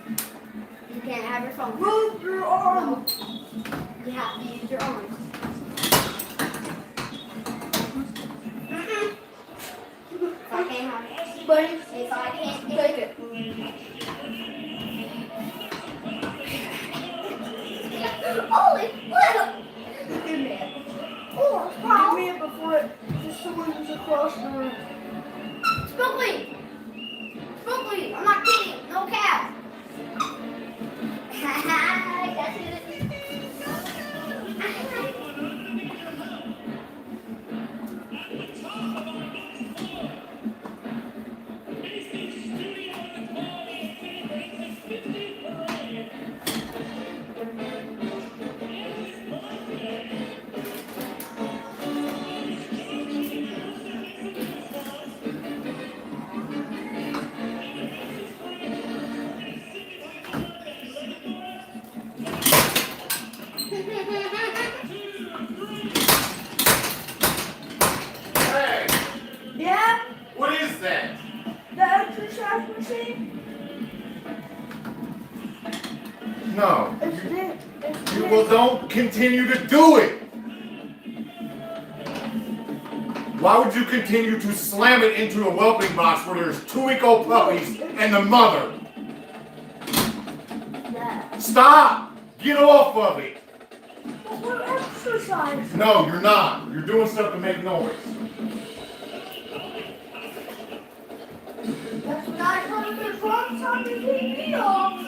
You can't have your phone. Move your arms. No. You have to use your arms. If I can't have it. But if I can't take it. Holy flip! Give me it. Oh, wow. Give me it before it just swings across the room. Spooky! Spooky! I'm not kidding. No cap. That's it. Hey, Yeah? what is that? The exercise machine? No. It's this. It's You this. will don't continue to do it. Why would you continue to slam it into a whelping box where there's 2-week-old puppies and the mother? That. Stop! Get off of it! But we're exercising. No, you're not. You're doing stuff to make noise. That's what I heard the drums on the TV off.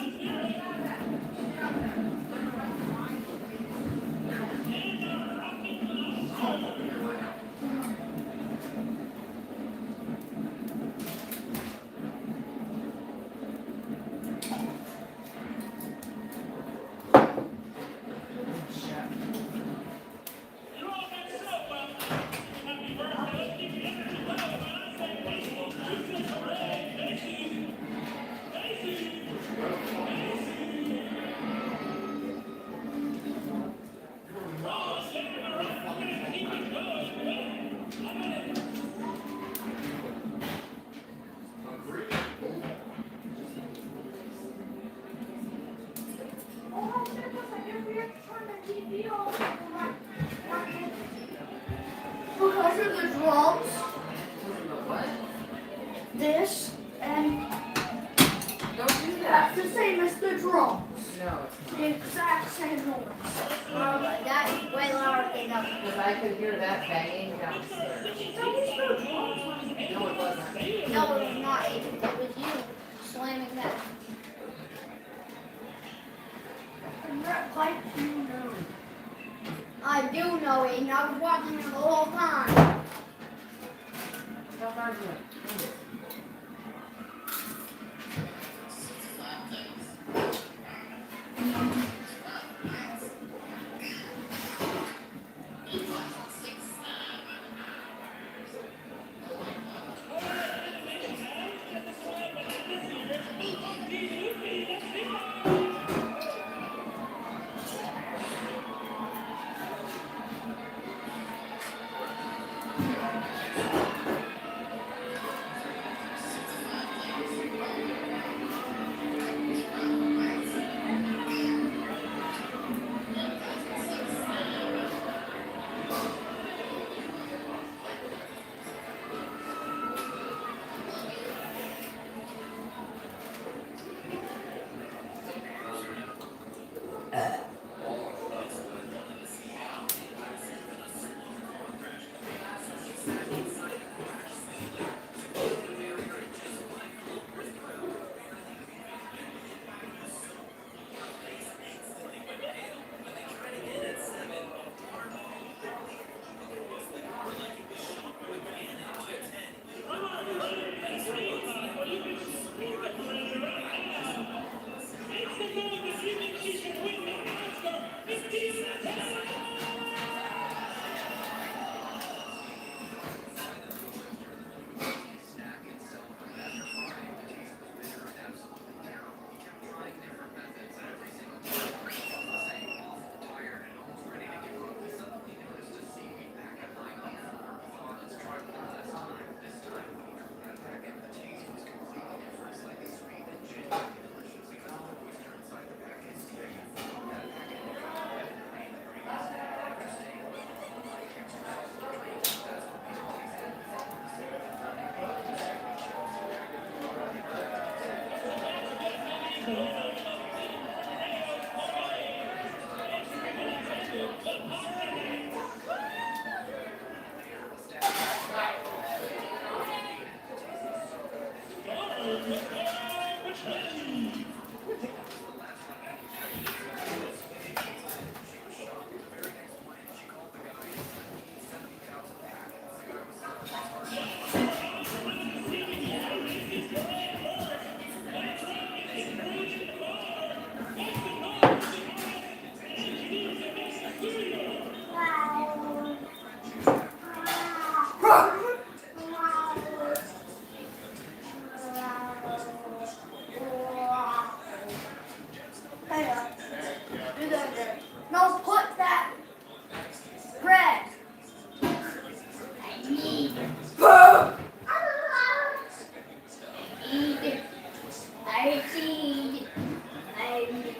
Because of the drums. This and that's the same as the drums. No, The exact same noise. That is way louder than the because I could hear that banging downstairs. That was the drums. No, it wasn't. No, it was not. It was you slamming that. And that pipe, you know. I do know it, and I was watching it the whole time. Stop arguing. No, put that bread. I need it. Eat it. I see. I need it.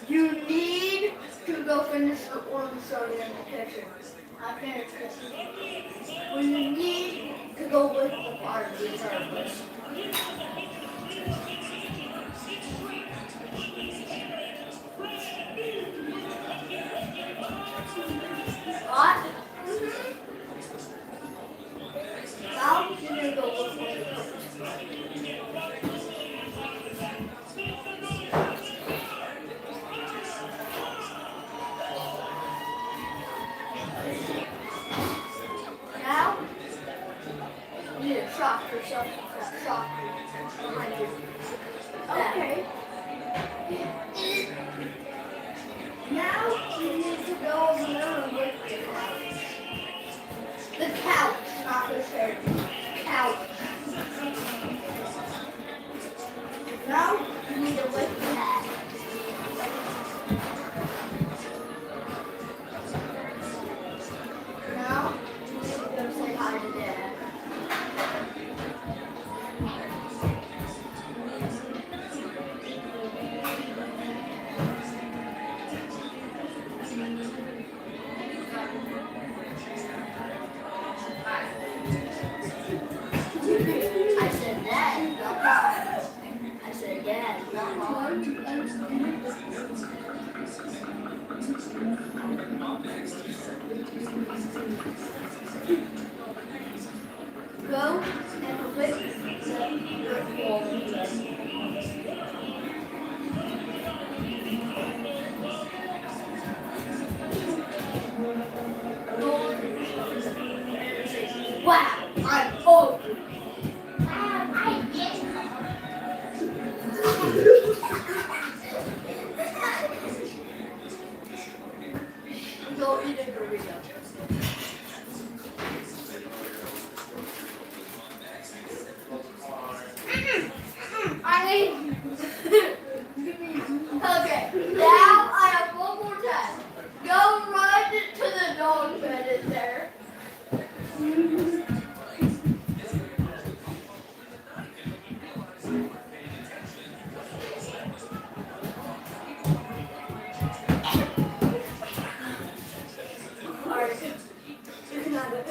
You need to go finish the orange soda in the kitchen. I finished it. Well, you need to go with the party first. What? Now you need to go with me. Now, you need to shock yourself with that shocker behind you. Okay. Now, you need to go over there and lick the couch. The couch, not the chair. Couch. Now, you need to lick the hat. Now, you need to go say hi to Dad. I said Dad, not Mom. I said Dad, not Mom. Go and lick the wall. Wow, I'm hungry. I get Go eat a burrito. I need. Okay, now I have one more time. Go run to the dog bed in there. Alright, you can have it.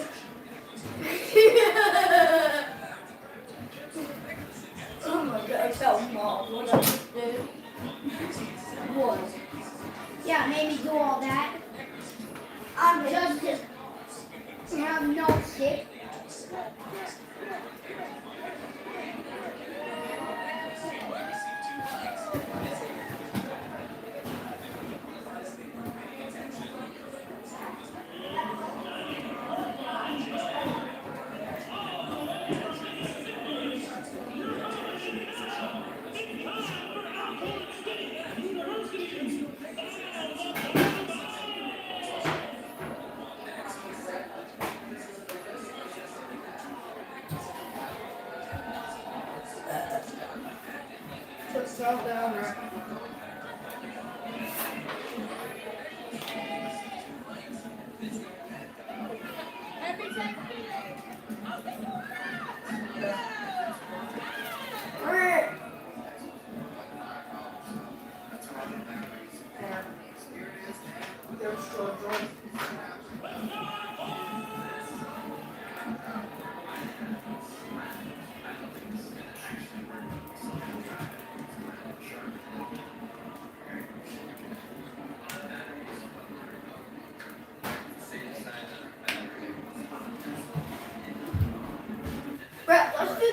Oh my god, tell Mom what I just did. What? Yeah, made me do all that. I'm just and I'm no sick. Put stuff down there.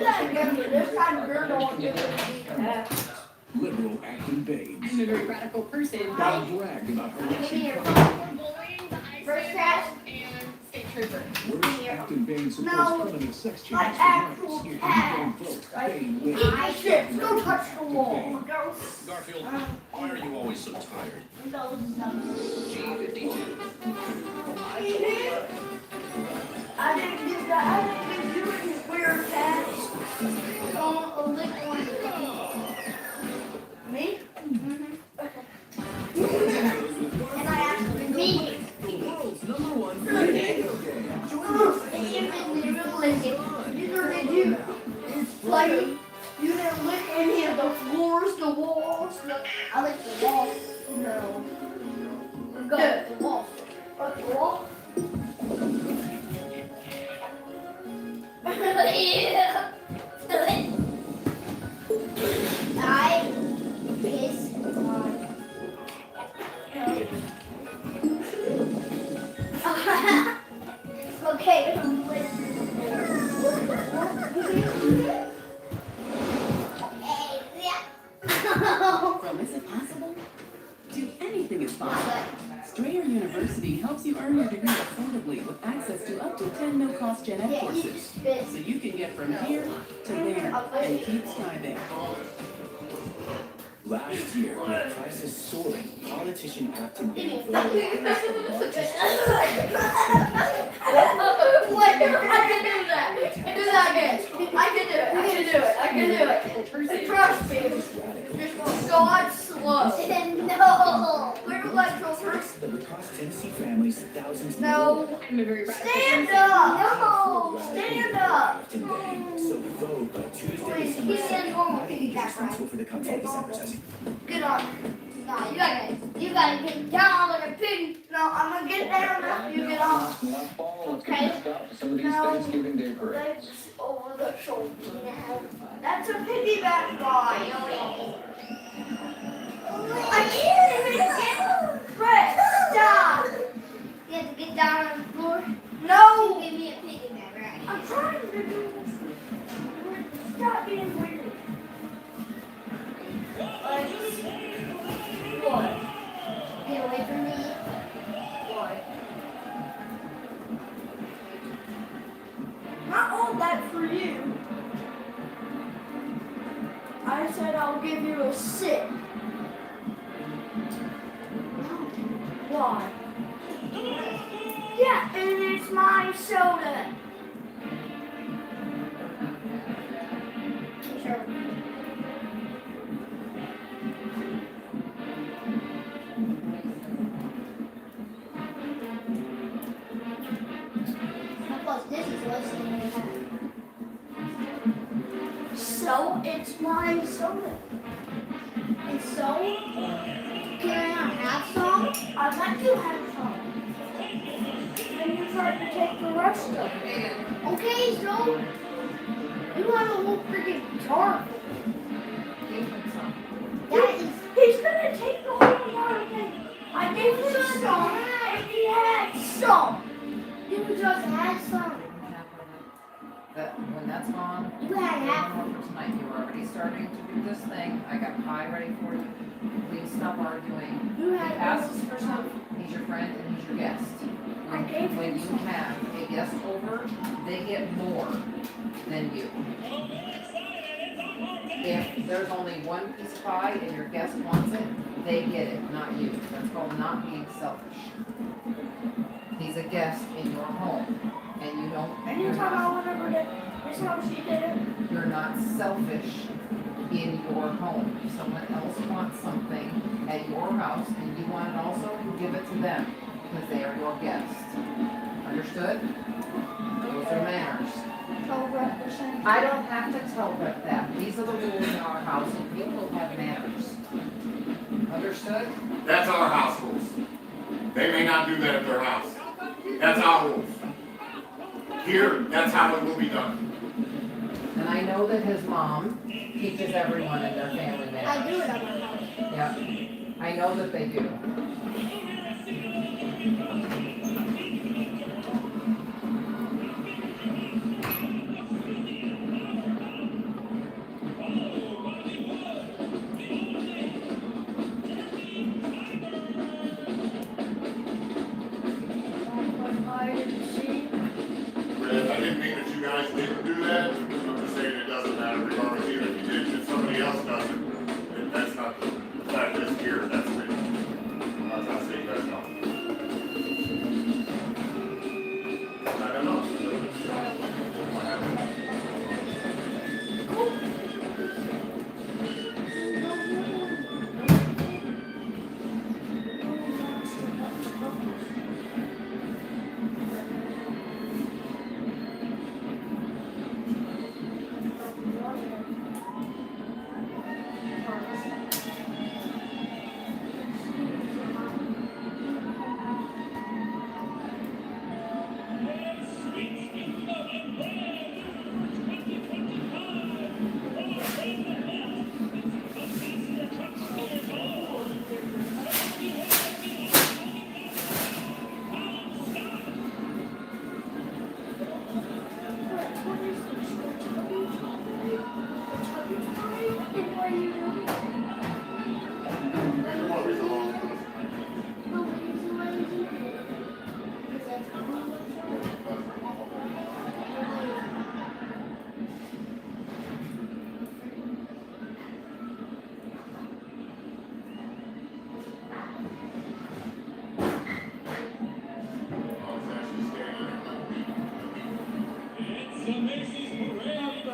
that again, but this time you're the one giving me Liberal Acton Baines. I'm a very radical person. They bragged about harassing First cat. And state trooper. Worse, Acton Baines supports No, criminal sex changes like for actual minors. If you cat. don't vote, Bain wins. I said, don't touch the wall. Garfield, why are you always so tired? I didn't do that. I didn't do it, you weird cat. Don't lick one. Me? And I asked me. The world's #1 video game. You didn't lick it. Neither did you. Like, you didn't lick any of the floors, the walls. I licked the walls. No. Good. The wall. What, the wall? Yeah. I piss on. Okay. From is it possible? To anything is possible. Strayer University helps you earn your degree affordably with access to up to 10 no-cost gen ed courses. So you can get from here to there and keep skiving. Last year, with prices soaring, politician Acton Bain voted against the largest I can do that. Do that again. I can do it. I can do it. I can do it. Trust me. Just God slow. No. Where do I go first? that would cost Tennessee families thousands No. Stand up. No. Stand up. Acton Bain. So vote by Tuesday, Please, December he's 2nd. going Not to be be that responsible for the content of this advertising. Good on you. No, you gotta get down like a pig. No, I'm gonna get down after you get off. Okay. No. Legs over the shoulder now. That's a piggyback guy. I can't even get Brett, stop. You have to get down on the floor? No. Give me a piggyback, right? I'm trying to do this. Stop being weird. What? Get away from me. What? Not all that for you. I said I'll give you a sip. Why? Yeah, and it's my soda. Sure. Plus, this is less than we have. So, it's my soda. And so, can I have some? I'd like to have some. And you tried to take the rest of it. Okay, so, you have a whole freaking guitar. That is, he's gonna take the whole entire thing. I gave him some, and he had some. You just had some. That when that's gone, You had half. one more for tonight. You were already starting to do this thing. I got pie ready for you. Please stop arguing. You He had asks for stuff. He's your friend and he's your guest. I gave When him you have a guest over, they get more than you. If there's only one piece of pie and your guest wants it, they get it, not you. That's called not being selfish. He's a guest in your home, and you don't. Anytime I went over to his house, he did it. You're not selfish in your home. If someone else wants something at your house and you want it also, you give it to them because they are your guests. Understood? Those are manners. I don't have to tell Brett that. These are the rules in our house and you will have manners. Understood? That's our house rules. They may not do that at their house. That's our rules. Here, that's how it will be done. And I know that his mom teaches everyone in their family manners. I do it at my house. Yeah, I know that they do.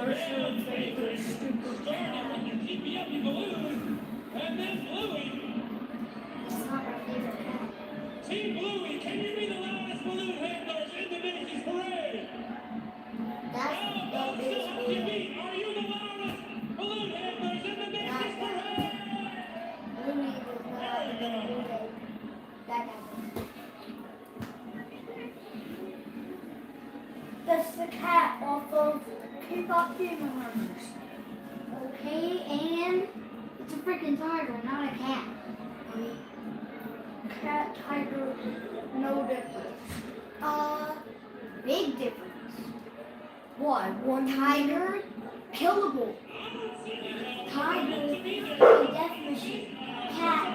Starting when you keep me up, you balloon, and then Bluey. It's not my favorite cat. Team Bluey, can you be the loudest balloon handlers in the Macy's parade? That's How the biggest about balloon. are you the loudest balloon handlers in the Macy's parade? Bluey was not the balloon. That happened. That's the cat off of K-pop Demon Hunters. Okay, and it's a freaking tiger, not a cat. I mean, cat, tiger, no difference. Big difference. What? One tiger, killable. Tiger, a death machine. Cat.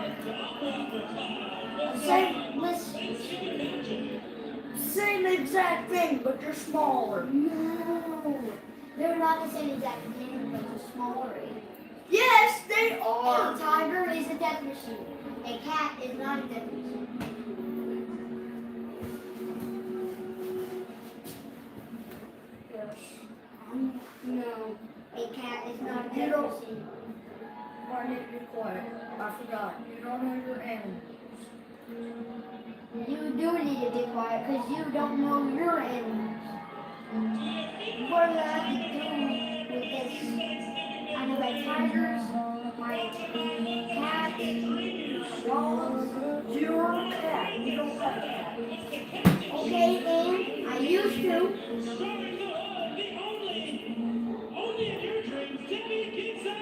Same exact thing, but you're smaller. No. They're not the same exact thing, but they're smaller. Yes, they are. A tiger is a death machine. A cat is not a death machine. Yes. No. A cat is not a death machine. Why didn't you quiet? I forgot. You don't know your animals. You do need to be quiet because you don't know your animals. What do I have to do with this? I know my tigers, my cats, dogs, your cat. You don't have a cat. Okay, and I used to. Only in your dreams, give me a pizza!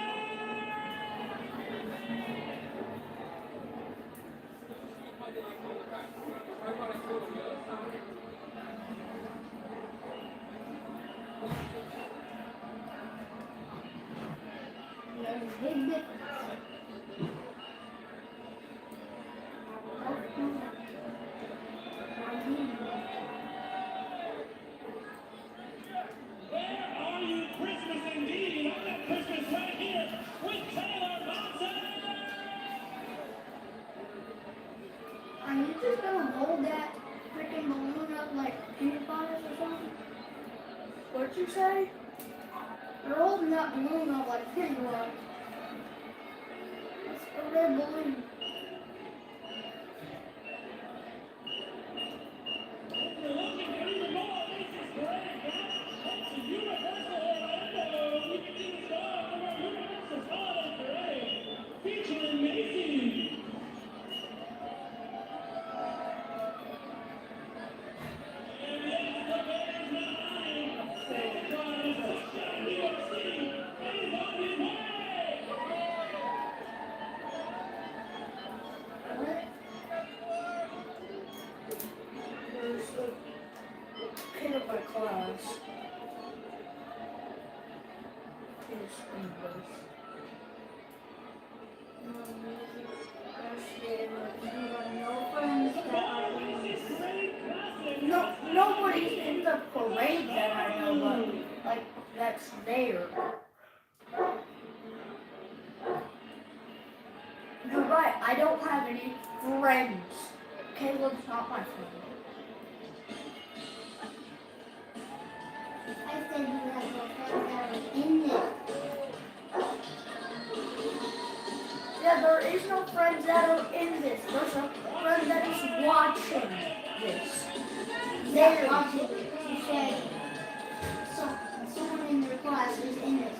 There's a big difference. Where are you, Christmas indeed? I got Christmas right here with Taylor Monson! Are you just gonna hold that freaking balloon up like peanut butter or something? What'd you say? You're holding that balloon up like peanut butter. It's a red balloon. If you're looking for even more Macy's Parade, come to Universal Orlando. You can see the stars of our Universal Holiday Parade featuring Macy's. And yes, the band is not lying. Santa Claus is touchdown New York City and is on his way. There's a peanut butter class. No, nobody's in the parade that I know of, like, that's there. You're right, I don't have any friends. Caleb's not my friend. I said you have no friends that are in there. Yeah, there is no friends that are in this. There's a friend that is watching this. They're watching it. She said someone in their class is in this.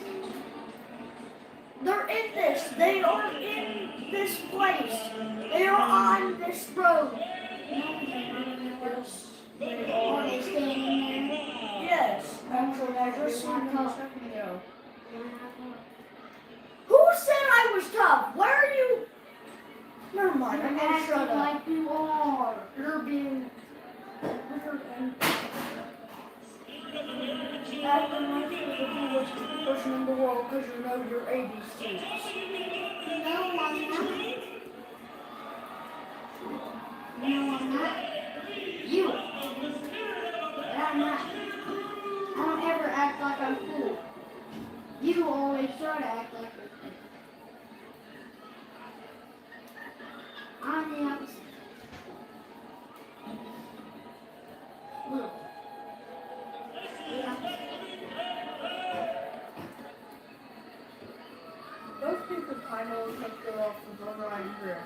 They're in this. They are in this place. They are on this road. Are they staying in there? Yes. Actually, I just saw them a second ago. Who said I was tough? Why are you? Never mind. I'm gonna shut up. Like you are. You're being weird and acting like you're the coolest person in the world because you know your ABCs. No, I'm not. No, I'm not. You. But I'm not. I don't ever act like I'm cool. You always try to act like you're cool. I'm the opposite. Look. The opposite. finally take her off the bloodline grip.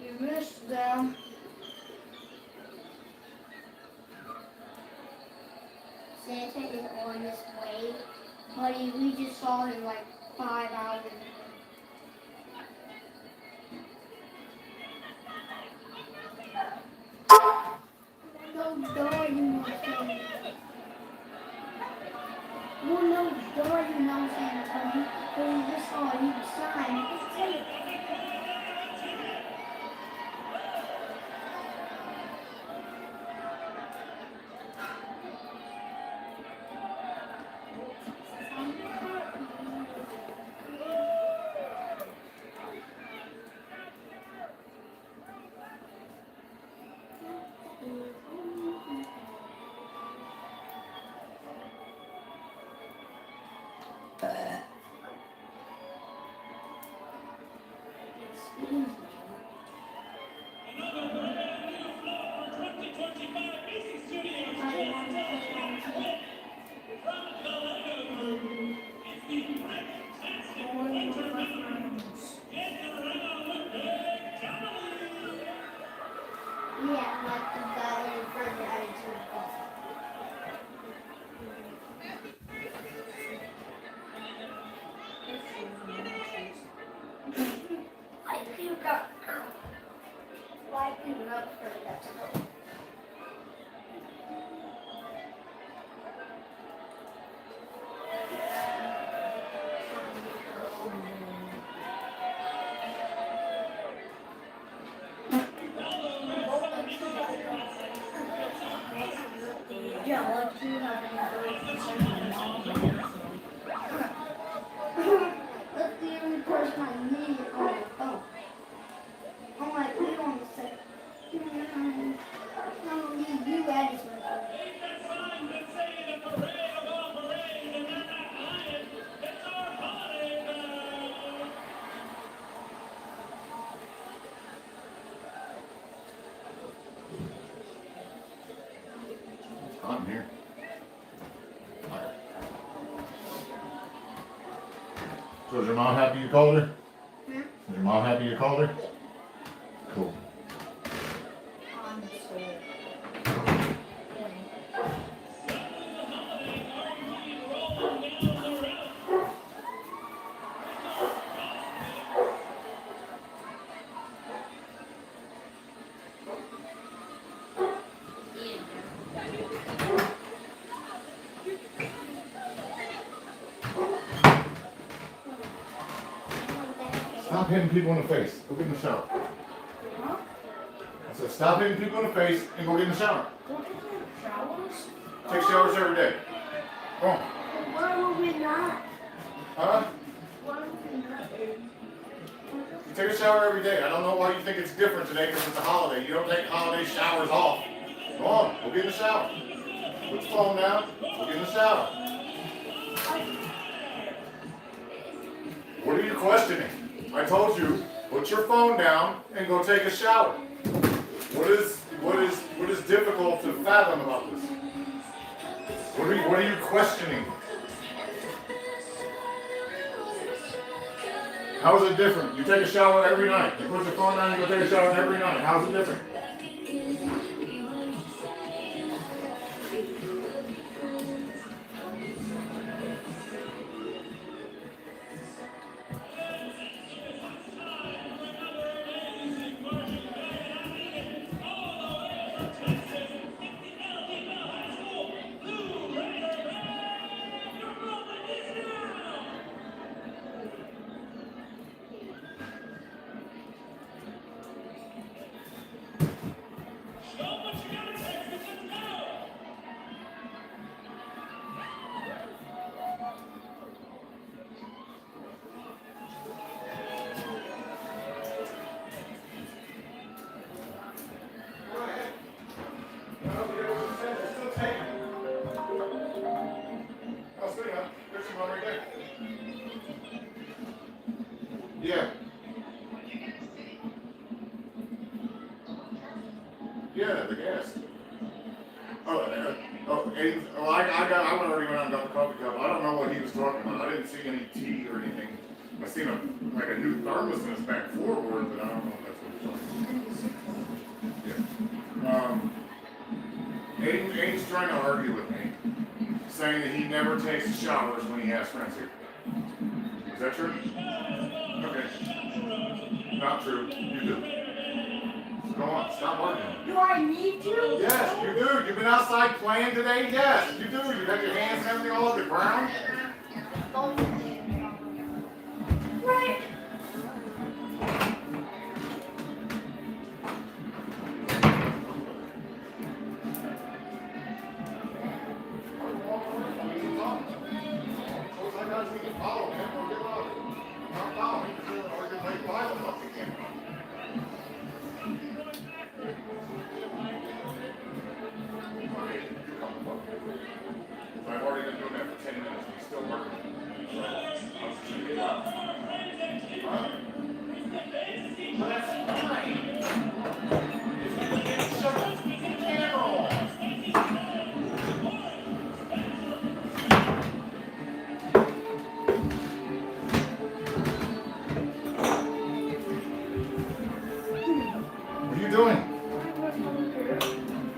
You missed them. Santa is on his way. Buddy, we just saw him like 5 hours ago. No, duh, you know Santa. Well, no, duh, you know Santa, Tony. But we just saw a huge sign. It's Santa. Yeah, like the guy in front of the attitude. I think why people up for that? Yeah, like you have that's the only person I need on my phone. I'm like, we don't say, I don't need you as my phone. I'm here. So is your mom happy you called her? Hmm? Is your mom happy you called her? Cool. I'm scared. Stop hitting people in the face. Go get in the shower. Huh? I said stop hitting people in the face and go get in the shower. Go get some showers? Take showers every day. Go on. Why would we not? Huh? Why would we not? You take a shower every day. I don't know why you think it's different today because it's a holiday. You don't take holiday showers off. Go on. Go get in the shower. Put the phone down. Go get in the shower. What are you questioning? I told you, put your phone down and go take a shower. What is difficult to fathom about this? What are you questioning? How is it different? You take a shower every night. You put your phone down and go take a shower every night. How is it different? Yeah. Yeah, the gas. I went already went out and got the car. didn't see any tea or anything. I seen like a new thermos in his back floorboard, but I don't know if that's what he's talking about. Yeah. Aiden's trying to argue with me, saying that he never takes showers when he has friends here. Is that true? Okay. Not true. You do. Go on, stop arguing. Do I need to? Yes, you do. You've been outside playing today? Yes, you do. You've got your hands and everything all over the ground. Right. I've already been doing that for 10 minutes and he's still working. So, I was just gonna get out. Huh? That's fine. Shut up. Camera on. What are you doing?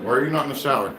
Why are you not in the shower?